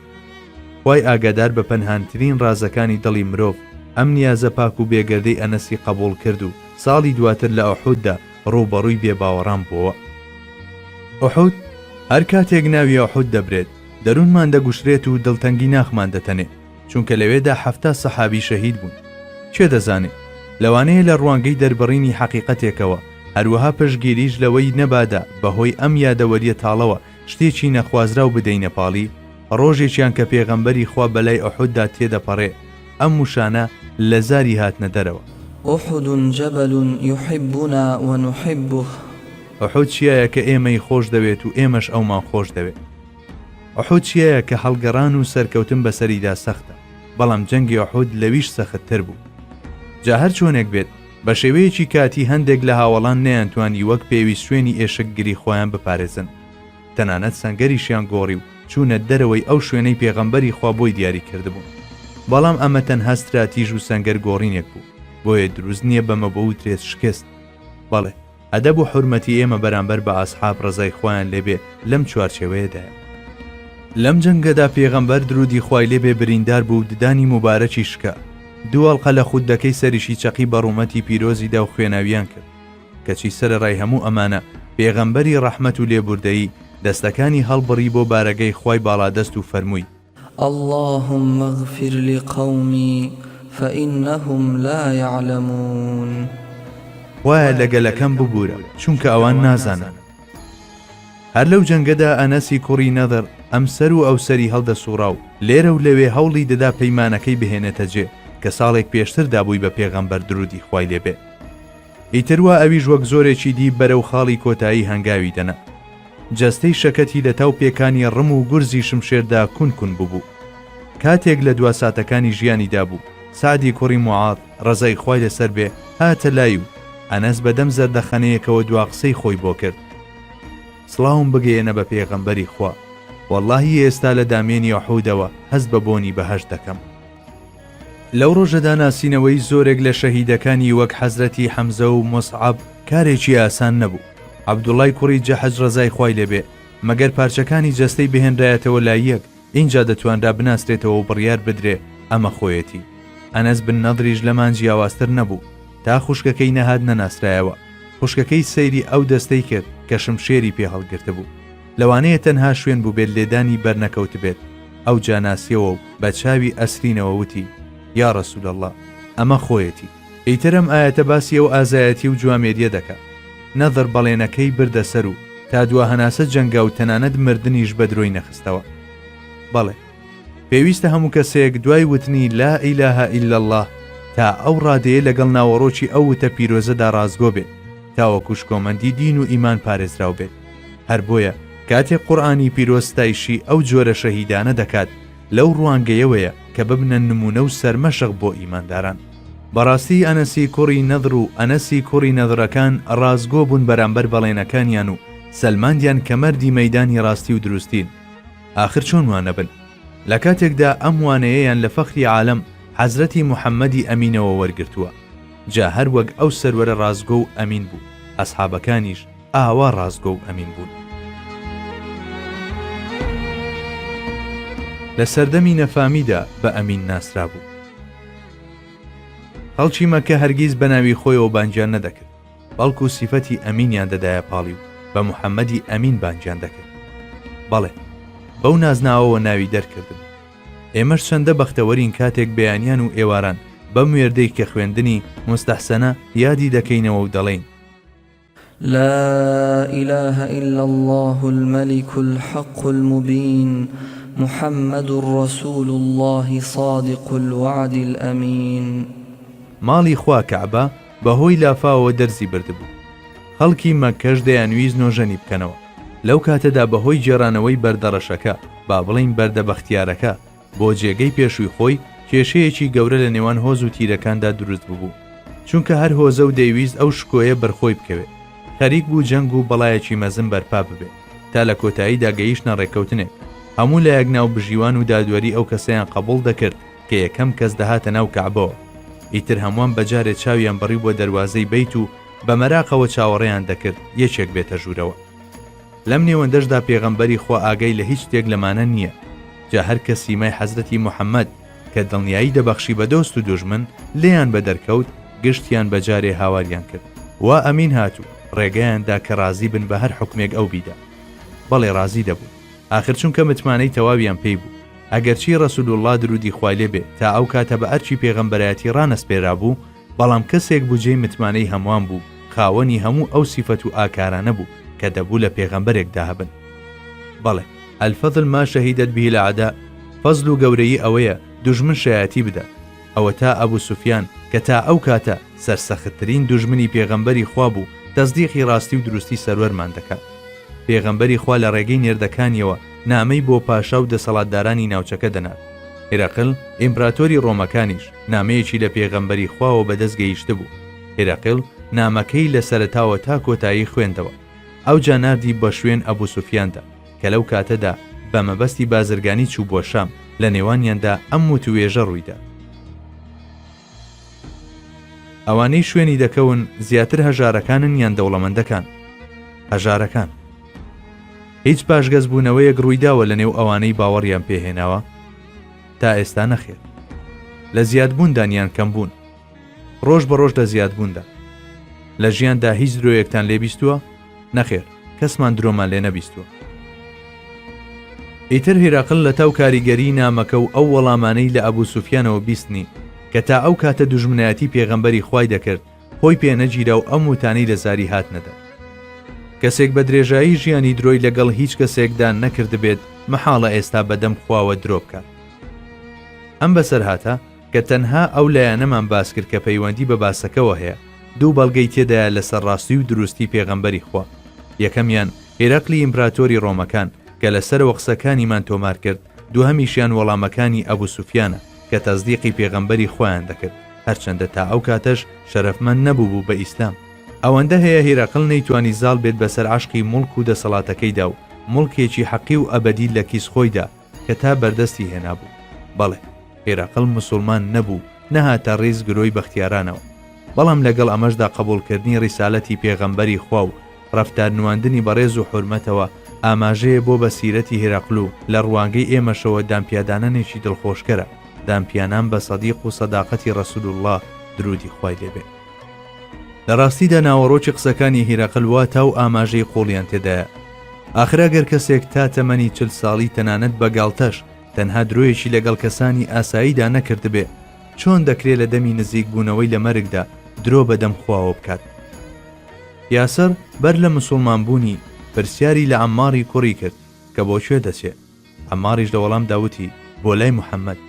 خوای ئاگادار بە پەنهانترین ڕازەکانی دڵی مرۆڤ، ئەم نیازە پاک و بێگەردەی ئەنەسی قبول کرد و ساڵی دواتر لە ئوحوددا ڕووبەڕووی بێباوەڕان بووە. ئوحود هەر کاتێک ناوی ئوحود دەبرێت دەروونمان دەگوشرێت و دڵتەنگی ناخمان دەتەنێ، چونکە لەوێدا 70 سەحابی شەهید بوون. چێ دەزانێت لەوانەیە لە ڕوانگەی دەربڕینی حەقیقەتێکەوە هەروەها پشگیریش لەوەی نەبادا بەهۆی ئەم یادەوەریە تاڵەوە شتێکی نەخوازرا و بدەینە پاڵی، ڕۆژێکیان کە پێغەمبەری خوا بەلای ئوحوددا تێدەپەڕێ ئەم وشانە لە زاری هاتنە دەرەوە. أحد جبل يحبنا ونحبه. ئوحود چیایە کە ئێمەی خۆش دەوێت و ئێمەش ئەومان خۆش دەوێت. ئوحود چیایە کە هەڵگەڕان و سەرکەوتن بەسەریدا سەختە، بەڵام جەنگی ئوحود لەویش سەختتر بوو. جا هەر چۆنێک بێت بە شێوەیەکی کاتی هەندێک لە هاوڵان نەیانتوانی وەک پێویست شوێنی ئێشکگری خۆیان بپارێزن، تەنانەت سەنگەریشیان گۆڕی و چوونە دەرەوەی ئەو شوێنەی پێغەمبەری خوا بۆی دیاری کردبوون. بەڵام ئەمە تەنها ستراتیژ و سەنگەر گۆڕینێک بوو، بۆیە دروست نییە بەمە بە وترێت شکست. بەڵێ ئەدەب و حورمەتی ئێمە بەرامبەر بە ئاسحاب ڕزای خۆیان لێبێ لەم چوارچێوەیەدایە. لەم جەنگەدا پێغەمبەر درودی خوای لێبێ بریندار بوو و ددانی مبارەکی شکا. دووەڵقە لە خوددەکەی سەریشی چەقی بەڕوومەتی پیرۆزیدا و خوێناویان کرد، کەچی سەرەڕای هەموو ئەمانە پێغەمبەری ڕەحمەت و لێبوردەیی دەستەکانی هەڵبڕی بۆ بارەگەی خوای باڵادەست و فەرمووی: اللهم اغفر لقومي فإنهم لا يعلمون. وایە لەگەلەکەم ببوورە چونکە ئەوان نازانن. هەر لەو جەنگەدا ئەنەسی کوڕی نەدر ئەم سەر و ئەو سەری هەڵدەسوڕا و لێرە و لەوێ هەوڵی دەدا پەیمانەکەی بهێنێتە جێ کە ساڵێک پێشتر دابووی بە پێغەمبەر درودی خوای لێبێ. ئیتروا ئەویش وەک زۆرێکی دی بەرەو خاڵی کۆتایی هەنگاوی دەنا. جەستەی شەکەتی لە تاو پێکانی ڕم و گورزی شمشێردا کون بوو. کاتێک لە دواساتەکانی ژیانیدا بوو، سعدی کوڕی موعاذ ڕزای خوای لەسەر بێ هاتە لای و ئەنەس بەدەم زەردەخەنەیەکەوە دوا قسەی خۆی بۆ کرد: سڵاوم بگەێنە بە پێغەمبەری خوا، وەڵڵاهی ئێستا لە دامێنی ئوحودەوە هەست بە بۆنی بەهەشت دەکەم. لەو ڕۆژەدا ناسینەوەی زۆرێک لە شەهیدەکانی وەک حەزرەتی حەمزە و مۆسعەب کارێکی ئاسان نەبوو. عەبدوڵای کوڕی جەحەج ڕزای خوای لێبێ مەگەر پارچەکانی جەستەی بهێنرایەتەوە لای یەک اینجا دەتوانرا بناسترێتەوە و بڕیار بدرێ ئەمە خۆیەتی. ئەنەس بن نەدریش لەمان جیاوازتر نەبوو، تا خوشکەکەی نەهات نەناسرایەوە. خوشکەکەی سەیری ئەو دەستەی کرد کە شمشێری پێ هەڵگرتە بوو. لەوانەیە تەنها شوێن بوو بێت لێدانی بەرنەکەوت بێت. ئەو جاناسیەوە و بە چاوی ئەسرینەوە وتی: یا ڕەسوول ئەڵڵا، ئەمە خۆیەتی. ئیترم ئاەتە باسی ئەو ئازایەتی و جوامێریە دەکات. نەدر بەڵێنەکەی بردە سەر و تا دوا هەناسە جەنگا و تەنانەت مردنیش بە درۆی نەخستەوە. بەڵێ پێویستە هەموو کەسێک دوای وتنی لا ئیلەهە ئیللا الله تا ئەو ڕادەیە لەگەڵ ناوەڕۆکی ئەو وتە پیرۆزەدا ڕازگۆ بێت، تاوەکوش کۆمەندی دین و ئیمان پارێزراو بێت. هەر بۆیە کاتێک قورئانی پیرۆستایشی ئەو جۆرە شەهیدانە دەکات لەو ڕوانگەیەوەیە کە ببنە نمونە و سەرمەشق بۆ ئیمانداران. بەڕاستی ئەنەسی کوڕی نەدر و ئەنەسی کوڕی نەدرەکان ڕازگۆ بوون بەرامبەر بەڵێنەکانیان و سەلماندیان کە مەردی مەیدانی ڕاستی و دروستین. ئاخر چۆن وانە بن؟ لە کاتێکدا ئەم وانەیەیان لە فەخری عالەم حەزرەتی موحەممەدی ئەمینەوە وەرگرتووە. جا هەر وەک ئەو سەروەرە ڕازگۆ و ئەمین بوو، ئەسحابەکانیش ئاوا ڕازگۆ و ئەمین بوون. لە سەردەمی نەفامیدا بە ئەمین ناسرا بوو. خەڵکی مەکە هەرگیز بە ناوی خۆیەوە بانگیان نەدەکرد، بەڵکو سیفەتی ئەمینیان دەدایە پاڵی و بە موحەممەدی ئەمین بانگیان دەکرد. بەڵێ بەو نازناوەوە ناوی دەرکردن. ئێمەش چەندە بەختەوەرین کاتێک بەیانیان و ئێواران بەم وێردەی کە خوێندنی مستەحسەنە یادی دەکەینەوە و دەڵێین: لا إله إلا الله الملك الحق المبين محمد رسول الله صادق الوعد الأمين. ماڵی خوا کەعبە بەهۆی لافاوەوە دەرزی بردبوو. خەڵکی مەکەش دەیانویست نۆژەنی بکەنەوە. لەو کاتەدا بەهۆی جێرانەوەی بەردەڕەشەکە با بڵین بەردەبەختیارەکە بۆ جێگەی پێشووی خۆی کێشەیەکی گەورە لە نێوان هۆز و تیرەکاندا دروست بوو، چونکە هەر هۆزە و دەیویست ئەو شکۆیە بەرخۆی بکەوێت. خەریک بوو جەنگ و بەڵایەکی مەزن بەرپا ببێت تا لە کۆتاییدا گەیشتە ڕێکەوتنێک. هەموو لە یەک ناو بژیوان و دادوەری ئەو کەسەیان قبول دەکرد کە یەکەم کەس دەهاتە ناو کەعبەوە. ئیتر هەمووان بەجارێ چاویان بەڕی بۆ دەروازەی بیت و بە مەراقەوە چاوەڕێیان دەکرد یەکێک بێتە ژوورەوە. لەم نێوەندەشدا پێغەمبەری خوا ئاگەی لە هیچ شتێک لەمانە نییە. جا هەر کە سیمای حەزرەتی موحەممەد کە دڵنیایی دەبەخشی بە دۆست و دوژمن لێیان بە دەرکەوت گشتیان بەجارێ هاواریان کرد وا ئەمین هاتوو ڕێگەیاندا کە ڕازی بن بە هەر حکمێک ئەو بیدا بەڵێ ڕازی دەبوو ئاخر چونکە متمانەی تەواویان پێی بوو ئەگەرچی ڕەسوول الله درودی خوای لێ بێ تا ئەو کاتە بە ئەرچی پێغەمبەرایەتی ڕانەسپێرا بوو بەڵام کەسێک بوو جێی متمانەی هەمووان بوو خاوەنی هەموو ئەو سیفەت و ئاکارانە بوو کە دەبوو لە پێغەمبەرێکدا هەبن بەڵێ الفەضل ما شەهیدەت به الأعداء فەزل و گەورەی ئەوەیە دوژمن شایەتی بدە ئەوە تا ئەبوو سوفیان کە تا ئەو کاتە سەرسەختترین دوژمنی پێغەمبەری خوا بوو تەزدیقی ڕاستی و دروستی سەروەرمان دەکات پێغەمبەری خوا لە ڕێگەی نێردەکانیەوە نامەی بۆ پاشا و دەسەڵاتدارانی ناوچەکە دەنات هێرەقل ئیمپراتۆری ڕۆمەکانیش نامەیەکی لە پێغەمبەری خواوە بەدەست گەیشتە بوو هێرەقل نامەکەی لە سەرەتاوە تا کۆتایی خوێندەوە ئەو جاناردی بە شوێن ئەبوو سوفیاندا کە لەو کاتەدا بە مەبەستی بازرگانی چوو بۆ شام لە نێوانیاندا ئەم وتوێژە ڕوویدا ئەوانەی شوێنی دەکەون زیاتر هەژارەکانن یان دەوڵەمەندەکان هەژارەکان هیچ پاشگەز بوونەوەیەک ڕوویداوە لە نێو ئەوانەی باوەڕیان پێهێناوە تا ئێستا نەخێت لە زیادبووندانیان کەمبوون ڕۆژ بە ڕۆژ لە زیادبووندا لە ژیاندا هیچ درۆیەکتان لێبیستووە نەخێر کەسمان درۆمان لێ نەبیستووە ئیتر هێراقل لە تاو کاریگەری نامەکە و ئەو وەڵامانەی لە ئەبوو سوفیانەوە بیستنی کە تا ئەو کاتە دوژمنایەتی پێغەمبەری خوای دەکرد خۆی پێنەگیرا و ئەم وتانەی لە زاری هات نەدا کەسێک بە درێژایی ژیانی درۆی لەگەڵ هیچ کەسێکدا نەکرد بێت مەحاڵە ئێستا بەدەم خواوە درۆ بکات ئەم بەسەر هاتە کە تەنها ئەو لایەنەمان باس کرد کە پەیوەندی بە باسەکەەوە هەیە دوو بەڵگەی تێدایە لەسەر ڕاستی و دروستی پێغەمبەری خوا یەکەمیان هێرەقلی ئیمپراتۆری ڕۆمەکان کە لەسەرەوە قسەکانیمان تۆمار کرد دووهەمیشیان وەڵامەکانی ئەبوو سوفیانە کە تەزدیقی پێغەمبەری خۆیان دەکرد هەرچەندە تا ئەو کاتەش شەرەفمەند نەبوو بوو بە ئیسلام ئەوەندە هەیە هێرەقل نەیتوانی زاڵ بێت بەسەر عاشقی مڵک و دەسەڵاتەکەیدا و مڵکێکی حەقی و ئەبەدی لە کیس خۆیدا کە تا بەردەستی هێنابوو بەڵێ هێرەقل موسڵمان نەبوو نەهاتە ڕێز گرۆی بەختیارانەوە بەڵام لەگەڵ ئەمەشدا قبولکردنی ڕیسالەتی پێغەمبەری خوا و ڕەفتار نواندنی بەڕێز و حورمەتەوە ئاماژەیە بۆ بە سیرەتی هێرەقل و لە ڕوانگەی ئێمەشەوە دامپیادانانێکی دڵخۆشکەرە دامپیانان بە سەدیق و سەداقەتی ڕەسوول الله درودی خوای لێبێ لە ڕاستیدا ناوەڕۆکی قسەکانی هێرەقل وا تا و ئاماژەی قۆڵیان تێدایە ئاخرا گەر کەسێک تا تەمەنی 40 ساڵی تەنانەت بەگاڵتەش تەنها درۆیەکی لەگەڵ کەسانی ئاساییدا نەکرد بێ چۆن دەکرێت لە دەمی نزیک بوونەوەی لە مەرگدا درۆ بەدەم خواوە بکات یاسەر بەر لە موسڵمان بوونی پرسیاری لە عەماری کوڕی کرد کە بۆ کوێ دەچێت عەماریش لە وەڵام داوتی بۆ لای موحەممەد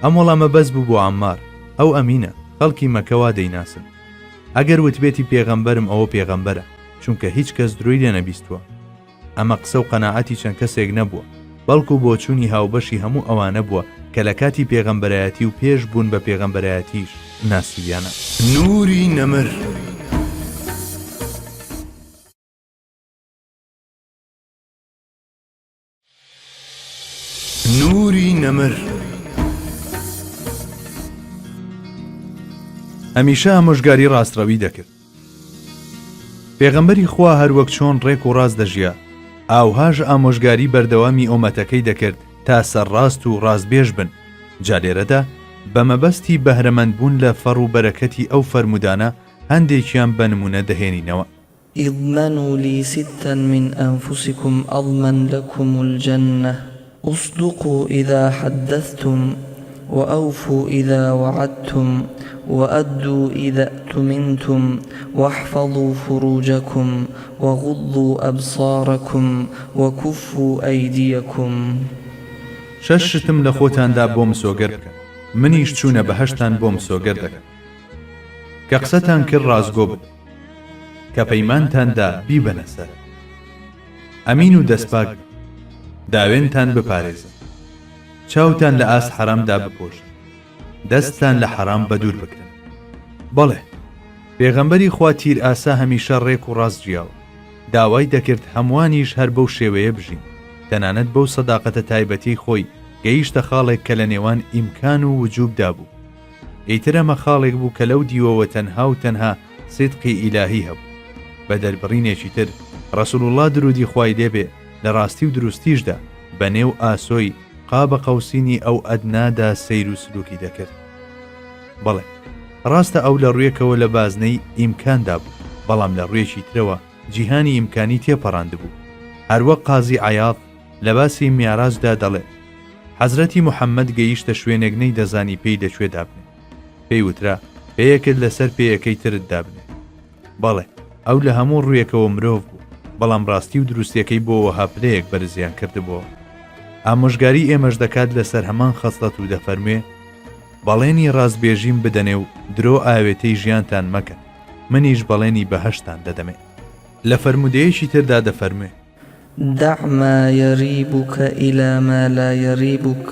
ئەم وەڵامە بەس بوو بۆ عەمار ئەو ئەمینە خەڵکی مەکەوا دەیناسن ئەگەر وتبێتی پێغەمبەرم ئەوە پێغەمبەرە چونکە هیچ کەس دروی لێ نەبیستووە ئەمە قسە و قەناعەتی چەند کەسێک نەبووە بەڵکو بۆ چوونی هاوبەشی هەموو ئەوانە بووە کە لە کاتی پێغەمبەرایەتی و پێش بوون بە پێغەمبەرایەتیش ناسیویانە نوری نەمر نوری نەمر هەمیشە ئامۆژگاری ڕاستڕەوی دەکرد پێغەمبەری خوا هەروەک چۆن ڕێک و ڕاست دەژیا ئاوهاژ ئامۆژگاری بەردەوامی ئۆمەتەکەی دەکرد تا سەرڕاست و ڕاستبێژ بن جا لێرەدا بە مەبەستی بەهرەمەندبوون لە فەڕ و بەرەکەتی ئەو فەرمودانە هەندێکیان بە نمونە دەهێنینەوە اضمنوا لي 6 من أنفسكم أضمن لكم الجنة اصدقوا إذا حدثتم وأوفوا إذا وعدتم وأدوا إذا اؤتمنتم واحفظوا فروجكم وغضوا أبصاركم وكفوا أيديكم شەشتم لە خۆتاندا بۆم سۆگەر بکە منیش چوونە بەهەشتان بۆم سۆگەر دەکەم کە قسەتان کرد ڕازگۆ بن کە پەیمانتاندا بیبەنە سەر ئەمین و دەستپاک داوێنتان بپارێزن چاوتان لە ئاس حەرامدا بپۆشن دەستان لە حەرام بەدوور بکرن بەڵێ پێغەمبەری خوا تیر ئاسا هەمیشە ڕێک و ڕاست جیاوە داوای دەکرد هەموانیش هەر بەو شێوەیە بژین تەنانەت بەو سەداقەتە تایبەتی خۆی گەیشتە خاڵێک کە لە نێوان ئیمکان و وجوبدا بوو ئیتر ئەمە خاڵێک بوو کە لەو دیوەوە تەنها و تەنها سیدقی ئیلاهی هەبوو بە دەربڕینێکی تر ڕەسوول الله درودی خوای لێبێ لە ڕاستی و دروستیشدا بە نێو ئاسۆی قاب قەوسینی ئەو ئەدنادا سەیر و سلوکی دەکرد. بەڵێ ڕاستە ئەو لە ڕوویەکەوە لە بازنەی ئیمکاندا بوو، بەڵام لە ڕوویەکی ترەوە جیهانی ئیمکانی تێپەڕاند بوو. هەروەک قازی عەیاض لە باسی میعراجدا دەڵێ حەزرەتی موحەممەد گەیشتە شوێنێک نەی دەزانی پێی دەکوێ دابنێ، پێی وترا پێیەکت لەسەر پێیەکەی ترت دابنێ. بەڵێ ئەو لە هەموو ڕوویەکەوە مرۆڤ بوو، بەڵام ڕاستی و دروستیەکەی بۆ وەها پلەیەک بەرزیان کردبووە. ئامۆژگاری ئێمەش دەکات لەسەر هەمان خەسڵەت و دەفەرموێ بەڵێنی ڕاستبێژیم بدەنێ و درۆ ئاوێتەی ژیانتان مەکە، منیش بەڵێنی بەهەشتان دەدەمێ. لە فەرمودەیەکی تردا دەفەرموێ دع ما يريبك إلى ما لا يريبك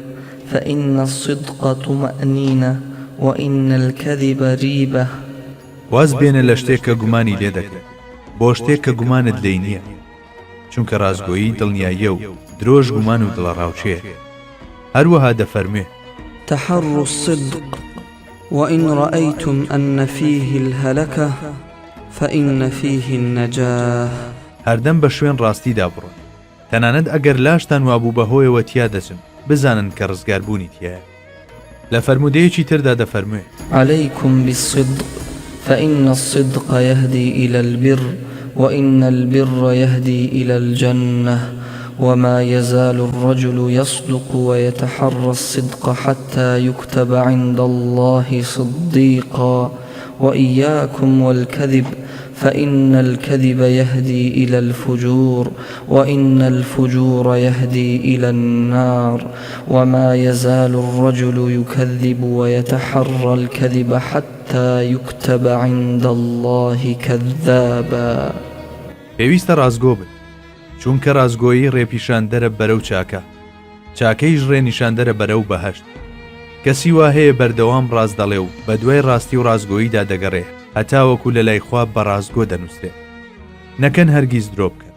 فإن الصدق طمأنينة وإن الكذب ريبة. واز بێنە لە شتێک کە گومانی لێ دەکرێت بۆ شتێک کە گومانت لێی نییە، چونکە ڕازگۆیی دڵنیاییە و درۆژ گومان و دڵەڕاوچێت. هەروەها دەفەرموێ تحروا الصدق وإن رأيتم أن فيه الهلكة فإن فيه النجاة. هەردەم بە شوێن ڕاستیدا بڕۆن، تەنانەت ئەگەر لاشتان وابوو بەهۆیەوە تیا دەچن بزانن کە ڕزگاربوونی تایە. لە فەرمودەیەکی تردا دەفەرموێ عليكم بالصدق فإن الصدق يهدي إلى البر وإن البر يهدي إلى الجنة وما يزال الرجل يصدق ويتحرى الصدق حتى يكتب عند الله صديقا وإياكم والكذب فإن الكذب يهدي إلى الفجور وإن الفجور يهدي إلى النار وما يزال الرجل يكذب ويتحرى الكذب حتى يكتب عند الله كذابا. پێویستە ڕازگۆ بن، چونکە ڕازگۆیی ڕێپیشاندەرە بەرەو چاکە، چاکەیش ڕێنیشاندەرە بەرەو بەهەشت. کەسی وا هەیە بەردەوام ڕاست دەڵێ و بە دوای ڕاستی و ڕازگۆییدا دەگەڕێ هەتاوەکو لە لای خوا بە ڕازگۆ دەنووسرێت. نەکەن هەرگیز درۆ بکەن،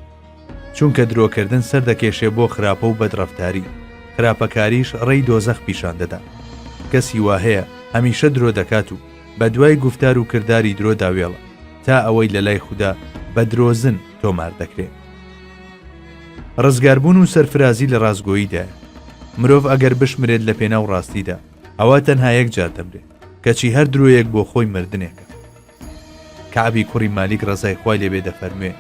چونکە درۆکردن سەر دەکێشێ بۆ خراپە و بەدڕەفتاری، خراپەکاریش ڕێی دۆزەخ پیشان دەدا. کەسی وا هەیە هەمیشە درۆ دەکات و بە دوای گفتار و کردداری درۆ داوێڵە تا ئەوەی لە لای خوددا بە درۆزن تۆمار دەکرێت. ڕزگاربوون و سەرفرازی لە ڕازگۆییدایە. مرۆڤ ئەگەر بشمرێت لە پێناو ڕاستیدا ئەوە تەنها یەک جار دەمرێت، کەچی هەر درۆیەک بۆ خۆی مردنێکە. کەعبی کوڕی مالیک ڕەزای خوای لێبێ دەفەرموێ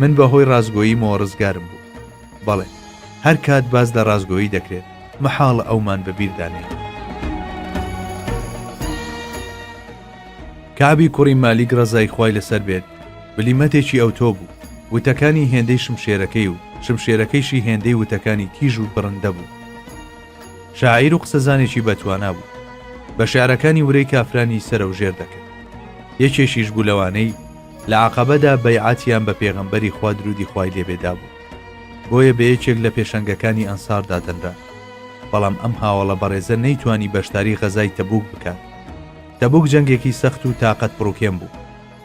من بەهۆی ڕازگۆییمەوە ڕزگارم بوو. بەڵێ هەر کات باز لە ڕازگۆیی دەکرێت مەحاڵە ئەومان بەبیردانێت. کەعبی کوڕی مالیک ڕەزای خوای لەسەر بێت بلیمەتێکی ئەوتۆ بوو، وتەکانی هێندەی شمشێرەکەی و شمشێرەکەیشی هێندەی وتەکانی تیژ و بڕندە بوو. شاعیر و قسەزانێکی بەتوانا بوو، بە شعرەکانی ورەی کافرانی سەرە و ژێر دەکرد. یەکێکیش بوو لەوانەی لە عەقەبەدا بەیعەتیان بە پێغەمبەری خوا درودی خوای لێبێدا بوو، بۆیە بە یەکێک لە پێشەنگەکانی ئەنساردا دەنرا. بەڵام ئەم هاوڵە بەڕێزە نەیتوانی بەشداری غەزای تەبوک بکات. تەبوک جەنگێکی سەخت و تاقەت بڕوکێن بوو.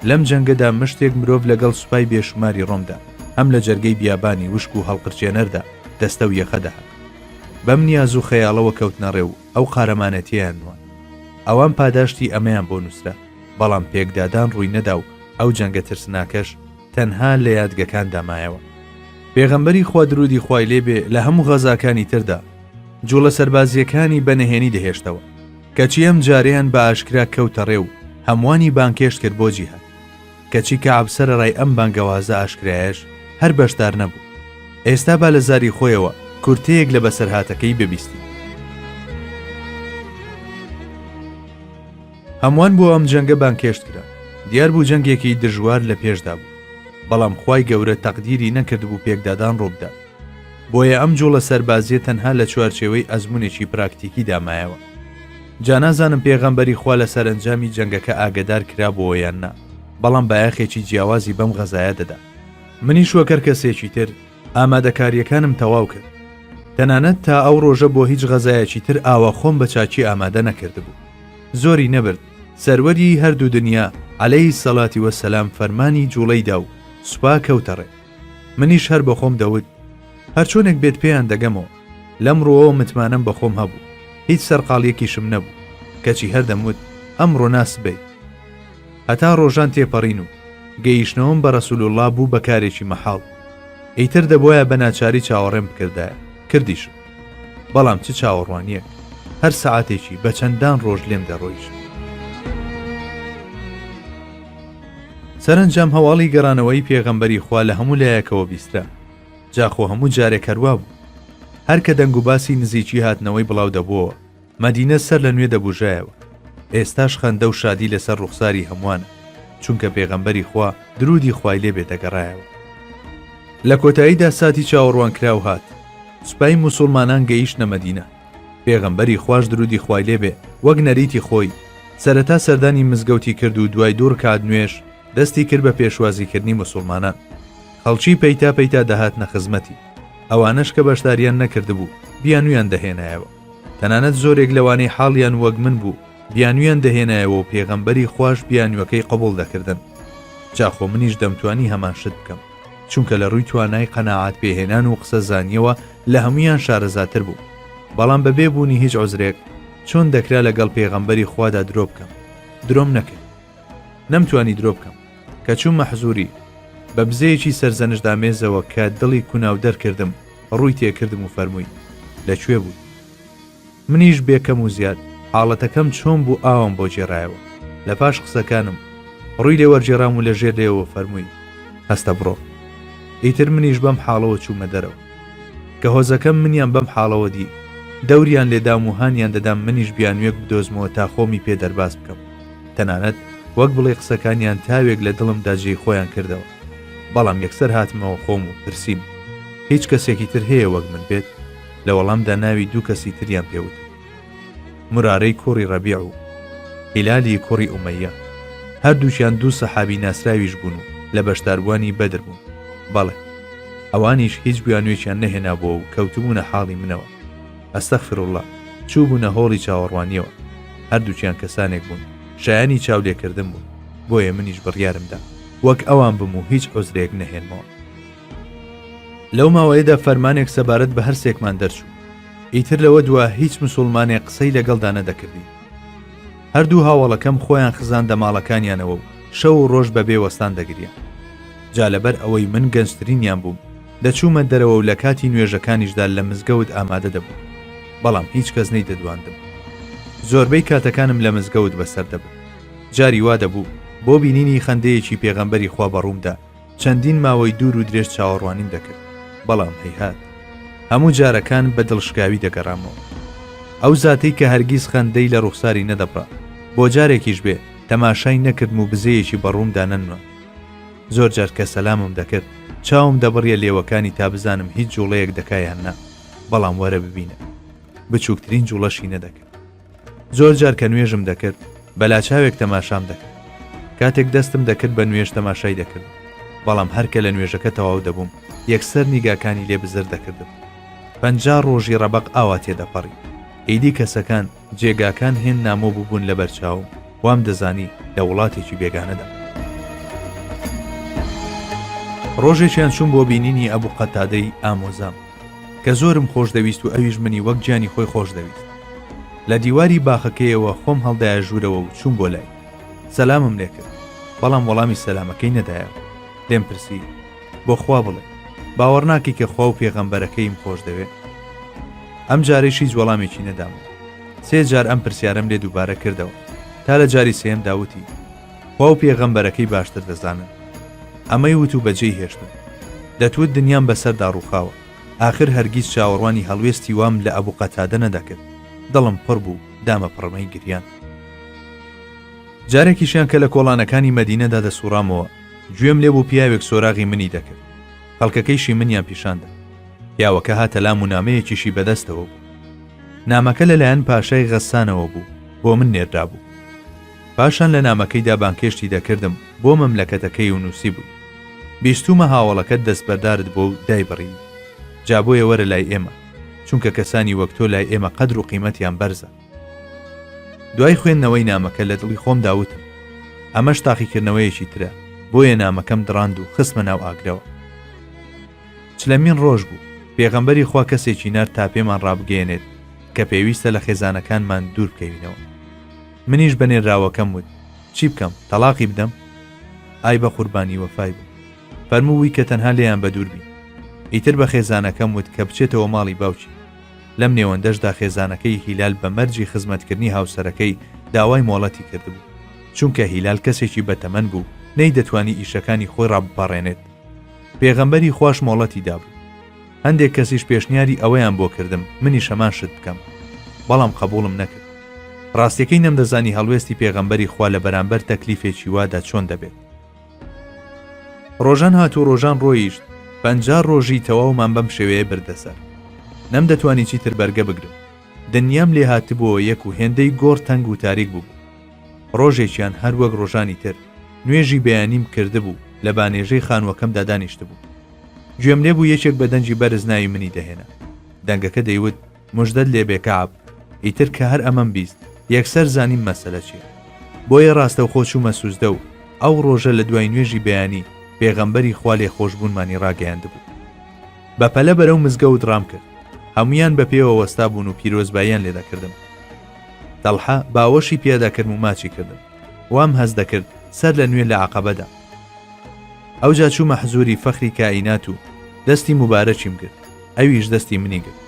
لەم جەنگەدا مشتێک مرۆڤ لەگەڵ سوپای بێشماری ڕۆمدا هەم لە جەرگەی بیابانی وشک و هەڵقرچێنەردا دەستە و یەخەدەها. بەم نیاز و خەیاڵەوە کەوتنە ڕێو ئەو قارەمانەتیان وان. ئەوان پاداشتی ئەمەیان بۆ نووسرا، بەڵام پێکدادان ڕووی نەدا و ئەو جەنگە ترسناکەش تەنها لە یادگەکاندا مایەوە. پێغەمبەری خوا درودی خوای لێبێ لە هەموو غەزاکانی تردا جوڵە سەربازیەکانی بەنەهێنی دەهێشتەوە، کەچی ئەم جارەیان بە ئاشکرا کەوتە ڕێو هەموانی بانکێشت کرد بۆ جیهاد، کەچی کەعب سەرەڕای ئەم بانگەوازە ئاشکرایەش هەر بەشدار نەبوو. ئێستا با لە زاری خۆیەوە کورتەیەک لە بەسەرهاتەکەی ببیستی. هەمووان بۆ ئەم جەنگە بانکێشت کرا. دیار بوو جەنگێکی دژوار لە پێشدا بوو، بەڵام خوای گەورە تەقدیری نەکرد بوو پێکدادان ڕووبدا. بۆیە ئەم جوڵە سەربازیە تەنها لە چوارچێوەی ئەزمونێکی پراکتیکی دامایەوە. جا نازانم پێغەمبەری خوا لە سەرنجامی جەنگەکە ئاگدار کرا بۆ یان نا، بەڵام بایەخێکی جیاوازی بەم غەزایە دەدا. منیش وەکەر کەسێکی تر ئامادەکاریەکانم تەواو کرد. تەنانەت تا ئەو ڕۆژە بۆ هیچ غەزایەکی تر ئاوا خۆم بە چاچی ئامادە نەکرد بوو. زۆری نەبرد، سەروەری هەردوو دنیا عەلەیهی سەڵاتی وەسەلام فەرمانی جوڵەی دا و سوپا کەوتەڕێ. منیش هەر بە خۆم دەوت هەرچۆنێک بێت پێیان دەگەمەوە. لەم ڕۆوە متمانم بە خۆم هەبوو، هیچ سەرقاڵیەکیشم نەبوو، کەچی هەر دەموت ئەمڕۆ ناس بێ. هەتا ڕۆژان تێپەڕین و گەیشتنەوەم بە ڕەسوولوڵڵا بوو بە کارێکی مەحاڵ. ئیتر دەبۆیە بە ناچاری چاوەڕێم بکردایە، کردیشم. بەڵام چ چاوەڕوانیەک هەر سەعاتێکی بە چەندان ڕۆژ لێم دەڕۆیشت. سەرنجام هەواڵی گەڕانەوەی پێغەمبەری خوا لە هەموو لایەکەوە بیسترا. جاخۆ هەموو جارێک هەروە بوو. هەر کە دەنگ و باسی نزیکی هاتنەوەی بڵاو دەبووەوە، مەدینە سەر لە نوێ دەبوژایەوە. ئێستاش خەندە و شادی لەسەر ڕوخساری هەمووانە، چونکە پێغەمبەری خوا درودی خوای لێ بێتەگەڕایەوە. لە کۆتاییدا ساتی چاوەڕوانکراو هات. سوپای موسڵمانان گەیشتە مەدینە. پێغەمبەری خوای درودی خوای لێ بێ وەک نەریتی خۆی سەرەتا سەردانی مزگەوتی کرد و دوای دوور کات نوێش دەستی کرد بە پێشوازیکردنی موسڵمانان. خەڵکی پەیتا پەیتا دەهاتنە خزمەتی. ئەوانش کە بەشداریان نەکردبوو بیانویان دەهێنایەوە. تەنانەت زۆرێک لەوانەی حاڵیان وەک من بوو بیانویان دەهێنایەوە و پێغەمبەری خوش بیانوەکەی قبول دەکردن. جاخۆ منیش دەمتوانی هەمان شت بکەم، چونکە لە ڕووی توانای قەناعات پێهێنان و قسە زانیەوە لە هەمویان شارەزاتر بوو. بەڵام بەبێ بوونی هیچ عوزرێک چۆن دەکرا لەگەڵ پێغەمبەری خوادا درۆ بکەم. درۆم نەکرد. نەمتوانی درۆ بکەم کە چوون مەحزوری بە بزەیەکی سەرزەنشدامێزەوە کە دڵی کوناو دەرکردم ڕووی تێکردم و فەرمووی لەکوێ بووی؟ منیش بێکەم و زیاد حاڵەتەکەم چۆن بوو ئاوم بۆ جێڕایەوە. لە پاش قسەکانم ڕووی لێ وەرجێڕام و لە ژێر لێەوە فەرمووی هەستە بڕۆ. ئیتر منیش بەم حاڵەوە چوومە دەرەوە کە هۆزەکەم منیان بەم حاڵەوە دی دەوریان لێدام و هانیان دەدام منیش بیانوێک بدۆزمەوە تا خۆمی پێ دەرباز بکەم. تەنانەت وەک بڵێ قسەکانیان تاوێک لە دڵمدا جێی خۆیان کردەوە. بەڵام یەکسەر هاتمەوە خۆم و پرسیم هیچ کەسێکی تر هەیە وەک من بێت؟ لە وەڵامدا ناوی دوو کەسی تریان پێوت، مرارەی کوڕی ڕەبیع و هیلالی کوڕی ئومەیە. هەردووشیان دوو سەحابی ناسراویش بوون و لە بەشداربوانی بەدر بوون. بەڵێ ئەوانیش هیچ بیانوێکیان نەهێنابووە و کەوتبوونە حاڵی منەوە. ئەستەغفیرڵڵا، چوو بوونە هۆڵی چاوەڕوانیەوە. هەردووچیان کەسانێک بوون شایانی چاولێکردن بوون. بۆیە منیش بڕیارمدا وەک ئەوان بم و هیچ عوزرێک نەهێنمەوە. لەو ماوەیەدا فەرمانێک سەبارەت بە هەرسێکمان دەرچوو. ئیتر لەوە دووە هیچ موسڵمانێک قسەی لەگەڵدا نەدەکردی. هەردوو هاوڵەکەم خۆیان خزاندە ماڵەکانیانەوە و شەو و ڕۆژ بەبێ وەستان دەگریان. جا لەبەر ئەوەی من گەنجترینیان بووم دەچوومە دەرەوە و لە کاتی نوێژەکانیشدا لە مزگەوت ئامادە دەبوو. بەڵام هیچ کەس نەیدەدواندم. زۆربەی کاتەکانم لە مزگەوت بەسەر دەبوو. جاری وا دەبوو بۆ بینینی خەندەیەکی پێغەمبەری خوا بەڕوومدا چەندین ماوەی دوور و درێژ چاوەڕوانیم دەکرد. بەڵام هەیهات هەموو جارەکان بە دڵشکاوی دەگەڕامەوە. ئەو زاتەی کە هەرگیز خەندەی لە ڕوخساری نەدەبڕا بۆ جارێکیش بێ تەماشای نەکردم و بزەیەکی بەڕوومدا نەنوە. زۆر جار کە سەلامم دەکرد چاوم دەبڕیە لێوەکانی تا بزانم هیچ جوڵەیەک دەکایان نا. بەڵام وەرە ببینە بچووکترین جوڵەشی نەدەکرد. زۆر جار کە نوێژم دەکرد بەلاچاوێک تەماشام دەکرد. کاتێک دەستم دەکرد بە نوێژ تەماشای دەکرد. بەڵام هەرکە لە نوێژەکە تەواو دەبووم یەکسەر نیگاکانی لێ بزر دەکردم. 50 ڕۆژی ڕەبەق ئاوا تێدەپەڕی. ئیدی کەسەکان جێگاکان هێن نامۆ ببوون لە بەرچاوم وام دەزانی لە وڵاتێکی بێگانەدا. ڕۆژێکیان چوون بۆ بینینی ئەبوو قەتادەی ئامۆزام کە زۆرم خۆش دەویست و ئەویش منی وەک گیانی خۆی خۆش دەویست. لە دیواری باخەکەیەوە خۆم هەڵدایە ژوورەوە و چوون بۆ لای. سەلامم لێ کرد، بەڵام وەڵامی سەلامەکەی نەدایەوە. لێم پرسی بۆ خوا بڵێ باوەڕ ناکەی کە خوا و پێغەمبەرەکەیم خۆش دەوێت؟ ئەم جارەی هیچ وەڵامێکی نەدام. 3 جار ئەم پرسیارەم لێ دووبارە کردەوە تا لە جاری سێم داوتی خوا و پێغەمبەرەکەی باشتر دەزانن. ئەمەی وت و بەجێی هێشتن. دەتوت دنیام بەسەردا ڕووخاوە. آخر هەرگیز چاوەڕوانی هەڵوێستی وام لە ئەبوو قەتادە نەدەکرد. دڵم پڕ بوو دامە پڕمەی گریان. جارێکیشیان کە لە کۆڵانەکانی مەدینەدا دەسوڕامەوە گوێم لێ بوو پیاوێک سۆراغی منی دەکرد. خەڵکەکەیشی منیان پیشاندا. پیاوەکە هاتە لام و نامەیەکیشی بەدەستەوە بوو. نامەکە لەلایەن پاشای غەسانەوە بوو بۆ من نێردرا بوو. پاشان لە نامەکەیدا بانکێشتی دەکردم بۆ مەملەکەتەکەی و نووسی بووی. بیستومە هاوڵەکەت دەستبەردارت بۆ و دایبڕی. جا بۆیە وەرە لای ئێمە، چونکە کەسانی وەک تۆ لای ئێمە قەدر و قیمەتیان بەرزە. دوای خوێندنەوەی نامەکە لە دڵی خۆم داوتم ئەمەش تاقیکردنەوەیەکی ترە، بۆیە نامەکەم دڕاند و خستمە ناو ئاگرەوە. چلەمین ڕۆژ بوو پێغەمبەری خوا کەسێکی نار تا پێمان ڕابگەێنێت کە پێویستە لە خێزانەکانمان دوور بکەوینەوە. منیش بەنێراوەکەم وت چی بکەم، تەلاقی بدەم؟ ئای بە قوربانی وەفای بوو. فەرمووی کە تەنها لێیان بە دوور بی. ئیتر بە خێزانەکەم وت کە بچێتەوە ماڵی باوکی. لەم نێوەندەشدا خێزانەکەی هیلال بە مەرجی خزمەتکردنی هاوسەرەکەی داوای مۆڵەتی کردبوو، چونکە هیلال کەسێکی بەتەمەن بوو نەی دەتوانی ئیشەکانی خۆی ڕابپەڕێنێت. پێغەمبەری خوش مۆڵەتی دابوو. هەندێک کەسیش پێشنیاری ئەوەیان بۆ کردم منی شەمان شت بکەم، بەڵام قبوڵم نەکرد. ڕاستیەکەی نەمدەزانی هەڵوێستی پێغەمبەری خوا لە بەرامبەر تەکلیفێکی وادا چۆن دەبێت. ڕۆژان هاتوو ڕۆژان ڕۆیشت، 50 ڕۆژی تەواومان بەم شێوەیە بردەسەر. نەم دەتوانی چیتر بەرگە بگرم. دنیام لێ هاتبووە یەک و هێندەی گۆڕ تەنگ و تاریک بوو. ڕۆژێکیان هەر وەک ڕۆژانی تر نوێژی بەیانیم کردبوو لە بانێژەی خانووەکەمدا دانیشت بوو. گوێم لێ بوو یەکێک بە دەنجی بەرز ناوی منی دەهێنا. دەنگەکە دەیوت موژدەت لێ بێ کەعب، ئیتر کە هەر ئەمەم بیست یەکسەر زانیم مەسەلە چیە. بۆیە ڕاستەوخۆ چوومە سوزدە و ئەو ڕۆژە لە دوای نوێژی بەیانی پێغەمبەری خوا لێ خۆشبوونمانی ڕاگەیاندبوو. بەپەلە بەرەو مزگەوت ڕام کرد. هەمویان بە پێوە وەستا بوون و پیرۆزباییان لێدەکردم. تەڵحە باوەشی پێداکردم و ماچی کردم. وام هەز دەکرد سەر لە نوێ لە عەقەبەدا. ئەوجا چوومە حزوری فەخری کائینات و دەستی مبارەکیم کرد. ئەویش دەستی منی کرد.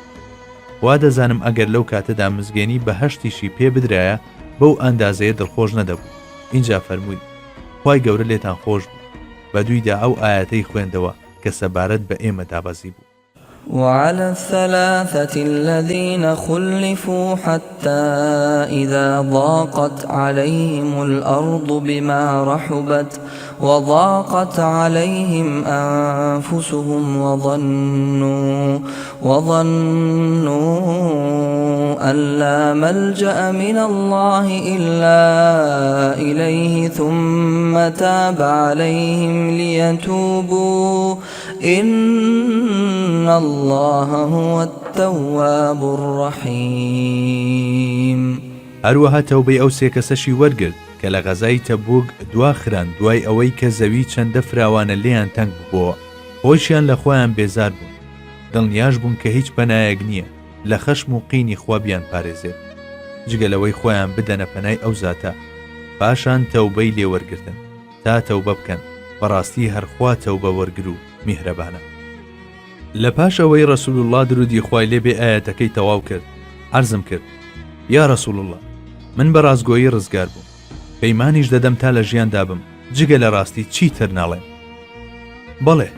وا دەزانم ئەگەر لەو کاتەدا مزگەنی بە هەشتیشی پێ بدرایە بەو ئەندازەیە دڵخۆش نەدەبوو. اینجا فەرمووی خوای گەورە لێتان خۆش بوو. بە دویدا ئەو ئاەتەی خوێندەوە کە سەبارەت بە ئێمە دابەزی بوو. وعلى الثلاثة الذين خلفوا حتى إذا ضاقت عليهم الأرض بما رحبت وضاقت عليهم أنفسهم وظنوا أن لا ملجأ من الله إلا إليه ثم تاب عليهم ليتوبوا إن الله هو التواب الرحيم. هەروەها تەوبەی ئەو سێ کەسەشی وەرگرت کە لە غەزای تەبوک دواخران دوای ئەوەی کە زەوی چەندە فراوانە لێیان تەنگ بووە، خۆشیان لە خۆیان بێزار بوون، دڵنیاش بوون کە هیچ پەنایەک نییە لە خەشم و قینی خوا بیان پارێزێت جگەلەوەی خۆیان بدەنە پەنای ئەو زاتە. پاشان تەوبەی لێوەرگرتن تا تەوبە بکەن، بەڕاستی هەرخوا تەوبە وەرگر و میهرەبانە. لە پاش ئەوەی ڕەسوول الله درودی خوای لێبێ ئاەتەکەی تەواو کرد، عەرزم کرد یا ڕەسوول الله، من بە ڕازگۆیی ڕزگار بووم، پەیمانیش دەدەم تا لە ژیاندا بم، جگە لە ڕاستی چیتر ناڵێم. بەڵێ،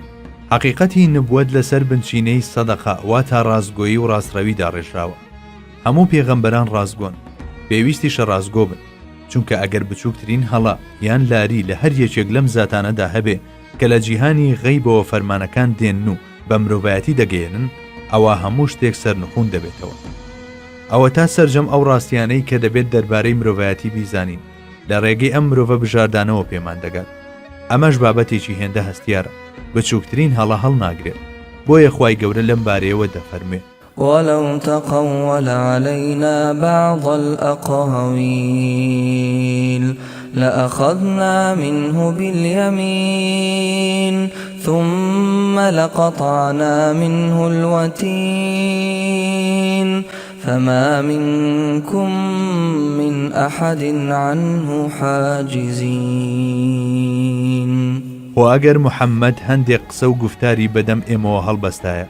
حەقیقەتی نبوەت لەسەر بنچینەی سەدەقە واتا ڕازگۆیی و ڕاستڕەویدا ڕێژراوە. هەموو پێغەمبەران ڕازگۆن، پێویستیشە ڕازگۆ بن، چونکە ئەگەر بچووکترین هەڵا یان لاری لە هەر یەکێک لەم زاتانەدا هەبێ کە لە جیهانی غەیبەوە فەرمانەکان دێن و بە مرۆڤایەتی دەگەێنن، ئەوە هەموو شتێک سەرنخوون دەبێتەوە. ئەوە تا سەرجەم ئەو ڕاستیانەی کە دەبێت دەربارەی مرۆڤایەتی بیزانین لە ڕێگەی ئەم مرۆڤە بژاردانەوە پێمان دەگات. ئەمەش بابەتێکی هێندە هەستیارە، بچووکترین هەڵا هەڵ ناگرێت. بۆیە خوای گەورە لەم بارەیەوە دەفەرمێ ولو تقول علينا بعض الأقاويل لأخذنا منه باليمين ثم لقطعنا منه الوتين فما منكم من أحد عنه حاجزين. وأجر محمد هندق قسە و گفتاری بەدەم ئێمەوە هەڵبەستایە،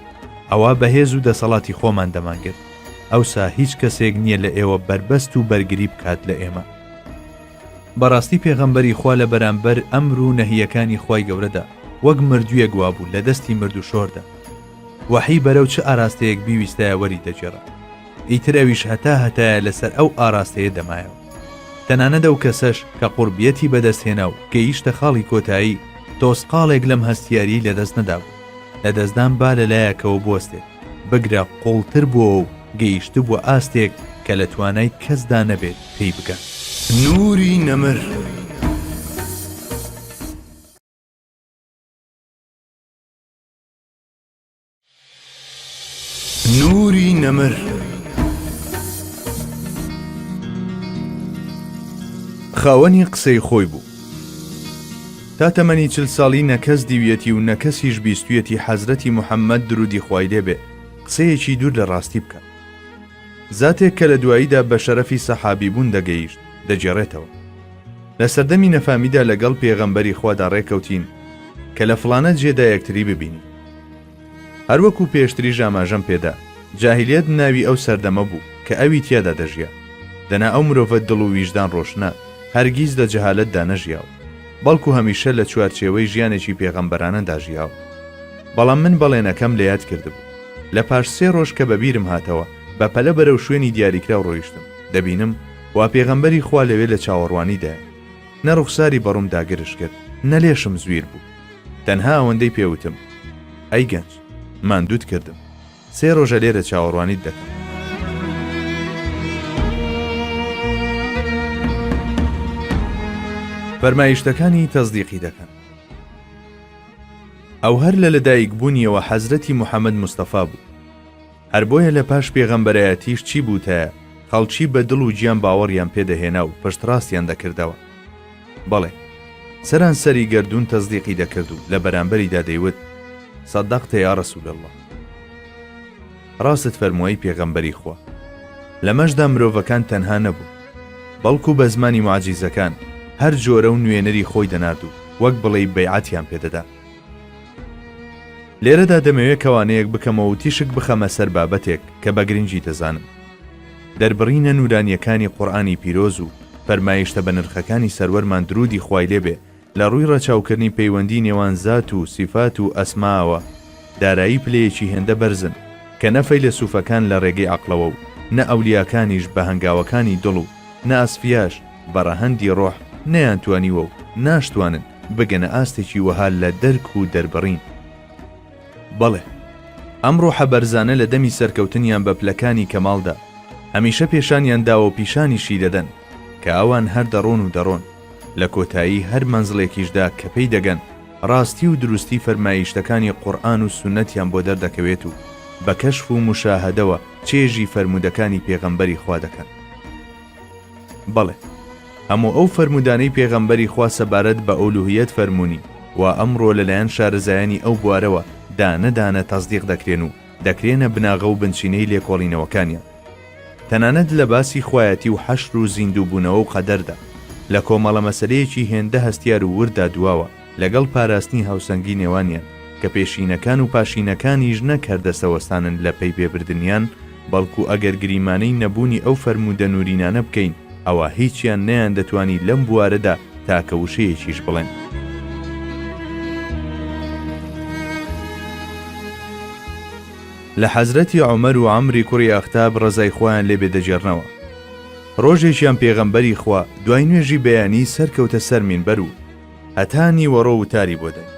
ئەوە بەهێز و دەسەڵاتی خۆمان دەمانگرت، ئەوسا هیچ کەسێک نییە لە ئێوە بربەست و بەرگری بکات لە ئێمە. بەڕاستی پێغەمبەری خوا لە بەرامبەر ئەمر و نەهیەکانی خوای گەورەدا وەک مردوویە گوابوو لە دەستی مرد و شۆردا. وەحی بەرەو چه ئاراستەیەک بیویستایە وەری دەجێڕە، ئیتر ئەویش هەتایە لەسەر ئەو ئاراستەیە دەمایەوە. تەنانەت ئەو کەسەش کە قوربیەتی بەدەستهێنا و گەیشتە خاڵی کۆتایی تۆسقاڵێک لەم هەستیاری لەدەست نەدابوو، لە دەستدان با لەلایەکەوە بۆستێت بگرە قوڵتر بووە و گەیشت بووە ئاستێک کە لە توانای کەسدا نەبێت پێی بکات. نوری نەمر نوری نەمر خاوەنی قسەی خۆی بوو. تا تەمەنی 40 ساڵی نەکەس دیویەتی و نەکەسیش بیستویەتی حەزرەتی محەممەد درودی خوای لێبێ قسەیەکی دوور لە ڕاستی بکە. زاتێک کە لە دواییدا بە شەرەفی سەحابی بوون دەگەیشت دەجێڕێتەوە. لە سەردەمی نەفامیدا لەگەڵ پێغەمبەری خوادا ڕێکەوتین کە لە فڵانە جێدا یەکتری ببینی. هەروەکو پێشتری ژاماژەم پێدا جاهلیەت ناوی ئەو سەردەمە بوو کە ئەوی تیادا دەژیا، دەنا ئەو مرۆڤە دڵ و ویژدان ڕۆشنە هەرگیز لە جەهالەتدا نەژیاوە، بەڵکو هەمیشە لە چوارچێوەی ژیانێکی پێغەمبەرانەدا ژیاوە. بەڵام من بەڵێنەکەم لە یاد کردبوو. لە پاش 3 ڕۆژ کە بەبیرم هاتەوە بە پەلە بەرەو شوێنی دیاریکراو ڕۆیشتم، دەبینم وا پێغەمبەری خوا لەوێ لە چاوەڕوانیدایە. نە ڕوخساری بەڕووم داگرش کرد، نە لێشم زویر بوو. تەنها ئەوەندەی پێوتم: ئەی گەنج، ماندووت کردم، 3 ڕۆژە لێرە چاوەڕوانیت دەکەم. فەرمایشتەکانی تەزدیقی دەکەن. ئەو هەر لە لەدایک بوونیەوە حەزرەتی موحەممەد مستەفا بوو. هەر بۆیە لە پاش پێغەمبەرایەتیش چی بووتایە خەڵکی بە دڵ و گیان باوەڕیان پێدەهێنا و پشتڕاستیان دەکردەوە. بەڵێ سەران سەری گەردوون تەزدیقی دەکرد و لە بەرامبەریدا دەیوت: سەدەقتە یا ڕەسوول الله، ڕاست فەرمووی پێغەمبەری خوا. لە مەشدا مرۆڤەکان تەنها نەبوو، بەڵکو بە زمانی معجیزەکان هەر جۆرە و نوێنەری خۆی دەنارد و وەک بڵێ بەیعەتیان پێدەدا. لێرەدا دەمەوێت کەوانەیەک بکەمەوە و تیشک بخەمە سەر بابەتێک کە بە گرنگی دەزانم. دەربڕینە نورانیەکانی قورئانی پیرۆز و فەرمایشتە بە نرخەکانی سەروەرمان درودی خوای لێبێ لە ڕووی ڕەچاوکردنی پەیوەندی نێوان زات و سیفات و ئەسماوە، دارایی پلەیەکی هێندە بەرزن کە نەفەی لە سوفەکان لە ڕێگەی عەقڵەوە و نە ئەولیاکانیش بە هەنگاوەکانی دڵ و نە ئەسفیاش بەڕەهەندی ڕۆح نەیانتوانیوە و ناشتوانن بگەنە ئاستێکی وەها لە دەرک و دەربڕین. بەڵێ ئەمڕۆ حەبەرزانە لە دەمی سەرکەوتنیان بە پلەکانی کەماڵدا هەمیشە پێشانیان داوە و پیشانیشی دەدەن کە ئەوان هەر دەڕۆن و دەڕۆن، لە کۆتایی هەر مەنزڵێکیشدا کە پێی دەگەن ڕاستی و دروستی فەرمایشتەکانی قورئان و سونەتیان بۆ دەردەکەوێت و بە کەشف و مشاهدەوە چێژی فەرمودەکانی پێغەمبەری خوا دەکەن. بەڵێ هەموو ئەو فەرمودانەی پێغەمبەری خوا سەبارەت بە ئولوهیەت فەرموونی و ئەمڕۆ لەلایەن شارەزایانی ئەو بوارەوە دانەدانە تەزدیق دەکرێن و دەکرێنە بناغە و بنچینەی لێکۆڵینەوەکانیان. تەنانەت لە باسی خوایەتی و حەشر و زیندووبوونەوە و قەدەردا لە کۆمەڵە مەسەلەیەکی هێندە هەستیار و وردا دواوە لەگەڵ پاراستنی هاوسەنگی نێوانیان کە پێشینەکان و پاشینەکانیش نەکردە سەوەستانن لە پێی پێبردنیان، بەڵکو ئەگەر گریمانەی نەبوونی ئەو فەرمودە نورینانە بکەین ئەوە هیچیان نەیان دەتوانی لەم بوارەدا تاکە وشەیەکیش بڵێن. لە حەزرەتی عومەر و عەمری کوڕی ئەختاب ڕەزای خۆیان لێ بێدەجێڕنەوە. ڕۆژێکیان پێغەمبەری خوا دوای نوێژی بەیانی سەرکەوتە سەر مینبەر و هەتا نیوەڕۆ وتاری بۆ دەین.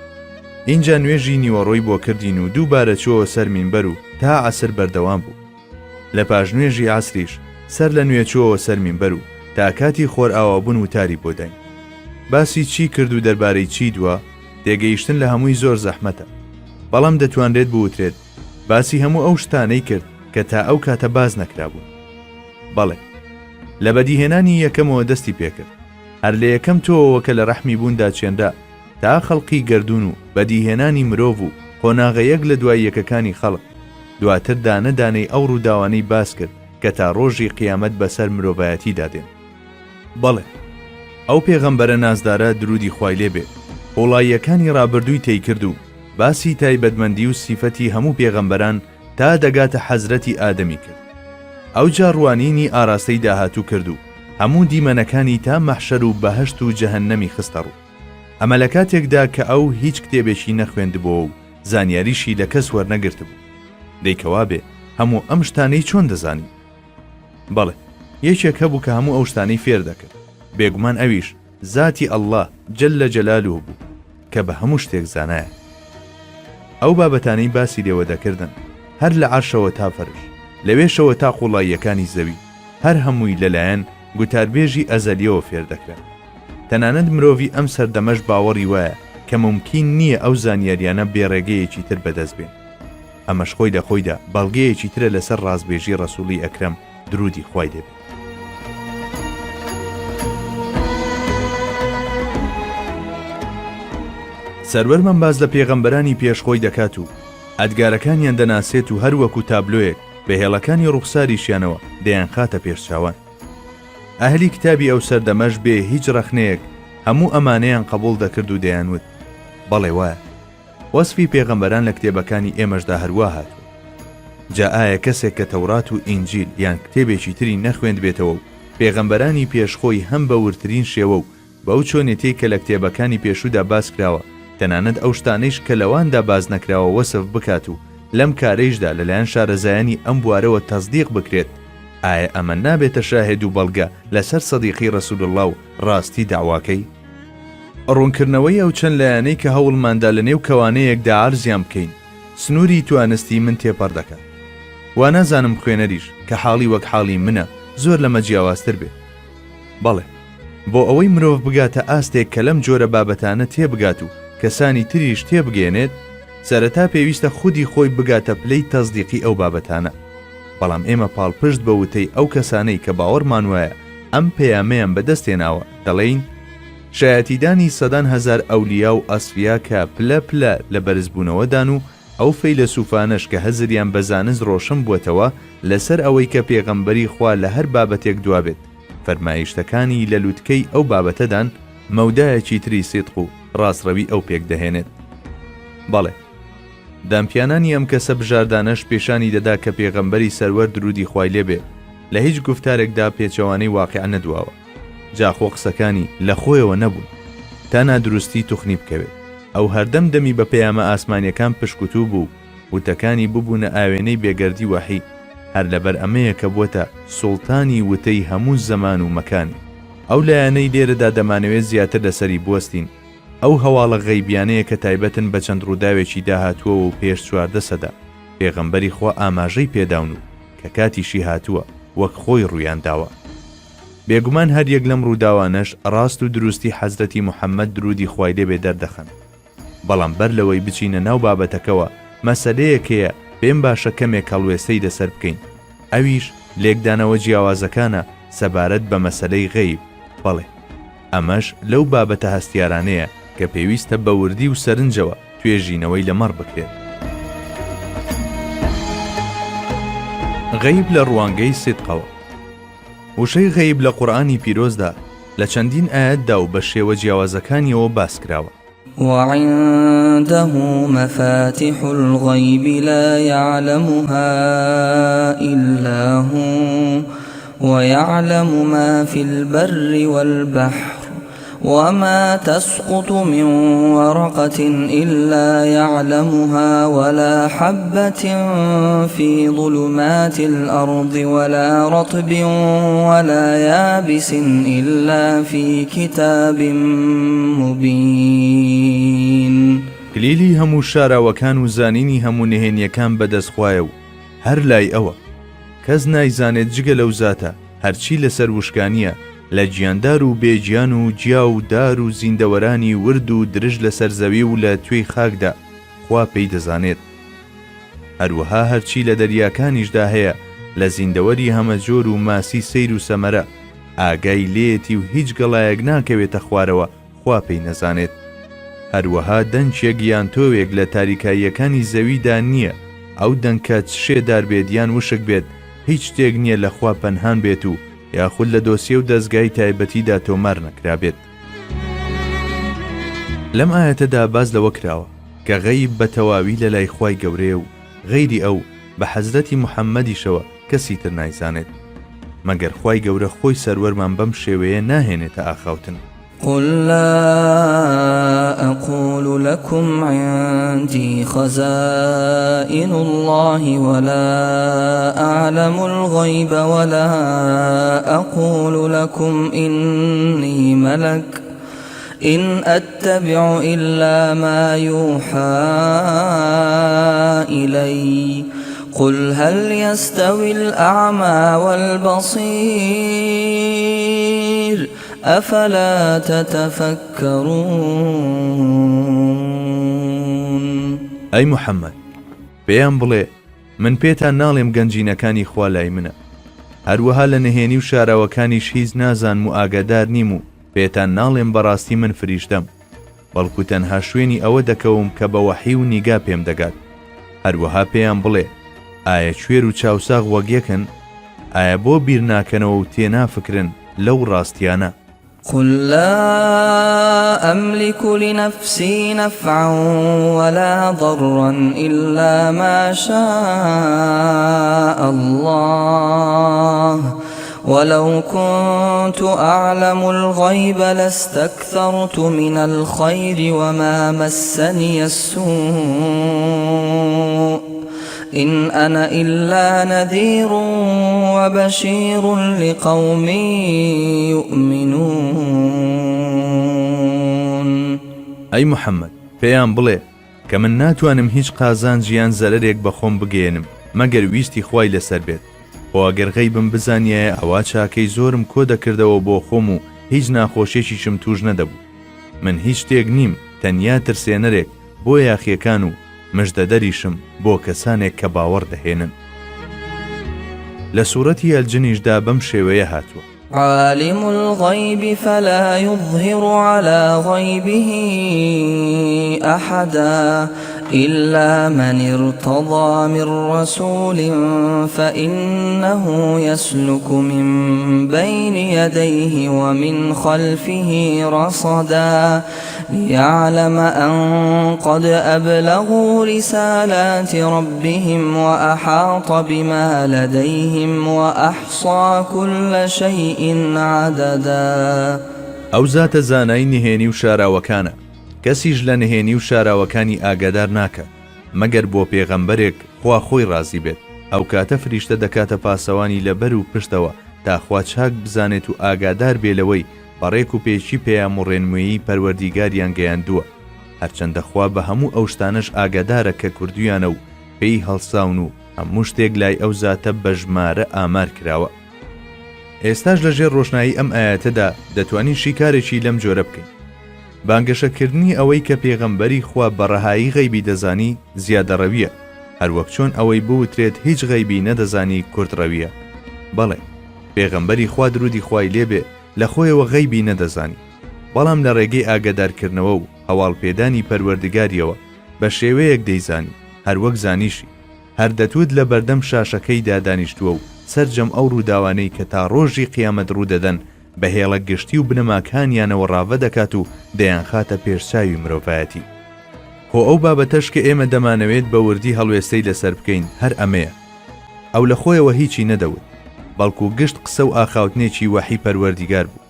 اینجا نوێژی نیوەڕۆی بۆ کردین و دووبارە چۆوە سەر مینبەر و تا عەسر بەردەوام بوو. لە پاش نوێژی عەسریش سەر لە نوێ چۆوە سەر مینبەر و تا کاتی خۆر ئاوابوون وتاری بۆ دەین. باسی چی کرد و دەربارەی چی دووە؟ تێگەیشتن لە هەمووی زۆر زەحمەتە، بەڵام دەتوانرێت بوترێت باسی هەموو ئەو شتانەی کرد کە تا ئەو کاتە باز نەکرابوون. بەڵێ لە بەدیهێنانی یەکەمەوە دەستی پێکرد، هەر لە یەکەم تۆوە کە لە ڕەحمی بووندا چێنرا تا خەڵقی گەردون و بەدیهێنانی مرۆڤ و قۆناغەیەک لە دوای یەکەکانی خەڵق، دواتر دانەدانەی ئەو ڕووداوانەی باس کرد کە تا ڕۆژی قیامەت بەسەر مرۆڤایەتی دادێن. بەڵێ ئەو پێغەمبەرە نازدارە درودی خوای لێبێ وڵایەکانی ڕابردووی تێی کرد و باسی تایبەتمەندی و سیفەتی هەموو پێغەمبەران تا دەگاتە حەزرەتی ئادەمی کرد. ئەو جاڕوانینی ئاراستەی داهاتوو کرد و هەموو دیمەنەکانی تا مەحشەر و بەهەشت و جەهەنەمی خستە ڕوو. ئەمە لە کاتێکدا کە ئەو هیچ کتێبێکی نەخوێندبووە و زانیاریشی لە کەس وەرنەگرت بوو. دەیکەوا بێ هەموو ئەم شتانەی چۆن دەزانی؟ بەڵێ یەکێک هەبوو کە هەموو ئەو شتانەی فێر دەکرد، بێگومان ئەویش زاتی ئەڵڵا جەلە جەلالوه بوو کە بە هەموو شتێک زانایە. ئەو بابەتانەی باسی لێوە دەکردن هەر لە عەرشەوە تا فەرش، لەوێشەوە تا قوڵاییەکانی زەوی، هەر هەمووی لەلایەن گوتاربێژی ئەزەلیەوە فێر دەکرێت. تەنانەت مرۆڤی ئەم سەردەمەش باوەڕی وایە کە ممکن نییە ئەو زانیاریانە بێڕێگەیەکی تر بەدەست بێن. ئەمەش خۆی لە خۆیدا بەڵگەیەکی ترە لەسەر ڕازبێژی ڕەسووڵی ئەکرەم درودی خوای لێبێت. سەروەرمان باز لە پێغەمبەرانی پێشخۆی دەکات و ئەدگارەکانیان دەناسێت و هەروەکو تابلۆیەک بە هێڵەکانی ڕوخساریشیانەوە دەیان خاتە پێشچاوان. ئەهلی کتابی ئەو سەردەمەش بێ هیچ ڕەخنەیەک هەموو ئەمانەیان قبول دەکرد و دەیانوت بەڵێ وایە وەسفی پێغەمبەران لە کتێبەکانی ئێمەشدا هەروە هاتووە. جا ئایا کەسێک کە تەورات و ئینجیل یان کتێبێکی تری نەخوێند بێتەوە و پێغەمبەرانی پێشخۆی هەم بە ورترین شێوە و بەو چۆنێتی کە لە کتێبەکانی پێشودا باس کراوە تەنانەت ئەو شتانەیش کە لەواندا باز نەکراوە وەسف بکات و لەم کارەیشدا لەلایەن شارەزایانی ئەم بوارەوە تەصدیق بکرێت، ئایا ئەمە نابێتە شاهێد و بەڵگە لەسەر سەدیقی ڕەسوول الله و ڕاستی داواکەی؟ ڕوونکردنەوەی ئەو چەند لایەنەی کە هەوڵماندا لە نێو کەوانەیەکدا عەرزیان بکەین سنووری توانستی من تێپەڕ دەکات. وا نازانم خوێنەریش کە حاڵی وەک حاڵی منە زۆر لەمە جیاوازتر بێت. بەڵێ بۆ ئەوەی مرۆڤ بگاتە ئاستێک کە لەم جۆرە بابەتانە تێبگات و کەسانی تریش تێبگێنێت، سەرەتا پێویستە خودی خۆی بگاتە پلەی تەصدیقی ئەو بابەتانە. بەڵام ئێمە پاڵپشت بە وتەی ئەو کەسانەی کە باوەڕمان وایە ئەم پەیامەیان بەدەستێناوە دەڵێین شایەتیدانی سەدان هەزار ئەولیا و ئەسفیا کە پلە پلە لە بەرزبوونەوەدان و ئەو فەیلسوفانەش کە هەزریان بە زانست ڕۆشن بووەتەوە لەسەر ئەوەی کە پێغەمبەری خوا لە هەر بابەتێک دوابێت، فەرمایشتەکانی لە لووتکەی ئەو بابەتەدان مەودایەکی تری سیدق و ڕاستڕەوی ئەو پێک دەهێنێت. بەڵێ دامپیانانی ئەم کەسە بژاردانەش پیشانی دەدا کە پێغەمبەری سەروەر درودی خوای لێبێ لە هیچ گفتارێکدا پێچەوانەی واقع نەدواوە، جاخۆ قسەکانی لە خۆیەوە نەبوون تا نادروستی توخنی بکەوێت. ئەو هەردەم دەمی بە پەیامە ئاسمانیەکان پشکوتوو بوو، وتەکانی ببوونە ئاوێنەی بێگەردی وەحی، هەر لەبەر ئەمەیە کە بووەتە سوڵتانی وتەی هەموو زەمان و مەکانی. ئەو لایەنەی لێرەدا دەمانەوێت زیاتر لەسەری بوەستین، ئەو هەواڵە غەیبیانەیە کە تایبەتن بە چەند ڕووداوێکی داهاتووە و پێش 14 سەدا پێغەمبەری خوا ئاماژەی پێداون و کە کاتیشی هاتووە وەک خۆی ڕوویان داوە. بێگومان هەر یەک لەم ڕووداوانەش ڕاست و دروستی حەزرەتی محەممەد درودی خوای لێبێ دەردەخەن. بەڵام بەر لەوەی بچینە ناو بابەتەکەوە مەسەلەیەکەیە پێم باشە کەمێک هەڵوێستەی دەسەر بکەین، ئەویش لێکدانەوە جیاوازەکانە سەبارەت بە مەسەلەی غەیب. بەڵێ ئەمەش لەو بابەتە هەستیارانەیە کە پێویستە بە وردی و سەرنجەوە توێژینەوەی لەمەڕ بکرێت. غەیب لە ڕوانگەی سیدقەوە. وشەی غەیب لە قورئانی پیرۆزدا لە چەندین ئاەتدا و بە شێوە جیاوازەکانیەوە باس کراوە. وعنده مفاتح الغيب لا يعلمها إلا هو ويعلم ما في البر والبحر وما تسقط من ورقة إلا يعلمها ولا حبة في ظلمات الأرض ولا رطب ولا يابس إلا في كتاب مبين. کلیلی هەموو شاراوەکان و زانینی هەموو نهێنیەکان بەدەستخوایە و هەر لای ئەوە کەس نایزانێت جگە لەو زاتە هەرچی لەسەر وشکانیە لە گیاندار و بێگیان و جیا و دار و زیندەوەرانی ورد و درژ لەسەر زەوی و لە توێی خاکدا خوا پێی دەزانێت. هەروەها هەرچی لە دەریاکانیشدا هەیە لە زیندەوەری هەمە جۆر و ماسی سەیر و سەمەرە ئاگای لێتی و هیچ گەڵایەک ناکەوێتە خوارەوە خوا پێی نەزانێت. هەروەها دەنچێک یان تۆوێک لە تاریکاییەکانی زەویدا نییە، ئەو دەنکە شێدار بێت یان وشک بێت هیچ شتێک نییە لە خوا پەنهان بێت و یاخود لە دۆسیە و دەستگای تایبەتیدا تۆمار نەکرابێت. لەم ئاەتەدا باز لەوە کراوە کە غەیب بە تەواوی لە لای خوای گەورەیە و غەیری ئەو بە حەزرەتی محەممەدیشەوە کەسی تر نایزانێت مەگەر خوای گەورە خۆی سەروەرمان بەم شێوەیە ناهێنێتە ئاخاوتن. قل لا أقول لكم عندي خزائن الله ولا أعلم الغيب ولا أقول لكم إني ملك إن أتبع إلا ما يوحى إلي قل هل يستوي الأعمى والبصير أفلا تتفكرون. ئەی محەممەد پێیان بڵێ من پێتان ناڵێم گەنجینەکانی خوا لای منە، هەروەها لە نهێنی و شاراوەکانیش هیچ نازانم و ئاگادار نیم و پێتان ناڵێم بەڕاستی من فریشتەم، بەڵکو تەنها شوێنی ئەوە دەکەوم کە بە وەحی و نیگا پێم دەگات. هەروەها پێیان بڵێ ئایا کوێر و چاوساغ وەک یەکن؟ ئایا بۆ بیر ناکەنەوە و تێنافکرن لەو ڕاستیانە؟ قل لا أملك لنفسي نفعا ولا ضرا إلا ما شاء الله ولو كنت أعلم الغيب لاستكثرت من الخير وما مسني السوء إن أنا إلا نذير وبشير لقوم يؤمنون. ئەی محەممەد پێیان بڵێ کە من ناتوانم هیچ قازانجیان زەرەرێک بەخۆم بگێنم مەگەر ویستی خوای لەسەر بێت بۆ ئەگەر غەیبم بزانیایە ئەوا چاکەی زۆرم کۆ دەکردەوە بۆ خۆم و هیچ ناخۆشیێکیشم توش نەدەبوو. من هیچ شتێک نیم تەنیا ترسێنەرێک بۆ یاخیەکان و مژدەدەریشم بۆ کەسانێک کە باوەڕ دەهێنن. لە سوورەتی ئەلجنیشدا بەم شێوەیە هاتووە: عالم الغيب فلا يظهر على غيبه أحدا إلا من ارتضى من رسول فإنه يسلك من بين يديه ومن خلفه رصدا ليعلم أن قد أبلغوا رسالات ربهم وأحاط بما لديهم وأحصى كل شيء عددا. ئەو زاتە زانای نهێنی و شاراوەکانە، کەسیش لە نهێنی و شاراوەکانی ئاگادار ناکە مەگەر بۆ پێغەمبەرێک خوا خۆی ڕازی بێت. ئەو کاتە فریشتە دەکاتە پاسەوانی لەبەر و پشتەوە تاخوا چاک بزانێت و ئاگادار بێلەوەی بەڕێک و پێچی پێیان و ڕێنمویی پەروەردیگاریان گەیاندووە، هەرچەندە خوا بە هەموو ئەو شتانەش ئاگادارە کە کردویانە و پێی هەڵساون و هەموو شتێک لای ئەو زاتە بە ژمارە ئامار کراوە. ئێستاش لەژێر ڕۆشنایی ئەم ئاەتەدا دەتوانین شیکارێکی لەم جۆرە بکەین. بانگەشەکردنی ئەوەی کە پێغەمبەری خوا بەڕەهایی غەیبی دەزانی زیادەڕەویە، هەروەک چۆن ئەوەی بوترێت هیچ غەیبی نەدەزانی کورتڕەویە. بەڵێ پێغەمبەری خوا درودی خوای لێبێ لە خۆیەوە غەیبی نەدەزانی، بەڵام لە ڕێگەی ئاگادارکردنەوە و هەواڵپێدانی پەروەردگاریەوە بە شێوەیەک دەیزانی، هەروەک زانیشی هەر دەتوت لە بەردەم شاشەکەیدا دانیشتووە و سەرجەم ئەو ڕووداوانەی کە تا ڕۆژی قیامەت ڕوودەدەن بە هێڵە گشتی و بنەماکانیانەوە ڕاوە دەکات و دەیان خاتە پێشچاوی مرۆڤایەتی. هۆ ئەو بابەتەش کە ئێمە دەمانەوێت بە وردی هەڵوێستەی لەسەر بکەین هەر ئەمەیە: ئەو لە خۆیەوە هیچی نەدەوت، بەڵکو گشت قسە و ئاخاوتنێکی وەحی پەروەردیگار بوو.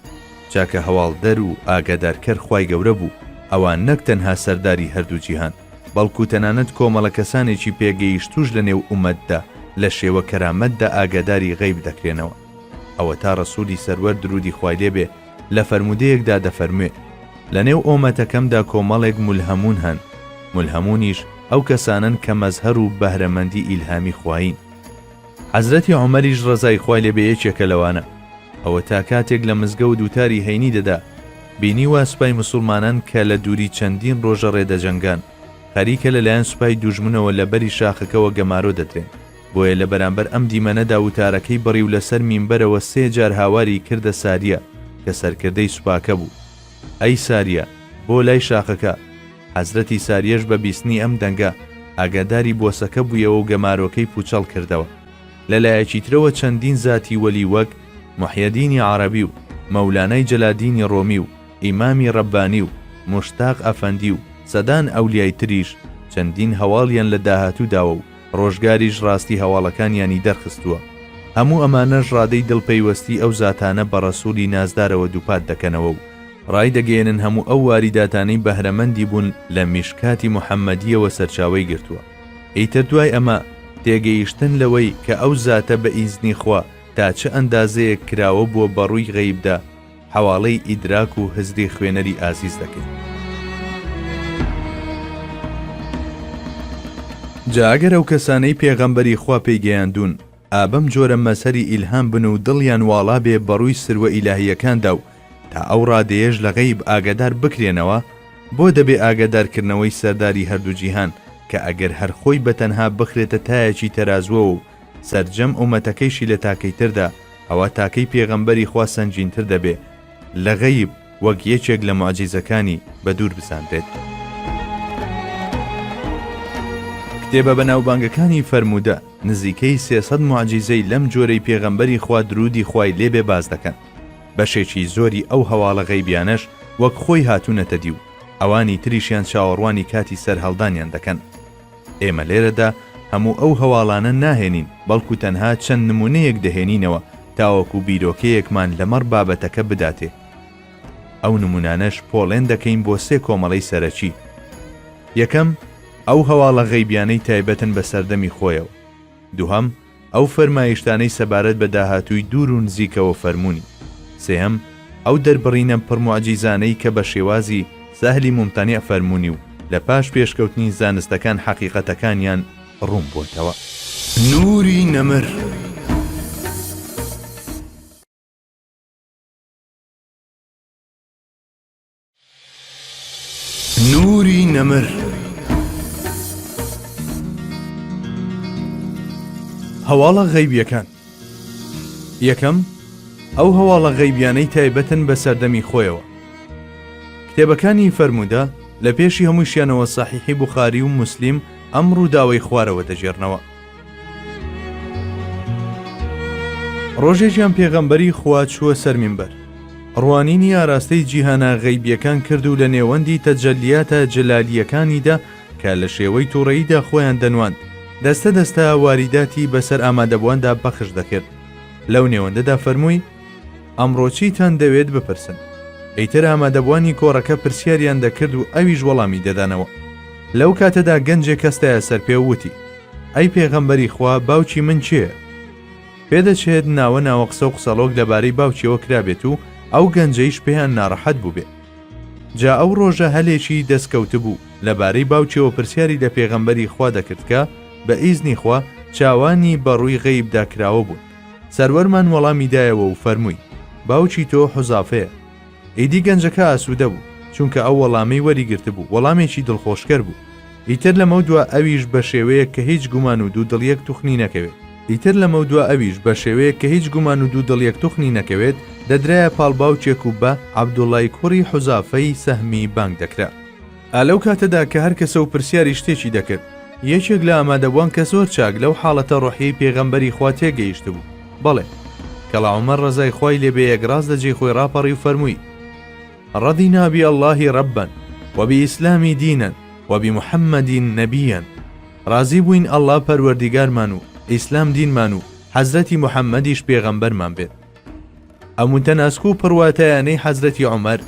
چاکە هەواڵدەر و ئاگادارکەر خوای گەورە بوو، ئەوان نەک تەنها سەرداری هەردوو جیهان، بەڵکو تەنانەت کۆمەڵە کەسانێکی پێگەیشتوش لە نێو ئومەتدا لە شێوە کەرامەتدا ئاگاداری غەیب دەکرێنەوە. ئەوە تا ڕەسوولی سەروەر درودی خوای لێبێ لە فەرمودەیەکدا دەفەرموێ: لە نێو ئۆمەتەکەمدا کۆمەڵێک مولهەمون هەن، مولهەمونیش ئەو کەسانن کە مەزهەر و بەهرەمەندی ئیلهامی خوایین. حەزرەتی عومەریش ڕەزای خوای لێبێ یەکێکە لەوانە. ئەوە تا کاتێک لە مزگەوت دووتاری هەینی دەدا بینی وا سوپای موسڵمانان کە لە دووری چەندین ڕۆژە ڕێدەجەنگان خەریکە لەلایەن سوپای دوژمنەوە لە بەری شاخەکەوە گەمارۆ دەدرێن. بۆیە لە بەرامبەر ئەم دیمەنەدا وتارەکەی بڕی و لەسەر مینبەرەوە 3 جار هاواری کردە ساریە کە سەرکردەی سوپاکە بوو: ئەی ساریە، بۆ لای شاخەکە. حەزرەتی ساریەش بە بیستنی ئەم دەنگە ئاگاداری بۆسەکە بوویەوە و گەمارۆکەی پوچەڵ کردەوە. لەلایەکی ترەوە چەندین زاتی وەلی وەک محیەدینی عەرەبی و مەولانای جەلادینی ڕۆمی و ئیمامی ڕەبانی و مشتاق ئەفەندی و سەدان ئەولیای تریش چەندین هەواڵیان لە داهاتووداوە و ڕۆژگاریش ڕاستی هەواڵەکانیانی دەرخستووە. هەموو ئەمانەش ڕادەی دڵپەیوەستی ئەو زاتانە بە ڕەسوولی نازدارەوە دووپات دەکەنەوە و ڕای دەگەێنن هەموو ئەو واریداتانەی بەهرەمەندی بوون لە میشکاتی محەممەدیەوە سەرچاوەی گرتووە. ئیتر دوای ئەمە تێگەیشتن لەوەی کە ئەو زاتە بە ئیزنی خوا تا چه ئەندازەیەک کراوە بووە بەڕووی غەیبدا حواڵەی ئیدراک و هزری خوێنەری ئازیز دەکەین. جاگەر ئەو کەسانەی پێغەمبەری خوا پێیگەیاندون ئابەم جۆرە مەسەری ئیلهام بن و دڵیان واڵا بێ بەڕووی سروە ئیلاهیەکاندا و تا ئەو ڕادەیەش لە غەیب ئاگادار بکرێنەوە، بۆ دەبێ ئاگادارکردنەوەی سەرداری هەردوو جیهان کە ئەگەر هەر خۆی بەتەنها بخرێتە تایەکی تەرازوە و سەرجەم ئومەتەکەیشی لە تاکەی تردا، ئەوە تاکەی پێغەمبەری خوا سەنجینتر دەبێ لە غەیب وەک یەکێک لە موعجیزەکانی بە دوور بزانرێت. کتێبە بەناوبانگەکانی فەرموودە نزیکەی 300 موعجیزەی لەم جۆرەی پێغەمبەری خوا درودی خوای لێبێ باز دەکەن. بەشێکی زۆری ئەو هەواڵە غەیبیانەش وەک خۆی هاتوونەتە دی و ئەوانی تریشیان چاوەڕوانی کاتی سەر هەڵدانیان دەکەن. ئێمە لێرەدا هەموو ئەو هەواڵانە ناهێنین، بەڵکو تەنها چەند نمونەیەک دەهێنینەوە تاوەکو بیرۆکەیەکمان لەمەڕ بابەتەکە بداتێ. ئەو نمونانەش پۆڵێن دەکەین بۆ 3 کۆمەڵەی سەرەکی. یەکەم، ئەو هەواڵە غەیبیانەی تایبەتن بە سەردەمی خۆیەوە. دووهەم، ئەو فەرمایشتانەی سەبارەت بە داهاتووی دوور و نزیکەوە فەرموونی. سێهەم، ئەو دەربڕینە پڕموعجیزانەی کە بە شێوازی سەهلی ممتەنیع فەرموونی و لە پاش پێشکەوتنی زانستەکان حەقیقەتەکانیان ڕوون بووتەوە. نوری نەمر. نوری نەمر. هەواڵە غەیبیەکان. یەکەم، ئەو هەواڵە غەیبیانەی تایبەتن بە سەردەمی خۆیەوە. کتێبەکانی فەرموودە لە پێشی هەمووشیانەوە سەحیحی بوخاری و موسلیم ئەم ڕووداوەی خوارەوە دەژێرنەوە. ڕۆژێکیان پێغەمبەری خوا چووە سەر مینبەر، ڕوانینی ئاراستەی جیهانە غەیبیەکان کرد و لە نێوەندی تەجەلیاتە جەلالیەکانیدا کە لە شێوەی تووڕەییدا خۆیان دەنواند، دەستە دەستە واریداتی بەسەر ئامادەبوواندا بەخش دەکرد. لەو نێوەندەدا فەرمووی: ئەمڕۆ چیتان دەوێت بپرسن؟ ئەیتر ئامادەبوانی کۆڕەکە پرسیاریان دەکرد و ئەویش وەڵامی دەدانەوە. لەو کاتەدا گەنجێک کەستایە سەر پێ وتی: ئەی پێغەمبەری خوا، باوکی من چییە؟ پێدەچێت ناوە ناوە قسە و قسەڵۆک لەبارەی باوکیەوە کرابێت و ئەو گەنجەیش پێیان ناڕەحەت بوو بێ. جا ئەو ڕۆژە هەلێکی دەستکەوت بوو لەبارەی باوکیەوە پرسیاری لە پێغەمبەری خوا دەکرد کە بە ئیزنی خوا چاوانی بەڕووی غەیبدا کراوە بوون. سەروەرمان وەڵامی دایەوە و فەرمووی: باوکی تۆ حوزافەیە. ئیدی گەنجەکە ئاسوودە بوو، چونکە ئەو وەڵامەی وەریگرت بوو، وەڵامێکی دڵخۆشکەر بوو. ئیتر لەمە دووە ئەویش بە شێوەیە کە هیچ گومان و دوو دڵیەک توخنی نەکەوێت. دەدرایە پاڵباوچێک و بە عەبدوڵای کوڕی حوزافەی سەهمی بانگ دەکرا. ئالەو کاتەدا کە هەر کەسە و پرسیاری شتێکی دەکرد، یەکێک لە ئامادەبووان کە زۆر چاک لەو حاڵەتە ڕۆحیەی پێغەمبەری خوا تێگەیشت بوو. بەڵێ، کەڵا عومەر ڕەزای خوای لێبێ یەکڕاست لەجێی خۆی ڕاپەڕی و فەرمووی: ڕەضینا بیئەڵڵاهی ڕەببەن وبئیسلامی دینەن وبمحەممەدی نەبیەن. ڕازی بووین ئەڵڵا پەروەردیگارمان و ئیسلام دینمان و حەزرەتی محەممەدیش پێغەمبەرمان بێت. ئەو متەناسک و پڕواتایانەی حەزرەتی عومەر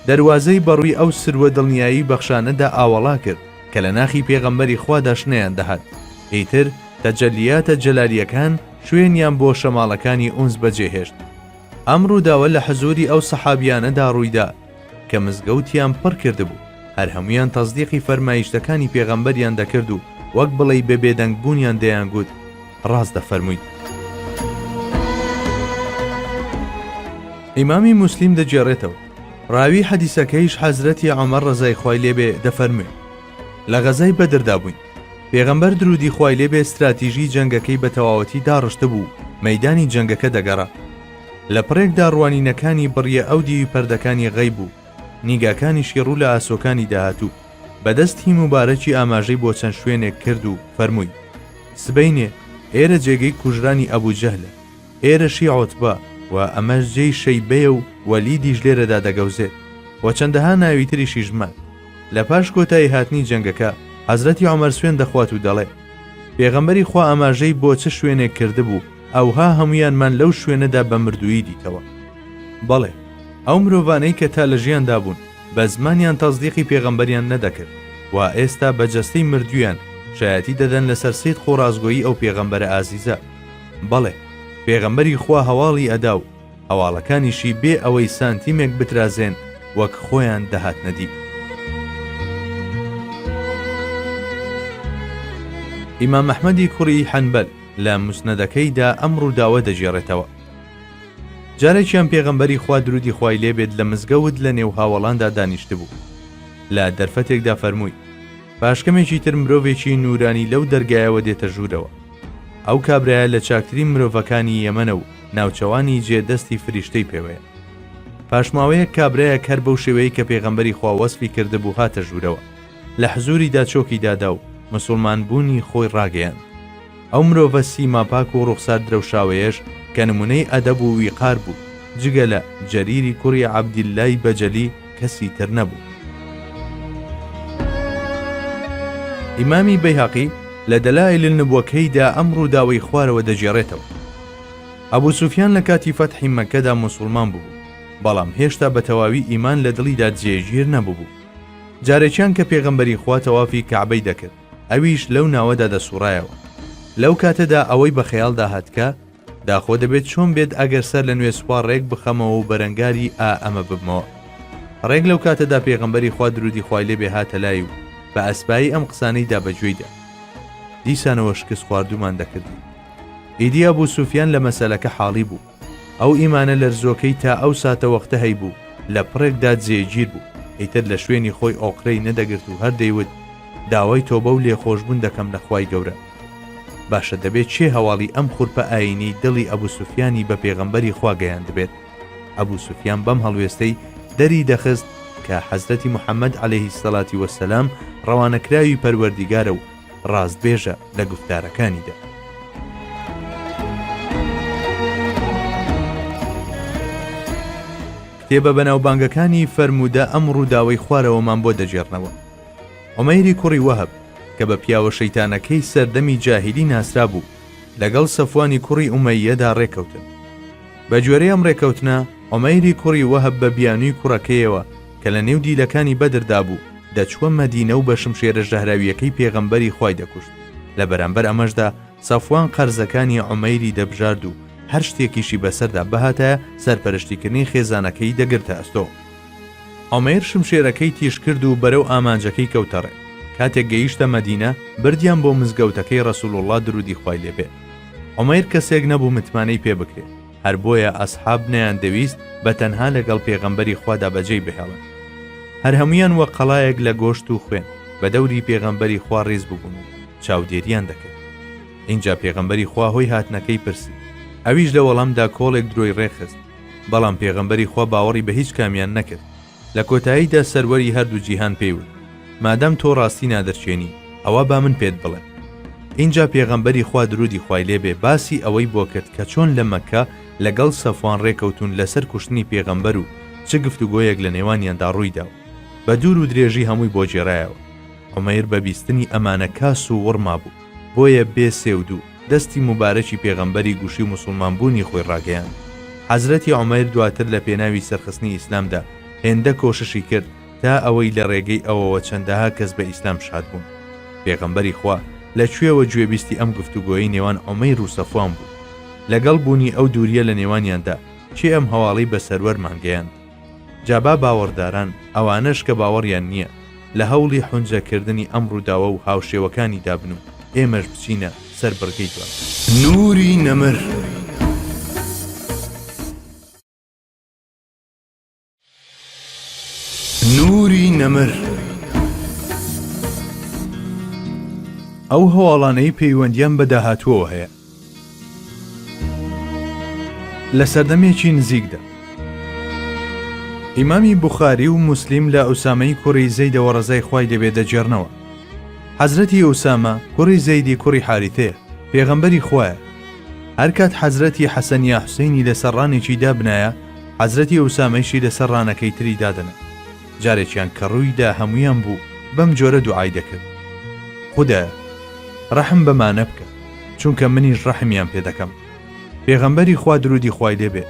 دەواازەی بەڕووی ئەو سروە دڵنیایی بەخشانەدا ئاوەڵا کرد کە لە ناخی پێغەمبەری خوادا شنیان دەهات. ئیتر تەجەلیاتە جەلالیەکان شوێنیان بۆ شەماڵەکانی ئونس بەجێهێشت. ئەم ڕووداوە لە حەزوری ئەو سەحابیانەدا ڕوویدا کە مزگەوتیان پڕ کردبوو. هەر هەمویان تەزدیقی فەرمایشتەکانی پێغەمبەریان دەکرد و وەک بڵێ بە بێدەنگبوونیان دەیانگوت: ڕاست دەفەرموویت. ئیمامی موسلیم دەجێڕێتەوە، ڕاوی حەدیسەکەیش حەزرەتی عومەر ڕەزای خوای لێبێ دەفەرموێ: لە غەزای بەدردا بووین، پێغەمبەر درودی خوای لێبێ استراتیژی جەنگەکەی بە تەواوەتی داڕشتە بوو، مەیدانی جەنگەکە دەگەڕا. لە پڕێکدا ڕوانینەکانی بڕیە ئەو دیوی پەردەکانی غەیب بوو، نیگاکانیشی ڕوو لە ئاسۆکانی داهاتوو. بەدەستی مبارەکی ئاماژەی بۆ چەند شوێنێک کرد و فەرمووی: سبەینێ، ئێرە جێگەی کوژرانی ئەبوو جەهلە، ئێرەشی عوتبە و ئەمەش جێی شەیبەیە و وەلیدیش لێرەدا دەگەوزێت و چەندەها ناوی تریشی ژمات. لە پاش کۆتایی هاتنی جەنگەکە حەزرەتی عومەر سوێن دەخوات و دەڵێ: پێغەمبەری خوا ئاماژەی بۆ چه شوێنێک کردبوو، ئەوها هەمویانمان لەو شوێنەدا بە مردووی دیتەوە. بەڵێ، ئەو مرۆڤانەی کە تا لە ژیاندا بوون بە زمانیان تەزدیقی پێغەمبەریان نەدەکرد و ئێستا بەجەستەی مردویان شایەتی دەدەن لەسەر سید خۆڕازگۆیی ئەو پێغەمبەرە ئازیزە. بەڵێ، پێغەمبەری خوا هەواڵی ئەدا و هەواڵەکانیشی بێ ئەوەی سانتیمێک بترازێن وەک خۆیان دەهات نەدی. ئیمام ئەحمەدی کوڕی حەنبەل لە موسنەدەکەیدا ئەم ڕووداوە دەجێڕێتەوە. جارێکیان پێغەمبەری خوا درودی خوای لێبێت لە مزگەوت لە نێو هاوڵاندا دانیشت بوو. لە دەرفەتێکدا فەرمووی: پاشکەمێکی تر مرۆڤێکی نورانی لەو دەرگایەوە دێتە ژوورەوە. ئەو کابرایە لە چاکترین مرۆڤەکانی یەمەنە و ناوچەوانی جێدەستی فریشتەی پێوەیە. پاشماوەیە کابرایە کەر بەو شێوەیە کە پێغەمبەری خوا وەسفی کردبوو هاتە ژوورەوە، لە حزوریدا چۆکی دادا و مسلمان بوونی خۆی ڕاگەیاند. ئەو مرۆڤە سیما پاک و ڕوخسار درەوشاوەیەش کە نمونەی ئەدەب و ویقار بوو، جگە لە جەریری کوڕی عەبدیللای بەجەلی کەسی تر نەبوو. ئیمامی بەیهەقی لە دەلائیل النبوەکەیدا ئەم ڕووداوەی خوارەوە دەجێڕێتەوە. ئەبوو سوفیان لە کاتی فەتحی مەککەدا موسڵمان بوو، بەڵام هێشتا بە تەواوی ئیمان لە دڵیدا جێگیر نەبوو. جارێکیان کە پێغەمبەری خوا تەوافی کەعبەی دەکرد، ئەویش لەو ناوەدا دەسوڕایەوە. لەو کاتەدا ئەوەی بە خەیاڵدا هاتکە داخۆ دەبێت چۆن بێت ئەگەر سەر لە نوێ سوپار ڕێک بخەمەوە و بەرەنگاری ئەمە ببمەوە. ڕێک لەو کاتەدا پێغەمبەری خوا درودی خوای لێبێ هاتە لای و بە ئەسپایی ئەم قسانەی دا بەگوێیدا. دیسانەوە شکست خواردومان دەکردی. ئیدی ئەبوو سوفیان لە مەسەلەکە حاڵی بوو. ئەو ئیمانە لەرزۆکەی تا ئەو ساتە وەختە هەیبوو لە پڕێکدا جێگیر بوو. ئیتر لە شوێنی خۆی ئۆقرەی نەدەگرت و هەردەیوت داوای تۆبە و لێخۆشبوون دەکەم لە خوای گەورە. باشە دەبێت چێ هەواڵی ئەم خورپە ئاینی دڵی ئەبوو سوفیانی بە پێغەمبەری خوا گەیان دەبێت. ئەبوو سوفیان بەم هەڵوێستەی دەری دەخست کە حەزرەتی موحەممەد عەلەیهی سەڵاتی وەسەلام ڕەوانەکراوی پەروەردیگارە و ڕاستبێژە لە گوفتارەکانیدا. کتێبە بەناوبانگەکانی فەرموودە ئەم ڕووداوەی خوارەوەمان بۆ دەجێڕنەوە. عومەیری کوڕی وەهەب کە بە پیاوە شەیتانەکەی سەردەمی جاهیلی ناسرا بوو لەگەڵ سەفوانی کوڕی ئومەیەدا ڕێکەوتن. بە گوێرەی ئەم ڕێکەوتنە عومەیری کوڕی وەهەب بە بیانووی کوڕەکەیەوە کە لە نێو دیلەکانی بەدردا بوو دەچووە مەدینە و بە شمشێرە ژەهراویەکەی پێغەمبەری خوای دەکوشت. لە بەرامبەر ئەمەشدا سەفوان قەرزەکانی عومەیری دەبژارد و هەر شتێکیشی بەسەردا بەهاتە سەرپەرشتیکردنی خێزانەکەی دەگرتە ئەستۆ. عومەیر شمشێرەکەی تیش کرد و بەرەو ئامانجەکەی کەوتەڕێ. کاتێک گەیشتە مەدینە بردیان بۆ مزگەوتەکەی ڕەسوڵڵڵا درودی خوای لێبێ. عومەیر کەسێک نەبوو متمانەی پێ بکرێت، هەر بۆیە ئەسحاب نەیان دەویست بە تەنها لەگەڵ پێغەمبەری خوادا بەجێی بهێڵن. هەر هەمویان وەک قەڵایەک لە گۆشت و خوێن بە دەوری پێغەمبەری خوا ڕێز ببوون و چاودێریان دەکرد. اینجا پێغەمبەری خوا هۆی هاتنەکەی پرسی. ئەویش لە وەڵامدا کۆڵێک درۆی ڕێخست، بەڵام پێغەمبەری خوا باوەڕی بە هیچ کامیان نەکرد. لە کۆتاییدا سەروەری هەردوو جیهان پێیوت مادەم تۆ ڕاستی نادەرچێنی ئەوە با من پێت بڵێ. اینجا پێغەمبەری خوا درودی خوای لێبێ باسی ئەوەی بۆ کرد کە چۆن لە مەککە لەگەڵ سەفوان ڕێکەوتون لەسەر کوشتنی پێغەمبەر و چ گفتوگۆیەک لە نێوانیاندا ڕوویدا و بە دوور و درێژی هەمووی بۆ جێڕایەوە. عومەیر بە بیستنی ئەمانە کاس و وڕما بوو، بۆیە بێ سێود و دەستی مبارەکی پێغەمبەری گوشی موسڵمانبوونی خۆی ڕاگەیاند. حەزرەتی عومەیر دواتر لە پێناوی سەرخستنی ئیسلامدا هێندە کۆششی کرد تا ئەوەی لە ڕێگەی ئەوەوە چەندەها کەس بە ئیسلام شاد بوون. پێغەمبەری خوا لەکوێوە گوێبیستی ئەم گفتوگۆیی نێوان عومەیر و سەفوان بوو. لەگەڵ بوونی ئەو دووریە لە نێوانیاندا چی ئەم هەواڵی بە سەروەرمان گەیاند. جابا باوەڕداران ئەوانش کە باوەڕیان نییە لە هەوڵی حونجەکردنی ئەم ڕووداوە و هاوشێوەکانی دابن و ئێمەش بچینە سەر بڕگەی دوات. نوری نەمر. نوری نەمر. ئەو هەواڵانەی پەیوەندیان بە داهاتووەوە هەیە. لە سەردەمێکی نزیکدا ئیمامی بوخاری و موسلیم لە ئوسامەی کوڕی زەیدەوە ڕەزای خوای دەبێت دەجێڕنەوە. حەزرەتی ئوسامە کوڕی زەیدی کوڕی حارثەیە، پێغەمبەری خوایە. هەر کات حەزرەتی حەسەن یا حوسەینی لەسەر ڕانێکی دابنایە، حەزرەتی ئوسامەیشی لەسەر ڕانەکەی تری دادەنە. جارێکیان کە ڕوویدا هەمویان بوو بەم جۆرە دوعای دەکرد: خودایە ڕەحم بەمانە بکە، چونکە منیش ڕەحمیان پێ دەکەم. پێغەمبەری خوا درودی خوای لێبێ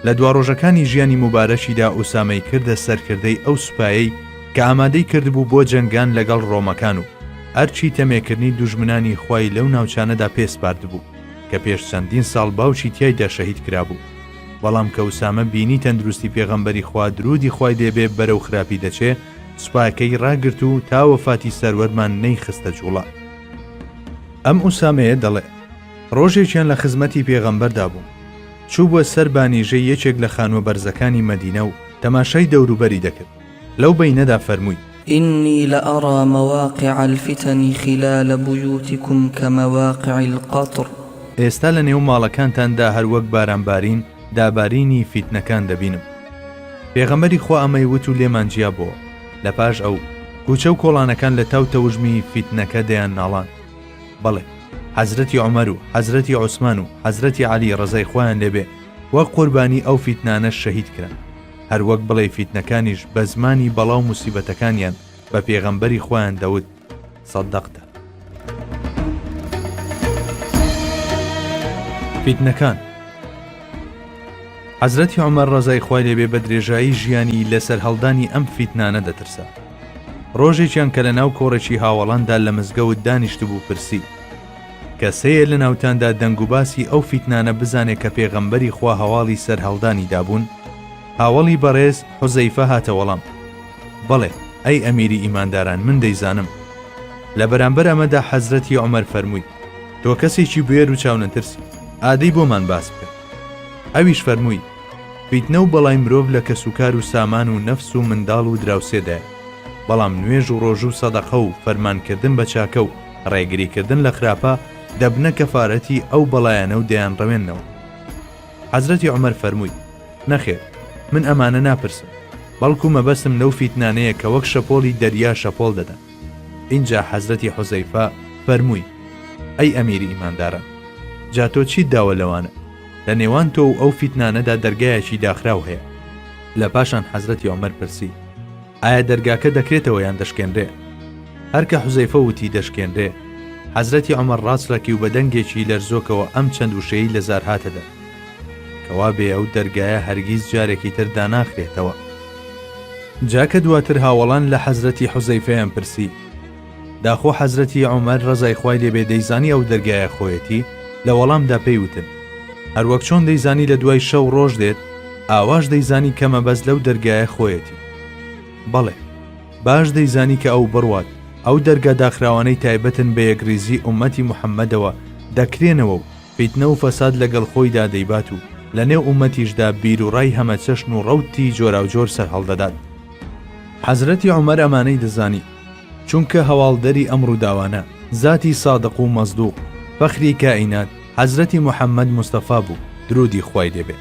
لە دوا ڕۆژەکانی ژیانی مبارەشیدا ئوسامەی کردە سەرکردەی ئەو سوپایەی کە ئامادەی کردبوو بۆ جەنگان لەگەڵ ڕۆمەکان و ئەرچی تەمێکردنی دوژمنانی خوای لەو ناوچانەدا پێسپارد بوو کە پێش چەندین ساڵ باوکی تیایدا شەهید کرابوو. بەڵام کە ئوسامە بینی تەندروستی پێغەمبەری خوا درودی خوای لێبێ بەرەو خراپی دەچێ، سوپاکەی ڕاگرت و تا وەفاتی سەروەرمان نەیخستە جوڵە. ئەم ئوسامەیە دەڵێ ڕۆژێکیان لە خزمەتی پێغەمبەردا بووم، چوو بۆ سەر بانیژەی یەکێک لە خانوە بەرزەکانی مەدینە و تەماشای دەوروبەری دەکرد. لەو بەینەدا فەرمووی: إني لأرى مواقع الفتن خلال بيوتكم كمواقع القطر. ئێستا لە نێو ماڵەکانتاندا هەر وەک بارانبارین دابارینی فیتنەکان دەبینم. پێغەمبەری خوا ئەمەی وت و لێمان جیا بووە. لە پاش ئەو کوچە و کۆڵانەکان لە تاو تەوژمی فیتنەکە دەیان ناڵان. بەڵێ حەزرەتی عومەر و حەزرەتی عوسمان و حەزرەتی عەلی ڕەزای خۆیان لێبێ وەک قوربانی ئەو فیتنانە شەهید کران، هەروەک بڵێ فیتنەکانیش بە زمانی بەڵاو موسیبەتەکانیان بە پێغەمبەری خۆیان دەوت سەدەقتە. فیتنەکان. حەزرەتی عومەر ڕەزای خوای لێبێ بە درێژایی ژیانی لەسەر هەڵدانی ئەم فیتنانە دەترسا. ڕۆژێکیان کە لە ناو کۆڕێکی هاوڵاندا لە مزگەوت دانیشتبوو پرسی کەسەیە لە ناوتاندا دەنگ و باسی ئەو فیتنانە بزانێت کە پێغەمبەری خوا هەواڵی سەر هەڵدانی دابوون؟ هاوڵی بەڕێز حوزەیفە هاتە وەڵام، بەڵێ ئەی ئەمیری ئیمانداران، من دەیزانم. لە بەرامبەر ئەمەدا حەزرەتی عومەر فەرمووی تۆ کەسێکی بێر و چاونەترسی، ئادەی بۆمان باس بکە. ئەویش فەرمووی فیتنە و بەڵای مرۆڤ لە کەسوکار و سامان و نەفس و منداڵ و دراوسێدایە، بەڵام نوێژ و ڕۆژ و سەدەقە و فەرمانکردن بە چاکە و ڕێگریکردن لە خراپە دەبنە کەفارەتی ئەو بەڵایانە و دەیان ڕەوێننەوە. حەزرەتی عومەر فەرمووی نەخێر، من ئەمانە ناپرسم، بەڵکو مەبەستم لەو فیتنانەیە کە وەک شەپۆڵی دەریا شەپۆڵ دەدەن. اینجا حەزرەتی حوزەیفە فەرمووی ئەی ئەمیری ئیمانداران، جا تۆ چیت داوە لەوانە؟ لە نێوان تۆ و ئەو فیتنانەدا دەرگایەکی داخراو هەیە. لە پاشان حەزرەتی عومەر پرسی ئایا دەرگاکە دەکرێتەوە یان دەشکێنرێ؟ هەرکە حوزەیفە وتی دەشکێنرێ، حەزرەتی عومەر ڕاستڕەکی و بە دەنگێکی لەرزۆکەوە ئەم چەند وشەیی لە زار هاتەدا کەوا بێ ئەو دەرگایە هەرگیز جارێکی تر داناخرێتەوە. جاکە دواتر هاوڵان لە حەزرەتی حوزەیفەیان پرسی داخۆ حەزرەتی عومەر ڕەزای خوای لێبێ دەیزانی ئەو دەرگایە خۆیەتی؟ لە وەڵامدا پێی وتن هەروەک چۆن دەیزانی لە دوای شەو ڕۆژ دێت، ئاواش دەیزانی کەمە بەس لەو دەرگایە خۆیەتی. بەڵێ باش دەیزانی کە ئەو بڕوات ئەو دەرگا داخراوانەی تایبەتن بە یەکریزی ئومەتی محەممەدەوە دەکرێنەوە و فیتنە و فەساد لەگەڵ خۆیدا دەیبات و لە نێو ئومەتیشدا بیر و ڕای هەمە چەشن و ڕەوتی جۆراوجۆر سەر هەڵدەدات. حەزرەتی عومەر ئەمانەی دەزانی، چونکە هەواڵدەری ئەم ڕووداوانە زاتی سادق و مەزدوق فەخری کائینات حەزرەتی محەممەد مستەفا بوو، درودی خوای لێبێ،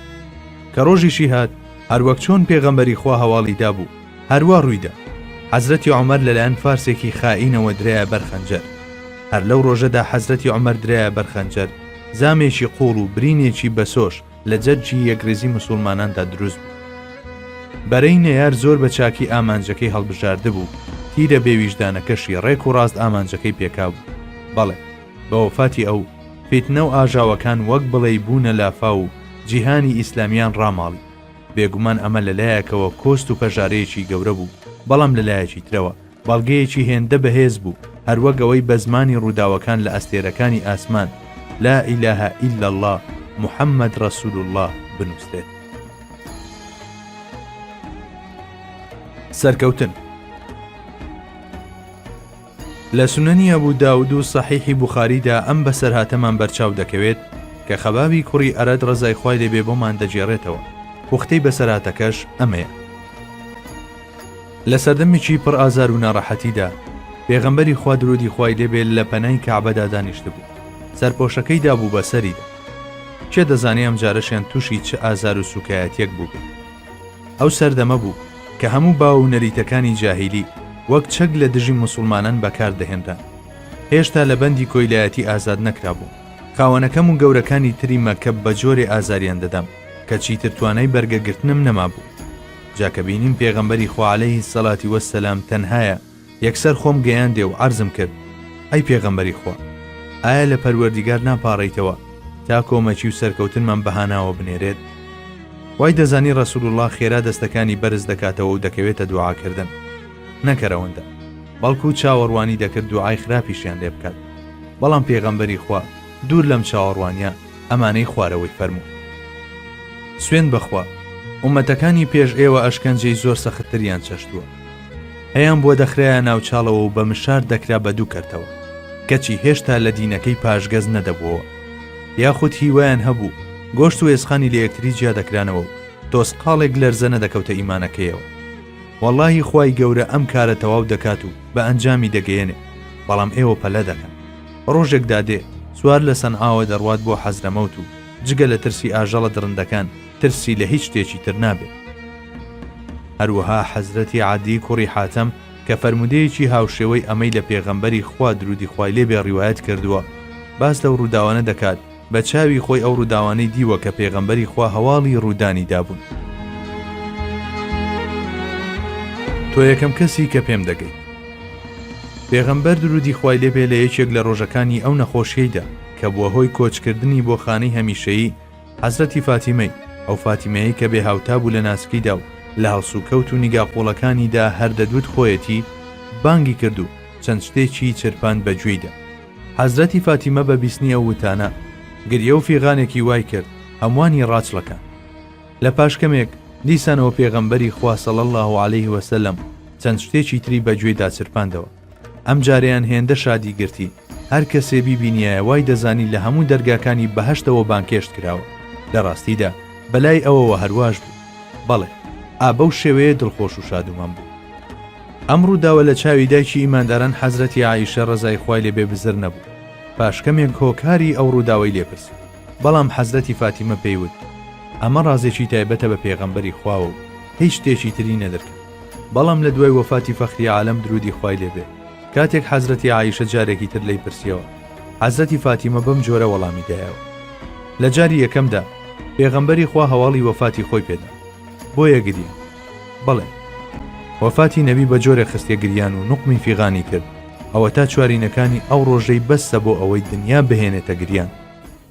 کە ڕۆژیشی هات هەروەک چۆن پێغەمبەری خوا هەواڵی دابوو هەروە ڕوویدا. حەزرەتی عومەر لەلایەن فارسێکی خائینەوە درایە بەرخەنجەر. هەر لەو ڕۆژەدا حەزرەتی عومەر درایە بەرخەنجەر، زامێکی قوڵ و برینێکی بەسۆش لە جەرجی یەکرێزی مسلماناندا دروست بوو. بەرەی نەیار زۆر بە چاکی ئامانجەکەی هەڵبژاردە بوو، تیرە بێویژدانەکەشی ڕێک و ڕاست ئامانجەکەی پێکا بوو. بەڵێ بە وەفاتی ئەو فیتنە و ئاژاوەکان وەک بڵێ بوونە لافا و جیهانی ئیسلامیان ڕاماڵی. بێگومان ئەمە لەلایەکەوە کۆست و پەژارەیەکی گەورە بوو، بەڵام لەلایەکی ترەوە بەڵگەیەکی هێندە بەهێز بوو، هەروەگەوەی بە زمانی ڕووداوەکان لە ئەستێرەکانی ئاسمان لا ئیلەهە ئیلا الله محەممەد ڕەسوول الله بنووسێت. سەرکەوتن. لە سونەنی ئەبوو داود و سەحیحی بوخاریدا ئەم بەسەرهاتەمان بەرچاو دەکەوێت کە خەبابی کوڕی ئەرەد ڕەزای خوای لێبێ بۆمان دەجێڕێتەوە. پوختەی بەسەرهاتەکەش ئەمەیە: لە سەردەمێکی پڕ ئازار و ناڕەحەتیدا پێغەمبەری خوا درودی خوای لێبێ لە پەنای کەعبەدا دانیشت بوو، سەرپۆشەکەی دابوو بەسەریدا. چێ دەزانێ ئەم جارەشیان تووشی چه ئازار و سوکایەتێک بوو بێت. ئەو سەردەمە بوو کە هەموو باو و نەریتەکانی جاهیلی وەک چەک لە دژی مسلمانان بەکاردەهێنران. هێشتا لە بەندی کۆیلایەتی ئازاد نەکرابوو. خاوەنەکەم و گەورەکانی تری مەکە بە جۆرێ ئازاریان دەدەم کە چیتر توانای بەرگەگرتنم نەمابوو. جاکە بینیم پێغەمبەری خوا عەلەیهی سەڵاتی وەسسەلام تەنهایە، یەکسەر خۆم گەیاندێ و عەرزم کرد: ئەی پێغەمبەری خوا، ئایا لە پەروەردیگار ناپاڕیتەوە تا کۆمەچی و سەرکەوتنمان بەهاناوە بنێرێت؟ وای دەزانی ڕەسوول الله خێرا دەستەکانی بەرز دەکاتەوە و دەکەوێتە دوعاکردن، نەکەرەوەندە، بەڵکو چاوەڕوانی دەکرد دوعای خراپیشیان لێ بکات. بەڵام پێغەمبەری خوا دوور لەم چاوەڕوانیە ئەمانەی خوارەوەی فەرموو: سوێن بەخوا، ئومەتەکانی پێش ئێوە ئەشکەنجەی زۆر سەختتریان چەشتووە، هەیان بۆ دەخرایە ناوچاڵەوە و بە مشار دەکرا بە دوو کەرتەوە، کەچی هێشتا لە دینەکەی پاشگەز نەدەبووەوە، یاخود هیوایان هەبوو گۆشت و ئێسخانی لە یەکتری جیا دەکرانەوە و تۆسقاڵێک لەرزە نەدەکەوتە ئیمانەکەیەوە. وەڵڵاهی خوای گەورە ئەم کارە تەواو دەکات و بە ئەنجامی دەگەیەنێ، بەڵام ئێوە پەلە دەکەن. ڕۆژێک دادێ سوار لە سەنعاوە دەڕوات بۆ حەزرەمەوت و جگە لە ترسی ئاژەڵە درندەکان ترسی لە هیچ شتێکی تر نابێت. هەروەها حەزرەتی عەدی کوڕی حاتەم کە فەرمودەیەکی هاوشێوەی ئەمەی لە پێغەمبەری خوا درودی خوای لێبێ ڕیوایەت کردووە، باس لەو ڕووداوانە دەکات بە چاوی خۆی ئەو ڕووداوانەی دیوە کە پێغەمبەری خوا هەواڵی ڕوودانی دابوون. تۆ یەکەم کەسی کە پێم دەگەیت. پێغەمبەر درودی خوای لێبێ لە یەکێک لە ڕۆژەکانی ئەو نەخۆشیەیدا کە بووە هۆی کۆچکردنی بۆ خانەی هەمیشەیی حەزرەتی فاتیمەی، ئەو فاتیمەیە کە بێ هاوتا بوو لە ناسکیدا و لە هەڵسوکەوت و نیگاپۆڵەکانیدا هەردەدوت خۆیەتی بانگی کرد و چەند شتێکی چرپاند بەگوێیدا. حەزرەتی فاتیمە بە بیستنی ئەو وتانە گریە و فیغانێکی وای کرد هەمووانی ڕاچڵەکان. لە پاشکەمێک دیسانەوە پێغەمبەری خوا صلی الله علیه وسلم چەند شتێکی تری بەگوێدا چرپاندەوە. ئەم جارەیان هێندە شادی گرتی، هەر کەسێ بیبینیایە وای دەزانی لە هەموو دەرگاکانی بەهەشتەوە بانکێشت کراوە. لە ڕاستیدا بەلای ئەوەوە هەرواش بوو. بەڵێ ئابە و شێوەیە دڵخۆش و شادومان بوو. ئەم ڕووداوە لە چاوی دایکی ئیمانداران حەزرەتی عایشە ڕەزای خوای لێبێ بزر نەبوو. پاشکەمێک هۆکاری ئەو ڕووداوەی لێپرسی، بەڵام حەزرەتی فاتیمە پێیوت ئەمە ڕازێکی تایبەتە بە پێغەمبەری خواوە و هیچ شتێکی تری نەدەرکەن. بەڵام لە دوای وەفاتی فەخری عالەم درودی خوای لێبێ کاتێک حەزرەتی عایشە جارێکی تر لێی پرسیەوە، حەزرەتی فاتیمە بەم جۆرە وەڵامی دایەوە. لە جاری یەکەمدا پێغەمبەری خوا هەواڵی وەفاتی خۆی پێدا. بۆیە گریە. بەڵێ وەفاتی نەبی بە جۆرە خستێ گریان و نوقمی فیغانی کرد، ئەوە تا چوارینەکانی ئەو ڕۆژەی بەسە بۆ ئەوەی دنیا بهێنێتە گریان.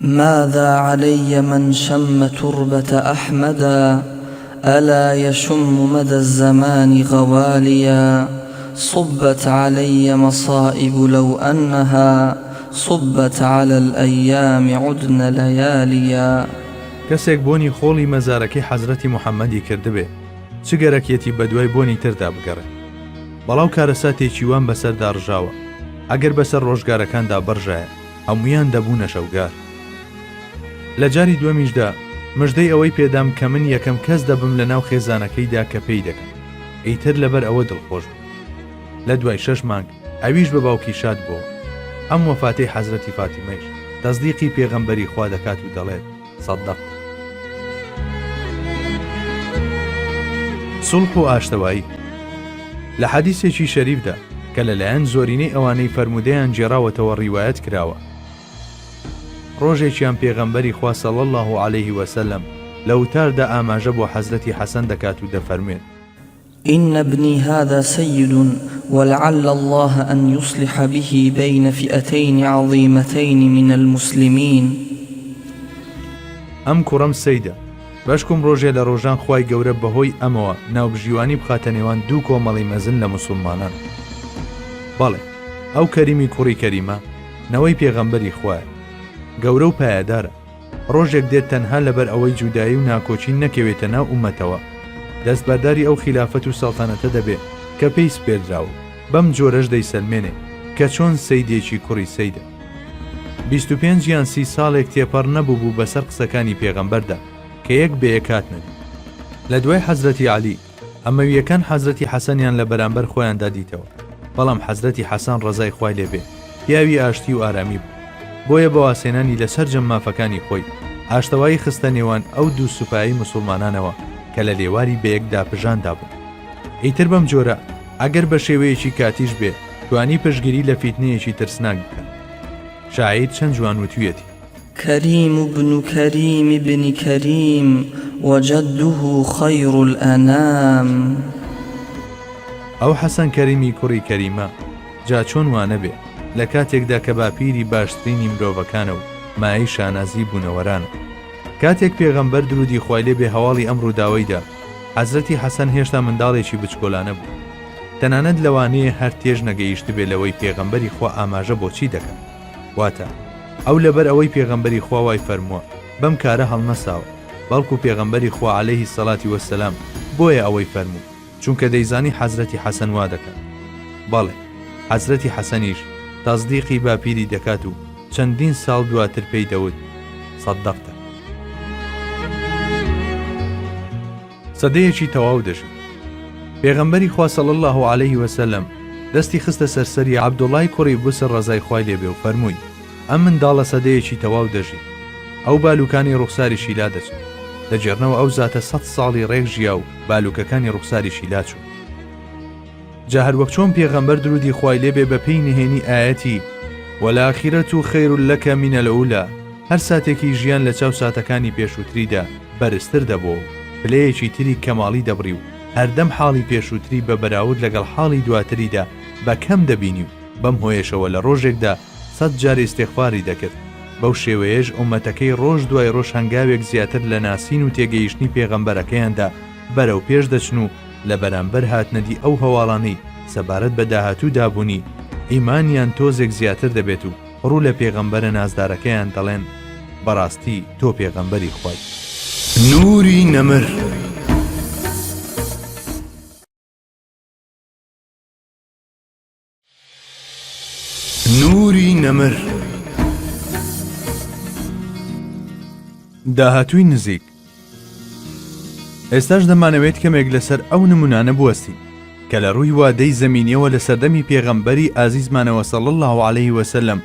ماذا علي من شم تربة أحمدا ألا يشم مدى الزمان غواليا صبت علي مصائب لو أنها صبت على الأيام عدن لياليا. کەسێک بۆنی خۆڵی مەزارەکەی حەزرەتی محەممەدی کردبێ چ گەرەکیەتی بە دوای بۆنی تردا بگەڕێ. بەڵاو کارەساتێکی وان بەسەردا ڕژاوە، ئەگەر بەسەر ڕۆژگارەکاندا بەڕژایە هەمویان دەبوونە شەوگار. لە جاری دووەمیشدا مژدەی ئەوەی پێدام کە من یەکەم کەس دەبم لە ناو خێزانەکەیدا کە پێی دەکەم، ئەیتر لەبەر ئەوە دڵخۆش بوو. لە دوای 6 مانگ ئەویش بە باوکی شاد بووە. ئەم وەفاتەی حەزرەتی فاتیمەیش تەزدیقی پێغەمبەری خوا دەکات و دەڵێت سەدەق. سڵح و ئاشتەوایی لە حەدیثێکی شەریفدا کە لەلایەن زۆرینەی ئەوانەی فەرمودەیان جێراوەتەوە ڕیوایەت کراوە، ڕۆژێکیان پێغەمبەری خوا صلی الله علیه وسلم لە وتاردا ئاماژە بۆ حەزرەتی حەسەن دەکات و دەفەرمێت إن ابني هذا سيد ولعل الله أن يصلح به بين فئتين عظيمتين من المسلمين. ئەم کوڕەم سەیدە، بەشکم ڕۆژێ لە ڕۆژان خوای گەورە بەهۆی ئەمەوە ناوبژیوانی بخاتە نێوان دوو کۆمەڵی مەزن لە موسڵمانان. بەڵێ ئەو کەریمی کوڕی کەریمە نەوەی پێغەمبەری خوایە، گەورە و پایەدارە، ڕۆژێک دێت تەنها لەبەر ئەوەی جودایی و ناکۆچی نەکەوێتە ناو ئومەتەوە، دەستبەرداری ئەو خلافەت و سەڵتەنەتە دەبێت کە پێی سپێردراوە، بەم جۆرەش دەیسەلمێنێ کە چۆن سەیدێکی کوڕی سەیدە. 25 یان 30 ساڵێک تێپەڕ نەبوو بوو بەسەر قسەکانی پێغەمبەردا کە یەک بە یەکات نەبی. لە دوای حەزرەتی عەلی ئەمەویەکان حەزرەتی حەسەنیان لە بەرامبەر خۆیاندا دیتەوە، بەڵام حەزرەتی حەسەن ڕەزای خوای لێبێ پیاوی ئاشتی و ئارامی بوو، بۆیە بە واسێنانی لەسەر جەمافەکانی خۆی ئاشتەوایی خستە نێوان ئەو دوو سوپایی موسڵمانانەوە کە لە لێواری بە یەک داپژاندا بوون. ئیتر بەم جۆرە ئەگەر بە شێوەیەکی کاتیش بێ توانی پشگیری لە فیتنەیەکی ترسناک بکەن. شاعیر چەند جوان وتویەتی كريم ابن كريم ابن كريم وجده خير الأنام. ئەو حەسەن کەریمی کوڕی کەریمە جا چۆن وانە بێ لە کاتێکدا کە باپیری باشترینی مرۆڤەکانە و مای شانازی بوونەوەرانە. کاتێک پێغەمبەر درودی خوای لێبێ هەواڵی ئەم ڕووداوەیدا، حەزرەتی حەسەن هێشتا منداڵێکی بچکۆلانە بوو، تەنانەت لەوانەیە هەر تێژ نەگەیشت بێ لەوەی پێغەمبەری خوا ئاماژە بۆچی دەکەن. واتە ئەو لەبەر ئەوەی پێغەمبەری خوا وای فەرمووە بەم کارە هەڵنەساوە، بەڵکو پێغەمبەری خوا عەلەیهی سەڵاتی وەسەلام بۆیە ئەوەی فەرموو چونکە دەیزانی حەزرەتی حەسەن وا دەکات. بەڵێ حەزرەتی حەسەنیش تەزدیقی باپیری دەکات و چەندین ساڵ دواتر پێی دەوت سەدەقتە. سەدەیەکی تەواو دەژی. پێغەمبەری خوا صلی الله علیه وسلم دەستی خستە سەرسەری عەبدوڵای کوڕی بوسر ڕەزای خوای لێبێ و فەرمووی ئەم منداڵە سەدەیەکی تەواو دەژی، ئەو بالوکانی ڕوخساری شیلا دەچن، دەجێڕنەوە ئەو زاتە 100 ساڵی ڕێک ژیا و بالوکەکانی ڕوخساری شیلا چوو. جا هەر وەک چۆن پێغەمبەر درودی خوای لێبێ بە پێی نهێنی ئایەتی وەلائاخیرەتو خەیڕ لەکە من الئولا هەر ساتێکی ژیان لە چاو ساتەکانی پێشووتریدا بەرزتر دەبوو و پلەیەکی تری کەماڵی دەبڕی و هەردەم حاڵی پێشووتری بە بەراورد لەگەڵ حاڵی دواتریدا بەکەم دەبینی و بەم هۆیشەوە لە ڕۆژێکدا 100 جار ئیستیغفاری دەکرد. بەو شێوەیەش ئومەتەکەی ڕۆژ دوای ڕۆژ هەنگاوێک زیاتر لە ناسین و تێگەیشتنی پێغەمبەرەکەیاندا بەرەو پێش دەچن و لە بەرامبەر هاتنەدی ئەو هەواڵانەی سەبارەت بە داهاتوو دابوونی ئیمانیان تۆزێک زیاتر دەبێت و ڕوو لە پێغەمبەرە نازدارەکەیان دەڵێن بەڕاستی تۆ پێغەمبەری خوای. نوری نەمر نوری نەمر داهاتووی نزیک. ئێستاش دەمانەوێت کەمێک لەسەر ئەو نمونانە بوەستین کە لە ڕووی وادەی زەمینیەوە لە سەردەمی پێغەمبەری ئازیزمانەوە صلی الله عليه وسلم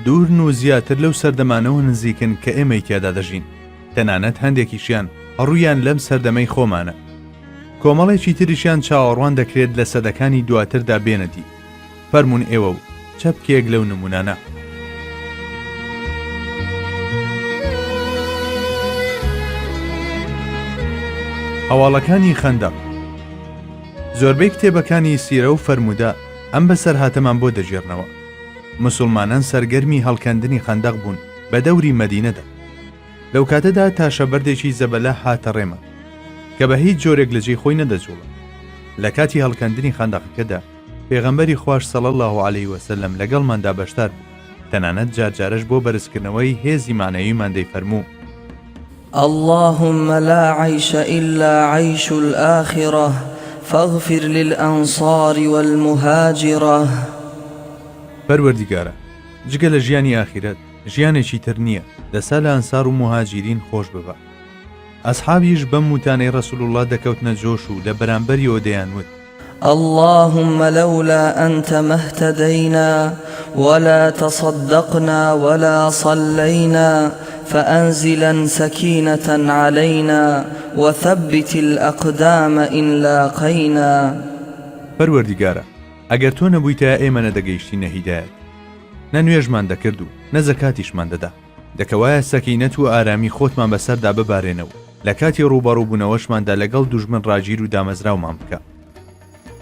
دوورن و زیاتر لەو سەردەمانەوە نزیکن کە ئێمەی تێدا دەژین. تەنانەت هەندێکیشیان ڕوویان لەم سەردەمەی خۆمانە. کۆمەڵێکی تریشیان چاوەڕوان دەکرێت لە سەدەکانی دواتردا بێنەدی. فەرمونون ئێوە و چەپکێک لەو نمونانە. هەواڵەکانی خەندەق. زۆربەی کتێبەکانی سیرە و فەرموودە ئەم بەسەر هاتەمان بۆ دەژێرنەوە. موسڵمانان سەرگەرمی هەڵکەندنی خەندەق بوون بە دەوری مەدینەدا. لەو کاتەدا تاشە بەردێکی زەبەلە هاتە ڕێمە کە بە هیچ جۆرێک لە جێی خۆی نەدەجوڵە. لە کاتی هەڵکەندنی خەندەقەکەدا پێغەمبەری خوار صلی الله عليه وسلم لەگەڵماندا بەشدار بوو. تەنانەت جارجارش بۆ بەرزکردنەوەی هێزی مانەویمان دەیفەرموو: اللهم لا عيش إلا عيش الآخرة فاغفر للأنصار والمهاجرة. پەروەردیگارە، جگە لە ژیانی ئاخیرەت ژیانێکی تر نییە، دەسا لە ئەنسار و مهاجرین خۆش ببە. ئەسحابیش بەم وتانەی ڕەسوول الله دەکەوتنە جۆش و لە بەرامبەریەوە دەیانوت: اللهم لولا أنت ما اهتدينا ولا تصدقنا ولا صلينا فأنزلا سكينة علينا وثبت الأقدام إن لاقينا. پەروەردیگارە، ئەگەر تۆ نەبوویتە ئێمە نەدەگەیشتینە هیدایەت، نە نوێژمان دەکرد و نە زەکاتیشمان دەدا. دەکەوایە سەکینەت و ئارامی خۆتمان بەسەردا ببارێنەوە لە کاتی ڕووبەڕووبوونەوەشماندا لەگەڵ دوژمن ڕاگیر و دامەزراومان بکە.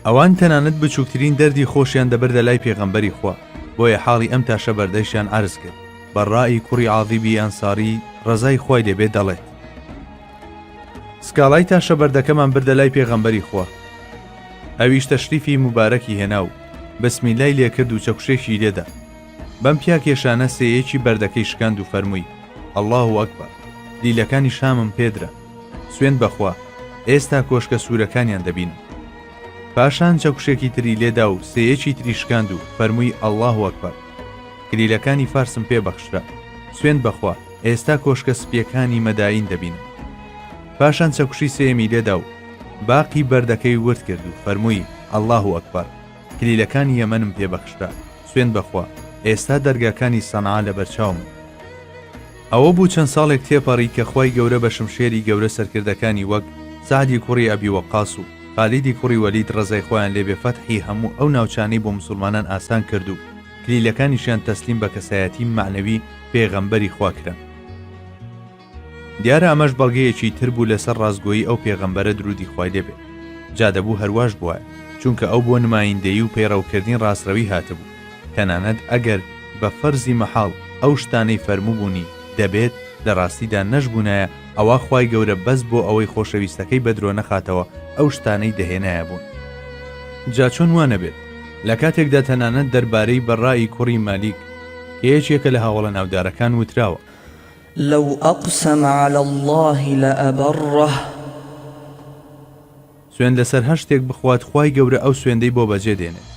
ئەوان تەنانەت بچووکترین دەردی خۆشیان دەبەردە لای پێغەمبەری خوا، بۆیە حاڵی ئەم تاشە بەردەیشیان عرض کرد. بەڕای کوڕی عاذیبی ئەنساری ڕەزای خوای دەبێت دەڵێت: سکاڵای تاشە بەردەکەمان بردە لای پێغەمبەری خوا. ئەویش تەشریفی مبارەکی هێنا و بەسمیلای لێکرد و چەکوشێکی لێدا. بەم پیا کێشانە سێیەکی بەردەکەی شکاند و فەرمووی: الله ئەکبەر، دیلەکانی شامم پێدرا، سوێند بەخوا، ئێستا کۆشکە سوورەکانیان دەبینم. پاشان چەکوشێکی تری لێدا و سێیەکی تری شکاند و فەرمووی: الله ئەکبەر، کلیلەکانی فارسم پێبەخشرا، سوێند بەخوا، ئێستا کۆشکە سپیەکانی مەداین دەبینم. پاشان چەکوشی سێمی لێدا و باقی بەردەکەی ورد کرد و فەرمووی: الله ئەکبەر، کلیلەکانی یەمەنم پێبەخشرا، سوێند بەخوا، ئێستا دەرگاکانی سەنعا لە بەرچاوم. ئەوە بوو چەند ساڵێک تێپەڕی کە خوای گەورە بە شمشێری گەورە سەرکردەکانی وەک سعدی کوڕی ئەبی وەقاس و خالیدی کوڕی وەلید ڕەزای خۆیان لێبێ فەتحی هەموو ئەو ناوچانەی بۆ موسڵمانان ئاسان کرد و کلیلەکانیشیان تەسلیم بە کەسایەتی معنەوی پێغەمبەری خوا کران. دیارە ئەمەش بەڵگەیەکی تر بوو لەسەر ڕازگۆیی ئەو پێغەمبەرە درودی خوای لێبێ. جا دەبوو هەرواش بووە، چونکە ئەو بۆ نمایندەیی و پەیڕەوکردنی ڕاستڕەوی هاتبوو. تەنانەت ئەگەر بە فەرزی مەحاڵ ئەو شتانەی فەرموو بوونی دەبێت لە ڕاستیدا نەشبوونایە، ئەوە خوای گەورە بەس بۆ ئەوەی خۆشەویستەکەی بەدرۆ نەخاتەوە ئەو شتانەی دەهێنایە بوون. جا چۆن وانە بێت لە کاتێکدا تەنانەت دەربارەی بەڕای کوڕی مالیک کە یەکێکە لە هاوڵە ناودارەکان وتراوە: لو أقسم على الله لأبره. سوێن لەسەر هەر شتێک بخوات خوای گەورە ئەو سوێندەی بۆ بەجێ دێنێت.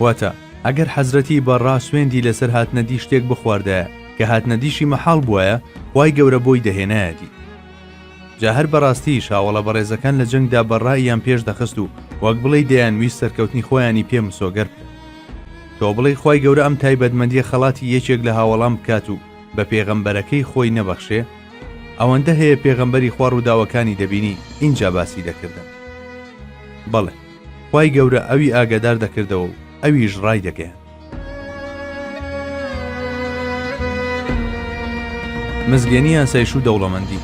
واتە ئەگەر حەزرەتی بەڕا سوێندی لەسەر هاتنەدی شتێک بخواردایە کە هاتنەدیشی مەحاڵ بووایە، خوای گەورە بۆی دەهێنایەتی. جا هەر بەڕاستیش هاوڵە بەڕێزەکان لە جەنگدا بەڕاییان پێش دەخست و وەک بڵێ دەیانویست سەرکەوتنی خۆیانی پێ مسۆگەر بکەن. تۆ بڵێ خوای گەورە ئەم تایبەتمەندیە خەڵاتی یەکێک لە هاوڵام بکات و بە پێغەمبەرەکەی خۆی نەبەخشێ، ئەوەندە هەیە پێغەمبەری خوا ڕووداوەکانی دەبینی ئینجا باسی دەکردن. بەڵێ، خوای گەورە ئەوی ئاگادار دەکردەوە و ئەویش ڕای دەگەیان. مزگەنی ئاسایش و دەوڵەمەندی.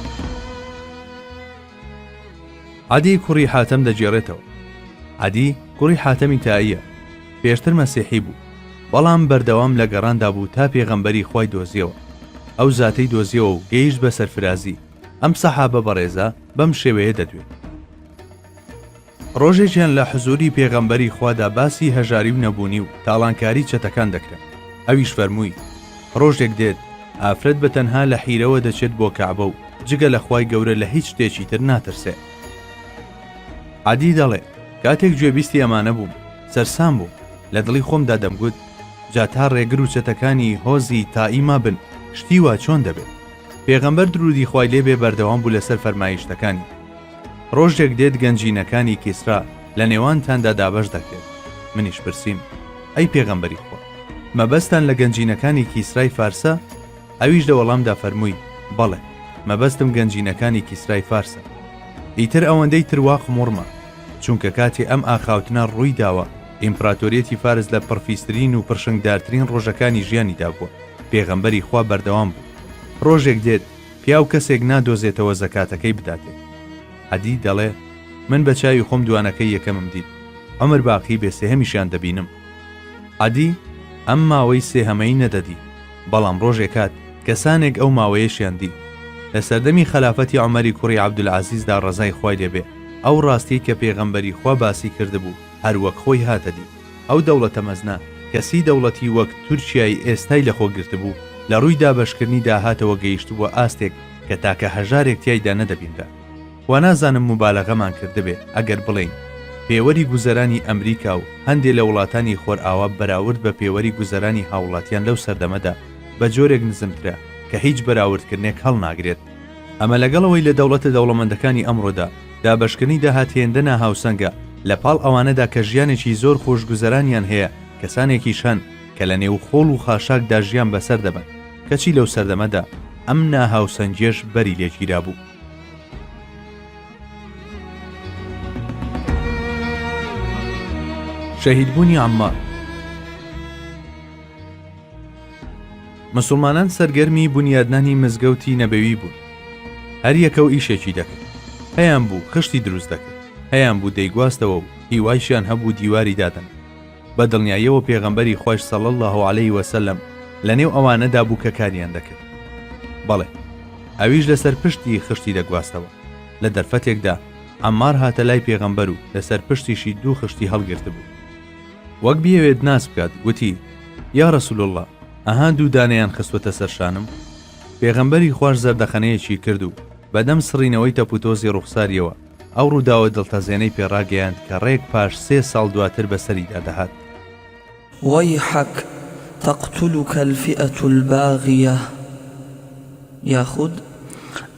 عەدی کوڕی حاتەم دەجێڕێتەوە. عەدی کوڕی حاتەمی تاییە، پێشتر مەسیحی بوو، بەڵام بەردەوام لە گەڕاندا بوو تا پێغەمبەری خوای دۆزیەوە. ئەو زاتەی دۆزیەوە و گەیشت بە سەرفرازی. ئەم سەحابە بەڕێزە بەم شێوەیە دەدوێت. ڕۆژێکیان لە حزوری پێغەمبەری خوادا باسی هەژاری و نەبوونی و تاڵانکاری چەتەکان دەکرێت. ئەویش فەرمووی ڕۆژێک دێت ئافرەت بە تەنها لە حیرەوە دەچێت بۆ کەعبە و جگە لە خوای گەورە لە هیچ شتێکی تر ناترسێ. عەدی دەڵێ کاتێک گوێبیستی ئەمانە بووم سەرسام بوو، لە دڵی خۆمدا دەمگوت جا تا ڕێگر و چەتەکانی هۆزی تائیما بن شتی وا چۆن دەبێت. پێغەمبەر درودی خوای لێبێ بەردەوام بوو لەسەر فەرمایشتەکانی. ڕۆژێک دێت گەنجینەکانی کیسرا لە نێوانتاندا دابەش دەکرێت. منیش پرسیم ئەی پێغەمبەری خوا، مەبەستان لە گەنجینەکانی کیسرای فارسە؟ ئەویش لە وەڵامدا فەرمووی بەڵێ، مەبەستم گەنجینەکانی کیسرای فارسە. ئیتر ئەوەندەی تروا قموڕمە، چونکە کاتی ئەم ئاخاوتنە ڕووی داوە ئیمپراتۆریەتی فارس لە پڕفیسترین و پرشنگدارترین ڕۆژەکانی ژیانیدا بووە. پێغەمبەری خوا بەردەوام بوو. ڕۆژێک دێت پیاو کەسێک نادۆزێتەوە زەکاتەکەی بداتێت. عەدی دەڵێ من بە چاوی خۆم دوانەکەی یەکەمم دیت، عومر باقی بێ سێهەمیشیان دەبینم. عەدی ئەم ماوەی سێهەمەی نەدەدی، بەڵام ڕۆژێک هات کەسانێک ئەو ماوەیەشیان دی. لە سەردەمی خەلافەتی عومەری کوڕی عەبدولعەزیزدا ڕەزای خوای لێبێ ئەو ڕاستی کە پێغەمبەری خوا باسی کردبوو هەروەک خۆی هاتەدی. ئەو دەوڵەتە مەزنا کەسی دەوڵەتی وەک تورکیای ئێستای لەخۆ گرتبوو لە ڕووی دابەشکردنیدا هاتەوە گەیشتووە ئاستێک کە تاکە هەژارێک تیایدا نەدەبینرا. وا نازانم مبالەغەمان کردبێ ئەگەر بڵێین پێوەری گوزەرانی ئەمریکا و هەندێک لە وڵاتانی خۆرئاوا بەراورد بە پێوەری گوزەرانی هاوڵاتیان لەو سەردەمەدا بە جۆرێک نزمترە کە هیچ بەراوردکردنێک هەڵناگرێت. ئەمە لەگەڵەوەی لە دەوڵەتە دەوڵەمەندەکانی ئەمڕۆدا دابەشکردنی داهاتێندە هاوسەنگە لە پاڵ ئەوانەدا کە ژیانێکی زۆر خۆشگوزەرانیان هەیە، کەسانێکی شەن کە لە نێو خۆڵ و خاشاکدا ژیان بەسەر دەبن، کەچی لەو سەردەمەدا ئەم ناهاوسەنجێش بەری لێگیرا بوو. شەهیدبوونی عەمار. مسلمانان سەرگەرمی بنیادنانی مزگەوتی نەبەوی بوون. هەر یەکە و ئیشێکی دەکرد. هەیان بوو خشتی دروست دەکرد، هەیان بوو دەیگواستەوە و هیوایشیان هەبوو دیواری دادەن. بە دڵنیاییەوە پێغەمبەری خۆش صلی الله علیه وسلم لە نێو ئەوانەدا بوو کە کاریان دەکرد. بەڵێ ئەویش لەسەر پشتی خشتی دەگواستەوە. لە دەرفەتێکدا عەمار هاتە لای پێغەمبەر و لەسەر پشتیشی دوو خشتی هەڵگرت بوو. وەک بیەوێت ناس بکات گوتی یا ڕەسوول الله، ئەها دوو دانەیان خستوەتە سەرشانم. پێغەمبەری خوش زەردەخەنەیەکی کرد و بەدەم سڕینەوەی تەپوتۆزی ڕوخساریەوە ئەو ڕووداوە دڵتەزێنەی پێڕاگەیاند کە ڕێک پاش 3 ساڵ دواتر بەسەریدا دەهات. ويحك تقتلك الفئة الباغية ياخذ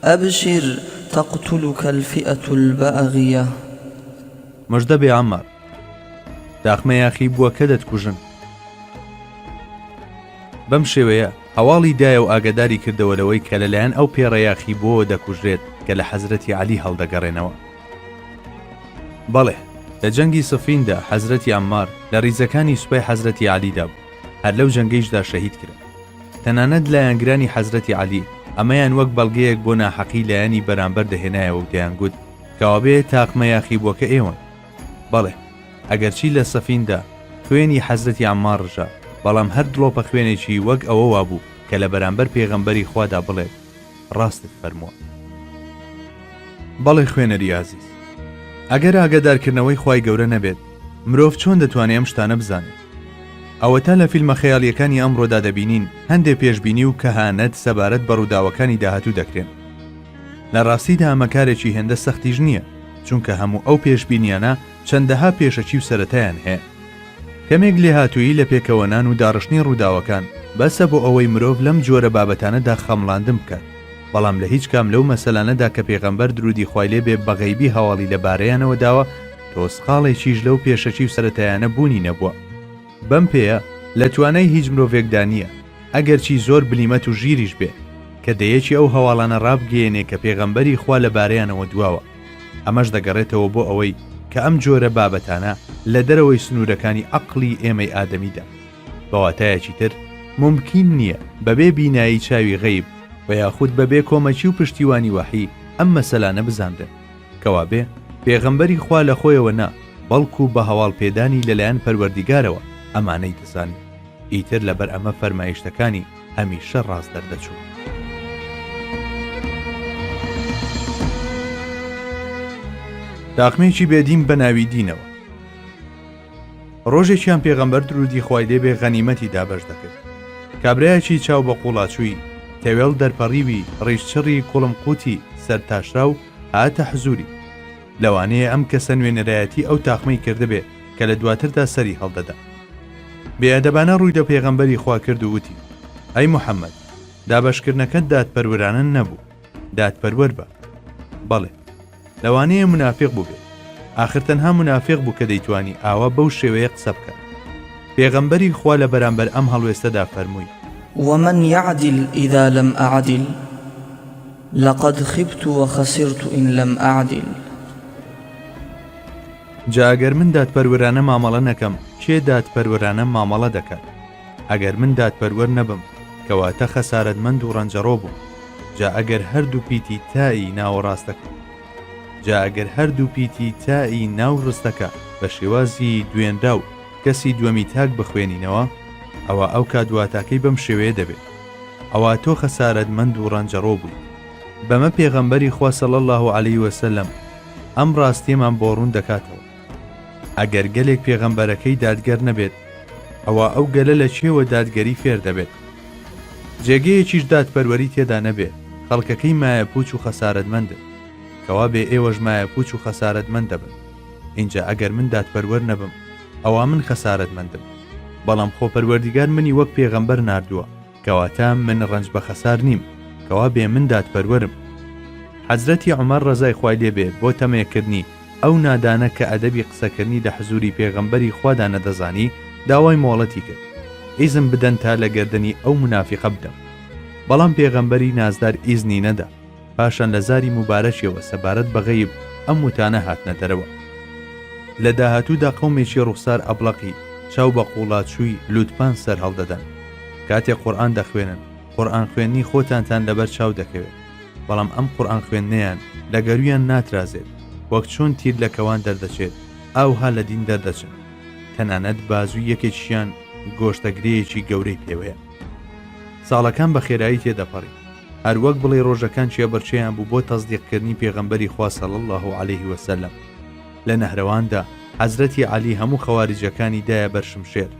أبشر تقتلك الفئة الباغية. مژدە بێ عەمار، داخمە یاخی بووە کە دەتکوژن. بەم شێوەیە هەواڵی دایە و ئاگاداری کردەوەلەوەی کە لەلایەن ئەو پێڕەیاخی بۆ دەکوژرێت کە لە حەزرەتی عەلی هەڵدەگەڕێنەوە. بەڵێ لە جەنگی سفیندا حەزرەتی عەمار لە ریزەکانی سوپای حەزرەتی عەلیدا بوو، هەر لەو جەنگەیشدا شەهید کرا. تەنانەت لایەنگرانی حەزرەتی عەلی ئەمەیان وەک بەڵگەیەک بۆ ناحەقی لایەنی بەرامبەر دەهێنایەوە و دەیانگوت کەوابێ تاقمە یاخی بووەکە ئێوەن. بەڵێ ئەگەرچی لە سەفیندا خوێنی حەزرەتی عەمار ڕژا، بەڵام هەر دڵۆپە خوێنێکی وەک ئەوە وابوو کە لە بەرامبەر پێغەمبەری خوادا بڵێت ڕاستت فەرمووە. بەڵێ خوێنەری عەزیز، ئەگەر ئاگادارکردنەوەی خوای گەورە نەبێت مرۆڤ چۆن دەتوانێت ئەم شتانە بزانێت؟ ئەوە تا لە فیلمە خەیاڵیەکانی ئەمڕۆدا دەبینین هەندێک پێشبینی و کەهانەت سەبارەت بە ڕووداوەکانی داهاتوو دەکرێن. لە ڕاستیدا ئەمە کارێکی هێندە سەختیش نییە، چونکە هەموو ئەو پێشبینیانە چەندەها پێشەچی و سەرەتایان هەیە. کەمێک لێهاتوویی لە پێکەوەنان و داڕشتنی ڕووداوەکان بەسە بۆ ئەوەی مرۆڤ لەم جۆرە بابەتانەدا خەمڵاندن بکات، بەڵام لە هیچ کام لەو مەسەلانەدا کە پێغەمبەر درودی خوای لێبێ بەغەیبی هەواڵی لەبارەیانەوە داوە تۆسقاڵێکیش لەو پێشەچی و سەرەتایانە بوونی نەبووە. بەم پێیە لە توانای هیچ مرۆڤێکدا نییە ئەگەرچی زۆر بلیمەت و ژیریش بێ کە دەیەکی ئەو هەواڵانە ڕابگەێنێ کە پێغەمبەری خوا لەبارەیانەوە دواوە. ئەمەش دەگەڕێتەوە بۆ ئەوەی کە ئەم جۆرە بابەتانە لە دەرەوەی سنوورەکانی عەقڵی ئێمەی ئادەمیدا. بەواتایەکی تر ممکن نییە بەبێ بینایی چاوی غەیب و یاخود بەبێ کۆمەچی و پشتیوانی وحی ئەم مەسەلانە بزاندن کەوا بێ پێغەمبەری خوا لە خۆیەوە نا بەڵکو بە هەواڵ پێدانی لەلایەن پەروەردیگارەوە ئەمانەی دەزانی ئیتر لەبەر ئەمە فەرمایشتەکانی هەمیشە ڕاست دەردەچوو. تاقمێکی بێدین بە ناوی دینەوە. ڕۆژێکیان پێغەمبەر درودی خوای لێبێ غەنیمەتی دابەش دەکرد. کابرایەکی چاو بە قوڵاچووی تەوێڵ دەرپەڕیوی ڕیشچڕی کوڵمقوتی سەرتاشرا و هاتە حزوری. لەوانەیە ئەم کەسە نوێنەرایەتی ئەو تاقمەی کردبێ کە لە دواتردا سەری هەڵدەدا. بێئەدەبانە ڕووی دە پێغەمبەری خوا کرد و وتی: ئەی موحەممەد، دابەشکردنەکەت دادپەروەرانە نەبوو، دادپەروەر بە. بەڵێ، لەوانەیە منافق بوو بێت، ئاخر تەنها منافق بوو کە دەیتوانی ئاوا بەو شێوەیە قسە بکات. پێغەمبەری خوا لە بەرامبەر ئەم هەڵوێستەدا فەرمووی: ومن يعدل إذا لم أعدل لقد خبت وخسرت إن لم أعدل. جا ئەگەر من دادپەروەرانە مامەڵە نەکەم، کێ دادپەروەرانە مامەڵە دەکات؟ ئەگەر من دادپەروەر نەبم کەواتە خەسارەتمەند و ڕەنجەڕۆ بووم. جا ئەگەر هەردوو پیتی تایی ناوەڕاستەکە، جا ئەگەر هەردوو پیتی تایی ناو ڕستەکە بە شێوازی دوێنرا و کەسی دووەمی تاک بخوێنینەوە، ئەوە ئەو کادواتاکەی بەم شێوەیە دەبێت. ئەوە تۆ خەسارەتمەند و ڕەنجەڕۆ بووی. بەمە پێغەمبەری خوا صلی الله علیه وسلم ئەم ڕاستیەمان بۆ ڕوون دەکاتەوە. ئەگەر گەلێک پێغەمبەرەکەی دادگەر نەبێت، ئەوە ئەو گەلە لە چێوە دادگەری فێر دەبێت. جێگەیەکیش دادپەروەری تێدا نەبێت، خەڵکەکەی مایە پوچ و خەسارەتمەندن، کەوا بێ ئێوەش مایە پوچ و خەسارەتمەند دەبن. اینجا ئەگەر من دادپەروەر نەبم، ئەوە من خەسارەتمەندم. بەڵام خۆپەروەردیگار منی وەک پێغەمبەر ناردووە، کەواتە من ڕەنج بە خەسار نیم، کەوا بێ من دادپەروەرم. حەزرەتی عومەر ڕەزای خوای لێبێ بۆ تەمەیەکردنی ئەو نادانە کە ئەدەبی قسەکردنی لە حزوری پێغەمبەری خوادا نەدەزانی داوای مۆڵەتی کرد، ئیزم بدەن تا لە گەردەنی ئەو منافقە بدەم. بەڵام پێغەمبەری نازدار ئیزنی نەدا. پاشان لە زاری مبارەکیەوە سەبارەت بە غەیب ئەم وتانە هاتنە دەرەوە. لە داهاتوودا قەومێکی ڕوخسار ئەبڵەقی چاو بە قوڵاچووی لوتپان سەر هەڵدەدەن. کاتێک قورئان دەخوێنن، قورئان خوێنی خۆتانتان لەبەر چاو دەکەوێت، بەڵام ئەم قورئان خوێندنەیان لە گەرویان ناترازێت، وەک چۆن تیر لە کەوان دەردەچێت ئاوها لە دین دەردەچن. تەنانەت بازووی یەکێکیان گۆشتەگرەیەکی گەورەی پێوەیە. ساڵەکان بە خێرایی تێدەپەڕی، هەروەک بڵێ ڕۆژەکان چێبەرچەیان بوو بۆ تەزدیقکردنی پێغەمبەری خوا صلی الله علیه وسلم. لە نەهرەواندا حەزرەتی عەلی هەموو خەواریجەکانی دایە بەر شمشێر.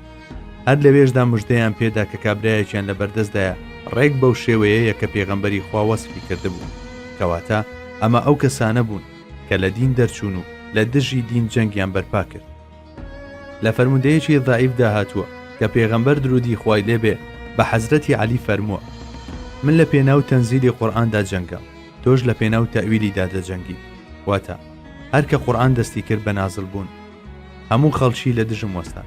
هەر لەوێشدا مژدەیان پێدا کە کابرایەکیان لە بەردەستدایە ڕێک بەو شێوەیەیە کە پێغەمبەری خوا وەسفی کردبوو. کەواتە ئەمە ئەو کەسانە بوون کە لە دین دەرچوون و لە دژی دین جەنگیان بەرپا کرد. لە فەرموودەیەکی ضعیفدا هاتووە کە پێغەمبەر درودی خوای لێبێ بە حەزرەتی عەلی فەرمووە: من لە پێناو تەنزیلی قورئاندا جەنگام، تۆش لە پێناو تەئویلیدا دەجەنگی. واتە هەر کە قورئان دەستی کرد بە نازڵ بوون، هەموو خەڵکی لە دژم وەستان،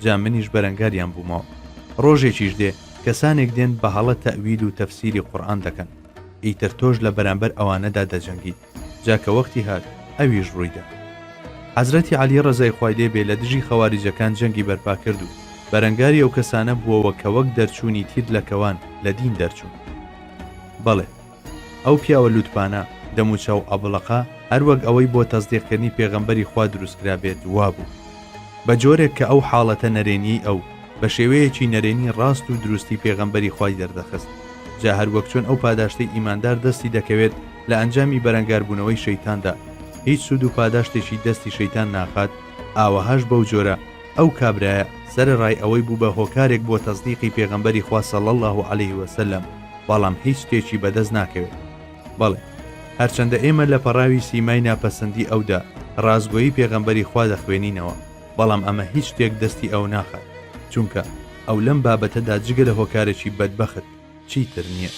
جا منیش بەرەنگاریان بوومەوە. ڕۆژێکیش دێ کەسانێک دێن بە هەڵە تەئویل و تەفسیری قورئان دەکەن، ئیتر تۆش لە بەرامبەر ئەوانەدا دەجەنگی. جا کە وەختی هات ئەویش ڕوویدا. حەزرەتی عەلی ڕەزای خوای لێبێ لە دژی خەواریجەکان جەنگی بەرپا کرد و بەرەنگاری ئەو کەسانە بووەوە کە وەک دەرچوونی تیر لە کەوان لە دین دەرچوون. بەڵێ، ئەو پیاوە لوتپانە دەموچاو ئەبڵەقا هەروەک ئەوەی بۆ تەزدیقکردنی پێغەمبەری خوا دروستکرا بێت وابوو، بە جۆرێک کە ئەو حاڵەتە نەرێنی ئەو بە شێوەیەکی نەرێنی ڕاست و دروستی پێغەمبەری خوای دەردەخست. جا هەروەک چۆن ئەو پاداشتەی ئیماندار دەستی دەکەوێت لە ئەنجامی بەرەنگاربوونەوەی شەیتاندا، هیچ سود و پاداشتێکی دەستی شەیتان ناخات، ئاوەهاش بەو جۆرە ئەو کابرایە سەرڕای ئەوەی بوو بە هۆکارێک بۆ تەزدیقی پێغەمبەری خوا صلی الله علیه وسلم، بەڵام هیچ شتێکی بەدەست ناکەوێت. بەڵێ، هەرچەندە ئێمە لە پەڕاوی سیمای ناپەسەندی ئەودا ڕازگۆیی پێغەمبەری خوا دەخوێنینەوە، بەڵام ئەمە هیچ شتێک دەستی ئەو ناخات، چونکە ئەو لەم بابەتەدا جگە لە هۆکارێکی بەدبەخت چیتر نییە.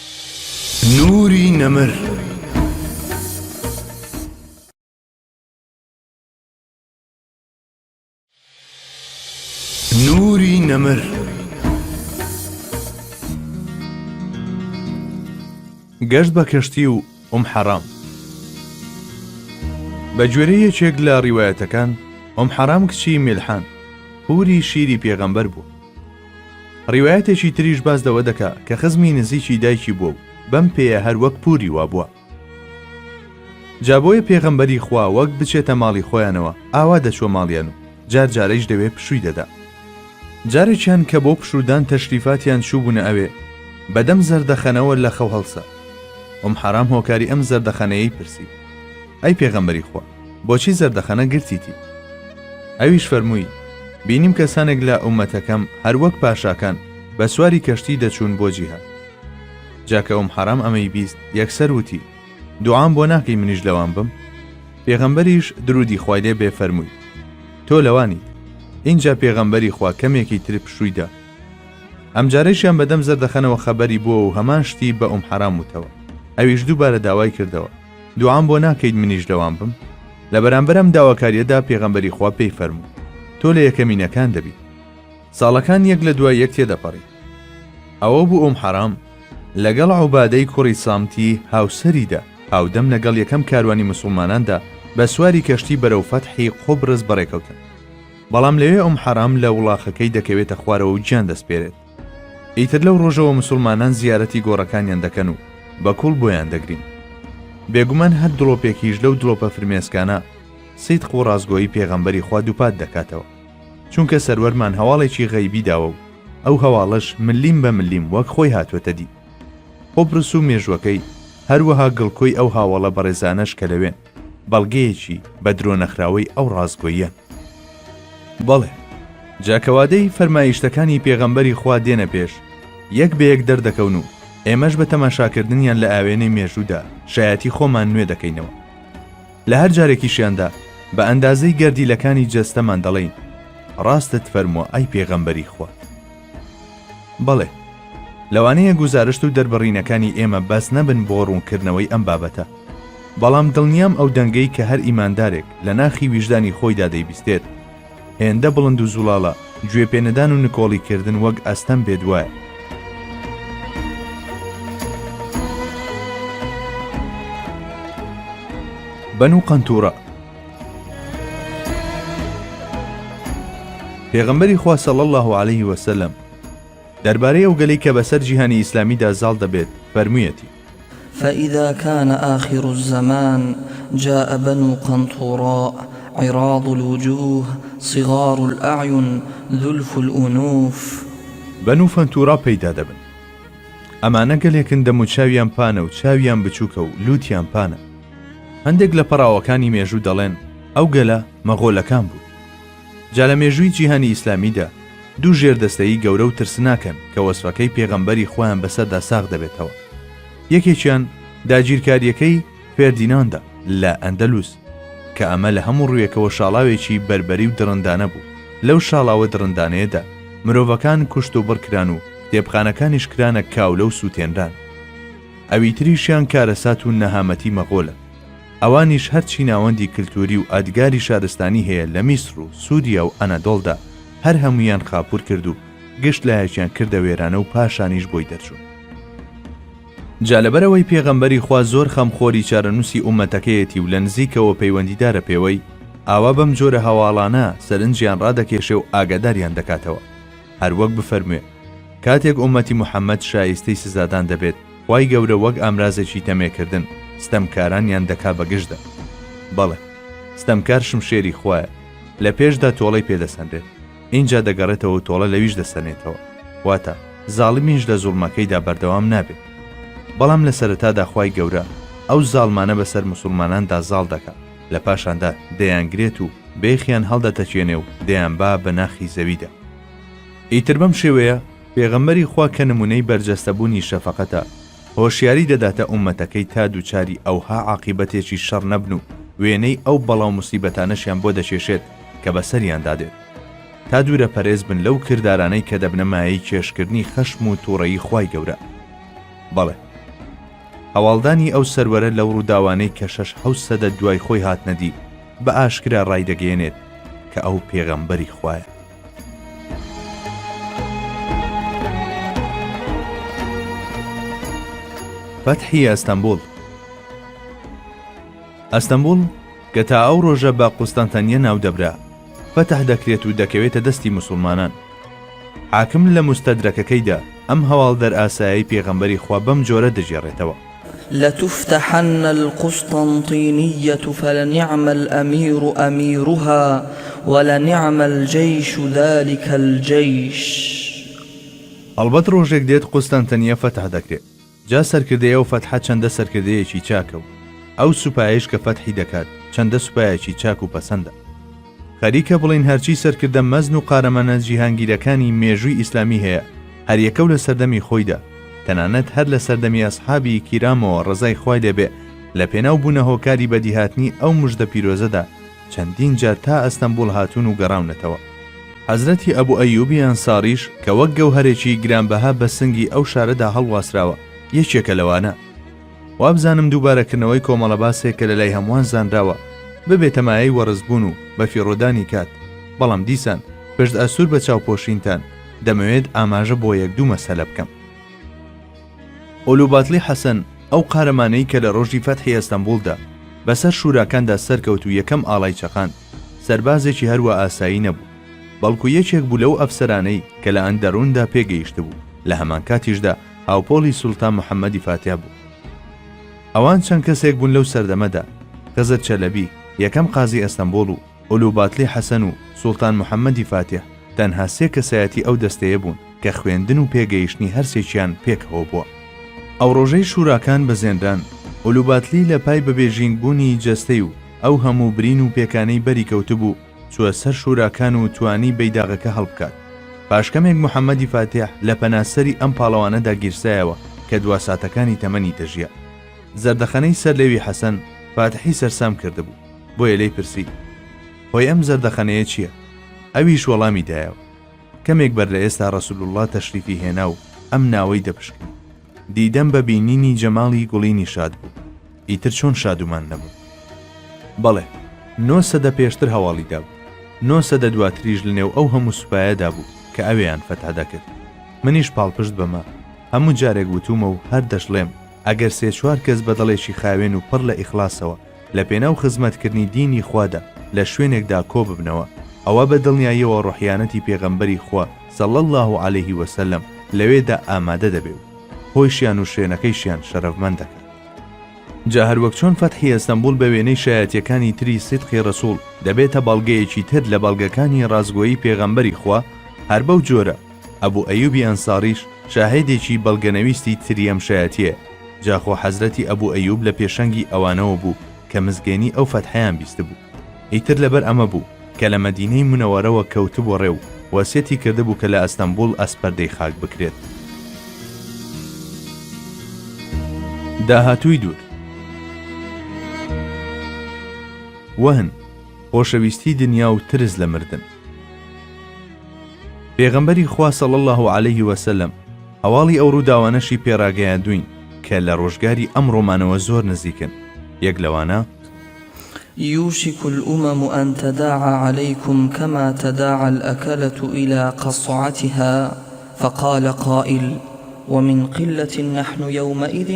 نوری نەمر. نوری نەمر. گەشت بە کەشتی و حەرام. بە گوێرەیەکێک لە ڕیوایەتەکان، حەرام کچی میلحان هوری شیری پێغەمبەر بوو. ڕیوایەتێکی تریش باس دەوە دەکا کە خزمی نزیکی دایکی بووە و بەم پێیە هەر وەک پوری وابووە. جابۆیە پێغەمبەری خوا وەک بچێتە ماڵی خۆیانەوە ئاوا دەچوە ماڵیان و جار جارەیش دەوێ پشووی دەدا. جارێکیان کە بۆ پشودان تەشریفاتیان چوو بوونە ئەوێ بەدەم زەردەخەنەوە لە خەو هەڵسا. حرام هۆکاری ئەم زەردەخەنەیەی پرسی: ئەی پێغەمبەری خوا، بۆچی زەردەخەنە گرتیتی؟ ئەویش فەرمووی: بینیم کەسانێک لە ئومەتەکەم هەر وەک پاشاکان بە سواری کەشتی دەچوون بۆ جیهاد. جاکە حرام ئەمەی بیست یەکسەر وتی: دوعام بۆ ناکەی منیش لەوان بم؟ پێغەمبەریش درودی خوای لێ بێ فەرمووی: تۆ لەوانیت. اینجا پێغەمبەری خوا کەمێکی تر پشوویدا. ئەمجارەیشیان بەدەم زەردەخەنەوە خەبەری بووە و هەمان شتی بە حرام وتەوە. ئەویش دووبارە داوای کردەوە: دوعام بۆ ناکەیت منیش لەوان بم؟ لە بەرامبەرم داواکاریەدا پێغەمبەری خوا پێی فەرموو: تۆ لە یەکەمینەکان دەبیت. ساڵەکان یەک لە دوای یەک تێدەپەڕی. ئەوە بوو حرام لەگەڵ عوبادەی کوڕی سامتی هاوسەریدا هاودەم لەگەڵ یەکەم کاروانی مسلماناندا بە سواری کەشتی بەرەو فەتحی قوبرس بەڕێکەوتن. بەڵام لەوێ حرام لە وڵاخەکەی دەکەوێتە خوارەوە و گیان دەسپێرێت. ئیتر لەو ڕۆژەوە مسلمانان زیارەتی گۆڕەکانیان دەکەن و بەکوڵ بۆیان دەگرین. بێگومان هەر دڵۆپێکیش لەو دڵۆپە فرمێسکانە سیدق و ڕازگۆیی پێغەمبەری خوا دووپات دەکاتەوە، چونکە سەروەرمان هەواڵێکی غەیبی داوە و ئەو هەواڵەش ملیم بە ملیم وەک خۆی هاتووەتە دی. قوبرس و مێژوەکەی هەروەها گڵکۆی ئەو هاوڵە بەڕێزانەش کە لەوێن بەڵگەیەکی بە درۆ نەخراوەی ئەو ڕازگۆیە. بەڵێ، جاکەوادەی فەرمایشتەکانی پێغەمبەری خوا دێنە پێش، یەک بە یەک دەردەکەون و ئێمەش بە تەماشاکردنیان لە ئاوێنەی مێژوودا شایەتی خۆمان نوێ دەکەینەوە. لە هەر جارێکیشیاندا بە ئەندازەی گەردیلەکانی جەستەمان دەڵێین: ڕاستت فەرمووە ئەی پێغەمبەری خوا. بەڵێ، لەوانەیە گوزارشت و دەربڕینەکانی ئێمە بەس نەبن بۆ ڕوونکردنەوەی ئەم بابەتە، بەڵام دڵنیام ئەو دەنگەی کە هەر ئیماندارێک لە ناخی ویژدانی خۆیدا دەیبیستێت هێندە بڵند و زوڵاڵە گوێپێنەدان و نکۆڵیکردن وەک ئەستەم بێدوایە. بەنو قەنتوڕە. پێغەمبەری خوا صلی الله علیه وسلم دەربارەی ئەو گەلەی کە بەسەر جیهانی ئیسلامیدا زاڵ دەبێت فەرموویەتی: فإذا كان آخر الزمان جاء بنو قنطراء عراض الوجوه صغار الأعين ذلف الأنوف. بەنو فەنتورا پەیدا دەبن. ئەمانە گەلێکن دەم و چاویان پانە و چاویان بچووکە و لوتیان پانە. هەندێک لە پەراوەکانی مێژوو دەڵێن ئەو گەلە مەغۆلەکان بوو. جا لە مێژووی جیهانی ئیسلامیدا دوو ژێردەستەیی گەورە و ترسناکەن کە وەسفەکەی پێغەمبەری خۆیان بەسەردا ساغ دەبێتەوە. یەکێکیان داگیرکاریەکەی فێردیناندا لە ئەندەلوس کە ئەمە لە هەموو ڕوویەکەوە شاڵاوێکی بربەری و درڕندانە بوو. لەو شاڵاوە درڕندانەیەدا مرۆڤەکان کوشت و بڕکران و کتێبخانەکانیش کرانە کاولە و سووتێنران. ئەوی تریشیان کارەسات و نەهامەتی مەغۆلە. ئەوانیش هەرچی ناوەندی کللتوری و ئادگاری شارستانی هەیە لە میسر و سووریا و ئەنەدۆڵدا هەر هەمویان خاپور کرد و گشت لایەکیان کردە وێرانە و پاشانیش بۆی دەرچوون. جا لەبەرەوەی پێغەمبەری خوا زۆر خەمخۆری چارەنووسی ئومەتەکەیەتی و لە نزیکەوە پەیوەندیدارە پێوەی، ئاوا بەم جۆرە هەواڵانە سەرنجیان ڕادەکێشێ و ئاگاداریان دەکاتەوە. هەروەک بفەرموێ: کاتێک ئومەتی موحەممەد شایستەی سزادان دەبێت، خوای گەورە وەک ئامرازێکی تەمێکردن ستەمکارانیان دەکا بەگشتدا. بەڵێ، ستەمکار شمشێری خوایە، لە پێشدا تۆڵەی پێدەسەندێت، اینجا دەگەڕێتەوە و تۆڵە لەویش دەسەنێتەوە، واتە زاڵمیش لە زوڵمەکەیدا بەردەوام نابێت. بەڵام لە سەرەتادا خوای گەورە ئەو زاڵمانە بەسەر مسلماناندا زاڵ دەکات، لە پاشاندا دەیانگرێت و بێخیان هەڵدەتەچێنێ و دەیان با بە ناخی زەویدا. ئیتر بەم شێوەیە پێغەمبەری خوا کە نمونەی بەرجەستەبوونی شەفەقەتە، هۆشیاری دەداتە ئومەتەکەی تا دووچاری ئەوها عاقیبەتێکی شەڕ نەبن و وێنەی ئەو بەڵاو موسیبەتانەشیان بۆ دەچێشێت کە بەسەریان دادێت، تا دوورە پەرێز بن لەو کردارانەی کە دەبنەمایی کێشکردنی خەشم و تووڕەیی خوای گەورە. بەڵێ، هەواڵدانی ئەو سەروەرە لەو ڕووداوانەی کە 600 دوای خۆی هاتنەدی بە ئاشکرا ڕای دەگەێنێت کە ئەو پێغەمبەری خوایە. فتحی ئەستەمبول. ئەستەمبول کە تا ئەو ڕۆژە بە قوستەنتەنیە ناو دەبرا، فتح دەکرێت و دەکەوێتە دەستی مسلمانان. حاکم لە مستەدرەکەکەیدا ئەم هەواڵدەر ئاسایی پێغەمبەری خوا بەم جۆرە دەژێڕێتەوە. لتفتحن القسطنطينية فلنعم الأمير أميرها ولنعم الجيش ذلك الجيش. ئەڵبەت ڕۆژێک دێت قوستەنتەنیە فەتح دەکرێت. جا سەرکردەیە و فەتحە چەندە سەرکردەیەکی چاکە و ئەو سوپایش کە فەتحی دەکات چەندە سوپایەکی چاک و پەسەندە. خەریکە بڵین هەرچی سەرکردە مەزن و قارەمانە جیهانگیرەکانی مێژووی ئیسلامی هەیە هەر یەکەو لە سەردەمی خۆیدا، تەنانەت هەر لە سەردەمی ئەسحابی کیرامەوە ڕزای خوای لێبێ لە پێناو بوونە هۆکاری بەدیهاتنی ئەو موژدە پیرۆزەدا چەندین جار تا ئەستەمبول هاتوون و گەڕاونەتەوە. حەزرەتی ئەبوو ئەیوبی ئەنساریش کە وەک گەوهەرێکی گرانبەها بە سنگی ئەو شارەدا هەڵواسراوە یەکێکە لەوانە. وابزانم دووبارەکردنەوەی کۆمەڵە باسێک کە لە لای هەمووان زانراوە ببێتە مایەی وەڕزبوون و بە فیڕۆدانی کات، بەڵام دیسان پشت ئەسوور بە چاوپۆشینتان دەمەوێت ئاماژە بۆ یەک دوو مەسەلە بکەم. ئۆلوباتلی حەسەن ئەو قارەمانەی کە لە ڕۆژی فەتحی ئەستەمبولدا بەسەر شوراکاندا سەرکەوت و یەکەم ئاڵای چەقاند، سەربازێکی هەروە ئاسایی نەبوو، بەڵکو یەکێک بوو لەو ئەفسەرانەی کە لە ئەندەڕووندا پێگەیشت بوو، لە هەمان کاتیشدا هاوپۆڵی سوڵتان محەممەدی فاتیا بوو. ئەوان چەند کەسێک بوون لەو سەردەمەدا، خزر چەلەبی یەکەم قازی ئەستەمبول و ئۆلوباتلی حەسەن و سوڵتان محەممەدی فاتح تەنها سێ کەسایەتی ئەو دەستەیە بوون کە خوێندن و پێگەیشتنی هەرسێکیان پێکەوە بووە. ئەو ڕۆژەی شوراکان بەزێنران، ئۆلوباتلی لە پای بەبێژینگبوونی جەستەی و ئەو هەموو برین و پێکانەی بەری کەوتبوو چووە سەر شوراکان و توانی بەیداغەکە هەڵبکات. پاشکەمێک محەممەدی فاتح لە پەناسەری ئەم پاڵەوانەدا گیرسایەوە کە دواساتەکانی تەمەنی دەژیە. زەردەخەنەی سەر لێوی حەسەن فاتحی سەرسام کردبوو، بۆیە لێی پرسی هۆی ئەم زەردەخەنەیە چییە؟ ئەویش وەڵامی دایەوە کەمێک بەر لە ئێستا ڕەسوول الله تەشریفی هێنا و ئەم ناوەی دەپشکن. دیدەم بە بینینی جەماڵی گوڵینی شاد بوو، ئیتر چۆن شادومان نەبوو. بەڵێ 9 سەدە پێشتر هەواڵی دابوو، 9 سەدە دواتریش لەنێو ئەو هەموو سوپایەدا بوو کە ئەوێیان فەتح دەکرد. منیش پاڵپشت بەما هەموو جارێک وتومە و هەر دەشڵێم ئەگەر 3-4 کەس بەدڵێکی خاوێن و پڕ لە ئیخلاسەوە لە پێناو خزمەتکردنی دینی خوادا لە شوێنێکدا کۆ ببنەوە، ئەوە بە دڵنیاییەوە ڕوحیانەتی پێغەمبەری خوا صلی الله عليه وسلم لەوێدا ئامادە دەبێ و هۆیشیان و شوێنەکەیشیان شەرەفمەند دەکات. جا هەروەک چۆن فەتحی ئەستەمبول بە وێنەی شایەتیەکانی تری سیدقی ڕەسوول دەبێتە بەڵگەیەکی تر لە بەڵگەکانی ڕازگۆیی پێغەمبەری خوا، هەر بەو جۆرە ئەبوو ئەیوبی ئەنساریش شاهێدێکی بەڵگەنەویستی تری ئەم شایەتیە. جاخۆ حەزرەتی ئەبوو ئەیوب لە پێشەنگی ئەوانەوە بوو کە مزگەێنی ئەو فەتحیان بیست بوو. ئیتر لەبەر ئەمە بوو کە لە مەدینەی منەوەرەوە کەوتبوو ڕێو وەسیەتی کردبوو کە لە ئەستەمبول ئەسپەردەی خاک بکرێت. داهاتووی دوور وەهن، خۆشەویستی دنیا و ترس لە مردن. پێغەمبەری خوا صلی الله عليه وسلم هەواڵی ئەو ڕووداوانەشی پێڕاگەیاندوین کە لە ڕۆژگاری ئەمڕۆمانەوە زۆر نزیکن. یەک لەوانە يوشك الأمم أن تداعى عليكم كما تداعى الأكلة إلى قصعتها فقال قائل ومن قلة نحن يومئذ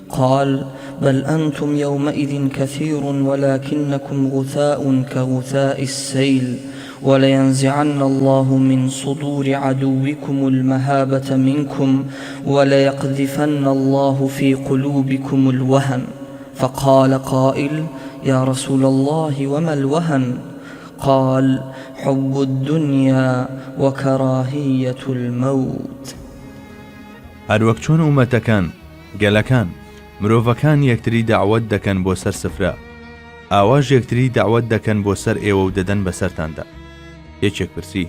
قال بل أنتم يومئذ كثير ولكنكم غثاء كغثاء السيل ولينزعن الله من صدور عدوكم المهابة منكم وليقذفن الله في قلوبكم الوهن. فقال قائل يا رسول الله وما الوهن؟ قال حب الدنيا وكراهية الموت. هەروەک چۆن ئومەتەکان گەلەکان مرۆڤەکان یەکتری داوەت دەکەن بۆ سەر سفرە، ئاواژ یەکتری داوەت دەکەن بۆ سەر ئێوە و دەدەن بەسەرتاندا. یەکێک پرسی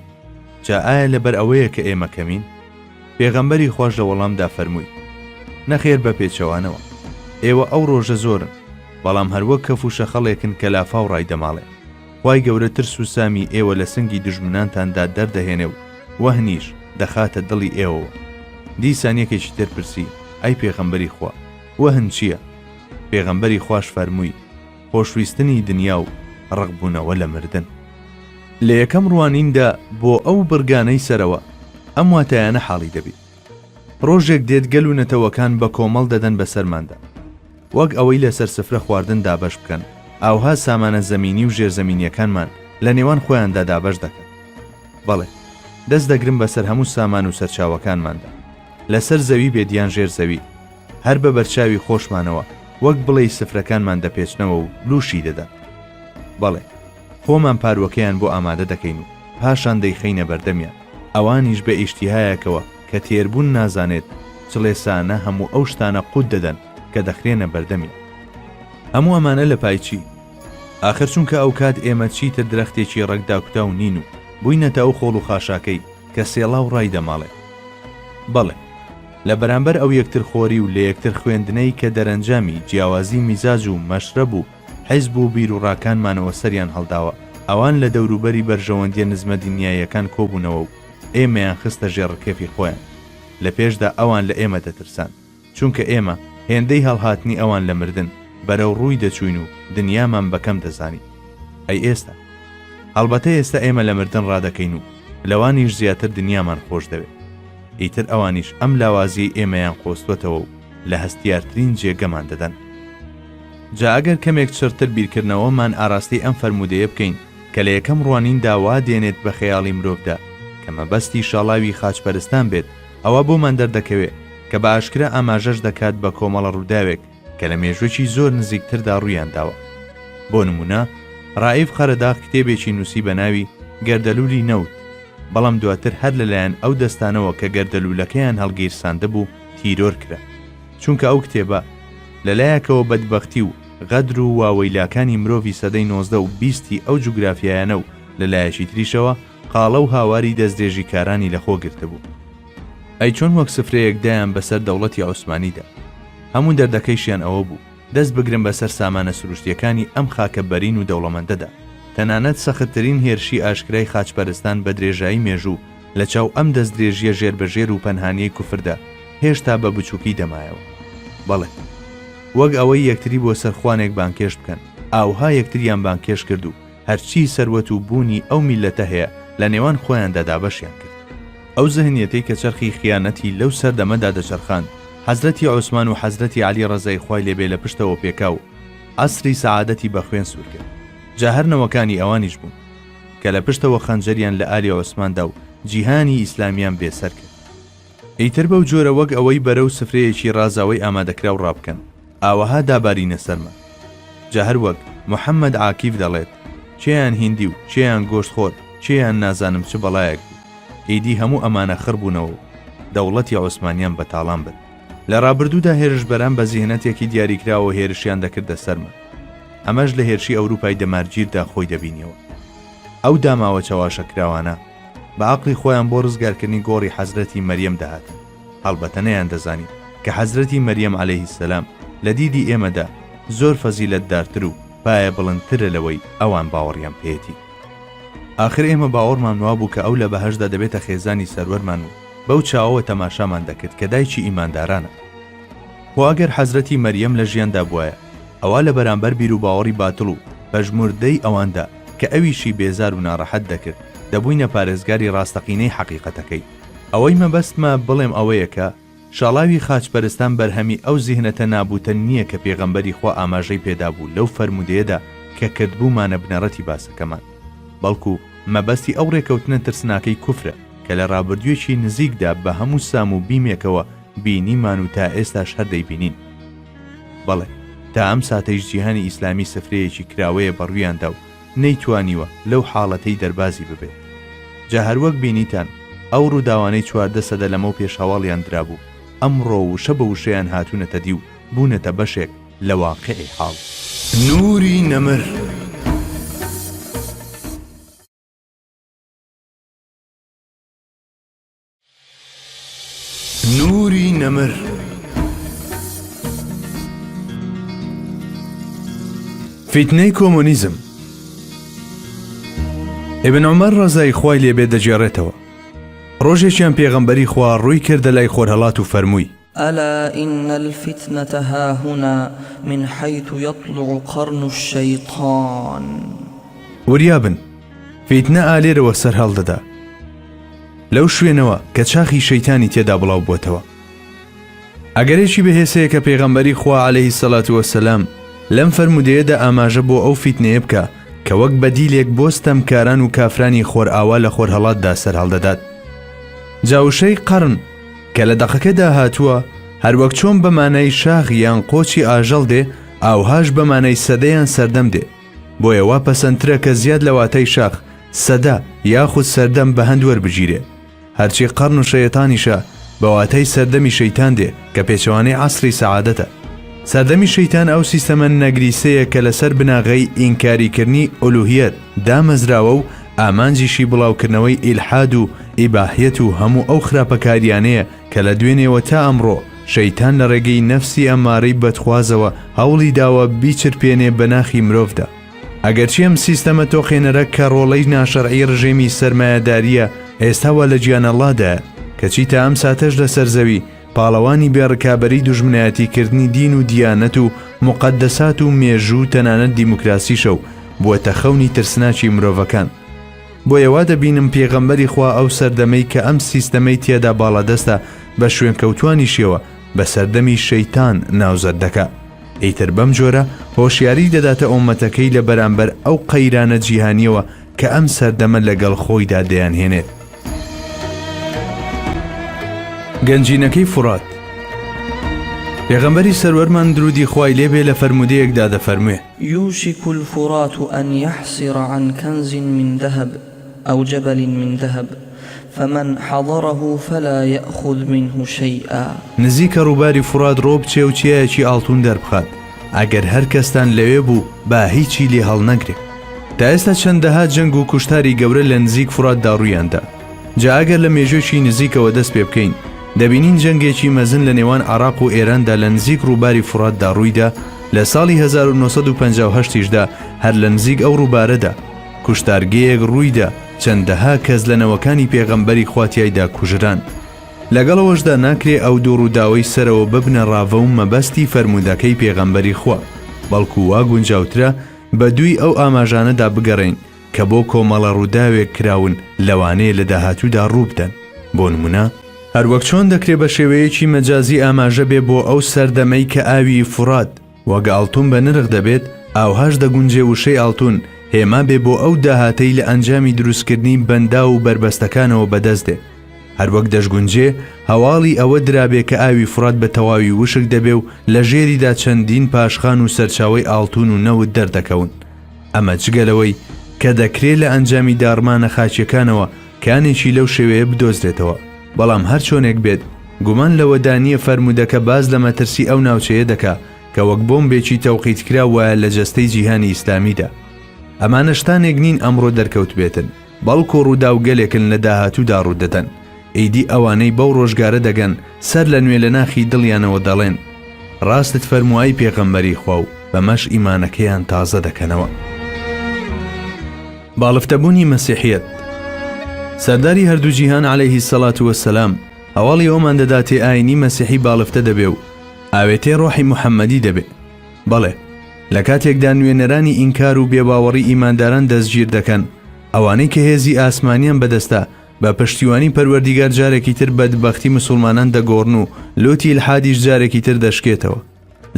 جا ئایا لەبەر ئەوەیە کە ئێمە کەمین؟ پێغەمبەری خۆش لە وەڵامدا فەرمووی نەخێر بە پێچەوانەوە، ئێوە ئەو ڕۆژە زۆرن، بەڵام هەروەک کەف و شەخەڵێکن کە لافا و ڕای دەماڵێ. خوای گەورە ترس و سامی ئێوە لە سنگی دژمنانتاندا دەردەهێنێ و وەهنیش دەخاتە دڵی ئێوەوە. دیسان یەکێکی تر پرسی ئەی پێغەمبەری خوا وەهن چییە؟ پێغەمبەری خوش فەرمووی خۆشویستنی دنیا و ڕقبوونەوە لە مردن. لە یەکەم ڕوانیندا بۆ ئەو بڕگانەی سەرەوە ئەم واتایانە حاڵی دەبێت. ڕۆژێک دێت گەل و نەتەوەکان بە کۆمەڵ دەدەن بەسەرماندا، وەک ئەوەی لەسەر سفرە خواردن دابەش بکەن، ئاوها سامانە زەمینی و ژێرزەمینیەکانمان لە نێوان خۆیاندا دابەش دەکەن. بەڵێ دەست دەگرن بەسەر هەموو سامان و سەرچاوەکانماندا، لەسەر زەوی بێدیان ژێر زەوی هەر بە بەرچاوی خۆشمانەوە وەک بڵێ سفرەکانمان دەپێچنەوە و لوشی دەدەن. بەڵێ خۆمان پاروەکەیان بۆ ئامادە دەکەین و پاشان دەیخەینە بەردەمیان، ئەوانیش بە ئیشتیهایەکەوە کە تێربوون نازانێت چڵێسانە هەموو ئەو شتانە قوت دەدەن کە دەخرێنە بەردەمیان. هەموو ئەمانە لە پایچی ئاخر چونکە ئەو کات ئێمە چیتر درەختێکی ڕەگدا کوتا و نین و بووینەتە ئەو خۆڵ و خاشاکەی کە سێڵاو ڕای دەماڵێ. بەڵێ لە بەرامبەر ئەو یەکتر خۆری و لە یەکتر خوێندنەی کە دەرەنجامی جیاوازی میزاج و مەشرەب و حیزب و بیر و ڕاکانمانەوە سەریان هەڵداوە، ئەوان لە دەوروبەری بەرژەوەندیە نزمە دینیاییەکان کۆبوونەوە و ئێمەیان خستە ژێڕکێفی خۆیان. لە پێشدا ئەوان لە ئێمە دەترسان چونکە ئێمە هێندەی هەڵهاتنی ئەوان لە مردن بەرەو ڕووی دەچوین و دنیامان بەکەم دەزانی. ئەی ئێستا هەڵبەتە ئێستا ئێمە لە مردن ڕادەکەین و لەوانیش زیاتر دنیامان خۆش دەوێت. ئیتر ئەوانیش ئەم لاوازی ئێمەیان قۆستوەتەوە و لە هەستیارترین جێگەمان دەدەن. جا ئەگەر کەمێک چرتر بیرکردنەوەمان ئاراستی ئەم فەرمودەیە بکەین کە لە یەکەم ڕوانیندا وا دێنێت بە خەیاڵی مرۆڤدا کە مەبەستی شاڵاوی خاچپەرستان بێت، ئەوە بۆمان دەردەکەوێت کە بە ئاشکرا ئاماژەش دەکات بە کۆمەڵە ڕووداوێک کە لە مێژوەکی زۆر نزیکتردا ڕوویان داوە. بۆ نمونە ڕائیف خەرەداغ کتێبێکی نووسی بە ناوی گەردەلوولی نەوت، بەڵام دواتر هەر لەلایەن ئەو دەستانەوە کە گەردەلوولەکەیان هەڵگیرساندە بوو تیرۆر کرا، چونکە ئەو کتێبە لەلایەکەوە بەدبەختی و غەدر و واوەیلاکانی مرۆڤی سەدەی 19 و 20 ئەو جوگرافیایانە و لەلایەکی تریشەوە قاڵە و هاواری دەستدرێژی کارانی لەخۆ گرتە بوو. ئەی چۆن وەک سفرەیەکدایان بەسەر دەوڵەتی عوسمانیدا هەموو دەردەکەیشیان ئەوە بوو دەست بگرن بەسەر سامانە سروشتیەکانی ئەم خاکە بەرین و دەوڵەمەندەدا. تەنانەت سەختترین هێرشی ئاشکرای خاچپەرستان بە درێژایی مێژوو لە چاو ئەم دەستدرێژیە ژێربەژێر و پەنهانیەی کوفردا هێشتا بە بچووکی دەمایەوە. بەڵێ وەک ئەوەی یەکتری بۆ سەرخوانێک بانکێش بکەن، ئاوها یەکتریان بانکێش کرد و هەرچی سەروەت و بوونی ئەو میلەتە هەیە لە نێوان خۆیاندا دابەشیان کرد. ئەو زەهنیەتەی کە چرخی خیانەتی لەو سەردەمەدا دەچەرخاند، حەزرەتی عوسمان و حەزرەتی عەلی ڕەزای خوای لێبێ لە پشتەوە پێکاو عەسری سەعادەتی بە خوێن سوور کرد. جا هەر نەوەکانی ئەوانیش بوون کە لە پشتەوە خەنجەریان لە ئالی عوسماندا و جیهانی ئیسلامیان بێسەر کرد. ئیتر بەو جۆرە وەک ئەوەی بەرەو سفرەیەکی ڕازاوی ئامادەکراو ڕابکەن، ئاوەها دابارینە سەرمە. جا هەر وەک محەممەد عاکیف دەڵێت چێیان هیندی و چێیان گۆشتخۆر چێیان نازانم چ بەڵایەک بوو، ئیدی هەموو ئەمانە خڕبوونەوە و دەوڵەتی عوسمانیان بەتاڵان بن. لە ڕابردوودا هێرشبەران بە زیهنەتێکی دیاریکراوە هێرشیان دەکردە سەرمە. ئەمەش لە هێرشی ئەوروپای دەمارگیردا خۆی دەبینیەوە. ئەو داماوە چاواشەکراوانە بە عەقڵی خۆیان بۆ ڕزگارکردنی گۆڕی حەزرەتی مەریەم دەهاتن. هەڵبەتە نەیان دەزانی کە حەزرەتی مەریەم عەلەیهی سەلام لە دیدی ئێمەدا زۆر فەزیلەتدارتر و پایە بڵندترە لەوەی ئەوان باوەڕیان پێێتی. ئاخر ئێمە باوەڕمان وا بوو کە ئەو لە بەهەشدا دەبێتە خێزانی سەروەرمان و بەو چاوەوە تەماشامان دەکرد کە دایکی ئیماندارانە. و ئەگەر حەزرەتی مەریەم لە ژیاندا بووایە، ئەوە لە بەرامبەر بیر و باوەڕی باتڵ و بەژموردەی ئەواندا کە ئەویشی بێزار و ناڕەحەت دەکرد دەبووینە پارێزگاری ڕاستەقینەی حەقیقەتەکەی. ئەوەی مەبەستمە بڵێم ئەوەیە کە شاڵاوی خاچپەرستان بەرهەمی ئەو زیهنەتە نابوتە نییە کە پێغەمبەری خوا ئاماژەی پێدا بوو لەو فەرمودەیەدا کە کردبوومانە بنەڕەتی باسەکەمان، بەڵکو مەبەستی ئەو ڕێکەوتنە ترسناکەی کوفرە کە لە ڕابردوویەکی نزیکدا بە هەموو سام و بیمێکەوە بینیمان و تا ئێستاش هەر دەیبینین. بەڵێ تا ئەم ساتەیش جیهانی ئیسلامی سفرەیەکی کراوەیە بەڕوویاندا و نەیتوانیوە لەو حاڵەتەی دەربازی ببێت. جا هەروەک بینیتان ئەو ڕووداوانەی 14 سەدە لەمە و پێشەواڵیان درابوو، ئەمڕۆ وشە بە وشەیان هاتوونەتە دی و بوونەتە بەشێک لە واقعی حاڵ. نوری نەمر. نوری نەمر. فیتنەی کۆمۆنیزم. ئیبن عومەر ڕەزای خوای لێبێ دەجێڕێتەوە. ڕۆژێکیان پێغەمبەری خوا ڕووی کردە لای خۆرهەڵات و فەرمووی: ألا إن الفتنة هاهنا من حيث يطلع قرن الشيطان. وریابن فیتنە ئالێرەوە سەر هەڵدەدا لەو شوێنەوە کە چاخی شەیتانی تێدا بڵاو بووتەوە. ئەگەرێکی بەهێسەیە کە پێغەمبەری خوا عەلەیهی سەڵات وەسەلام لەم فەرمودەیەدا ئاماژە بۆ ئەو فیتنەیە بکە کە وەک بەدیلێک بۆ ستەمکاران و کافرانی خۆرئاوا لە خۆرهەڵاتدا سەر هەڵدەدات. جاوشەی قەرن کە لە دەقەکەدا هاتووە هەروەک چۆن بەمانەی شاخ یان قۆچی ئاژەڵ دێ ئاوهاش بەمانەی سەدەیان سەردەم دێ بۆیە وا پەسەندترە کە زیاد لە واتای شاخ سەدە یاخود سەردەم بە هەند وەربگیرێ هەرچی قەڕن و شەیەتانیشە بە واتای سەردەمی شەیتان دێ کە پێچەوانەی عەسری سەعادەتە سەردەمی شەیتان ئەو سیستەمە نەگریسەیە کە لەسەر بناغەی ئینکاریکردنی ئولوهیەت دامەزراوە و ئامانجیشی بڵاوکردنەوەی ئیلحاد و ئیباحیەت و هەموو ئەو خراپەکاریانەیە کە لە دوێنێەوە تا ئەمڕۆ شەیتان لە ڕێگەی نەفسی ئەمارەی بەدخوازەوە هەوڵی داوە بیچرپێنێ بە ناخی مرۆڤدا ئەگەرچی ئەم سیستەمە تۆقێنەرە کە ڕۆڵەی ناشەرعی ڕژێمی سەرمایەداریە ئێستاوە لە گیانەڵادایە کەچی تا ئەم ساتەش لەسەر زەوی پاڵەوانی بێڕکابەری دوژمنایەتیکردنی دین و دیانەت و مقەدەسات و مێژوو تەنانەت دیموکراسیشە و بووەتە خەونی ترسناکی مرۆڤەکان بۆیەوە دەبینم پێغەمبەری خوا ئەو سەردەمەی کە ئەم سیستەمەی تێدا باڵادەستە بە شوێن کەوتوانیشیەوە بە سەردەمی شەیتان ناوزەر دەکات ئیتر بەم جۆرە هۆشیاری دەداتە ئومەتەکەی لە بەرامبەر ئەو قەیرانە جیهانیەوە کە ئەم سەردەمە لەگەڵ خۆیدا دەیانهێنێت گەنجینەکەی فورات پێغەمبەری سەروەرمان درودی خوای لێبێ لە فەرمودەیەکدا دەفەرموێ يوشك الفرات أن يحصر عن كنز من ذهب أو جبل من ذهب فمن حضره فلا يأخذ منه شيئا نزیکە ڕووباری فورات ڕۆ بچێ و چیایەکی ئاڵتون دەربخات ئەگەر هەر کەستان لەوێ بوو با هیچی لێ هەڵ نەگرێ تا ئێستا چەندەها جەنگ و کوشتاری گەورە لە نزیک فوراتدا ڕوویاندا جا ئەگەر لە مێژوێکی نزیکەوە دەست پێ بکەین دەبینین جەنگێکی مەزن لە نێوان عێراق و ئێراندا لە نزیک ڕووباری فوراتدا ڕوویدا لە ساڵی 1958دا هەر لە نزیک ئەو ڕووبارەدا کوشتارگەیەک ڕوویدا چەندەها کەس لە نەوەکانی پێغەمبەری خواتیایدا کوژران لەگەڵەوەشدا ناکرێ ئەو دووڕووداوەی سەرەوە ببنە ڕاوە و مەبەستی فەرمودەکەی پێغەمبەری خوا بەڵکو وا گونجاوترە بە دووی ئەو ئاماژانەدا بگەڕین کە بۆ کۆمەڵە ڕووداوێک کراون لەوانەیە لە داهاتوودا ڕوو بدەن بۆ نمونە هەروەک چۆن دەکرێت بە شێوەیەکی مەجازی ئاماژە بێ بۆ ئەو سەردەمەی کە ئاوی فورات وەگە ئاڵتون بە نرخ دەبێت ئاوهاش دەگونجێ وشەی ئاڵتون هێما بێ بۆ ئەو داهاتەی لە ئەنجامی دروستکردنی بەندا و بربەستەکانەوە بەدەست دێ هەروەک دەشگونجێ هەواڵی ئەوە درابێ کە ئاوی فورات بە تەواوی وشک دەبێ و لە ژێریدا چەندین پاشخان و سەرچاوی ئاڵتون و نەوت دەردەکەون ئەمە جگەلەوەی کە دەکرێت لە ئەنجامی دارمانە خاچیەکانەوە کانێکی لەو شێوەیە بدۆزرێتەوە بەڵام هەر چۆنێک بێت گومان لەوەدانیە فەرمودەکە باز لە مەترسی ئەو ناوچەیە دەکا کە وەک بۆمبێکی تەوقیتکرا وایە لە جەستەی جیهانی ئیسلامیدا ئەمانە شتانێک نین ئەمڕۆ دەرکەوت بێتن بەڵکو ڕوودا و گەلێکن لە داهاتوودا ڕوودەدەن ئیدی ئەوانەی بەو ڕۆژگارە دەگەن سەر لە نوێ لە ناخی دڵیانەوە دەڵێن ڕاستت فەرموایی پێغەمبەری خوا و بەمەش ئیمانەکەیان تازە دەکەنەوە باڵفتەبوونی مەسیحیەت سەرداری هەردوو جیهان عەلەیهی سەڵات وەسەلام هەواڵی ئەومان دەداتێ ئاینی مەسیحی باڵفتە دەبێ و ئاوێتێ ڕۆحی موحەممەدی دەبێ بەڵێ لە کاتێکدا نوێنەرانی ئینکار و بێباوەڕی ئیمانداران دەستگیر دەکەن ئەوانەی کە هێزی ئاسمانیان بەدەستە بە پشتیوانی پەروەردیگار جارێکی تر بەدبەختی مسلمانان دەگۆڕن و لۆتی الحادیش جارێکی تر دەشکێتەوە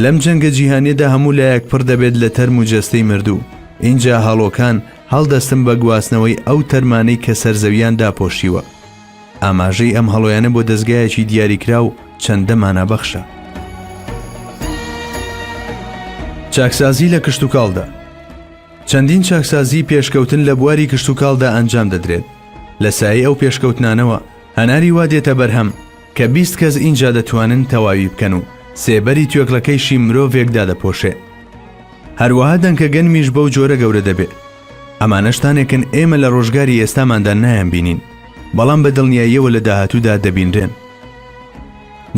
لەم جەنگە جیهانیەدا هەموو لایەک پڕ دەبێت لە تەرم و جەستەی مردوو اینجا هەڵۆکان هەڵدەستن بە گواستنەوەی ئەو تەرمانەی کە سەرزەویان داپۆشیوە ئاماژەی ئەم هەڵۆیانە بۆ دەستگایەکی دیاریکرا و چەندە مانابەخشە چاکسازی لە کشت و کاڵدا چەندین چاکسازی پێشکەوتن لە بواری کشت و کاڵدا ئەنجام دەدرێت لە سایه ئەو پێشکەوتنانەوە هەناری وا دێتە بەرهەم کە 20 کەس اینجا دەتوانن تەواوی بکەن و سێبەری توێکلەکەیشی مرۆڤێکدا دەپۆشێ هەروەها دەنکە گەنمیش بەو جۆرە گەورە دەبێت ئەمانەشتانێکن ئێمە لە ڕۆژگاری ئێستاماندا نایان بینین بەڵام بە دڵنیاییەوە لە داهاتوودا دەبینرێن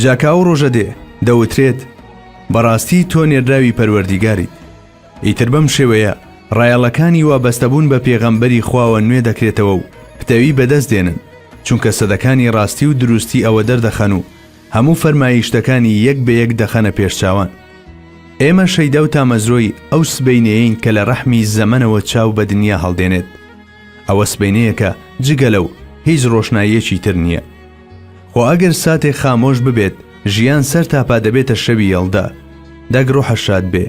جاکە ئەو ڕۆژە دێ دەوترێت بەڕاستی تۆ نێردراوی پەروەردیگاریت ئیتر بەم شێوەیە ڕایەڵەکانی وابەستەبوون بە پێغەمبەری خواوە نوێ دەکرێتەوە و پتەوی بەدەست دێنن چونکە سەدەکانی ڕاستی و دروستی ئەوە دەردەخەن و هەموو فەرمایشتەکانی یەک بە یەک دەخەنە پێشچاوان ئێمە شەیدا و تامەزرۆی ئەو سبەینەیەین کە لە ڕەحمی زەمەنەوە چاو بە دنیا هەڵدێنێت ئەوە سبەینەیەکە جگە لەو هیچ ڕۆشناییەکی تر نییە خۆ ئەگەر ساتێک خامۆش ببێت ژیان سەر تاپا دەبێتە شەوی یەڵدا دەگڕۆحە شاد بێ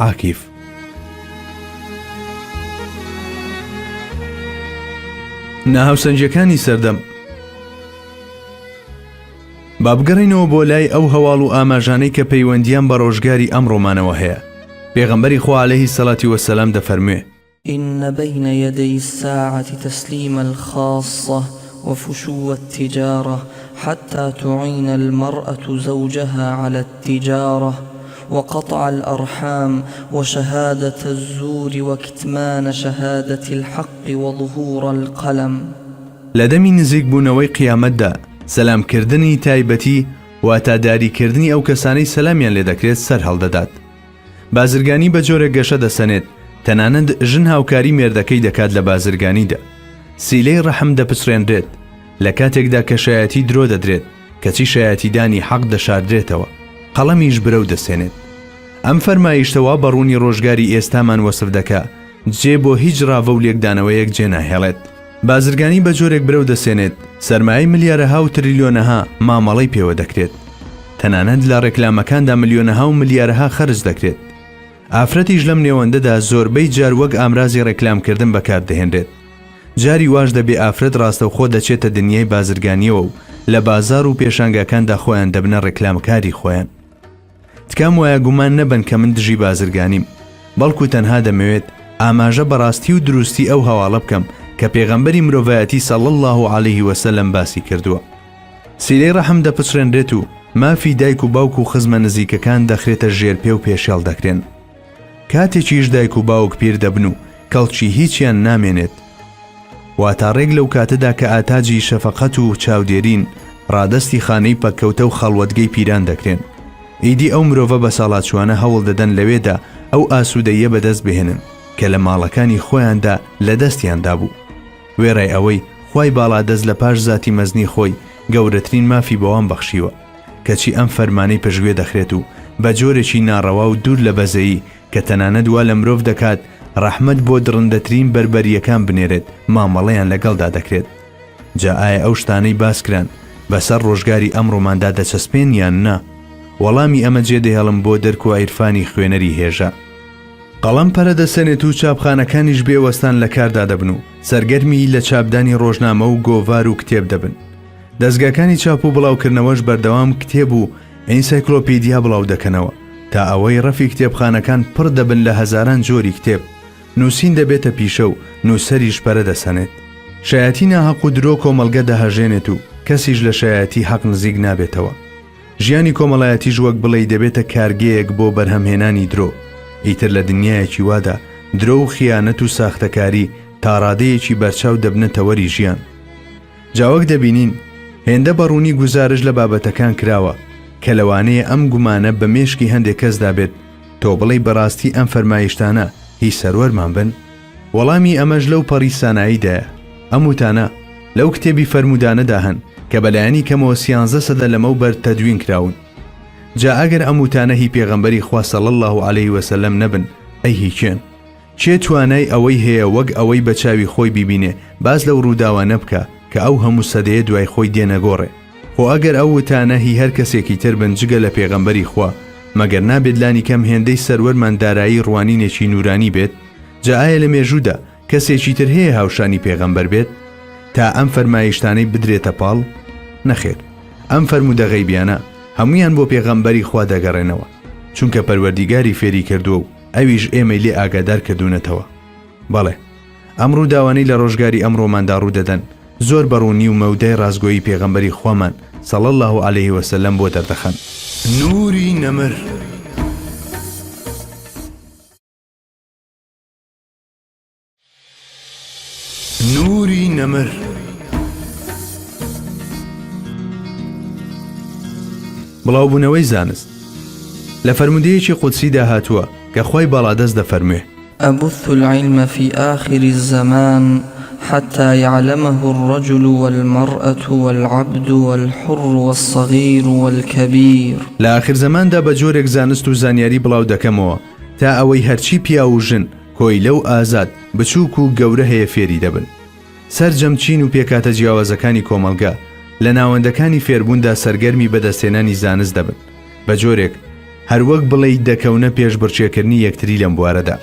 عاکیف ناهاوسەنجەکانی سەردەم با بگەڕینەوە بۆ لای ئەو هەواڵ و ئاماژانەی کە پەیوەندیان بە ڕۆژگاری ئەمڕۆمانەوە هەیە. پێغەمبەری خوا عەلەیهی سەڵاتی وەسەلام دەفەرموێ: إن بين يدي الساعة تسليم الخاصة وفشو التجارة حتى تعين المرأة زوجها على التجارة وقطع الأرحام وشهادة الزور وكتمان شهادة الحق وظهور القلم. لەدەمی نزیک بوونەوەی قیامەتدا سەلامکردنی تایبەتی واتاداریکردنی ئەو کەسانەی سەلامیان لێ دەکرێت سەر هەڵدەدات. بازرگانی بە جۆرێک گەشە دەسەنێت، تەنانەت ژن هاوکاری مێردەکەی دەکات لە بازرگانیدا. سیلەی ڕەحم دەپچڕێنرێت لە کاتێکدا کە شایەتی درۆ دەدرێت، کەچی شایەتیدانی حەق دەشاردرێتەوە، قەڵەمیش برەو دەسێنێت. ئەم فەرمایشتەوە بەڕوونی ڕۆژگاری ئێستامان وەسف دەکا، جێ بۆ هیچ ڕاوە و لێکدانەوەیەک جێ ناهێڵێت. بازرگانی بە جۆرێک برەو دەسێنێت، سەرمایەی ملیارەها و تریلیۆنەها مامەڵەی پێوە دەکرێت، تەنانەت لە ڕێکلامەکاندا ملیۆنەها و ملیارەها خەرج دەکرێت. ئافرەتیش لەم نێوەندەدا زۆربەی جار وەک ئامرازی ڕێکلامکردن بەکاردەهێنرێت. جاری واش دەبێ ئافرەت ڕاستەوخۆ دەچێتە دنیای بازرگانیەوە و لە بازار و پێشانگاکاندا خۆیان دەبنە ڕێکلامکاری خۆیان. تکام وایە گومان نەبن کە من دژی بازرگانیم، بەڵکو تەنها دەمەوێت ئاماژە بەڕاستی و دروستی ئەو هەواڵە بکەم کە پێغەمبەری مرۆڤایەتی صلی الله علیه وسلم باسی کردووە. سیلەی ڕەحم دەپچڕێنرێت و مافی دایک و باوک و خزمە نزیکەکان دەخرێتە ژێرپێ و پێشێڵ دەکرێن. کاتێکیش دایک و باوک پیر دەبن و کەڵکی هیچیان نامێنێت، واتا ڕێک لەو کاتەدا کە ئاتاجی شەفەقەت و چاودێرین ڕادەستی خانەی پەککەوتە و خەڵوەتگەی پیران دەکرێن. ئیدی ئەو مرۆڤە بە ساڵاتچوانە هەوڵ دەدەن لەوێدا ئەو ئاسوودەیە بەدەست بهێنن کە لە ماڵەکانی خۆیاندا لە دەستیاندا بوو. وێڕای ئەوەی خوای باڵا دەست لە پاش ذاتی مەزنی خۆی گەورەترین مافی بەوان بەخشیوە، کەچی ئەم فەرمانەی پەشگوێ دەخرێت و بە جۆرێکی ناڕەوا و دوور لە بەزەیی کە تەنانەت وا لە مرۆڤ دەکات ڕەحمەت بۆ درڕندەترین بربەریەکان بنێرێت، مامەڵەیان لەگەڵدا دەکرێت. جا ئایا ئەو شتانەی باسکران بەسەر ڕۆژگاری ئەمڕۆماندا دەچەسپێن یان نا؟ وەڵامی ئەمە جێدەهێڵم بۆ دەرک و عیرفانی خوێنەری هێژە. قەڵەم پەرە دەسەنێت و چاپخانەکانیش بێوەستان لە کاردا دەبن و سەرگەرمی لە چاپدانی ڕۆژنامە و گۆڤار و کتێب دەبن. دەستگاکانی چاپ و بڵاوکردنەوەش بەردەوام کتێب و ئەنسایکلۆپیدیا بڵاو دەکەنەوە تا ئەوەی ڕەفی کتێبخانەکان پڕ دەبن لە هەزاران جۆری کتێب. نووسین دەبێتە پیشە و نووسەریش پەرە دەسەنێت. شایەتی ناحەق و درۆ کۆمەلگە دەهەژێنێت و کەسیش لە شایەتی حەق نزیک نابێتەوە. ژیانی کۆمەڵایەتیش وەک بڵێ دەبێتە کارگەیەک بۆ بەرهەمهێنانی درۆ. ئیتر لە دنیایەکی وادا درۆ و خیانەت و ساختەکاری تا ڕادەیەکی بەرچاو دەبنە تەوەری ژیان. جاوەک دەبینین هێندە بەڕوونی گوزارش لە بابەتەکان کراوە کە لەوانەیە ئەم گومانە بە مێشکی هەندێک کەسدا بێت تۆ بڵێ بەڕاستی ئەم فەرمایشتانە هیچ سەروەرمان بن. وەڵامی ئەمەش لەو پەڕی ساناییدایە. ئەم وتانە لەو کتێبی فەرمودانەدا هەن کە بەلایەنی کەمەوە 13 سەدە لەمەوبەر تەدوین کراون. جا ئەگەر ئەم وتانە هی پێغەمبەری خوا صلی الله علیه وسلم نەبن، ئەی هیچێن؟ چێ توانای ئەوەی هەیە وەک ئەوەی بە چاوی خۆی بیبینێ باز لەو ڕووداوانە بکە کە ئەو هەموو سەدەیە دوای خۆی دێنەگۆڕێ؟ خۆ ئەگەر ئەو وتانە هی هەر کەسێکی تر بن جگە لە پێغەمبەری خوا، مەگەر نابێت لانی کەم هێندەی سەروەرمان دارایی ڕوانینێکی نورانی بێت؟ جا ئایا لە مێژوودا کەسێکی تر هەیە هاوشانی پێغەمبەر بێت تا ئەم فەرمایشتانەی بدرێتە پاڵ؟ نەخێر، ئەم فەرمودە غەیبیانە هەمویان بۆ پێغەمبەری خوا دەگەڕێنەوە، چونکە پەروەردیگاری فێری کردووە و ئەویش ئێمەی لێ ئاگادار کردوونەتەوە. بەڵێ، ئەم ڕووداوانەی لە ڕۆژگاری ئەمڕۆماندا ڕوودەدەن زۆر بەڕوونی و مەودای ڕازگۆیی پێغەمبەری خوامان صلی الله علیه وسلم بۆ دەردەخەن. نوری نەمر نوری نەمر بڵاوبوونەوەی زانست لە فەرمودەیەکی قودسیدا هاتووە کە خوای باڵا دەست دەفەرموێ: أبث العلم في آخر الزمان حتى يعلمه الرجل والمرأة والعبد والحر والصغير والكبير. لە آخر زماندا بە جۆرێک زانست و زانیاری بڵاو دەکەمەوە تا ئەوەی هەرچی پیا و ژن، کۆی لەو ئازاد، بچووک و گەورە هەیە فێری دەبن. سەرجەمچین و پێکاتە جیاوازەکانی کۆمەلگا لە ناوەندەکانی فێربووندا سەرگەرمی بەدەستێنانی زانست دەبن، بە جۆرێک هەروەک بڵێ دەکەونە پێشبڕچێکردنی یەکتری لەم بوارەدا.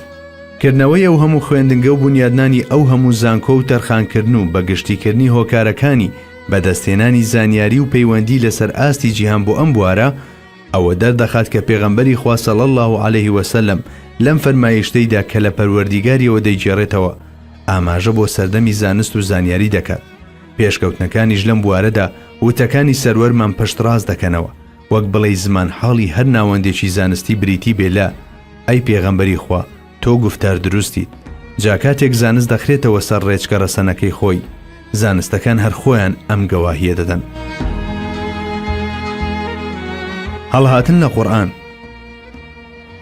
کردنەوەی ئەو هەموو خوێندنگە و بنیادنانی ئەو هەموو زانکۆ و تەرخانکردن و بەگشتیکردنی هۆکارەکانی بەدەستێنانی زانیاری و پەیوەندی لەسەر ئاستی جیهان بۆ ئەم بوارە ئەوە دەردەخات کە پێغەمبەری خوا صلی الله عليه وسلم لەم فەرمایشتەیدا کە لە پەروەردیگاریەوە دەیگێڕێتەوە ئاماژە بۆ سەردەمی زانست و زانیاری دەکات. پێشکەوتنەکانیش لەم بوارەدا وتەکانی سەروەرمان پشتڕاست دەکەنەوە، وەک بڵێ زمان حاڵی هەر ناوەندێکی زانستی بریتی بێلا ئەی پێغەمبەری خوا تۆ گفتار دروستیت. جا کاتێک زانست دەخرێتەوە سەر ڕێچکە ڕەسەنەکەی خۆی، زانستەکان هەر خۆیان ئەم گەواهیە دەدەن. هەڵهاتن لە قورئان.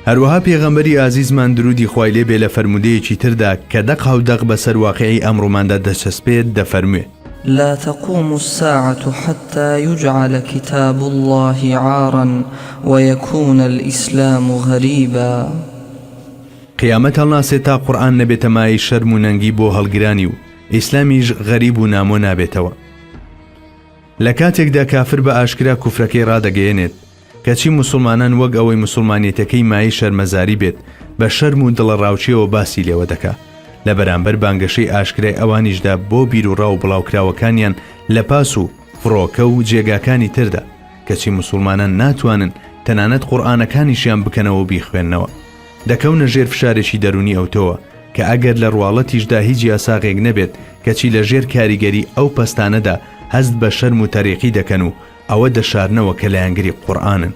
هەروەها پێغەمبەری ئازیزمان درودی خوای لێ بێ لە فەرمودەیەکی تردا کە دەق هەودەق بەسەر واقعی ئەمڕۆماندا دەچەسپێت دەفەرموێ: لا تقوم الساعة حتى يجعل كتاب الله عارا ويكون الإسلام غريبا. قیامەت هەڵناسێت تا قورئان نەبێتە مای شەرم و نەنگی بۆ هەڵگرانی و ئیسلامیش غەریب و نامۆ نابێتەوە. لە کاتێکدا کافر بە ئاشکرا کوفرەکەی ڕادەگەیەنێت کەچی مسلمانان وەک ئەوەی مسلمانیەتەکەی مای شەرمەزاری بێت بە شەرم و دڵە ڕاوچیەوە باسی لێوە دەکا لە بەرامبەر بانگەشەی ئاشکرای ئەوانیشدا بۆ بیر و ڕاو بڵاوکراوەکانیان لە پاس و فڕۆکە و جێگاکانی تردا کەچی مسلمانان ناتوانن تەنانەت قورئانەکانیشیان بکەنەوە بیخوێننەوە. دەکەونە ژێر فشارێکی دەرونی ئەوتەوە کە ئەگەر لە ڕواڵەتیشدا هیچ یاساغێک نەبێت کەچی لە ژێر کاریگەری ئەو پەستانەدا هەست بە شەرم و تەریقی دەکەن و ئەوە دەشارنەوە کە لایەنگری قورئانن.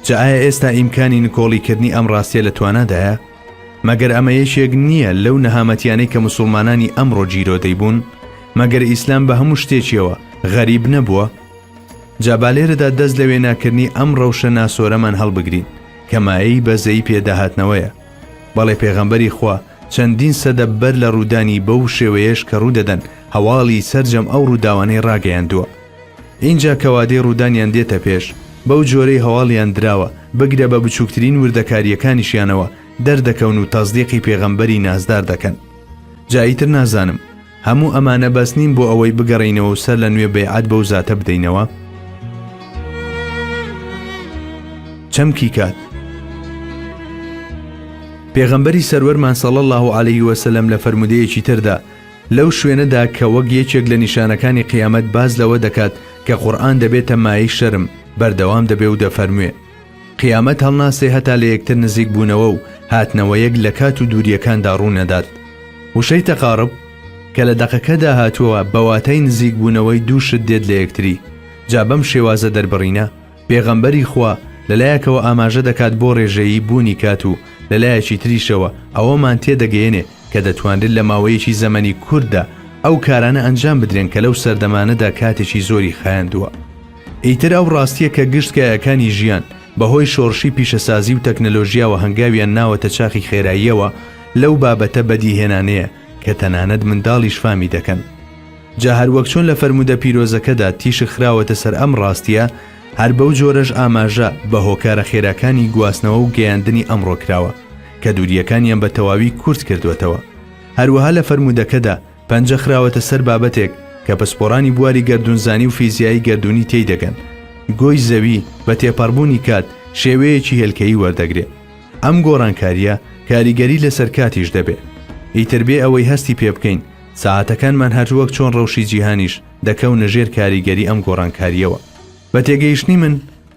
جا ئایا ئێستا ئیمکانی نکۆڵیکردنی ئەم ڕاستیە لە توانادایە؟ مەگەر ئەمە یەکێک نییە لەو نەهامەتیانەی کە مسلمانانی ئەمڕۆ جیرۆ دەیبوون؟ مەگەر ئیسلام بە هەموو شتێکیەوە غەریب نەبووە؟ جا بالێرەدا دەست لە وێناکردنی ئەم ڕەوشە ناسۆرەمان هەڵبگرین کە مایەی بەزەی پێداهاتنەوەیە. بەڵێ پێغەمبەری خوا چەندین سەدە بەر لە ڕوودانی بەو شێوەیەش کە ڕوودەدەن هەواڵی سەرجەم ئەو ڕووداوانەی ڕاگەیاندووە. اینجا کەوادەی ڕوودانیان دێتە پێش بەو جۆرەی هەواڵیان دراوە بگرە بە بچووکترین وردەکاریەکانیشیانەوە دەردەکەون و تەزدیقی پێغەمبەری نازدار دەکەن. جاییتر نازانم هەموو ئەمانە بەس نین بۆ ئەوەی بگەڕینەوە و سەر لە نوێ بەیعەت بەو زاتە بدەینەوە؟ چەمکی کات پێغەمبەری سەروەرمان صلی الله عليه وسلم لە فەرمودەیەکی تردا لەو شوێنەدا کە وەک یەکێک لە نیشانەکانی قیامەت باز لەوە دەکات کە قورئان دەبێتە مایەی شەرم بەردەوام دەبێ و دەفەرموێ: قیامەت هەڵناسێ هەتا لە یەکتر نزیک بوونەوە و هاتنەوە یەک لە کات و دووریەکاندا ڕوونەدات. وشەی تەقارب کە لە دەقەکەدا هاتووە بەواتای نزیک بوونەوەی دوو شت دێت لە یەکتری. جا بەم شێوازە دەربڕینە پێغەمبەری خوا لەلایەکەوە ئاماژە دەکات بۆ ڕێژەیی بوونی کات و لەلایەکی تریشەوە ئەوەمان تێدەگەیەنێ کە دەتوانرێت لە ماوەیەکی زەمەنی کورتدا ئەو کارانە ئەنجام بدرێن کە لەو سەردەمانەدا کاتێکی زۆری خایاندووە. ئیتر ئەو ڕاستیە کە گشتکایەکانی ژیان بەهۆی شۆڕشی پیشەسازی و تەکنەلۆژیاوە هەنگاویان ناوەتە چاقی خێراییەوە لەو بابەتە بەدیهێنانەیە کە تەنانەت منداڵیش فامی دەکەن. جا هەروەک چۆن لە فەرمودە پیرۆزەکەدا تیشە خراوەتە سەر ئەم ڕاستیە، هەر بەو جۆرەش ئاماژە بە هۆکارە خێراکانی گواستنەوە و گەیاندنی ئەمڕۆ کراوە کە دووریەکانیان بە تەواوی کورت کردوێتەوە. هەروەها لە فەرمودەکەدا پەنجە خراوەتە سەر بابەتێک کە پسپۆڕانی بواری گەردونزانی و فیزیایی گەردونی تێی دەگەن. گۆی زەوی بە تێپەڕبوونی کات شێوەیەکی هێلکەیی وەردەگرێت. ئەم گۆڕانکاریە کاریگەری لەسەر کاتیش دەبێت. ئیتر بێ ئەوەی هەستی پێ بکەین ساعاتەکانمان هەروەک چۆن ڕەوشی جیهانیش دەکەونە ژێر کاریگەری ئەم گۆڕانکاریەوە. بە تێگەیشتنی من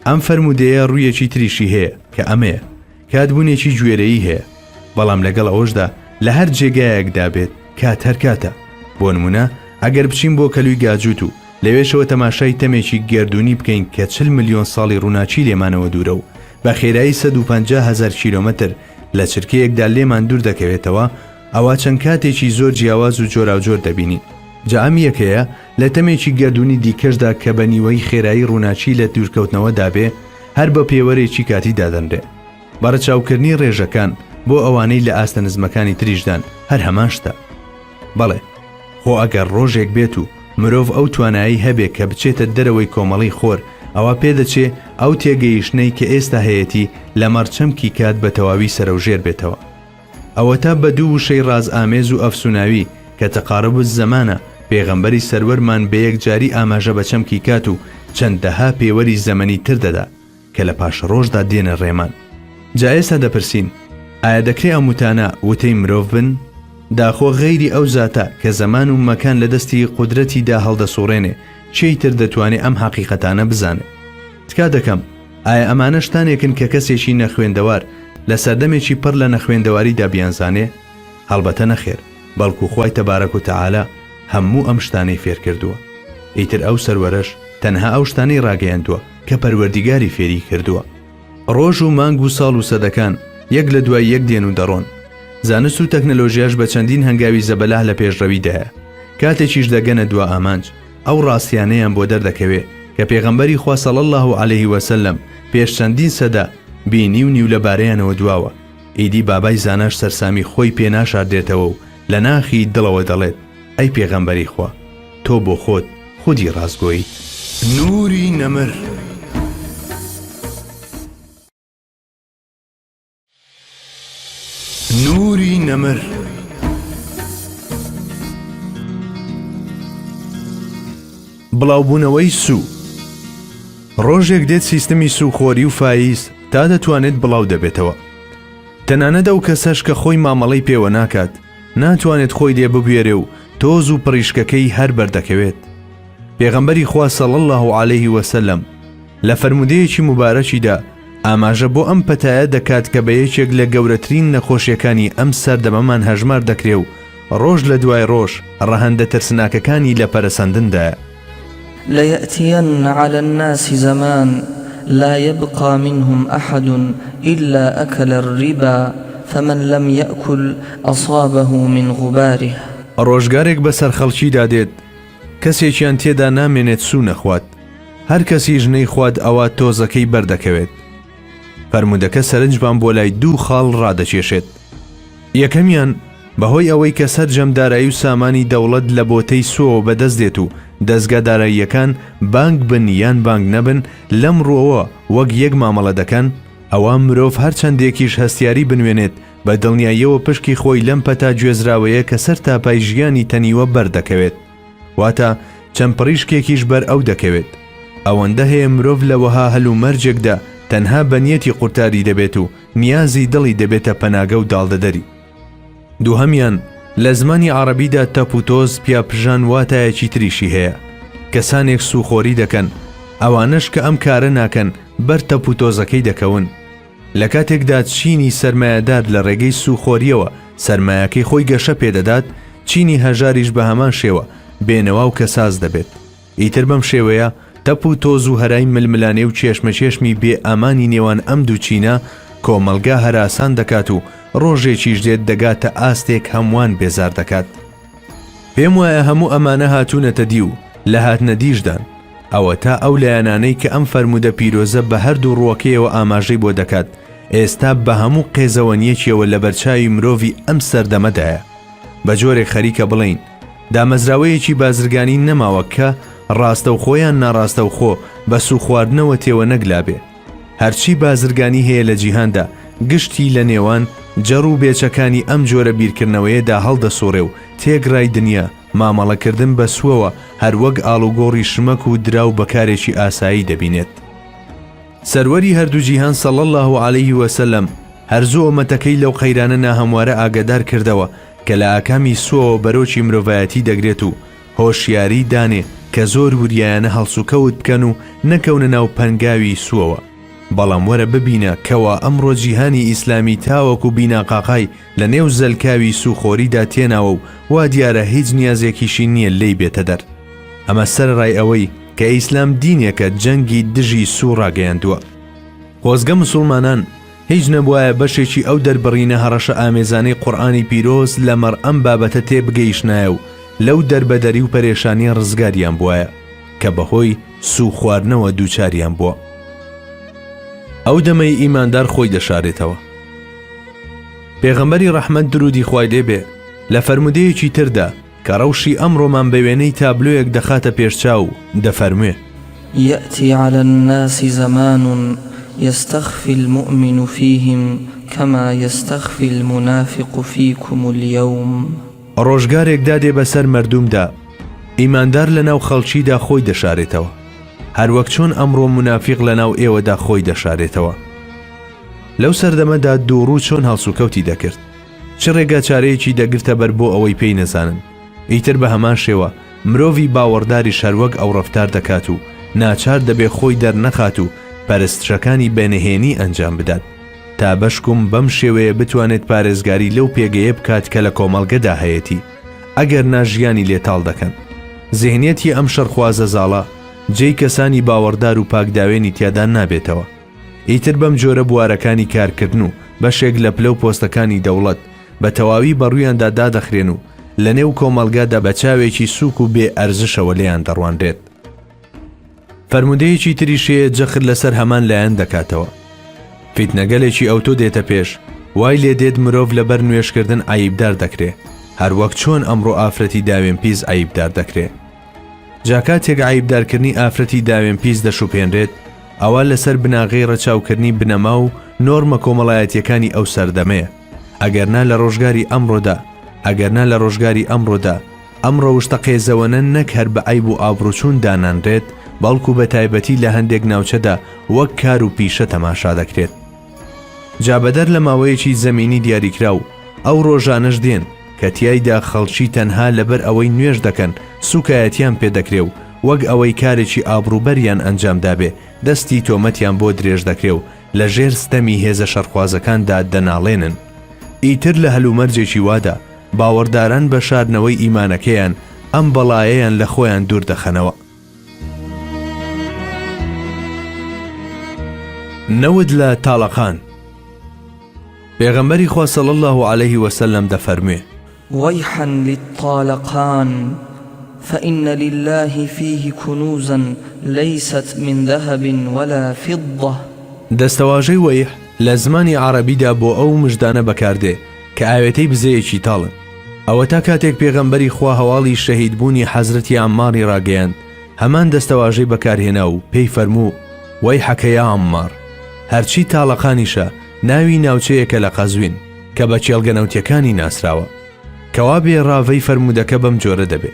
ئەم فەرمودەیە ڕوویەکی تریشی هەیە کە ئەمەیە کاتبوونێکی گوێرەیی هەیە، بەڵام لەگەڵ ئەوەشدا لە هەر جێگایەکدا بێت کات هەر کاتە. بۆ نمونە ئەگەر بچین بۆ کەلووی گاجووت و لەوێشەوە تەماشای تەمێکی گەردونی بکەین کە 40 ملیۆن ساڵی ڕووناچی لێمانەوە دوورە و بە خێرایی 150,000 کیلۆمەتر لە چرکەیەکدا لێمان دوور دەکەوێتەوە، ئەوە چەند کاتێکی زۆر جیاواز و جۆراوجۆر دەبینین. جا ئەم یەکەیە لە تەمێکی گەردونی دیکەشدا کە بە نیوەی خێرایی ڕووناچی لە دوورکەوتنەوەدا بێ هەر بە پێوەرێکی کاتی دادەنرێ. بەڕەچاوکردنی ڕێژەکان بۆ ئەوانەی لە ئاستە نزمەکانی تریشدان هەر هەمان شتە. بەڵێ خۆ ئەگەر ڕۆژێک بێت و مرۆڤ ئەو توانایی هەبێت کە بچێتە دەرەوەی کۆمەڵی خۆر، ئەوە پێدەچێ ئەو تێگەیشتنەی کە ئێستا هەیەی لە مەرچەمکی کات بە تەواوی سەرەوژێر بێتەوە. ئەوە تا بە دوو وشەی ڕاز ئامێز و ئەفسوناوی کە تەقارب زەمانە پێغەمبەری سەروەرمان بە یەکجاری ئاماژە بە چەمکی کات و چەندەها پێوەری زەمەنی تر دەدا کە لە پاش ڕۆژدا دێنە ڕێمان. جا ئێستا دەپرسین ئایا دەکرێت ئەم وتانە وتەی مرۆڤ بن؟ داخۆ غەیری ئەو زاتە کە زەمان و مەکان لە دەستی قودرەتیدا هەڵدەسوڕێنێ چی تر دەتوانێت ئەم حەقیقەتانە بزانێت. تکا دەکەم ئایا ئەمانە شتانێکن کە کەسێکی نەخوێندەوار لە سەردەمێکی پڕ لە نەخوێندەواریدا بیانزانێ؟ هەڵبەتە نەخێر، بەڵکو خوای تەبارەک و تەعالا هەموو ئەم شتانەی فێر کردووە. ئیتر ئەو سەروەرەش تەنها ئەو شتانەی ڕاگەیاندووە کە پەروەردیگاری فێری کردووە. ڕۆژ و مانگ و ساڵ و سەدەکان یەک لە دوای یەک دێن و دەڕۆن. زانست و تەکنەلۆژیاش بە چەندین هەنگاوی زەبەلاح لە پێشڕەویدایە. کاتێکیش دەگەنە دوا ئامانج ئەو ڕاستیانەیان بۆ دەردەکەوێ کە پێغەمبەری خوا صلی الله علیه وسلم پێش چەندین سەدا بینی و نیو لەبارەیانەوە دواوە. ئیدی بابای زاناش سەرسامی خۆی پێناشاردێتەوە و لە ناخی دڵەوە دەڵێت ئەی پێغەمبەری خوا تۆ بۆ خۆت خودی ڕاستگۆیت. نوری نەمر. نوری نەمر. بڵاوبوونەوەی سوو. ڕۆژێک دێت سیستەمی سوخۆری و فایز تا دەتوانێت بڵاو دەبێتەوە. تەنانەت ئەو کەسەش کە خۆی مامەڵەی پێوە ناکات ناتوانێت خۆی لێ ببوێرێ و تۆز و پڕیشکەکەی هەر بەردەکەوێت. پێغەمبەری خوا صلی الله علیه وسلم لە فەرمودەیەکی مبارەکیدا ئاماژە بۆ ئەم پەتایە دەکات کە بە یەکێک لە گەورەترین نەخۆشیەکانی ئەم سەردەمەمان هەژمار دەکرێ و ڕۆژ لە دوای ڕۆژ ڕەهەندە ترسناکەکانی لە پەرەسەندندایە. ليأتين على الناس زمان لا يبقى منهم أحد إلا أكل الربا فمن لم يأكل أصابه من غباره. ڕۆژگارێک بەسەر خەڵکیدا دێت کەسێکیان تێدا نامێنێت سوو نەخوات، هەر کەسی ژنەی خوات ئەوە تۆزەکەی بەردەکەوێت. فەرمودەکە سەرنجبان بۆ لای دوو خاڵ ڕادەکێشێت. یەکەمیان بەهۆی ئەوەی کە سەرجەمدارایی و سامانی دەوڵەت لە بۆتەی سووەوە بەدەست دێت و دەستگا داراییەکان بانگ بن یان بانگ نەبن لەم ڕۆوە وەک یەک مامەڵە دەکەن، ئەوە مرۆڤ هەر چەندێکیش هەستیاری بنوێنێت بە دڵنیاییەوە پشکی خۆی لەم پەتا گوێزراوەیە کە سەر تاپای ژیانی تەنیوە بەردەکەوێت، واتە چەند پڕیشکێکیش بەر ئەو دەکەوێت. ئەوەندە هەیە مرۆڤ لەوەها هەلو مەرجێکدا تەنها بەنیەتی قورتاری دەبێت و نیازی دڵی دەبێتە پەناگە و داڵدەدەری. دووهەمیان لە زمانی عەرەبیدا تەپ و تۆز پیاپژان واتایەکی تریشی هەیە. کەسانێک سوخۆری دەکەن، ئەوانش کە ئەم کارە ناکەن بەر تەپ و تۆزەکەی دەکەون. لە کاتێکدا چینی سەرمایەدار لە ڕێگەی سوخۆریەوە سەرمایەکەی خۆی گەشە پێدەدات، چینی هەژاریش بە هەمان شێوە بێنەوا و کەساز دەبێت. ئیتر بەم شێوەیە تەپ و تۆز و هەرای ململانێ و چێشمەچێشمی بێ ئامانی نێوان ئەم دوو چینە کۆمەلگا هەراسان دەکات و ڕۆژێکیش دێت دەگاتە ئاستێک هەمووان بێزار دەکات. پێم وایە هەموو ئەمانە هاتوونەتە دی و لە هاتنەدیشدان. ئەوە تا ئەو لایەنانەی کە ئەم فەرمودە پیرۆزە بە هەردوو ڕووەکەیەوە ئاماژەی بۆ دەکات ئێستا بە هەموو قێزەوەنیەکیەوە لە بەرچاوی مرۆڤی ئەم سەردەمەدایە. بە جۆرێک خەریکە بڵین دامەزراوەیەکی بازرگانی نەماوە کە ڕاستەوخۆیان ناڕاستەوخۆ بە سوو خواردنەوە تێوە نەگلابێ. هەرچی بازرگانی هەیە لە جیهاندا گشتی لە نێوان جەڕ و بێچەکانی ئەم جۆرە بیرکردنەوەیەدا هەڵدەسوڕێ و تێگڕای دنیا مامەڵەکردن بە سووەوە هەروەک ئاڵوگۆڕی شمەک و دراو بەکارێکی ئاسایی دەبینێت. سەروەری هەردوو جیهان صلی الله علیه وسلم هەرزوو ئومەتەکەی لەو قەیرانە ناهەموارە ئاگادار کردەوە کە لە ئاکامی سووەوە بەرۆکی مرۆڤایەتی دەگرێت و هۆشیاری دانێ کە زۆر وریایانە هەڵسوکەوت بکەن و نەکەونە ناو پەنگاوی سووەوە. بەڵام وەرە ببینە کەوا ئەمڕۆ جیهانی ئیسلامی تاوەکو بیناقاقای لە نێو زەلکاوی سوخۆریدا تێناوە و وا دیارە هیچ نیازێکیشی نییە لێی بێتە دەر. ئەمە سەرڕای ئەوەی کە ئیسلام دینێکە جەنگی دژی سوو ڕاگەیاندووە. خۆزگە مسلمانان هیچ نەبوایە بەشێکی ئەو دەربڕینە هەڕەشە ئامێزانەی قورئانی پیرۆز لەمەڕ ئەم بابەتە تێبگەیشتنایە و لەو دەربەدەری و پەرێشانی ڕزگاریان بووایە کە بەهۆی سوو خواردنەوە دووچاریان بووە. ئەو دەمەی ئیماندار خۆی دەشارێتەوە. پێغەمبەری ڕەحمەت درودی خوای لێ بێ لە فەرمودەیەکی تردا کە ڕەوشی ئەمڕۆمان بە وێنەی تابلۆیەک دەخاتە پێشچاو دەفەرموێ يأتي على الناس زمان يستخفي المؤمن فيهم كما يستخفي المنافق فيكم اليوم. ڕۆژگارێک دادێ بەسەر مەردومدا ئیماندار لەناو خەڵکیدا خۆی دەشارێتەوە هەروەک چۆن ئەمڕۆ منافق لەناو ئێوەدا خۆی دەشارێتەوە. لەو سەردەمەدا دووڕوو چۆن هەڵسوکەوتی دەکرد، چ ڕێگا چارەیەکی دەگرتە بەر بۆ ئەوەی پێی نەزانن. ئیتر بە هەمان شێوە مرۆڤی باوەڕداری شەروەک ئەو ڕەفتار دەکات و ناچار دەبێ خۆی دەرنەخات و پەرستشەکانی بەنهێنی ئەنجام بدات تا بەشکم بەم شێوەیە بتوانێت پارێزگاری لەو پێگەیە بکات کە لە کۆمەڵگەدا هەیەی ئەگەر ناژیانی لێتاڵ دەکەن. زێهنیەتی ئەم شەرخوازە زاڵە جێی کەسانی باوەڕدار و پاکداوێنی تیادا نابێتەوە. ئیتر بەم جۆرە بوارەکانی کارکردن و بەشێک لە پلە و پۆستەکانی دەوڵەت بە تەواوی بەڕوویاندا دادەخرێن و لە نێو کۆمەڵگادا بە چاوێکی سووک و بێ ئەرزشەوە لێیان دەڕوانرێت. فەرمودەیەکی تریشەیە جەخر لەسەر هەمان لایەن دەکاتەوە. فیتنەگەلێکی ئەوتۆ دێتە پێش، وای لێ دێت مرۆڤ لەبەر نوێشکردن ئایبدار دەکرێ، هەروەک چۆن ئەمڕۆ ئافرەتی داوێن پیس ئایبدار دەکرێ. جاکاتێک ئایبدارکردنی ئافرەتی داوێن پیس دەشوپێنرێت، ئەوە لەسەر بناغی ڕەچاوکردنی بنەما و نۆرمە کۆمەڵایەتیەکانی ئەو سەردەمەیە. ئەگەرنا لە ڕۆژگاری ئەمڕۆدا ئەم ڕەوشتە قێزەوەنە نەک هەر بە ئایب و ئابڕوچوون دانانرێت، بەڵکو بە تایبەتی لە هەندێک ناوچەدا وەک کار و پیشە تەماشا دەکرێت. جابەدەر لە ماوەیەکی زەمینی دیاریکرا و ئەو ڕۆژانەش دێن کە تیایدا خەڵکی تەنها لەبەر ئەوەی نوێژ دەکەن سوکایەتیان پێدەکرێ و وەک ئەوەی کارێکی ئابڕوبەریان ئەنجامدابێ دەستی تۆمەتیان بۆ درێژ دەکرێ و لە ژێر ستەمی هێزە شەرخوازەکاندا دەناڵێنن. ئیتر لە هەلومەرجێکی وادا باوەڕداران بە شاردنەوەی ئیمانەکەیان ئەم بەڵایەیان لە خۆیان دوور دەخەنەوە. نەود لە تاڵەقان. پێغەمبەری خوا صلی الله عليه وسلم دەفەرموێ: ويحا للطالقان فإن لله فيه كنوزا ليست من ذهب ولا فضة. دەستەواژەی وەیح لە زمانی عەرەبیدا بۆ ئەو مژدانە بەکاردێ کە ئاوێتەی بزەیەکی تاڵن. ئەوە تا کاتێک پێغەمبەری خوا هەواڵی شەهیدبوونی حەزرەتی عەمماری ڕاگەیاند، هەمان دەستەواژەی بەکارهێنا و پێی فەرموو: وەیحەکە یا عەممار. هەرچی تاڵەقانیشە ناوی ناوچەیەکە لە قەزوین کە بە چێڵگەنەوتیەکانی ناسراوە، کەوا بێ ڕاوەی فەرمودەکە بەم جۆرە دەبێ: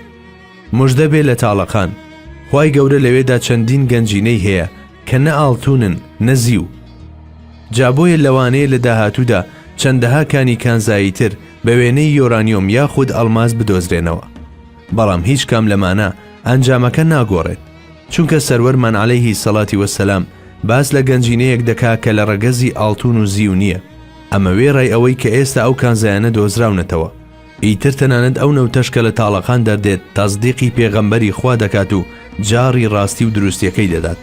موژدە بێ لە تاڵەقان، خوای گەورە لەوێدا چەندین گەنجینەی هەیە کە نە ئاڵتونن نە زیو. جابۆیە لەوانەیە لە داهاتوودا چەندەها کانی کانزاییتر بە وێنەی یۆرانیۆم یاخود ئەڵماس بدۆزرێنەوە، بەڵام هیچ کام لەمانە ئەنجامەکە ناگۆڕێت، چونکە سەروەرمان عەلەیهی سەڵاتی وەسەلام باس لە گەنجینەیەک دەکا کە لە ڕەگەزی ئاڵتون و زیو نییە. ئەمە وێڕای ئەوەی کە ئێستا ئەو کانزایانە دۆزراونەتەوە. ئیتر تەنانەت ئەو نەوتەشکە لە تاڵەقان دەردێت تەزدیقی پێغەمبەری خوا دەکات و جاری ڕاستی و دروستیەکەی دەدات.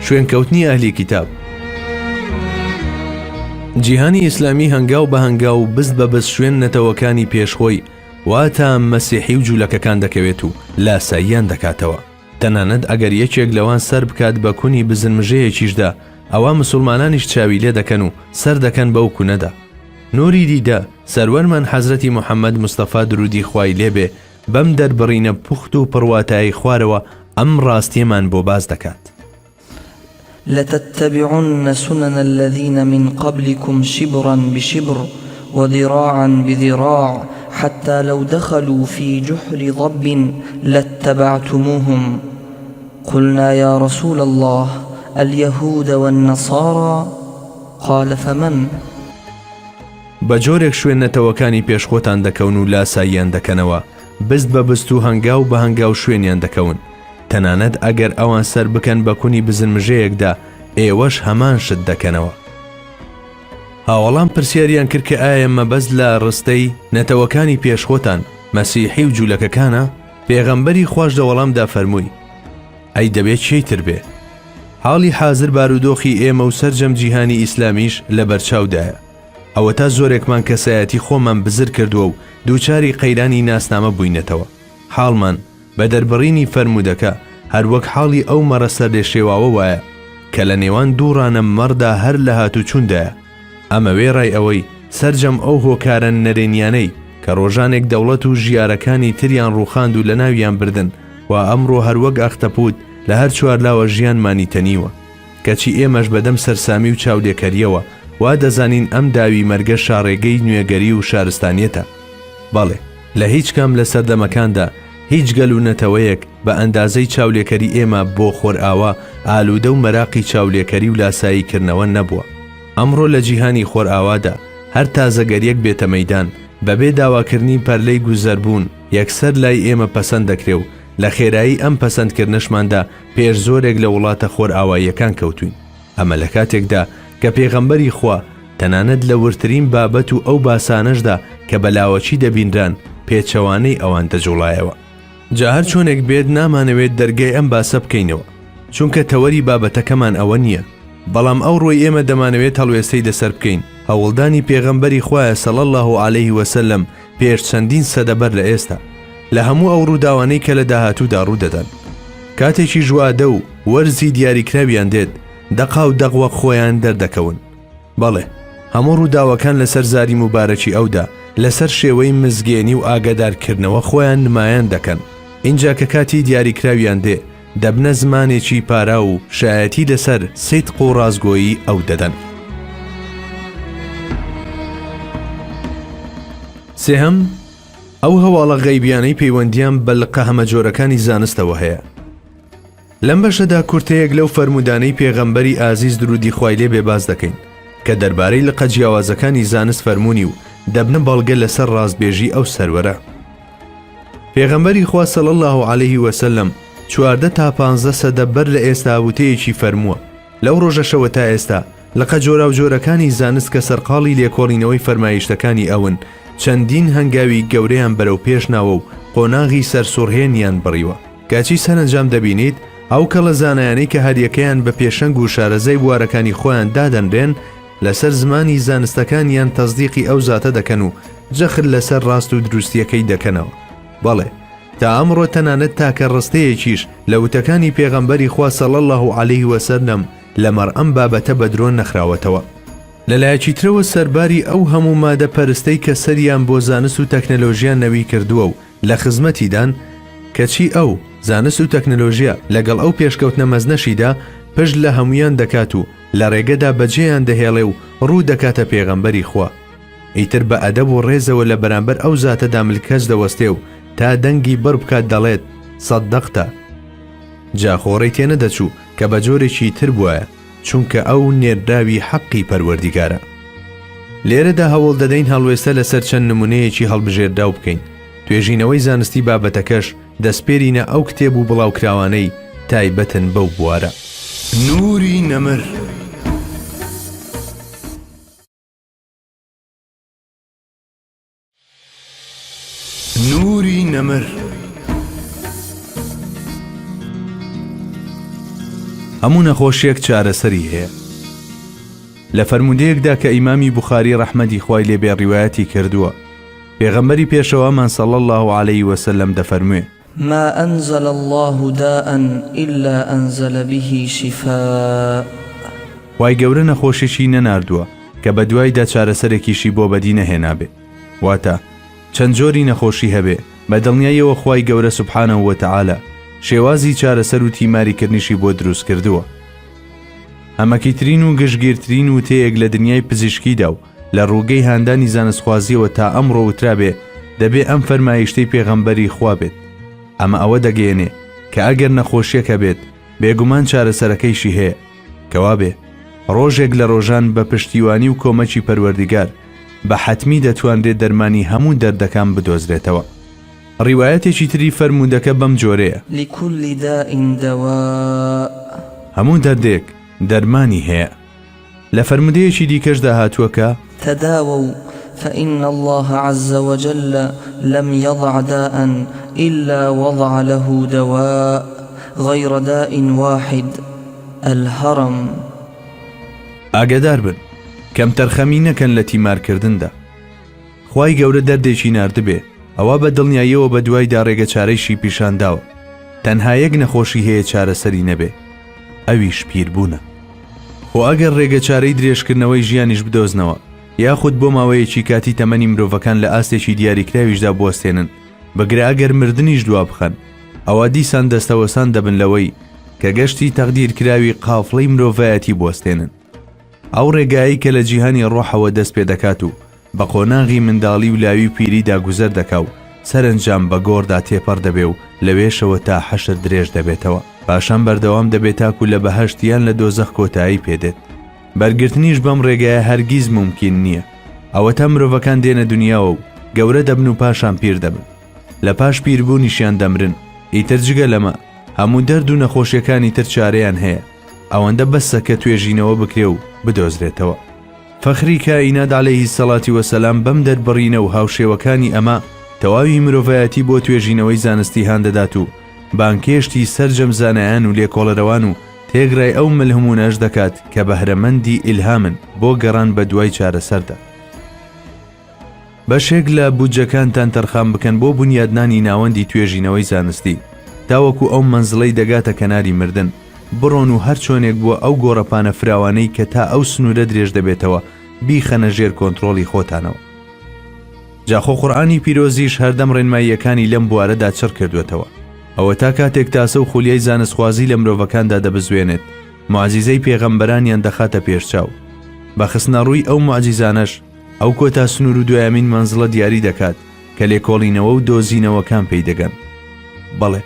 شوێنکەوتنی ئەهلی کتاب. جیهانی ئیسلامی هەنگاو بە هەنگاو بست بە بست شوێن نەتەوەکانی پێشخۆی واتە مەسیحی و جوولەکەکان دەکەوێت و لاساییان دەکاتەوە. تەنانەت ئەگەر یەکێک لەوان سەر بکات بە کونی بزنمژەیەکیشدا، ئەوە مسلمانانیش چاوی لێ دەکەن و سەر دەکەن بەو کونەدا. نوری دیدە سەروەرمان حەزرەتی موحەممەد مستەفا درودی خوای لێبێ بەم دەربڕینە پوخت و پڕواتایی خوارەوە ئەم ڕاستیەمان بۆ باز دەکات. لتتبعن سنن الذين من قبلكم شبرا بشبر وذراعا بذراع حتى لو دخلوا في جحر ضب لاتبعتموهم. قلنا يا رسول الله اليهود والنصارى؟ قال فمن؟ بەجۆرێک شوێنەتەوەکانی پێشخۆتان دەکەون و لاساییان دەکەنەوە، بست بە بست و هەنگاو بە هەنگاو شوێنیان دەکەون. تەنانەت ئەگەر ئەوان سەر بکەن بە کونی بزنمژەیەکدا، ئێوەش هەمان شت دەکەنەوە. هاوەڵام پرسیاریان کرد کە ئایا مەبەست لە ڕستەی نەتەوەکانی پێشخۆتان مەسیحی و جوولەکەکانە؟ پێغەمبەری خوش دەوەڵامدا فەرمووی: ئەی دەبێت چیتر بێ؟ حاڵی حازر بارودۆخی ئێمە و سەرجەم جیهانی ئیسلامیش لە بەرچاودایە. ئەوە تا زۆرێکمان کەسایەتی خۆمان بزر کردووە و دووچاری قەیرانی ناسنامە بووینەتەوە. حاڵمان بە دەربڕینی فەرمودەکە هەروەک حاڵی ئەو مەڕەسەر لێ شێواوە وایە کە لە نێوان دووڕانە مەڕدا هەر لە هاتوچووندایە. ئەمە وێڕای ئەوەی سەرجەم ئەو هۆکارە نەرێنیانەی کە ڕۆژانێک دەوڵەت و ژیارەکانی تریان ڕووخاند و لە ناویان بردن و ئەمڕۆ هەروەک ئەختەپوت لە هەر چوارلاوە ژیانمانی تەنیوە، کەچی ئێمەش بەدەم سەرسامی و چاودێکەریەوە وا دەزانین ئەم داوی مەرگە شاڕێگەی نوێگەری و شارستانیەتە. بەڵێ لە هیچ کام لە سەردەمەکاندا هیچ گەل و نەتەوەیەک بە ئەندازەی چاولێکەری ئێمە بۆ خۆرئاوا ئالوودە و مەراقی چاولێکەری و لاساییکردنەوە نەبووە. ئەمڕۆ لە جیهانی خۆرئاوادا هەر تازەگەریەک بێتە مەیدان بەبێ داواکردنی پەرلەی گوزەربوون یەکسەر لای ئێمە پەسەند دەکرێ و لە خێرایی ئەم پەسەندکردنەشماندا پێش زۆرێک لە وڵاتە خۆر ئاواییەکان کەوتوین. ئەمە لە کاتێکدا کە پێغەمبەری خوا تەنانەت لە ورترین بابەت و ئەو باسانەشدا کە بەلاوەچی دەبینران پێچەوانەی ئەوان دەجوڵایەوە. جا هەر چۆنێک بێت نامانەوێت دەرگای ئەم باسە بکەینەوە، چونکە تەوەری بابەتەکەمان ئەوە نییە، بەڵام ئەو ڕۆی ئێمە دەمانەوێت هەڵوێستەی لەسەر بکەین هەوڵدانی پێغەمبەری خوایە صلی الله علیه وسلم پێش چەندین سەدەبەر لە ئێستا لە هەموو ئەو ڕووداوانەی کە لە داهاتوودا ڕوودەدەن. کاتێکی ژوادە و وەرزی دیاریکراویان دێت دەقا و دەقوە خۆیان دەردەکەون. بەڵێ هەموو ڕووداوەکان لەسەر زاری مبارەکی ئەودا لەسەر شێوەی مزگێنی و ئاگادارکردنەوە خۆیان نمایان دەکەن. اینجا کە کاتی دیاریکراویان دێ دەبنە زمانێکی پارا و شایەتی لەسەر سیدق و ڕازگۆیی ئەو دەدەن. سێهەم، ئەو هەواڵە غەیبیانەی پەیوەندیان بە لقە هەمەجۆرەکانی زانستەوە هەیە. لەم بەشەدا کورتەیەک لەو فەرمودانەی پێغەمبەری ئازیز درودی خوای لێ بێباز دەکەین کە دەربارەی لقە جیاوازەکانی زانست فەرموونی و دەبنە بەڵگە لەسەر ڕازبێژی ئەو سەروەرە. پێغەمبەری خوا صلی الله علیه وسلم 14 تا 15 سەدەبەر لە ئێستا وتەیەکی فەرمووە لەو ڕۆژەشەوە تا ئێستا لقە جۆرا و جۆرەکانی زانست کە سەرقاڵی لێکۆڵینەوەی فەرمایشتەکانی ئەون چەندین هەنگاوی گەورەیان بەرەو پێش ناوە و قۆناغی سەرسوڕهێنیان بڕیوە. کاچی سەرنجام دەبینیت ئەو کەڵە زانایانەی کە هەریەکەیان بە پێشەنگ و شارەزای بوارەکانی خۆیان دادەنرێن لەسەر زمانی زانستەکانیان تەزدیقی ئەو زاتە دەکەن و جەخت لەسەر ڕاست و دروستیەکەی دەکەنەوە. بەڵێ تا ئەمڕۆ تەنانەت تاکە ڕستەیەکیش لە وتەکانی پێغەمبەری خوا صلی الله علیه وسلم لەمەڕ ئەم بابەتە بە درۆ نەخراوەتەوە. لەلایەکی ترەوە سەرباری ئەو هەموو مادە پەرستەی کە سەریان بۆ زانست و تەکنەلۆژیان نەوی کردووە و لە خزمەتیدان کەچی ئەو زانست و تەکنەلۆژیا لەگەڵ ئەو پێشکەوتنە مەزنەشیدا پشت لە هەمویان دەکات و لە ڕێگەدا بەجێیان دەهێڵێ و ڕوو دەکاتە پێغەمبەری خوا. ئیتر بە ئەدەب و ڕێزەوە لە بەرامبەر ئەو زاتەدا ملکەس دەوەستێ و تا دەنگی بڕ بکات دەڵێت سەدەقتە. جا خۆڕەی تێنەدەچوو کە بە جۆرێکی تر بووایە چونکە ئەو نێردراوی حەقی پەروەردیگارە. لێرەدا هەوڵ دەدەین هەڵوێستە لەسەر چەند نمونەیەکی هەڵبژێرداو بکەین. توێژینەوەی زانستی بابەتەکەش دەسپێرینە ئەو کتێب و بڵاوکراوانەی تایبەتن بەو بوارە. نوری نەمر. نوری نەمر. هەموو نەخۆشیەک چارەسەری هەیە. لە فەرمودەیەکدا کە ئیمامی بوخاری ڕەحمەتی خوای لێبێ ڕیوایەتی کردووە پێغەمبەری پێشەوامان صلی الله علیه وسلم دەفەرموێ ما أنزل الله داء إلا أنزل به شفاء. وای گەورە نەخۆشیشی نەناردووە کە بە دوایدا چارەسەرێکیشی بۆ بەدی نەهێنابێ. واتە چەند جۆری نەخۆشی هەبێ بە دڵنیاییەوە خوای گەورە سوبحانەه وتەعالە شێوازی چارەسەر و تیماریکردنیشی بۆ دروست کردووە. ئەمەکیترین و گشتگیرترین و تەیەک لە دنیای پزیشکیدا و لە ڕووگەی هاندانی زانستخوازیەوە تا ئەمڕۆ وترابێ دەبێ ئەم فەرمایشتەی پێغەمبەری خوا بێت. ئەمە ئەوە دەگەێنێ کە ئەگەر نەخۆشیەکە بێت بێگومان چارەسەرەکەیشی هەیە کەوا بێ ڕۆژێک لە ڕۆژان بە پشتیوانی و کۆمەکی پەروەردیگار بە حەتمی دەتوانرێت دەرمانی هەموو دەردەکان بدۆزرێتەوە. ڕیوایەتێکی تری فەرمودەکە بەم جۆرەیە لكل داء دواء. هەموو دەردێک دەرمانی هەیە. لە فەرمودەیەکی دیکەشدا هاتووەکە تداووا فإن الله عز وجل لم يضع داء إلا وضع له دواء غير داء واحد الهرم. ئاگادار بن کەم تەرخەمی نەکەن لە تیمارکردندا. خوای گەورە دەردێکی ناردبێ ئەوە بە دڵنیاییەوە بە دوایدا ڕێگەچارەیشی پیشانداوە. تەنها یەک نەخۆشی هەیە چارەسەری نەبێ ئەویش پیربوونە. خۆ ئەگەر ڕێگەچارەی درێژکردنەوەی ژیانیش بدۆزنەوە یاخود بۆ ماوەیەکی کاتی تەمەنی مرۆڤەکان لە ئاستێکی دیاریکراویشدا بوەستێنن بەگرە ئەگەر مردنیش دوا بخەن ئەوە دیسان دەستەوەسان دەبن لەوەی کە گەشتی تەقدیرکراوی قافڵەی مرۆڤایەتی بوەستێنن. ئەو ڕێگایی کە لە جیهانی ڕۆحەوە دەست پێ دەکات و بە قۆناغی منداڵی و لاوی پیریدا گوزەر دەکا و سەرنجام بە گۆڕدا تێپەڕ دەبێ و لەوێشەوە تا حەشر درێژ دەبێتەوە. پاشان بەردەوام دەبێت تاکو لە بەهەشتیان لە دۆزەخ کۆتایی پێدێت. بەرگرتنیش بەم ڕێگایە هەرگیز ممکن نییە. ئەوە تا مرۆڤەکان دێنە دنیاوە و گەورە دەبن و پاشان پیر دەبن. لە پاش پیربوونیشیان دەمرن. ئیتر جگە لەمە هەموو دەرد و نەخۆشیەکانی تر چارەیان هەیە، ئەوەندە بەسە کە توێژینەوە بکرێ و بدۆزرێتەوە. فەخری کائینات عەلەیهی سەڵاتی وەسەلام بەم دەربڕینە و هاوشێوەکانی ئەمە تەواوی مرۆڤایەتی بۆ توێژینەوەی زانستی هاندەدات و بانکێشتی سەرجەم زانایان و لێکۆڵەرەوان و تێگرای ئەو ملهمونەش دەکات کە بەهرەمەندی ئیلهامن بۆ گەڕان بە دوای چارەسەردا. بەشێک لە بودجەکانتان تەرخان بکەن بۆ بنیادنانی ناوەندی توێژینەوەی زانستی، تاوەکو ئەو مەنزڵەی دەگاتە کەناری مردن، بڕۆن و هەر چۆنێک بووە ئەو گۆڕەپانە فراوانەی کە تا ئەو سنوورە درێژ دەبێتەوە بیخەنە ژێر کۆنتڕۆڵی خۆتانەوە. جاخۆ قورئانی پیرۆزیش هەردەم ڕێنماییەکانی لەم بوارەدا چڕ کردوێتەوە. ئەوە تا کاتێک تاسە و خولیای زانستخوازی لە مرۆڤەکاندا دەبزوێنێت، معجیزەی پێغەمبەرانیان دەخاتە پێشچاو. بە خستنەڕووی ئەو معجیزانەش ئەو کۆتا سنوور و دوایامین مەنزڵە دیاری دەکات کە لێکۆڵینەوە و دۆزینەوەکان پێی دەگەن. بەڵێ،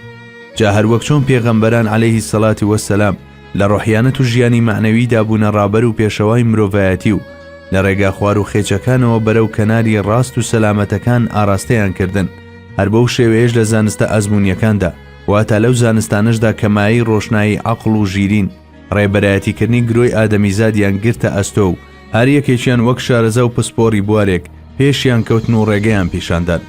جا هەروەک چۆن پێغەمبەران عەلەیهی سەڵاتی وەسەلام لە ڕۆحیانەت و ژیانی معنەویدا بوونە ڕابەر و پێشەوای مرۆڤایەتی و لە ڕێگا خوار و خێچەکانەوە بەرەو کەناری ڕاست و سەلامەتەکان ئاراستەیان کردن، هەر بەو شێوەیەش لە زانستە ئەزمونیەکاندا واتە لەو زانستانشدا کەمایی ڕۆشنایی عەقڵ و ژیرین ڕێبەرایەتیکردنی گرۆی ئادەمیزادیان گرتە ئەستۆ و هەر یەکێکیان وەک شارەزە و پسپۆڕی بوارێک پێشیان کەوتن و ڕێگەیان پیشاندان.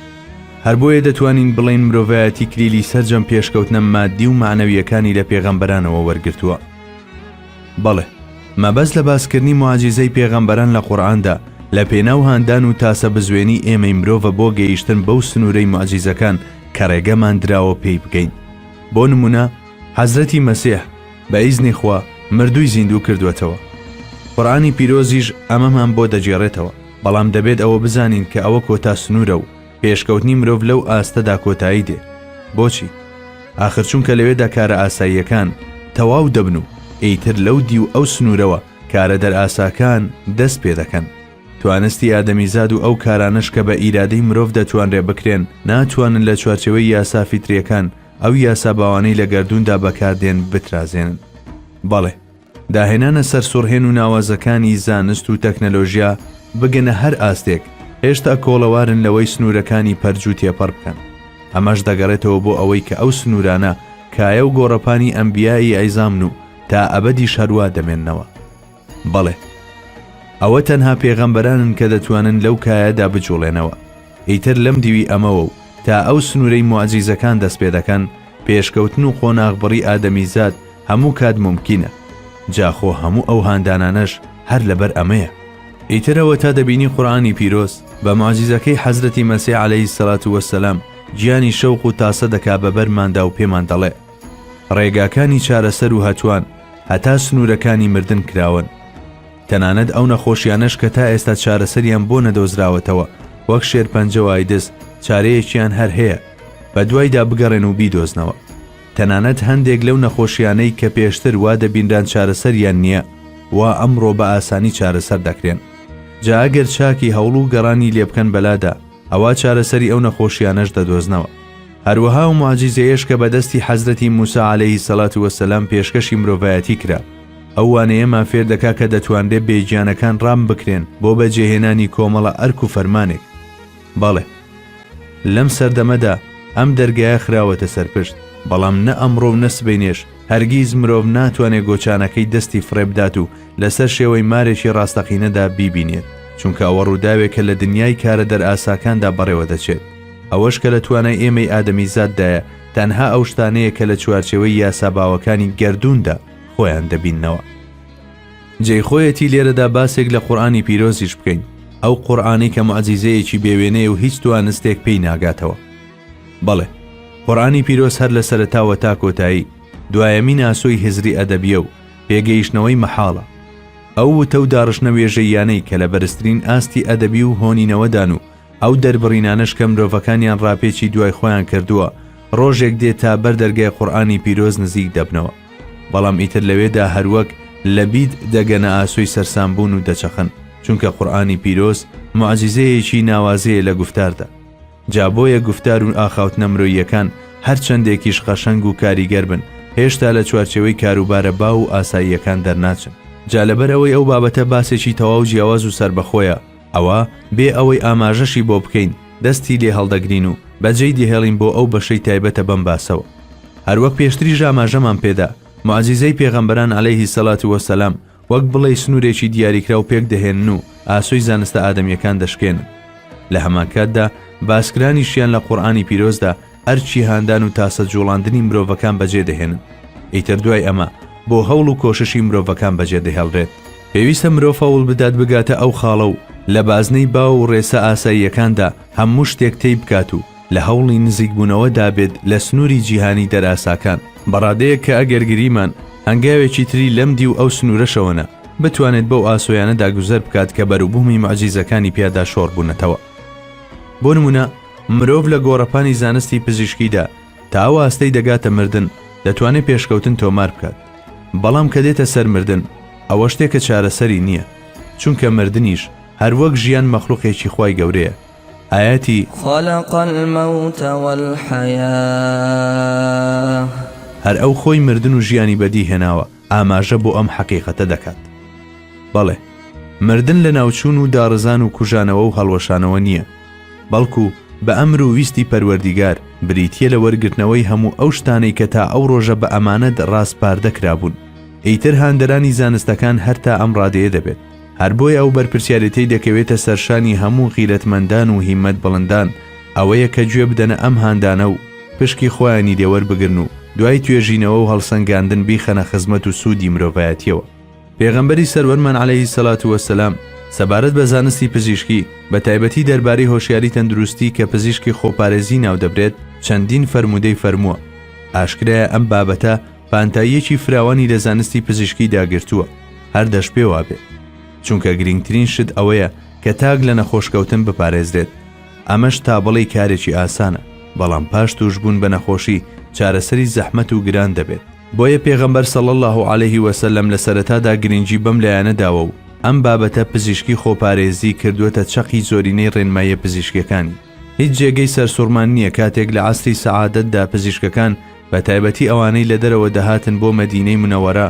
هەر بۆیە دەتوانین بڵین مرۆڤایەتی کلیلی سەرجەم پێشکەوتنە مادی و معنەویەکانی لە پێغەمبەرانەوە وەرگرتووە. بەڵێ، مەبەست لە باسکردنی معجیزەی پێغەمبەران لە قورئاندا لە پێناو هاندان و تاسە بزوێنی ئێمەی مرۆڤە بۆ گەیشتن بەو سنوورەی معجیزەکان کە ڕێگەمان دراوە پێی بگەین. بۆ نمونە، حەزرەتی مەسیح بە ئیزنی خوا مردووی زیندوو کردوێتەوە. قورئانی پیرۆزیش ئەمەمان بۆ دەجێڕێتەوە، بەڵام دەبێت ئەوە بزانین کە ئەوە کۆتا سنوورە و پێشکەوتنی مرۆڤ لەو ئاستەدا کۆتایی دێ. بۆچی؟ ئاخر چونکە لەوێدا کارە ئاساییەکان تەواو دەبن و ئیتر لەو دی و ئەو سنوورەوە کارە دەرئاساکان دەست پێ دەکەن. توانستی ئادەمیزاد و ئەو کارانش کە بە ئیرادەی مرۆڤ دەتوانرێ بکرێن ناتوانن لە چوارچەوەی یاسا فیتریەکان ئەو یاسا باوانەی لە گەردووندا بەکاردێن بترازێنن. بەڵێ، داهێنانە سەرسوڕهێن و ناوازەکانی زانست و تەکنەلۆژیا بگەنە هەر ئاستێک هێشتا کۆڵەوارن لەوەی سنوورەکانی پەرج و تێپەڕ بکەن. ئەمەش دەگەڕێتەوە بۆ ئەوەی کە ئەو سنوورانە کایە و گۆڕەپانی ئەنبیایی ئەیزامن و تا ئەبەدی شەروا دەمێننەوە. بەڵێ، ئەوە تەنها پێغەمبەرانن کە دەتوانن لەو کایەدا بجوڵێنەوە. ئیتر لەم دیوی ئەمەوە و تا ئەو سنوورەی معجیزەکان دەست پێ دەکەن، پێشکەوتن و قۆناغبڕی ئادەمیزاد هەموو کات ممکینە. جاخۆ هەموو ئەو هاندانانەش هەر لەبەر ئەمەیە. ئیترەوە تا دەبینی قورئانی پیرۆز بە معجیزەکەی حەزرەتی مەسیح عەلەیهی سەڵات وەسەلام گیانی شەوق و تاسە دەکا بەبەرماندا و پێمان دەڵێ ڕێگاکانی چارەسەر و هەتوان هەتا سنوورەکانی مردن کراون. تەنانەت ئەو نەخۆشیانەش کە تا ئێستا چارەسەریان بۆ نەدۆزراوەتەوە وەک شێرپەنجە و ئایدز چارەیەکیان هەر هەیە، بە دوایدا بگەڕێن و بیدۆزنەوە. تەنانەت هەندێک لەو نەخۆشیانەی کە پێشتر وا دەبیندان چارەسەریان نییە وا ئەمڕۆ بە ئاسانی چارەسەر دەکرێن. جا ئەگەر چاکی هەوڵ و گەڕانی لێ بکەن بەلادا ئەوە چارەسەری ئەو نەخۆشیانەش دەدۆزنەوە. هەروەها و معجیزەیەش کە بەدەستی حەزرەتی موسا عەلەیهی سەڵات وەسەلام پێشکەشی مرۆڤایەتی کرا، ئەو وانەیەمان فێر دەکا کە دەتوانرێت بێگیانەکان ڕام بکرێن بۆ بەجێهێنانی کۆمەڵە ئەرک و فەرمانێک. بەڵێ، لەم سەردەمەدا ئەم دەرگایە خراوەتە سەرپشت، بەڵام نە ئەمڕۆ و نە سبەینێش هەرگیز مرۆڤ ناتوانێت گۆچانەکەی دەستی فڕێبدات و لەسەر شێوەی مارێکی ڕاستەقینەدا بیبینێت، چونکە ئەوە ڕووداوێکە لە دنیای کارە دەرئاساکاندا بەڕێوە دەچێت. ئەوەش کە لە توانای ئێمەی ئادەمیزاددایە تەنها ئەو شتانەیە کە لە چوارچەوەی یاساباوەکانی گەردووندا خۆیان دەبیننەوە. جێخۆیەتی لێرەدا باسێک لە قورئانی پیرۆزیش بکەین، ئەو قورئانی کە معجیزەیەکی بێوێنەیە و هیچ توانستێک پێی ناگاتەوە. بەڵێ، قورئانی پیرۆز هەر لە سەرەتاوە تا کۆتایی دوایەمین ئاسۆی هزری ئەدەبیە و پێگەیشتنەوەی مەحاڵە. ئەو وتە و داڕشنە وێژەیانەی کە لە بەرزترین ئاستی ئەدەبی و هۆنینەوەدان و ئەو دەربڕینانش کە مرۆڤەکانیان ڕاپێکی دوای خۆیان کردووە ڕۆژێک دێت تا بەردەرگای قورئانی پیرۆز نزیک دەبنەوە. بەڵام ئیتر لەوێدا هەروەک لە بید دەگەنە ئاسۆی سەرسامبوون و دەچەخن، چونکە قورئانی پیرۆز معجیزەیەکی ناوازەیە لە گفتاردا. جا بۆیە گفتار و ئاخاوتنە مرۆییەکان هەر چەندێکیش خەشەنگ و کاریگەر بن هێشتا لە چوارچەوەی کاروبارە باو و ئاساییەکان دەرناچن. جا لەبەرەوەی ئەو بابەتە باسێکی تەواو جیاواز و سربەخۆیە، ئەوە بێ ئەوەی ئاماژەشی بۆ بکەین دەستی لێ هەڵدەگرین و بەجێی دێهێڵین بۆ ئەو بەشەی تایبەتە بەم باسەوە. هەروەک پێشتری ئاماژەمان پێدا معجزەی پێغەمبەران عەلەیهی سەڵات وەسەلام وەک بڵێ سنوورێکی دیاریکرا و پێک دەهێنن و ئاسۆی زانستە ئادەمیەکان دەشکێنن. لە هەمان کاتدا باسکرانیشیان لە قورئانی پیرۆزدا ئەرچی هاندان و تاسە جوڵاندنی مرۆڤەکان بەجێ دەهێنن. ئیتر دوای ئەمە بۆ هەوڵ و کۆششی مرۆڤەکان بەجێ دەهێڵرێت. پێویستە مرۆڤ هەوڵ بدات بگاتە ئەو خاڵە و لە بازنەی باو و ڕێسە ئاساییەکاندا هەموو شتێک تێی بکات و لە هەوڵی نزیکبوونەوەدا بێت لە سنووری جیهانی دەراساکان. بەڕادەیەک کە ئەگەرگریمان هەنگاوێکی تری لەم دی و ئەو سنوورەشەوەنە بتوانێت بەو ئاسۆیانەدا گوزەر بکات کە بەروبوومی معجیزەکانی پیادا شۆڕ بوونەتەوە. بۆ نمونە مرۆڤ لە گۆڕەپانی زانستی پزیشکیدا تا ئەو ئاستەی دەگاتە مردن دەتوانێت پێشکەوتن تۆمار بکات. بەڵام کە دێتە سەر مردن ئەوە شتێکە چارەسەری نییە، چونکە مردنیش هەروەک ژیان مەخلوقێکی خوای گەورەیە. ئاەتی خلق الموت والحياة هەر ئەو خۆی مردن و ژیانی بەدی هێناوە ئاماژە بۆ ئەم حەقیقەتە دەکات. بەڵێ مردن لە ناوچوون و داڕزان و کوژانەوە و هەڵوەشانەوە نییە، بەڵکو بە ئەمر و ویستی پەروەردیگار بریتیە لە وەرگرتنەوەی هەموو ئەو شتانەی کە تا ئەو ڕۆژە بە ئەمانەت ڕاستپاردەکرابوون. ئیتر هاندەرانی زانستەکان هەر تا ئەم ڕادەیە دەبێت. هەر بۆی ئەو بەرپرسیارەتەی دەکەوێتە سەرشانی هەموو غیرەتمەندان و هیمەت بڵندان ئەوەیە کە گوێ بدەنە ئەم هاندانە و پشکی خۆیانی لێوەربگرن و دوای توێژینەوە و هەڵسەنگاندن بیخەنە خزمەت و سوودی مرۆڤایەتیەوە. پێغەمبەری سەروەرمان عەلەیهی سەڵات وەسەلام سەبارەت بە زانستی پزیشکی بە تایبەتی دەربارەی هۆشیاری تەندروستی کە پزیشکی خۆپارێزی ناو دەبرێت چەندین فەرمودەی فەرمووە. ئاشکرایە ئەم بابەتە پانتاییەکی فراوانی لە زانستی پزیشکی داگرتووە، هەر دەشپێ وابێت، چونکە گرنگترین شت ئەوەیە کە تاک لە نەخۆشکەوتن بپارێزرێت. ئەمەش تا بڵێ کارێکی ئاسانە، بەڵام پاش توشبوون بە نەخۆشی چارەسەری زەحمەت و گران دەبێت. بۆیە پێغەمبەر صلی الله علیه و سلم لە سەرەتادا گرنگی بەم لایەنە داوە و ئەم بابەتە پزیشکی خۆپارێزی کردووەتە چەقی زۆرینەی ڕێنماییە پزیشکەکانی. هیچ جێگەی سەرسوڕمان نییە کاتێک لە عەسری سەعادەتدا پزیشکەکان بە تایبەتی ئەوانەی لە دەرەوە دەهاتن بۆ مەدینەی منەوەرە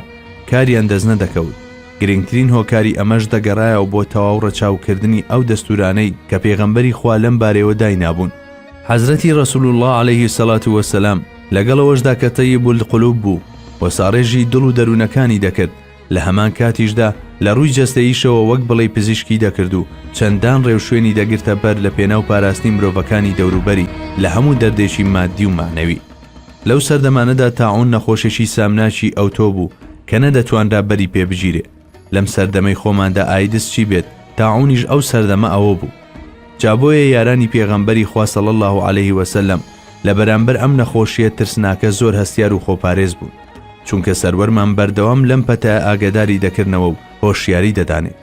کاریان دەست نەدەکەوت. گرنگترین هۆکاری ئەمەش دەگەڕایەوە بۆ تەواو ڕەچاوکردنی ئەو دەستورانەی کە پێغەمبەری خوا لەم بارەوە داینابوون. حەزرەتی ڕەسوول الله عەلەیهی سەڵات وەسەلام لەگەڵەوەشدا کە تەییب القولوب بوو وەساڕێژی دڵ و دەروونەکانی دەکرد، لە هەمان کاتیشدا لە ڕووی جەستەییشەوە وەک بڵێ پزیشکی دەکرد و چەندان ڕێوشوێنی دەگرتە بەر لە پێناو پاراستنی مرۆڤەکانی دەوروبەری لە هەموو دەردێکی مادی و معنەوی. لەو سەردەمانەدا تاعون نەخۆشێکی سامناچی ئەوتۆ بوو کە نەدەتوانرا بەری پێبژیرێ. لەم سەردەمەی خۆماندا ئایدس چی بێت، تاعونیش ئەو سەردەمە ئەوە بوو. جابۆیە یارانی پێغەمبەری خوا صلی الله علیه و سلم لە بەرامبەر ئەم نەخۆشیە ترسناکە زۆر هەستیار و خۆپارێز بوون، چونکە سەروەرمان بەردەوام لەم پەتە ئاگاداری دەکردنەوە و هۆشیاری دەدانێت.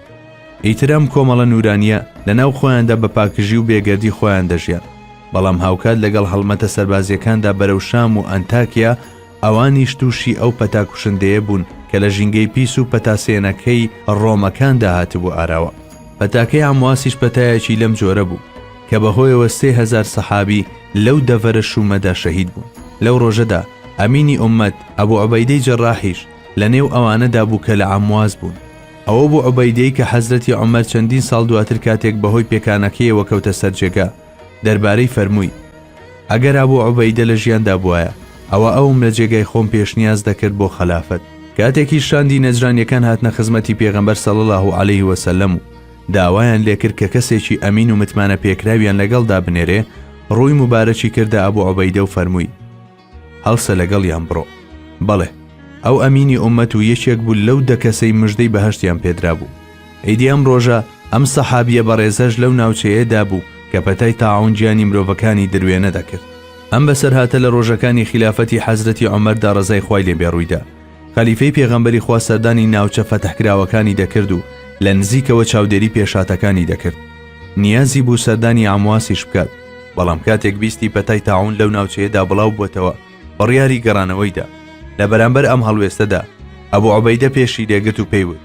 ئیتر ئەم کۆمەڵە نورانیە لەناو خۆیاندا بە پاکژی و بێگەردی خۆیان دەژیان، بەڵام هاوکات لەگەڵ هەڵمەتە سەربازیەکاندا بەرەو شام و ئەنتاکیا ئەوانیش تووشی ئەو پەتاکوشندەیە بوون کە لە ژینگەی پیس و پەتاسێنەکەی ڕۆمەکاندا هاتبوو ئاراوە. پەتاکەی ئامواسیش پەتایەکی لەم جۆرە بوو کە بەهۆیەوە 3000 سەحابی لەو دەڤەرە شومەدا شەهید بوون. لەو ڕۆژەدا ئەمینی ئومەت ئەبوو عوبەیدەی جەڕاحیش لە نێو ئەوانەدا بوو کە لە عەمواز بوون. ئەوە بوو عوبەیدەی کە حەزرەتی عومەر چەندین ساڵ دواتر کاتێک بەهۆی پێکانەکەیەوە کەوتە سەر جێگا دەربارەی فەرمووی ئەگەر ئەبوو عوبەیدە لە ژیاندا بووایە ئەوە ئەوم لە جێگای خۆم پێشنیاز دەکرد بۆ خەلافەت. کاتێکی شاندی نەجرانیەکان هاتنە خزمەتی پێغەمبەر صلی الله علیه و سلم و داوایان لێکرد کە کەسێکی ئەمین و متمانە پێکراویان لەگەڵدا بنێرێ، ڕووی مبارەکی کردە ئەبوو عوبەیدە و فەرمووی هەڵسە لەگەڵیان بڕۆ. بەڵێ ئەو ئەمینی ئومەت و یەکێک بوو لەو دەکەسەی مژدەی بەهەشتیان پێدرا بوو. ئیدی ئەم ڕۆژە ئەم سەحابیە بەڕێزەش لەو ناوچەیەدا بوو کە پەتای تاعون گیانی مرۆڤەکانی دروێنە دەکرد. ئەم بەسەرهاتە لە ڕۆژەکانی خلافەتی حەزرەتی عومەردا ڕەزای خوای لێ بێڕوویدا. خەلیفەی پێغەمبەری خوا سەردانی ناوچە فەتەحکراوەکانی دەکرد و لە نزیکەوە چاودێری پێشاتەکانی دەکرد. نیازی بوو سەردانی عەمواسیش بکات، بەڵام کاتێک بیستی پەتای تاعون لەو ناوچەیەدا بڵاو بووەتەوە بڕیاری گەڕانەوەیدا. لە بەرامبەر ئەم هەڵوێستەدا ئەبوو عوبەیدە پێشی لێگرت و پێیوت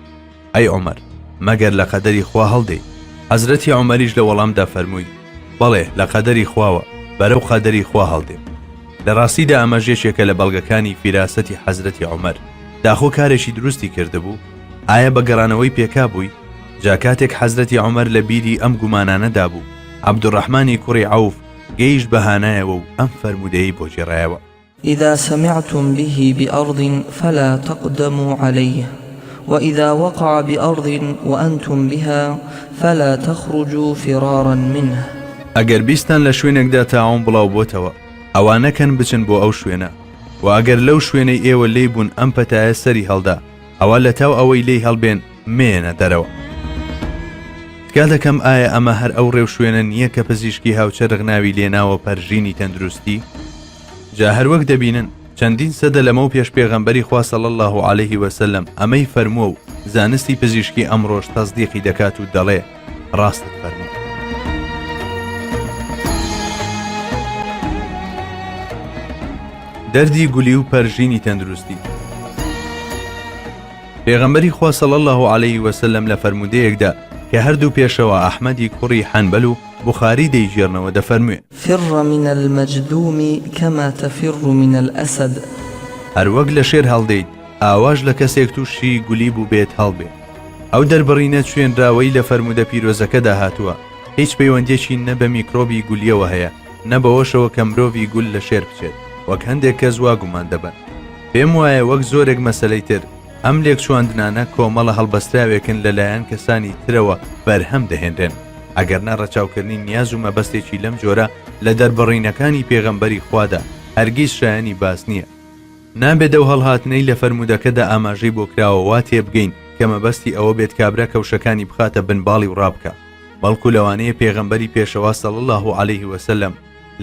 ئەی عومەر، مەگەر لە قەدەری خوا هەڵدەی؟ حەزرەتی عومەریش لە وەڵامدا فەرمووی بەڵێ لە قەدەری خواوە، بەرەو قەدەری خوا هەڵدێم. لە ڕاستیدا ئەمە ژێشێکە لە بەڵگەکانی فیراسەتی حەزرەتی عومەر. داخۆ کارێکی دروستی کردبوو؟ ئایا بە گەڕانەوەی پێکا بووی؟ جا کاتێک حەزرەتی عومەر لە بیری ئەم گومانانەدا بوو، عەبدوڕەحمانی کوڕی عەوف ئەگەیشت بەهانایەوە و ئەم فەرمودەی بۆ جێڕایەوە. إذا سمعتم به بأرض فلا تقدموا عليه وإذا وقع بأرض وأنتم بها فلا تخرجوا فرارا منه. ئەگەر بیستان لە شوێنێکدا تاوان بڵاو بۆتەوە ئەوانەکەن بچن بۆ ئەو شوێنە و ئەگەر لەو شوێنەی ئێوە لێی بوون ئەم پەتایە سەری هەڵدا ئەوە لە تاو ئەوەی لێی هەڵبێن مێنە دەرەوە. تکا دەکەم ئایا ئەمە هەر ئەو ڕێو شوێنە نییە کە پزیشکی هاوچەرخ ناوی لێناوە پەرژینی تەندروستی؟ جا هەروەک دەبینن چەندین سەدە لەمە و پێش پێغەمبەری خوا صلی الله علیه وسلم ئەمەی فەرمووە و زانستی پزیشکی ئەمڕۆژ تەصدیقی دەکات و دەڵێ ڕاستت فەرمووە. دەردی گولی و پەرژینی تەندروستی. پێغەمبەری خوا صلی الله علیه وسلم لە فەرمودەیەکدا کە هەردوو پێشەوە ئەحمەدی کوڕی حەنبەل و بوخاری دەیگێڕنەوە دەفەرموێ فر من المجذوم كما تفر من الأسد. هەروەک لە شێر هەڵدەیت ئاواژ لە کەسێک تووشی گولی بوو بێت هەڵبێ. ئەو دەربڕینە شوێنراوەی لە فەرمودە پیرۆزەکەدا هاتووە هیچ پەیوەندێکی نە بە میکرۆبی گولیەوە هەیە نە بەوەشەوە کە مرۆڤی گول لە شێر بچێت وەک هەندێک کەس وا گومان دەبن. پێم وایە وەک زۆرێک مەسەلەی تر ئەم لێک چواندنانە کۆمەڵە هەڵبەستراوێکن لەلایەن کەسانی ترەوە بەرهەم دەهێنرێن ئەگەرنا ڕەچاوکردنی نیاز و مەبەستێکی لەم جۆرە لە دەربڕینەکانی پێغەمبەری خوادا هەرگیز شایانی باس نییە. نابێت ئەو هەڵهاتنەی لە فەرمودەکەدا ئاماژەی بۆ کراوە وا تێبگەین کە مەبەستی ئەوە بێت کابرا کەوشەکانی بخاتە بنباڵی و ڕابکە بەڵکو لەوانەیە پێغەمبەری پێشەوا صلی الله علیه وسلم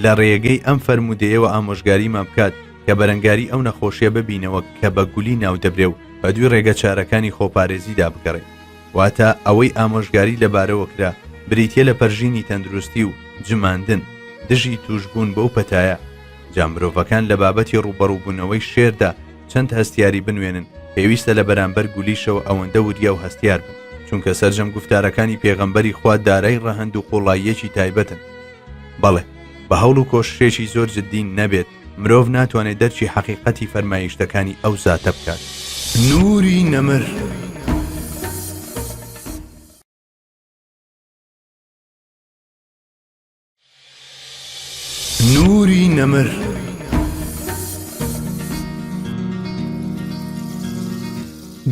لە ڕێگەی ئەم فەرمودەیەوە ئامۆژگاریمان بکات کە بەرەنگاری ئەو نەخۆشیە ببینەوە کە بە گولی ناو دەبرێ و بە دوی ڕێگە چارەکانی خۆپارێزیدا بگەڕێ. واتە ئەوەی ئامۆژگاری لەبارەوە کرا بریتیە لە پەرژینی تەندروستی و جماندن دژی توشبوون بەو پەتایە. جا مرۆڤەکان لە بابەتی ڕوبەڕووبوونەوەی شێردا چەند هەستیاری بنوێنن پێویستە لە بەرامبەر گولیشەوە ئەوەندە وریا و هەستیار بن چونکە سەرجەم گفتارەکانی پێغەمبەری خوا دارای ڕەهەند و قوڵاییەکی تایبەتن. بەڵێ بە هەوڵ و کۆششێکی زۆر جددی نەبێت مرۆڤ ناتوانێت دەرچی حەقیقەتی فەرمایشتەکانی ئەو زاتە بکات. نوری نەمر نوری نەمر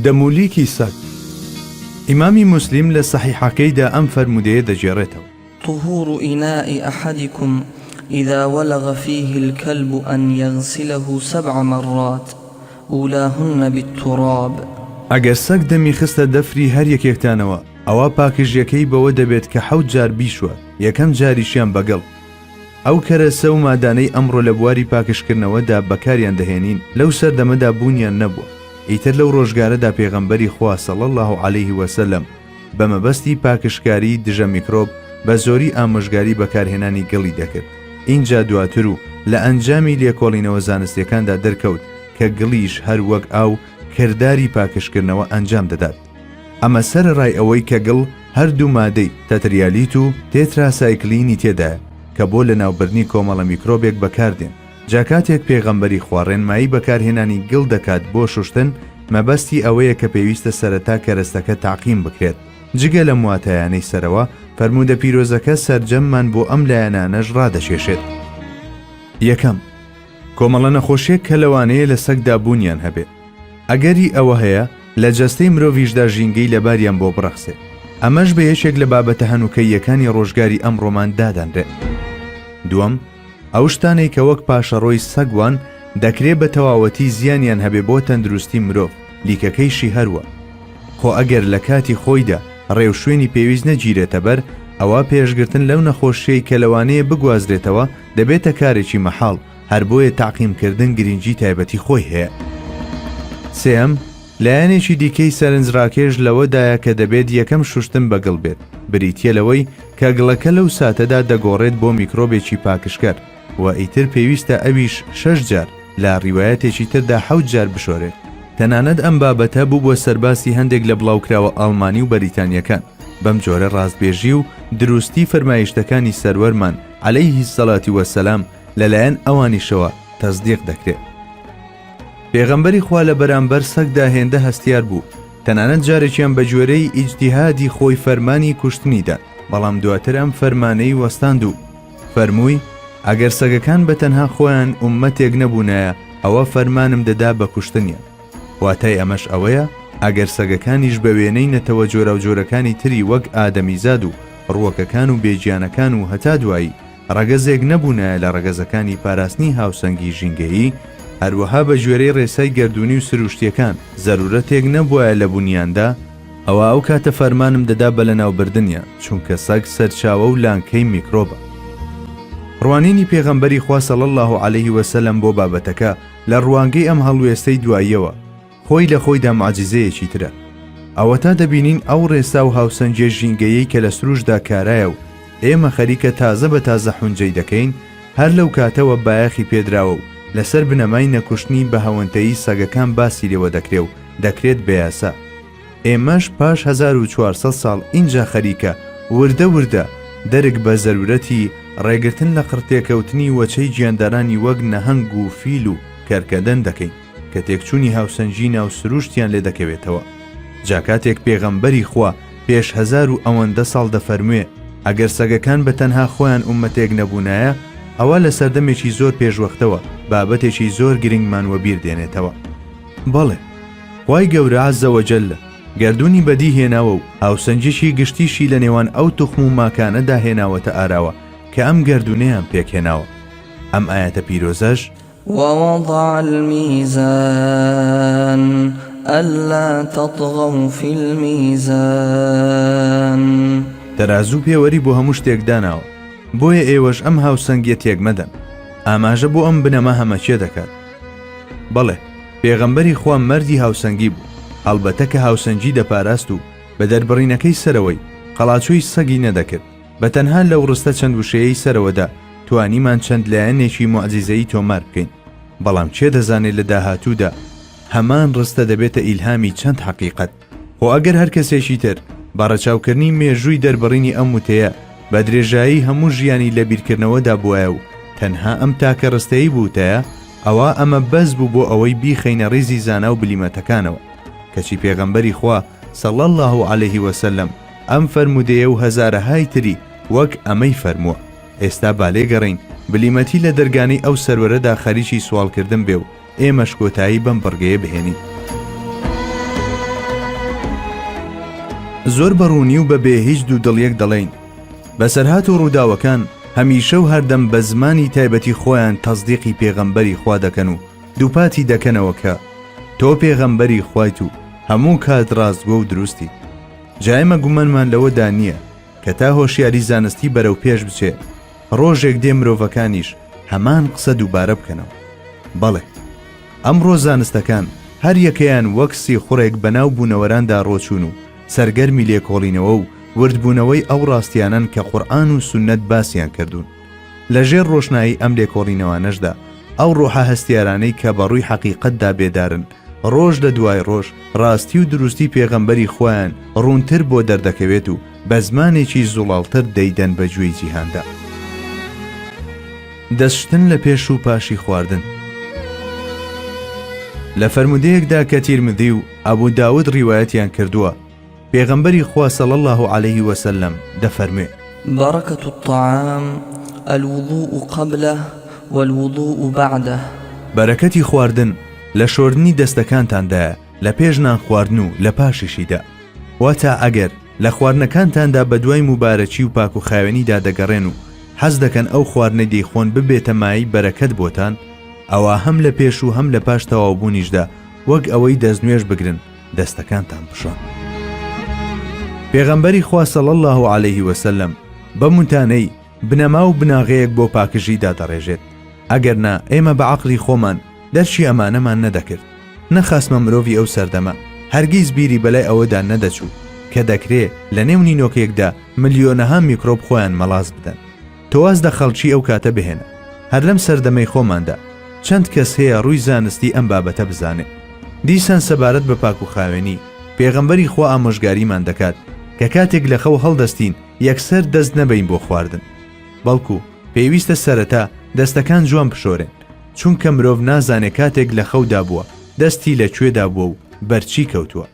دەمولیکی سەگ. ئیمامی موسلیم لە سەحیحەکەیدا ئەم فەرمودەیە دەجێڕێتەوە طهور إناء أحدكم إذا ولغ فيه الكلب أن يغسله 7 مرات أولاهن بالتراب. ئەگەر سەگ دەمی خستە دەفری هەر یەکێکتانەوە ئەوە پاکژیەکەی بەوە دەبێت کە 7 جار بیشوە یەکەم جاریشیان بەگەڵ. ئەو کەرەسە و مادانەی ئەمڕۆ لە بواری پاکشکردنەوەدا بەکاریان دەهێنین لەو سەردەمەدا بوونیان نەبووە. ئیتر لەو ڕۆژگارەدا پێغەمبەری خوا صلی الله علیه وسلم بە مەبەستی پاکشکاری دژە میکرۆب بە زۆری ئامۆژگاری بەکارهێنانی گەڵی دەکرد. اینجا دواتر و لە ئەنجامی لێکۆڵینەوە زانستیەکاندا دەرکەوت کە گڵیش هەر وەک ئاو کردداری پاکشکردنەوە ئەنجام دەدات. ئەمە سەرڕای ئەوەی کە گڵ هەردوو مادەی تەتریالیت و تێتراسایکلینی تێدایە کە بۆ لە ناوبردنی کۆمەڵە میکرۆبێک بەکاردێن. جاکاتێک پێغەمبەری خوا ڕێنمایی بەکارهێنانی گڵ دەکات بۆ شوشتن مەبەستی ئەوەیە کە پێویستە سەرەتا کەرەستەکە تاقیم بکرێت. جگە لە مواتایانەی سەرەوە فەرمودە پیرۆزەکە سەرجەممان بۆ ئەم لایەنانەش ڕادەشێشێت. یەکەم کۆمەڵە نەخۆشیێک کە لەوانەیە لە سەگدا بوونیان هەبێت. ئەگەری ئەوە هەیە لە جەستەی مرۆڤیشدا ژینگەی لەباریان بۆ بڕەخسێت. ئەمەش بە یەکێک لە بابەتە هەنووکەیەکانی ڕۆژگاری ئەمڕۆمان دادانرێت. دووەم ئەو شتانەی کە وەک پاشەڕۆی سەگوان دەکرێت بە تەواوەتی زیانیان هەبێ بۆ تەندروستی مرۆڤ لیکەکەیشی هەروە. خۆ ئەگەر لە کاتی خۆیدا ڕێوشوێنی پێویست نەگیرێتە بەر ئەوە پێشگرتن لەو نەخۆشیەی کە لەوانەیە بگوازرێتەوە دەبێتە کارێکی مەحاڵ هەر بۆیە تاقیمکردن گرنگی تایبەتی خۆی هەیە. سێم لایەنێکی دیکەی سەرنجڕاکێش لەوەدایە کە دەبێت یەکەم شوشتن بەگڵ بێت بریتیە لەوەی کە گڵەکە لەو ساتەدا دەگۆڕێت بۆ میکرۆبێکی پاکشکەر و ئیتر پێویستە ئەویش 6 جار لە ڕیوایەتێکی تردا 7 جار بشۆرێت. تەنانەت ئەم بابەتە بوو بۆ سەرباسی هەندێک لە بڵاوکراوە ئەڵمانی و بەریتانیەکان. بەم جۆرە ڕاستبێژی و دروستی فەرمایشتەکانی سەروەرمان عەلەیهی سەڵاتی وەسەلام لەلایەن ئەوانیشەوە تەصدیق دەکرێت. پێغەمبەری خوا لە بەرامبەر سەگدا هێندە هەستیار بوو. تەنانەت جارێکیان بە جۆرەی ئیجتیهادی خۆی فەرمانی کوشتنیدا بەڵام دواتر ئەم فەرمانەی وەستاند و فەرمووی ئەگەر سەگەکان بە تەنها خۆیان ئومەتێک نەبوونایە ئەوە فەرمانم دەدا بە کوشتنیە. واتای ئەمەش ئەوەیە ئەگەر سەگەکانیش بە وێنەی نەتەوە جۆرە و جۆرەکانی تری وەک ئادەمیزاد و ڕووەکەکان و بێجیانەکان و هەتا دوایی ڕەگەزێک نەبوونایە لە ڕەگەزەکانی پاراستنی هاوسەنگی ژینگەیی، هەروەها بە ژێرەی ڕێسای گەردوونی و سروشتیەکان زەرورەتێک نەبووایە لە بوونیاندا، ئەوە ئەو کاتە فەرمانم دەدا بە لەناوبردنیە، چونکە سەگ سەرچاوە و لانکەی میکرۆبە. ڕوانینی پێغەمبەری خوا صلی الله علیه وسلم بۆ بابەتەکە لە ڕوانگەی ئەم هەڵوێستەی دواییەوە خۆی لە خۆیدا معجزەیەکی ترە. ئەوە تا دەبینین ئەو ڕێسا و هاوسەنگیە ژینگەیەی کە لە سروشدا کارایە و ئێمە خەریکە تازە بە تازە حونجەی دەکەین، هەر لەو کاتەوە بایەخی پێدراوە و لەسەر بنەمای نەکوشتنی بە هەوەنتەیی سەگەکان باسی لێوە دەکرێ و دەکرێت بە یاسا. ئێمەش پاش 1400 ساڵ اینجا خەریکە وردە وردە دەرک بە زەرورەتی ڕێگرتن لە قڕتێکەوتنی وەچەی گیاندارانی وەک نەهەنگ و فیل و کەرکەدەن دەکەین کە تێکچوونی هاوسەنگی ناو سروشتیان لێ دەکەوێتەوە. جاکاتێک پێغەمبەری خوا پێش 1000 و ئەوەندە ساڵ دەفەرموێ ئەگەر سەگەکان بە تەنها خۆیان ئومەتێک نەبوونایە، ئەوە لە سەردەمێکی زۆر پێشوەختەوە بابەتێکی زۆر گرنگمان وەبیر دێنێتەوە. بەڵێ، خوای گەورە عەزە وەجەلە گەردوونی بەدی هێناوە و هاوسەنجیشی گشتیشی لە نێوان ئەو توخم و ماکانەدا هێناوەتە ئاراوە کە ئەم گەردونەیان پێکهێناوە. ئەم ئاەتە پیرۆزەش ووضع الميزان ألا تطغوا في الميزان تەرازوو پێوەری بۆ هەموو شتێک داناوە، بۆیە ئێوەش ئەم هاوسەنگیە تێک مەدەن، ئاماژە بۆ ئەم بنەمە هەمەچێ دەکات. بەڵێ، پێغەمبەری خوا مەردی هاوسەنگی بوو، هەڵبەتە کە هاوسەنگی دەپاراست و بە دەربڕینەکەی سەرەوەی قەڵاچۆی سەگی نەدەکرد، بە تەنها لەو ڕستە چەند وشەیەی سەرەوەدا توانیمان چەند لایەنێکی موعجیزەیی تۆمار بکەین. بەڵام چێ دەزانێت لە داهاتوودا هەمان ڕستە دەبێتە ئیلهامی چەند حەقیقەت. خۆ ئەگەر هەر کەسێکی تر بەڕەچاوکردنی مێژووی دەربڕینی ئەم وتەیە بە درێژایی هەموو ژیانی لە بیرکردنەوەدا بووایە و تەنها ئەم تاکە ڕستەیی بووتەیە، ئەوە ئەمە بەس بوو بۆ ئەوەی بیخەینە ڕێزی زانا و بلیمەتەکانەوە. کەچی پێغەمبەری خوا صلی الله علیه وسلم ئەم فەرمودەیە و هەزارەهای تری وەک ئەمەی فەرمووە. ئێستا با لێگەڕین بلیمەتی لە دەرگانەی ئەو سەروەرەدا خەریکی سوالکردن بێ و ئێمەش کۆتایی بەم بڕگەیە بهێنین. زۆر بەڕوونی و بەبێ هیچ دوو دڵیەک دەڵێین بەسەرهات و ڕووداوەکان هەمیشە و هەردەم بە زمانی تایبەتی خۆیان تەصدیقی پێغەمبەری خوا دەکەن و دووپاتی دەکەنەوە کە تۆ پێغەمبەری خوایت و هەموو کات ڕاستگۆ و دروستی. جایمە گومانمان لەوەدا نییە کە تا هۆشیاری زانستی بەرەو پێش بچێ، ڕۆژێک دێ مرۆڤەکانیش هەمان قسە دووبارە بکەنەوە. بەڵێ، ئەمڕۆ زانستەکان هەر یەکەیان وەک سی خوڕێک بەناو بوونەوەراندا ڕۆچوون و سەرگەرمی لێکۆڵینەوە و وردبوونەوەی ئەو ڕاستیانن کە قورئان و سونەت باسییان کردوون. لەژێر ڕۆشنایی ئەم لێکۆڵینەوانەشدا ئەو ڕۆحە هەستیارانەی کە بەڕووی حەقیقەتدا بێدارن ڕۆژ لە دوای ڕۆژ ڕاستی و دروستی پێغەمبەری خۆیان ڕوونتر بۆ دەردەکەوێت و بە زمانێکی زوڵاڵتر دەیدەن بە گوێی جیهاندا. دەستشتن لە پێش و پاشی خواردن. لە فەرمودەیەکدا کە تیرمذی و ئەبوو داود ڕیوایەتیان کردووە، پێغەمبەری خوا صلی الله علیه وسلم دەفەرموێ: بركة الطعام الوضوء قبله والوضوء بعده. بەرەکەتی خواردن لە شۆردنی دەستەکانتاندایە، لە پێش نان خواردن و لە پاشیشیدا. واتە ئەگەر لە خواردنەکانتاندا بە دوای مبارەکی و پاک و خاوێنیدا دەگەڕێن و حەز دەکەن ئەو خواردنەی دەیخۆن ببێتە مای بەرەکەت بۆتان، ئەوە هەم لە پێش و هەم لە پاش تەواوبوونیشدا وەک ئەوەی دەستنوێژ بگرن دەستەکانتان بشۆن. پێغەمبەری خوا صلی الله علیه وسلم بەمونتانەی بنەما و بناغەیەک بۆ پاکژیدا دەڕێژێت. ئەگەر نا ئێمە بە عەقڵی خۆمان دەرشی ئەمانەمان نەدەکرد، نەخاسمە مرۆڤی ئەو سەردەمە هەرگیز بیری بەلای ئەوەدا نەدەچوو کە دەکرێ لە نێو نینۆکێکدا ملیۆنەها میکرۆب خۆیان مەڵاز بدەن. تۆواز دە خەڵکی ئەو کاتە بهێنە. هەر لەم سەردەمەی خۆماندا چەند کەس هەیە ڕووی زانستی ئەم بابەتە بزانێت. دیسان سەبارەت بە پاک و خاوێنی پێغەمبەری خوا ئامۆژگاریمان دەکات کە کاتێک لە خەو هەڵدەستین یەکسەر دەست نەبەین بۆ خواردن، بەڵکو پێویستە سەرەتا دەستەکان جوان بشۆرێن، چونکە مرۆڤ نازانێت کاتێک لە خەودا بووە دەستی لەکوێدا بووە و بەرچی کەوتووە.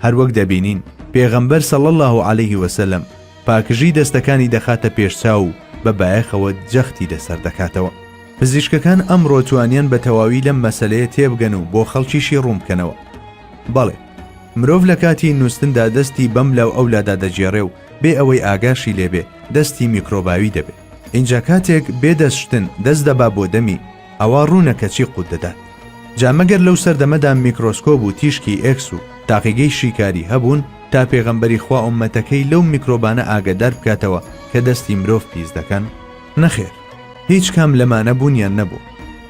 هەروەک دەبینین پێغەمبەر صلی الله علیه وسلم پاکژی دەستەکانی دەخاتە پێشچاو و بەبایەخەوە جەختی لەسەر دەکاتەوە. پزیشکەکان ئەمڕۆ توانیان بە تەواوی لەم مەسەلەیە تێبگەن و بۆ خەڵکیشی ڕوون بکەنەوە. بەڵێ مرۆڤ لە کاتی نووسندا دەستی بەم لەو ئەولادا دەجێڕێ و بێ ئەوەی ئاگاشی لێبێ دەستی میکرۆباوی دەبێت. اینجا کاتێک بێدەستشتن دەست دەبا بۆ دەمی ئەوە ڕوونەکە چی قوت دەدات. جامەگەر لەو سەردەمەدا میکرۆسکۆب و تیشکی ئێکس و تاقیگەی شیکاری هەبوون تا پێغەمبەری خوا ئومەتەکەی لەو میکرۆبانە ئاگادار بکاتەوە کە دەستی مرۆڤ پیس دەکەن. نەخێر هیچ کام لەمانە بوونیان نەبوو،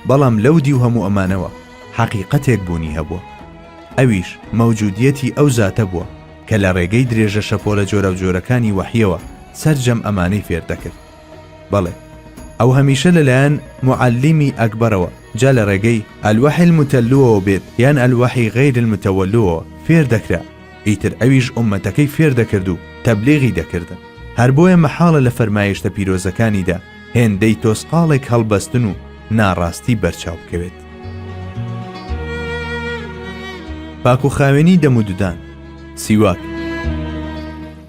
بەڵام لەو دی و هەموو ئەمانەوە حەقیقەتێک بوونی هەبووە. ئەویش مەوجودیەتی ئەو زاتە بووە کە لە ڕێگەی درێژە شەپۆلە جۆرە و جۆرەکانی وەحیەوە سەرجەم ئەمانەی فێر دەکرد. بەڵێ ئەو هەمیشە لەلایەن معەلیمی ئەکبەرەوە جا لە ڕێگەی ئەلوەحی المتەلووەوە بێت یان ئەلوەحی غەیر المتەوەلووەوە فێر دەکرا، ئیتر ئەویش ئومەتەکەی فێر دەکرد و تەبلیغی دەکردن. هەر بۆیە مەحاڵە لە فەرمایشتە پیرۆزەکانیدا هێندەی تۆسقاڵێک هەڵبەستن و ناڕاستی بەرچاو بکەوێت. پاکوخاوێنی دەموددان سیواک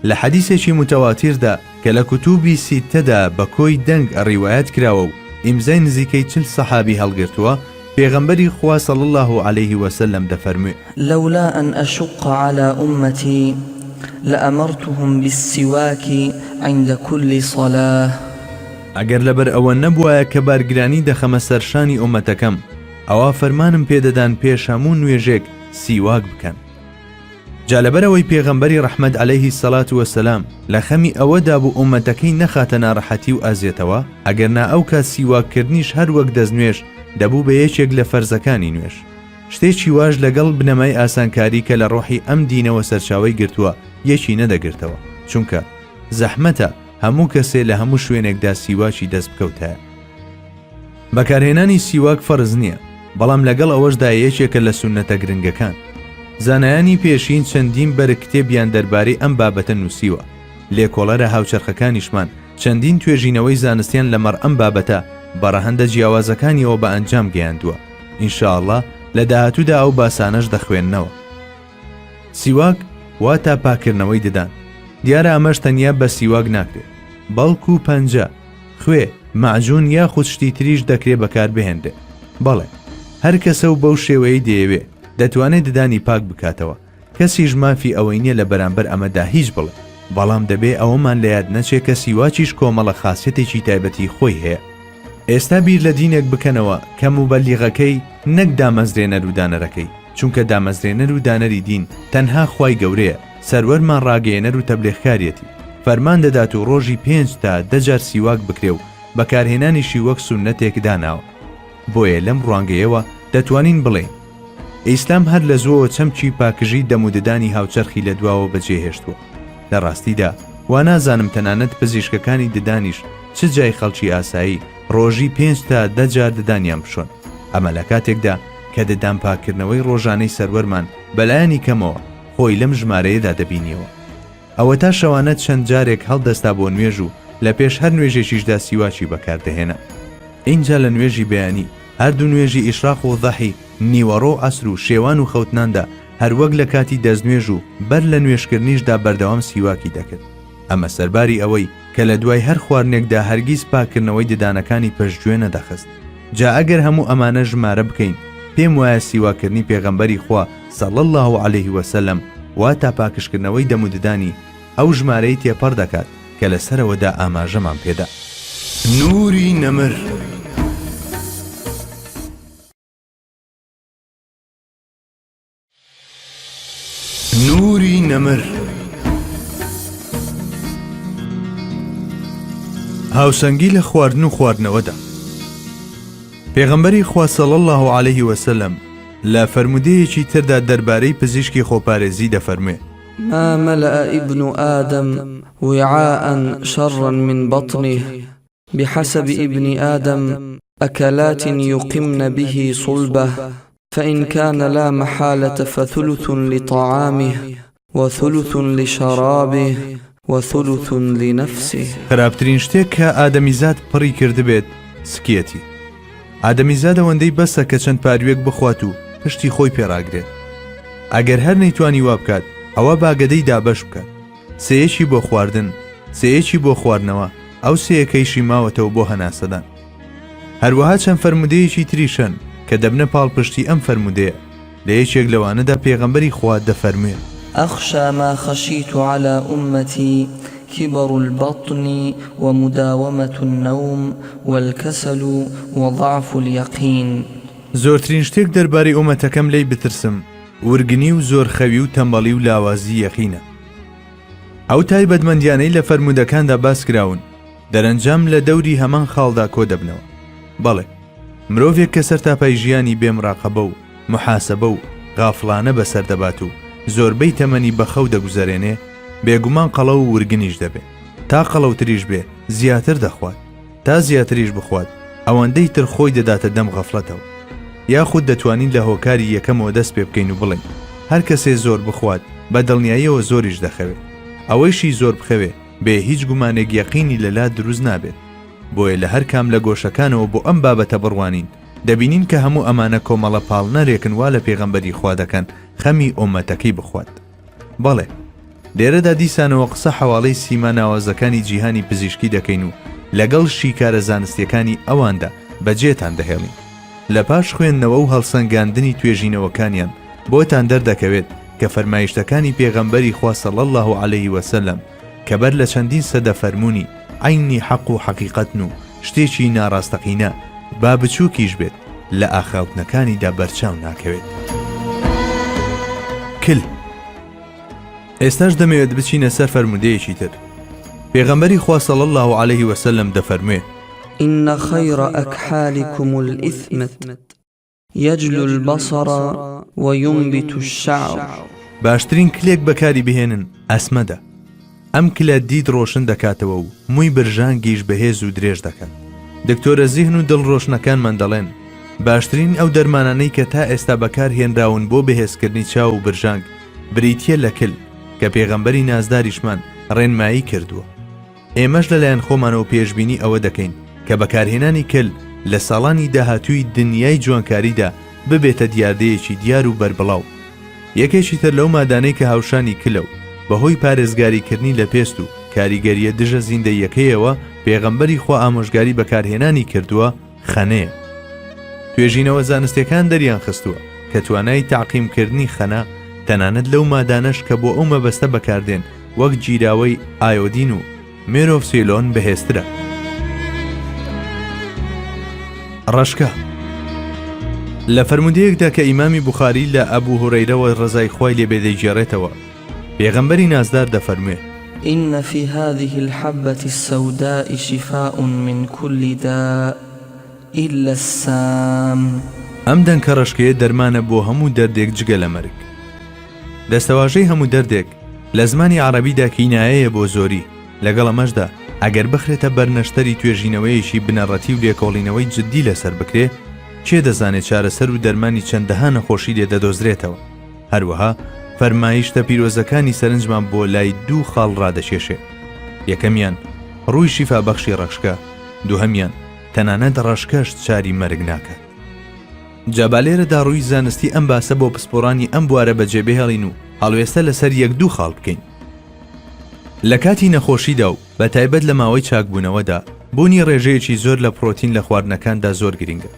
لە حەدیثێکی متەواتیردا کە لە کتوبی سیتەدا بە کۆی دەنگ ڕیوایەت کراوە و ئیمزای نزیکەی 40 سەحابی هەڵگرتووە، پێغەمبەری خوا صلی الله عليه وسلم دەفەرموێ: لولا أن أشق على أمتي لأمرتهم بالسواك عند كل صلاة. ئەگەر لەبەر ئەوە نەبووایە کە بارگرانی دەخەمە سەرشانی ئومەتەکەم، ئەوە فەرمانم پێدەدان پێش هەموو نوێژێک سیواک بکەن. جا لەبەرەوەی پێغەمبەری ڕەحمەت عەلەیهی سەڵات وەسەلام لە خەمی ئەوەدا بوو ئومەتەکەی نەخاتە ناڕەحەتی و ئازیێتەوە، ئەگەرنا ئەو کات سیواککردنیش هەر وەک دەستنوێژ دەبوو بە یەکێک لە فەرزەکانی نوێژ. شتێکی واژ لەگەڵ بنەمای ئاسانکاری کە لە ڕۆحی ئەم دینەوە سەرچاوی گرتووە یەکی نەدەگرتەوە، چونکە زەحمەتە هەموو کەسێ لە هەموو شوێنێکدا سیواکی دەست بکەوتایە. بەکارهێنانی سیواک فەرز نییە، بەڵام لەگەڵ ئەوەشدا یەکێکە لە سونەتە گرنگەکان. زانایانی پێشین چەندین بەرە کتێبیان دەربارەی ئەم بابەتە نووسیوە. لێکۆڵەرە هاوچەرخەکانیشمان چەندین توێژینەوەی زانستیان لەمەڕ ئەم بابەتە بەڕەهەندە جیاوازەکانیەوە بە ئەنجام گەیاندووە. ئینشاءڵڵا لە داهاتوودا ئەو باسانەش دەخوێننەوە. سیواک واتە پاکردنەوەی ددان. دیارە ئەمەش تەنیا بە سیواک ناکرێت، بەڵکو پەنجە، خوێ، مەعجون یاخود شتی تریش دەکرێت بەکار بهێنرێ. بەڵێ هەر کەسە و بەو شێوەیە دەیەوێ دەتوانێت ددانی پاک بکاتەوە. کەسیش مافی ئەوەی نییە لە بەرامبەر ئەمەدا هیچ بڵێ، بەڵام دەبێ ئەوەمان لە یاد نەچێت کە سیواکیش کۆمەڵە خاسیەتێکی تایبەتی خۆی هەیە. ئێستا بیر لە دینێک بکەنەوە کە موبەلیغەکەی نەک دامەزرێنەر و دانەرەکەی، چونکە دامەزرێنەر و دانەری دین تەنها خوای گەورەیە، سەروەرمان ڕاگەیەنەر و تەبلیغکاریەتی. فەرمان دەدات و ڕۆژی 5 تا 10 جار سیواک بکرێ و بەکارهێنانیشی وەک سونەتێک داناوە. بۆیە لەم ڕوانگەیەوە دەتوانین بڵێن ئیسلام هەر لە زۆوە چەمچی پاکژی دەموددانی هاوچەرخی لە دواوە بەجێهێشتووە. لە ڕاستیدا وا نازانم تەنانەت پزیشکەکانی ددانیش چ جای خەڵکی ئاسایی ڕۆژی 5 تا 10 جار ددانیان بشۆن. ئەمە لە کاتێکدا کە ددان پاکردنەوەی ڕۆژانەی سەروەرمان بەلایانی کەمەوە خۆی لەم ژمارەیەدا دەبینیەوە. ئەوە تا شەوانە چەند جارێک هەڵدەستا بۆ نوێژ و لە پێش هەر نوێژێکیشدا سیواکی بەکاردەهێنا. اینجا لە نوێژی بەیانی هەردوو نوێژی ئیشراق و ضەحی، نیوەڕۆ ئەسر و شێوان و خەوتناندا هەروەک لە کاتی دەستنوێژ و بەر لە نوێشکردنیشدا بەردەوام سیواکی دەکرد. ئەمە سەرباری ئەوەی کە لە دوای هەر خواردنێکدا هەرگیز پاکردنەوەی ددانەکانی پشتگوێ نەدەخست. جا ئەگەر هەموو ئەمانە ژمارە بکەین پێم وایە سیواکردنی پێغەمبەری خوا صلی الله عليه وسلم واتە پاکشکردنەوەی دەموددانی ئەو ژمارەی تێپەڕ دەکات کە لەسەرەوەدا ئاماژەمان پێدا. نوری نەمر نوری نەمر هاوسەنگی لە خواردن و خواردنەوەدا. پێغەمبەری خوا صلی الله عليه وسلم لە فەرمودەیەکی تردا دەربارەی پزیشکی خۆپارێزی دەفەرمێ: ما ملأ ابن آدم وعاء شرا من بطنه بحسب ابن آدم أكلات يقمن به صلبه فإن كان لا محالة فثلث لطعامه وثلث لشرابه وثلث لنفسه. خراپترین شتێک کە ئادەمیزاد پڕی کردبێت سکێتی. ئادەمیزاد ئەوەندەی بەسە کە چەند پاروێک بخوات و پشتی خۆی پێڕاگرێت. ئەگەر هەر نەیتوانی وا بکات ئەوە باگەدەی دابەش بکات، سەیەکی بۆ خواردن، سەیەکی بۆ خواردنەوە ئەو سێیەکەیشی ماوەتەوە بۆ هەناسەدان. هەروەها چەند فەرمودەیەکی تریشن کە دەبنە پاڵپشتی ئەم فەرمودەیە. لە یەکێک لەوانەدا پێغەمبەری خوا دەفەرموێت: أخشى ما خشيت على أمتي كبر البطن ومداومة النوم والكسل وضعف اليقين. زۆرترین شتێک دەربارەی ئومەتەکەم لێی بترسم ورگنی و زۆر خەوی و تەمبەڵی و لاوازی یەقینە. ئەو تایبەتمەندیانەی لە فەرمودەکاندا باس کراون دەرەنجام لە دەوری هەمان خاڵدا کۆ دەبنەوە. بەڵێ مرۆڤێک کە سەرتاپای ژیانی بێمڕاقەبە و محاسەبە و غافڵانە بەسەر دەبات و زۆربەی تەمەنی بەخەو دەگوزارێنێ بێگومان قەڵە و ورگنیش دەبێت. تا قەڵەوتریش بێ زیاتر دەخوات، تا زیاتریش بخوات ئەوەندەی تر خۆی دەداتە دەم غەفڵەتەوە. یاخود دەتوانین لە هۆکاری یەکەمەوە دەست پێ بکەین و بڵێن هەر کەسێ زۆر بخوات بە دڵنیاییەوە زۆریش دەخەوێت. ئەوەیشی زۆر بخەوێ بێ هیچ گومانێک یەقینی لەلا دروست نابێت. بۆیە لە هەر کام لە گۆشەکانەوە بۆ ئەم بابەتە بڕوانین دەبینین کە هەموو ئەمانە کۆمەڵە پاڵنەرێکن وا لە پێغەمبەری خوا دەکەن خەمی ئومەتەکەی بخوات. بەڵێ لێرەدا دیسانەوە قسە حواڵەی سیما ناوازەکانی جیهانی پزیشکی دەکەین و لەگەڵ شیکارە زانستیەکانی ئەواندا بەجێتان دەهێڵین. لە پاش خوێندنەوە و هەڵسەنگاندنی توێژینەوەکانیان بۆتان دەردەکەوێت کە فەرمایشتەکانی پێغەمبەری خوا صلی الله علیه وسلم کە بەر لە چەندین سەدە فەرموونی عینی حەق و حەقیقەتن و شتێکی ناڕاستەقینە با بچووکیش بێت لە ئاخاوتنەکانیدا بەرچاو ناکەوێت. کل ئێستاش دەمەوێت بچینە سەر فەرمودەیەکی تر. پێغەمبەری خوا صلی الله علیه وسلم دەفەرموێ: إن خير أكحالكم الإثمت يجلو البصر وينبت الشعر. باشترین کلێک بەکاری بهێنن ئەسمەدە. ئەم کلە دیت ڕۆشن دەکاتەوە و مووی برژانگیش بەهێز و درێژ دەکات. دکتۆرە زیهن و دڵڕۆشنەکانمان دەڵێن باشترین ئەو دەرمانانەی کە تا ئێستا بەکار هێنراون بۆ بەهێزکردنی چاو و برژانگ بریتیە لە کل کە پێغەمبەری نازداریشمان ڕێنمایی کردووە. ئێمەش لەلایەن خۆمانەوە پێشبینی ئەوە دەکەین کە بەکارهێنانی کل لە ساڵانی داهاتووی دنیای جوانکاریدا ببێتە دیاردەیەکی دیار و بربڵاو. یەکێکی تر لەو مادانەی کە هاوشانی کلە و بەهۆی پارێزگاریکردنی لە پێست و کاریگەریە دژە زیندەیەکەیەوە پێغەمبەری خوا ئامۆژگاری بەکارهێنانی کردووە خەنەیە. توێژینەوە زانستیەکان دەریان خستووە کە توانای تاقیمکردنی خەنە تەنانەت لەو مادانەش کە بۆ ئەو مەبەستە بەکاردێن وەک گیراوەی ئایۆدین و مێرۆفسیلۆن بەهێزترە. ڕەشکە لە فەرمودەیەکدا کە ئیمامی بوخاری لە ئەبوو هورەیرەوە ڕەزای خوای لێبێ دەیگێڕێتەوە پێغەمبەری نازدار دەفەرموێ: إن في هذه الحبة السوداء شفاء من كل داء إلا السام. ئەم دەنکە ڕەشکەیە دەرمانە بۆ هەموو دەردێک جگە لە مەرگ. دەستەواژەی هەموو دەردێک لە زمانی عەرەبیدا کینایەیە بۆ زۆری. لەگەڵ ئەمەشدا ئەگەر بخرێتە بەرنەشتەری توێژینەوەیەکی بنەڕەتی و لێکۆڵینەوەی جددی لەسەر بکرێ چێ دەزانێت چارەسەر و دەرمانی چەندەها نەخۆشی لێ دەدۆزرێتەوە. هەروەها فەرمایشتە پیرۆزەکانی سەرنجمان بۆ لای دوو خاڵ ڕادەشێشێ. یەکەمیان ڕووی شیفابەخشی ڕەشکە، دووهەمیان تەنانەت ڕەشکەش چاری مەرگ ناکات. جابالێرەدا ڕووی زانستی ئەم باسە بۆ پسپۆڕانی ئەم بوارە بەجێبهێڵین و هەڵوێستە لەسەر یەک دوو خاڵ بکەین. لە کاتی نەخۆشیدا و بە تایبەت لە ماوەی چاکبوونەوەدا بوونی ڕێژەیەکی زۆر لە پرۆتین لە خواردنەکاندا زۆر گرنگە.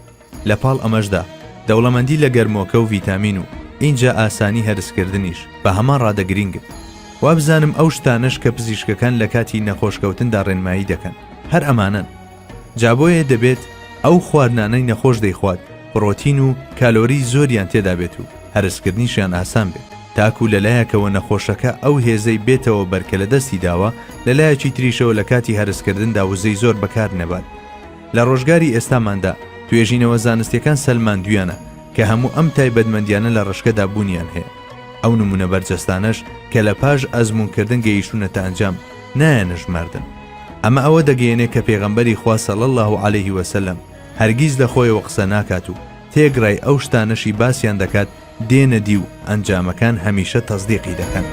لە پاڵ ئەمەشدا دەوڵەمەندی لە گەرمۆکە و ڤیتامین و اینجا ئاسانی هەرسکردنیش بە هەمان ڕادە گرنگە. وابزانم ئەو شتانش کە پزیشکەکان لە کاتی نەخۆشکەوتندا ڕێنمایی دەکەن هەر ئەمانن. جابۆیە دەبێت ئەو خواردنانەی نەخۆش دەیخوات پرۆتین و کالۆری زۆریان تێدا بێت و هەرسکردنیشیان ئاسان بێت تاکو لەلایەکەوە نەخۆشەکە ئەو هێزەی بێتەوە بەرکە لە دەستی داوە لەلایەکی تریشەوە لە کاتی هەرسکردندا وزەی زۆر بەکار نەبات. لە ڕۆژگاری ئێستاماندا توێژینەوە زانستیەکان سەلماندویانە کە هەموو ئەم تایبەتمەندیانە لە ڕشکەدا بوونیان هەیە. ئەو نمونە بەرجەستانەش کە لە پاش ئەزمونکردن گەیشتونەتە ئەنجام نایەنەژماردن. ئەمە ئەوە دەگەیەنێت کە پێغەمبەری خوا صلی الله علیه وسلم هەرگیز لە خۆیەوە قسە ناکات و تێگڕای ئەو شتانەشی باسییان دەکات دێنە دی و ئەنجامەکان هەمیشە تەصدیقی دەکەن.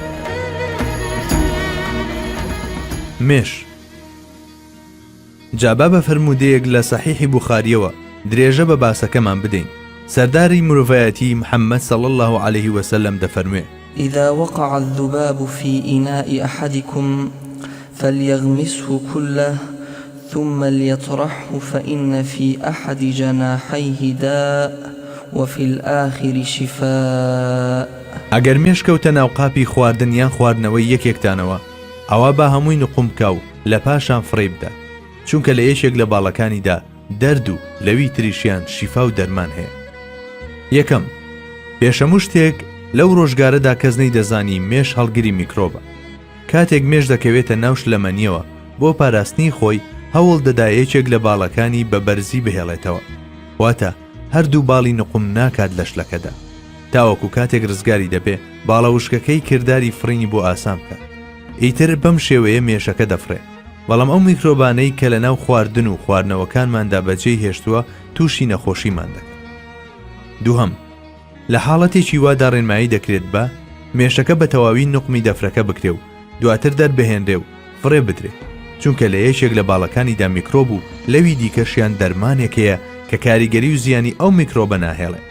مێش جابا بە فەرمودەیەک لە سەحیحی بوخاریەوە درێژە بە باسەکەمان بدەین. سەرداری مرۆڤایەتی محەممەد صلی الله عليه وسلم دەفەرموێ: إذا وقع الذباب في إناء أحدكم فليغمسه كله ثم ليطرحه فإن في أحد جناحيه داء وفي الآخر شفاء. ئەگەر مێشکەوتە ناو قاپی خواردن یان خواردنەوەی یەکێکتانەوە ئەوە با هەمووی نقم بکە و لە پاشان فڕێ بدە، چونکە لە یەکێک لە باڵەکانیدا دەرد و لەوی تریشیان شیفا و دەرمان هەیە. یەکەم، پێشەموو شتێک لەو ڕۆژگارەدا کەس نەیدەزانی مێش هەڵگری میکرۆبە. کاتێک مێش دەکەوێتە ناو شلەمەنیەوە بۆ پاراستنی خۆی هەوڵ دەدا یەکێک لە باڵەکانی بە بەرزی بهێڵێتەوە، واتە هەردوو باڵی نقم ناکات لە شلەکەدا، تاوەکو کاتێک ڕزگاری دەبێ باڵە وشکەکەی کردداری فڕینی بۆ ئاسام بکات. ئیتر بەم شێوەیە مێشەکە دەفرێ، بەڵام ئەو میکرۆبانەی کە لە ناو خواردن و خواردنەوەکانماندا بەجێی هێشتووە تووشی نەخۆشیمان دەکەن. دووهەم، لە حاڵەتێکی وادا ڕێنمایی دەکرێت بە مێشەکە بە تەواوی نقمی دەفرەکە بکرێ و دواتر دەربهێنرێ و فڕێ بدرێ، چونکە لە یەکێک لە باڵەکانیدا میکرۆب و لەوی دیکەشیان دەرمانێکەیە کە کاریگەری و زیانی ئەو میکرۆبە ناهێڵێ.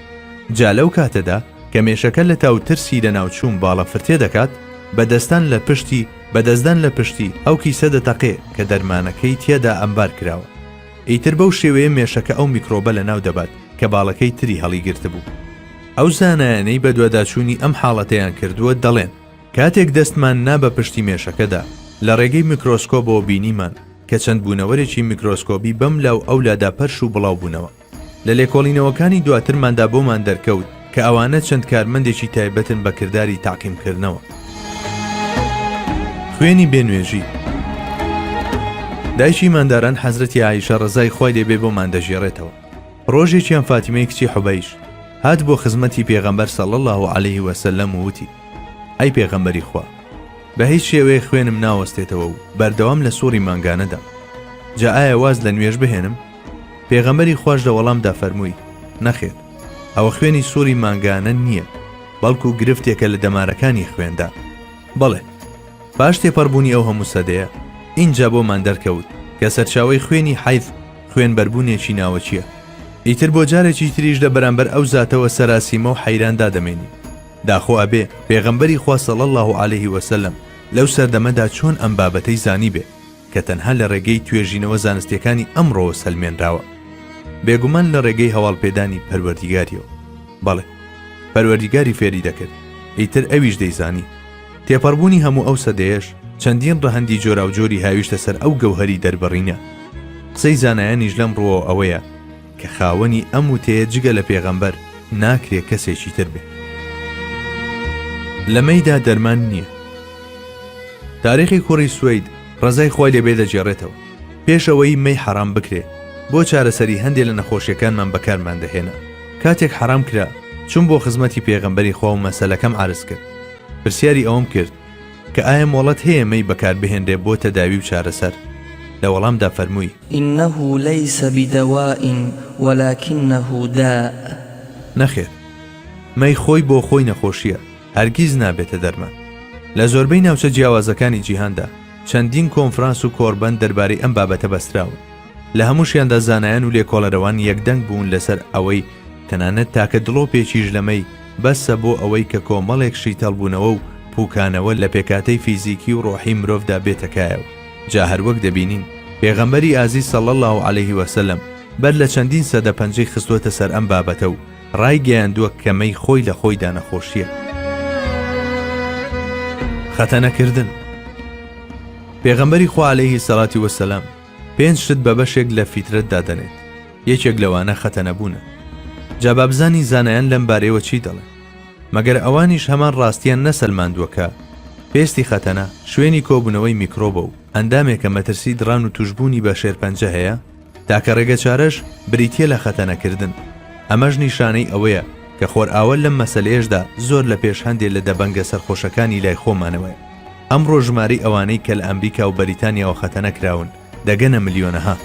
جا لەو کاتەدا کە مێشەکە لە تاوترسی لە ناوچوون باڵە فرتێ دەکات، بەدەستدان لە پشتی ئەو کیسە دەتەقێ کە دەرمانەکەی تێدا ئەمبار کراوە. ئیتر بەو شێوەیە مێشەکە ئەو میکرۆبە لە ناو دەبات کە باڵەکەی تری هەڵی گرتە بوو. ئەو زانایانەی بە دوواداچوونی ئەم حاڵەتەیان کردووە دەڵێن کاتێک دەستمان نا بە پشتی مێشەکەدا لە ڕێگەی میکرۆسکۆپەوە بینیمان کە چەند بوونەوەرێکی میکرۆسکۆپی بەم لاو ئەولادا پەرش و بڵاو بوونەوە. لە لێکۆڵینەوەکانی دواترماندا بۆمان دەرکەوت کە ئەوانە چەند کارمەندێکی تایبەتن بە کردداری تاقیمکردنەوە. خوێنی بێنوێژی. دایکی مانداران حەزرەتی عایشە ڕەزای خۆی لێبێ بۆمان دەژێڕێتەوە. ڕۆژێکیان فاتیمەی کچی حوبەیش هات بۆ خزمەتی پێغەمبەر صلی الله علیه وسلم و وتی: ئەی پێغەمبەری خوا، بە هیچ شێوەیە خوێنم ناوەستێتەوە و بەردەوام لە سووری مانگانەدا، جا ئایا واز لە نوێژ بهێنم؟ پێغەمبەری خوش لە وەڵامدا فەرمووی: نەخێر، ئەوە خوێنی سووری مانگانە نییە، بەڵکو گرفتێکە لە دەمارەکانی خوێندا. بەڵێ، باش تێپەڕبوونی ئەو هەموو سەدەیە اینجا بۆمان دەرکەوت کە سەرچاوەی خوێنی حەیض خوێنبەربوونێکی ناوەچیە. ئیتر بۆ جارێکی تریش لە بەرامبەر ئەو زاتەوە سەراسیمە و حەیراندا دەمێنی داخۆ ئەبێ پێغەمبەری خوا صلی الله علیه وسلم لەو سەردەمەدا چۆن ئەم بابەتەی زانی بێ کە تەنها لە ڕێگەی توێژینەوە زانستیەکانی ئەمڕۆوە سەلمێنراوە، بێگومان لە ڕێگەی هەواڵپێدانی پەروەردیگاریەوە. بەڵێ، پەروەردیگاری فێری دەکرد، ئیتر ئەویش دەیزانی. تێپەڕبوونی هەموو ئەو سەدەیەش چەندین ڕەهەندی جۆرا و جۆری هاویشتە سەر ئەو گەوهەری دەربڕینە. قسەی زانایانیش لەم ڕۆوە ئەوەیە کە خاوەنی ئەم وتەیە جگە لە پێغەمبەر ناکرێ کەسێکی تر بێ. لە مەیدا دەرمان نییە. تاریخی کوڕی سوید ڕزای خۆی لێبێ دەجێڕێتەوە پێشەوەی مەی حرام بکرێ بۆ چارەسەری هەندێک لە نەخۆشیەکانمان بەکارمان دەهێنا. کاتێک حرام کرا چون بۆ خزمەتی پێغەمبەری خوا و مەسەلەکەم عرض کرد. پرسیاری ئەوم کرد کە ئایا مۆڵەت هەیە مەی بەکار بهێنرێ بۆ تەداوی و چارەسەر؟ لە وەڵامدا فەرمووی: إنه ليس بدواء ولكنه داء. نەخێر، مەی خۆی بۆ خۆی نەخۆشیە، هەرگیز نابێتە دەرمان. لە زۆربەی ناوچە جیاوازەکانی جیهاندا چەندین کۆنفرانس و کۆربەند دەربارەی ئەم بابەتە بەستراون. لە هەمووشیاندا زانایان و لێکۆڵەرەوان یەکدەنگ بوون لەسەر ئەوەی تەنانەت تاکە دڵۆپێکیش لەمەی بەسە بۆ ئەوەی کە کۆمەڵێک شیتەڵبوونەوە و پوکانەوە لە پێکاتەی فیزیکی و ڕۆحی مرۆڤدا بێتەکایەوە. جا هەروەک دەبینین پێغەمبەری ئازیز صلی الله علیه وسلم بەر لە چەندین سەدە پەنجەی خستووەتە سەر ئەم بابەتە و ڕایگەیاندووە کە مەی خۆی لە خۆیدا نەخۆشیە. خەتەنەکردن. پێغەمبەری خوا عەلەیهی سەڵاتی وەسەلام 5 شت بە بەشێک لە فیترەت دادەنێت، یەکێک لەوانە خەتەنەبوونە. جا بابزانی زانایان لەم بارەیەوە چی دەڵێن؟ مەگەر ئەوانیش هەمان ڕاستیان نەسەلماندووەکە پێستی خەتەنە شوێنی کۆبوونەوەی میکرۆبە و ئەندامێکە مەترسی دڕان و توشبوونی بە شێرپەنجە هەیە، تاکە ڕێگە چارەش بریتیە لە خەتەنەکردن. ئەمەش نیشانەی ئەوەیە کە خۆرئاوە لەم مەسەلەیەشدا زۆر لە پێش هەندێک لە دەبەنگە سەرخۆشەکانی لای خۆمانەوەیە. ئەمڕۆ ژماری ئەوانەی کە لە ئەمریکا و بەریتانیاوە خەتەنە کراون دەگەنە ملیۆنەها.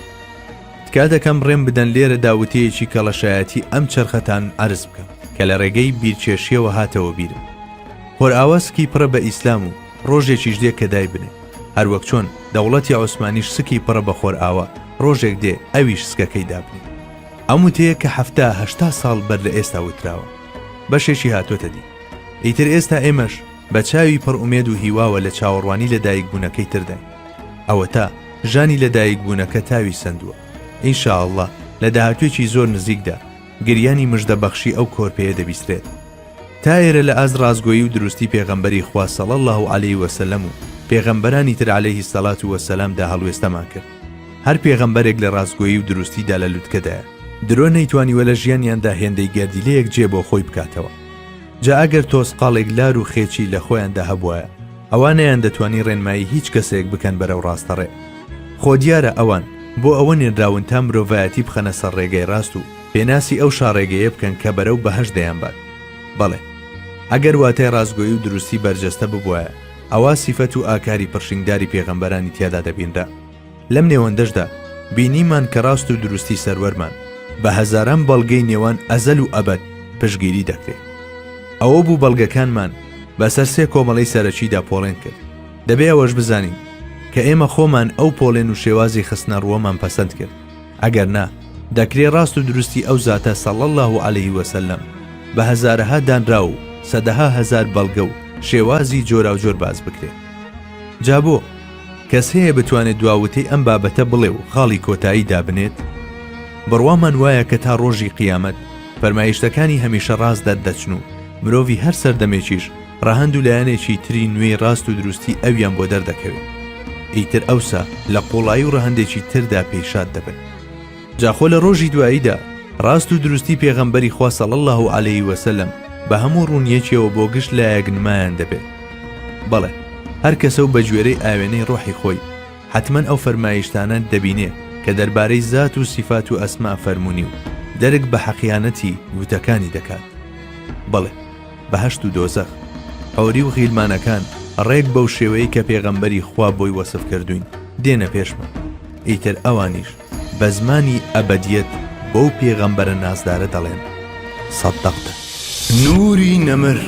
تکا دەکەم ڕێم بدەن لێرە داوتەیەکی کەڵەشایەتی ئەم چەرخەتان عرض بکەم کە لە ڕێگەی بیرچێشیەوە هاتەوە بیرم. خۆرئاوەسکی پڕە بە ئیسلام و ڕۆژێکیش دێ کە دای بنێ، هەروەک چۆن دەوڵەتی عوسمانیش سکی پڕە بە خۆرئاوە ڕۆژێک دێ ئەویش سکەکەی دابنێ. ئەم وتەیە کە 70-80 ساڵ بەر لە ئێستا وتراوە بەشێکی هاتوۆتە دی. ئیتر ئێستا ئێمەش بە چاوی پڕ ئومێد و هیواوە لە چاوەڕوانی لە دایکبوونەکەی ترداین. ئەوە تا ژانی لەدایک بوونەکە تاوی سندووە. ئینشاءالله لە داهاتوێکی زۆر نزیکدا گریانی مژدەبەخشی ئەو کۆرپەیە دەبیسترێت. تا ئێرە لە ئاز ڕازگۆیی و دروستی پێغەمبەری خوا صلی الله علیه وسلم و پێغەمبەرانی تر عەلەیهی السەڵات وەسەلامدا هەڵوێستەمان کرد. هەر پێغەمبەرێک لە ڕازگۆیی و دروستیدا لە لووتکەدایە، درۆ نەیتوانیوە لە ژیانیاندا هێندەی گەردیلەیەک جێ بۆ خۆی بکاتەوە. جا ئەگەر تۆسقاڵێک لار و خێچی لە خۆیاندا هەبوایە، ئەوانەیان دەتوانی ڕێنمایی هیچ کەسێک بکەن بەرەو ڕاستەڕێ. خۆ دیارە ئەوان بۆ ئەوە نێردراون تا مرۆڤایەتی بخەنە سەر ڕێگەی ڕاست و پێناسی ئەو شاڕێگەیە بکەن کە بەرەو بەهەشت دەیانبات. بەڵێ، ئەگەر واتای ڕازگۆیی و دروستی بەرجەستە ببوایە، ئەوا سیفەت و ئاکاری پڕشنگداری پێغەمبەرانی تیادا دەبینرا. لەم نێوەندەشدا بینیمان کە ڕاست و دروستی سەروەرمان بە هەزاران بەڵگەی نێوان ئەزەل و ئەبەد پشگیری دەکرێت. ئەوە بوو بەڵگەکانمان بەسەر سێ کۆمەڵەی سەرەکیدا پۆڵێن کرد. دەبێ ئەوەش بزانین کە ئێمە خۆمان ئەو پۆڵێن و شێوازی خستنە ڕووەمان پەسەند کرد. ئەگەر نا، دەکرێت ڕاست و دروستی ئەو زاتە صلی الله علیه وسلم بە هەزارەها دانرا و سەدەها هەزار بەڵگە و شێوازی جۆرا و جۆر باز بکرێت. جا بۆ کەس هەیە بتوانێت دواوتەی ئەم بابەتە بڵێ و خاڵی کۆتایی دابنێت؟ بڕوامان وایە کە تا ڕۆژی قیامەت فەرمایشتەکانی هەمیشە ڕاست دەرچن و مرۆڤی هەر سەردەمێکیش ڕەهەند و لایەنێکی تری نوێی ڕاست و دروستی ئەویان بۆ دەردەکەوێت. ئیتر ئەوسا لە قوڵایی و ڕەهەندێکی تردا پێشاد دەبن. جاخۆ لە ڕۆژی دواییدا ڕاست و دروستی پێغەمبەری خوا صلی الله علیه وسلم بە هەموو ڕوونیەکیەوە بۆ گشت لایەک نمایان دەبێت. بەڵێ، هەر کەسە و بە گوێرەی ئاوێنەی ڕۆحی خۆی حتمەن ئەو فەرمایشتانە دەبینێ کە دەربارەی زات و سیفات و ئەسما فەرموونی و دەرک بە حەقیانەتی وتەکانی دەکات. بەڵێ، بەهەشت و دۆزەخ، هەوری و غیلمانەکان ڕێک بەو شێوەیە کە پێغەمبەری خوا بۆی وەسف کردوین دێنە پێشمە. ئیتر ئەوانیش بە زمانی ئەبەدیەت بەو پێغەمبەرە نازدارە دەڵێن: سەدەقتە. نوری نەمر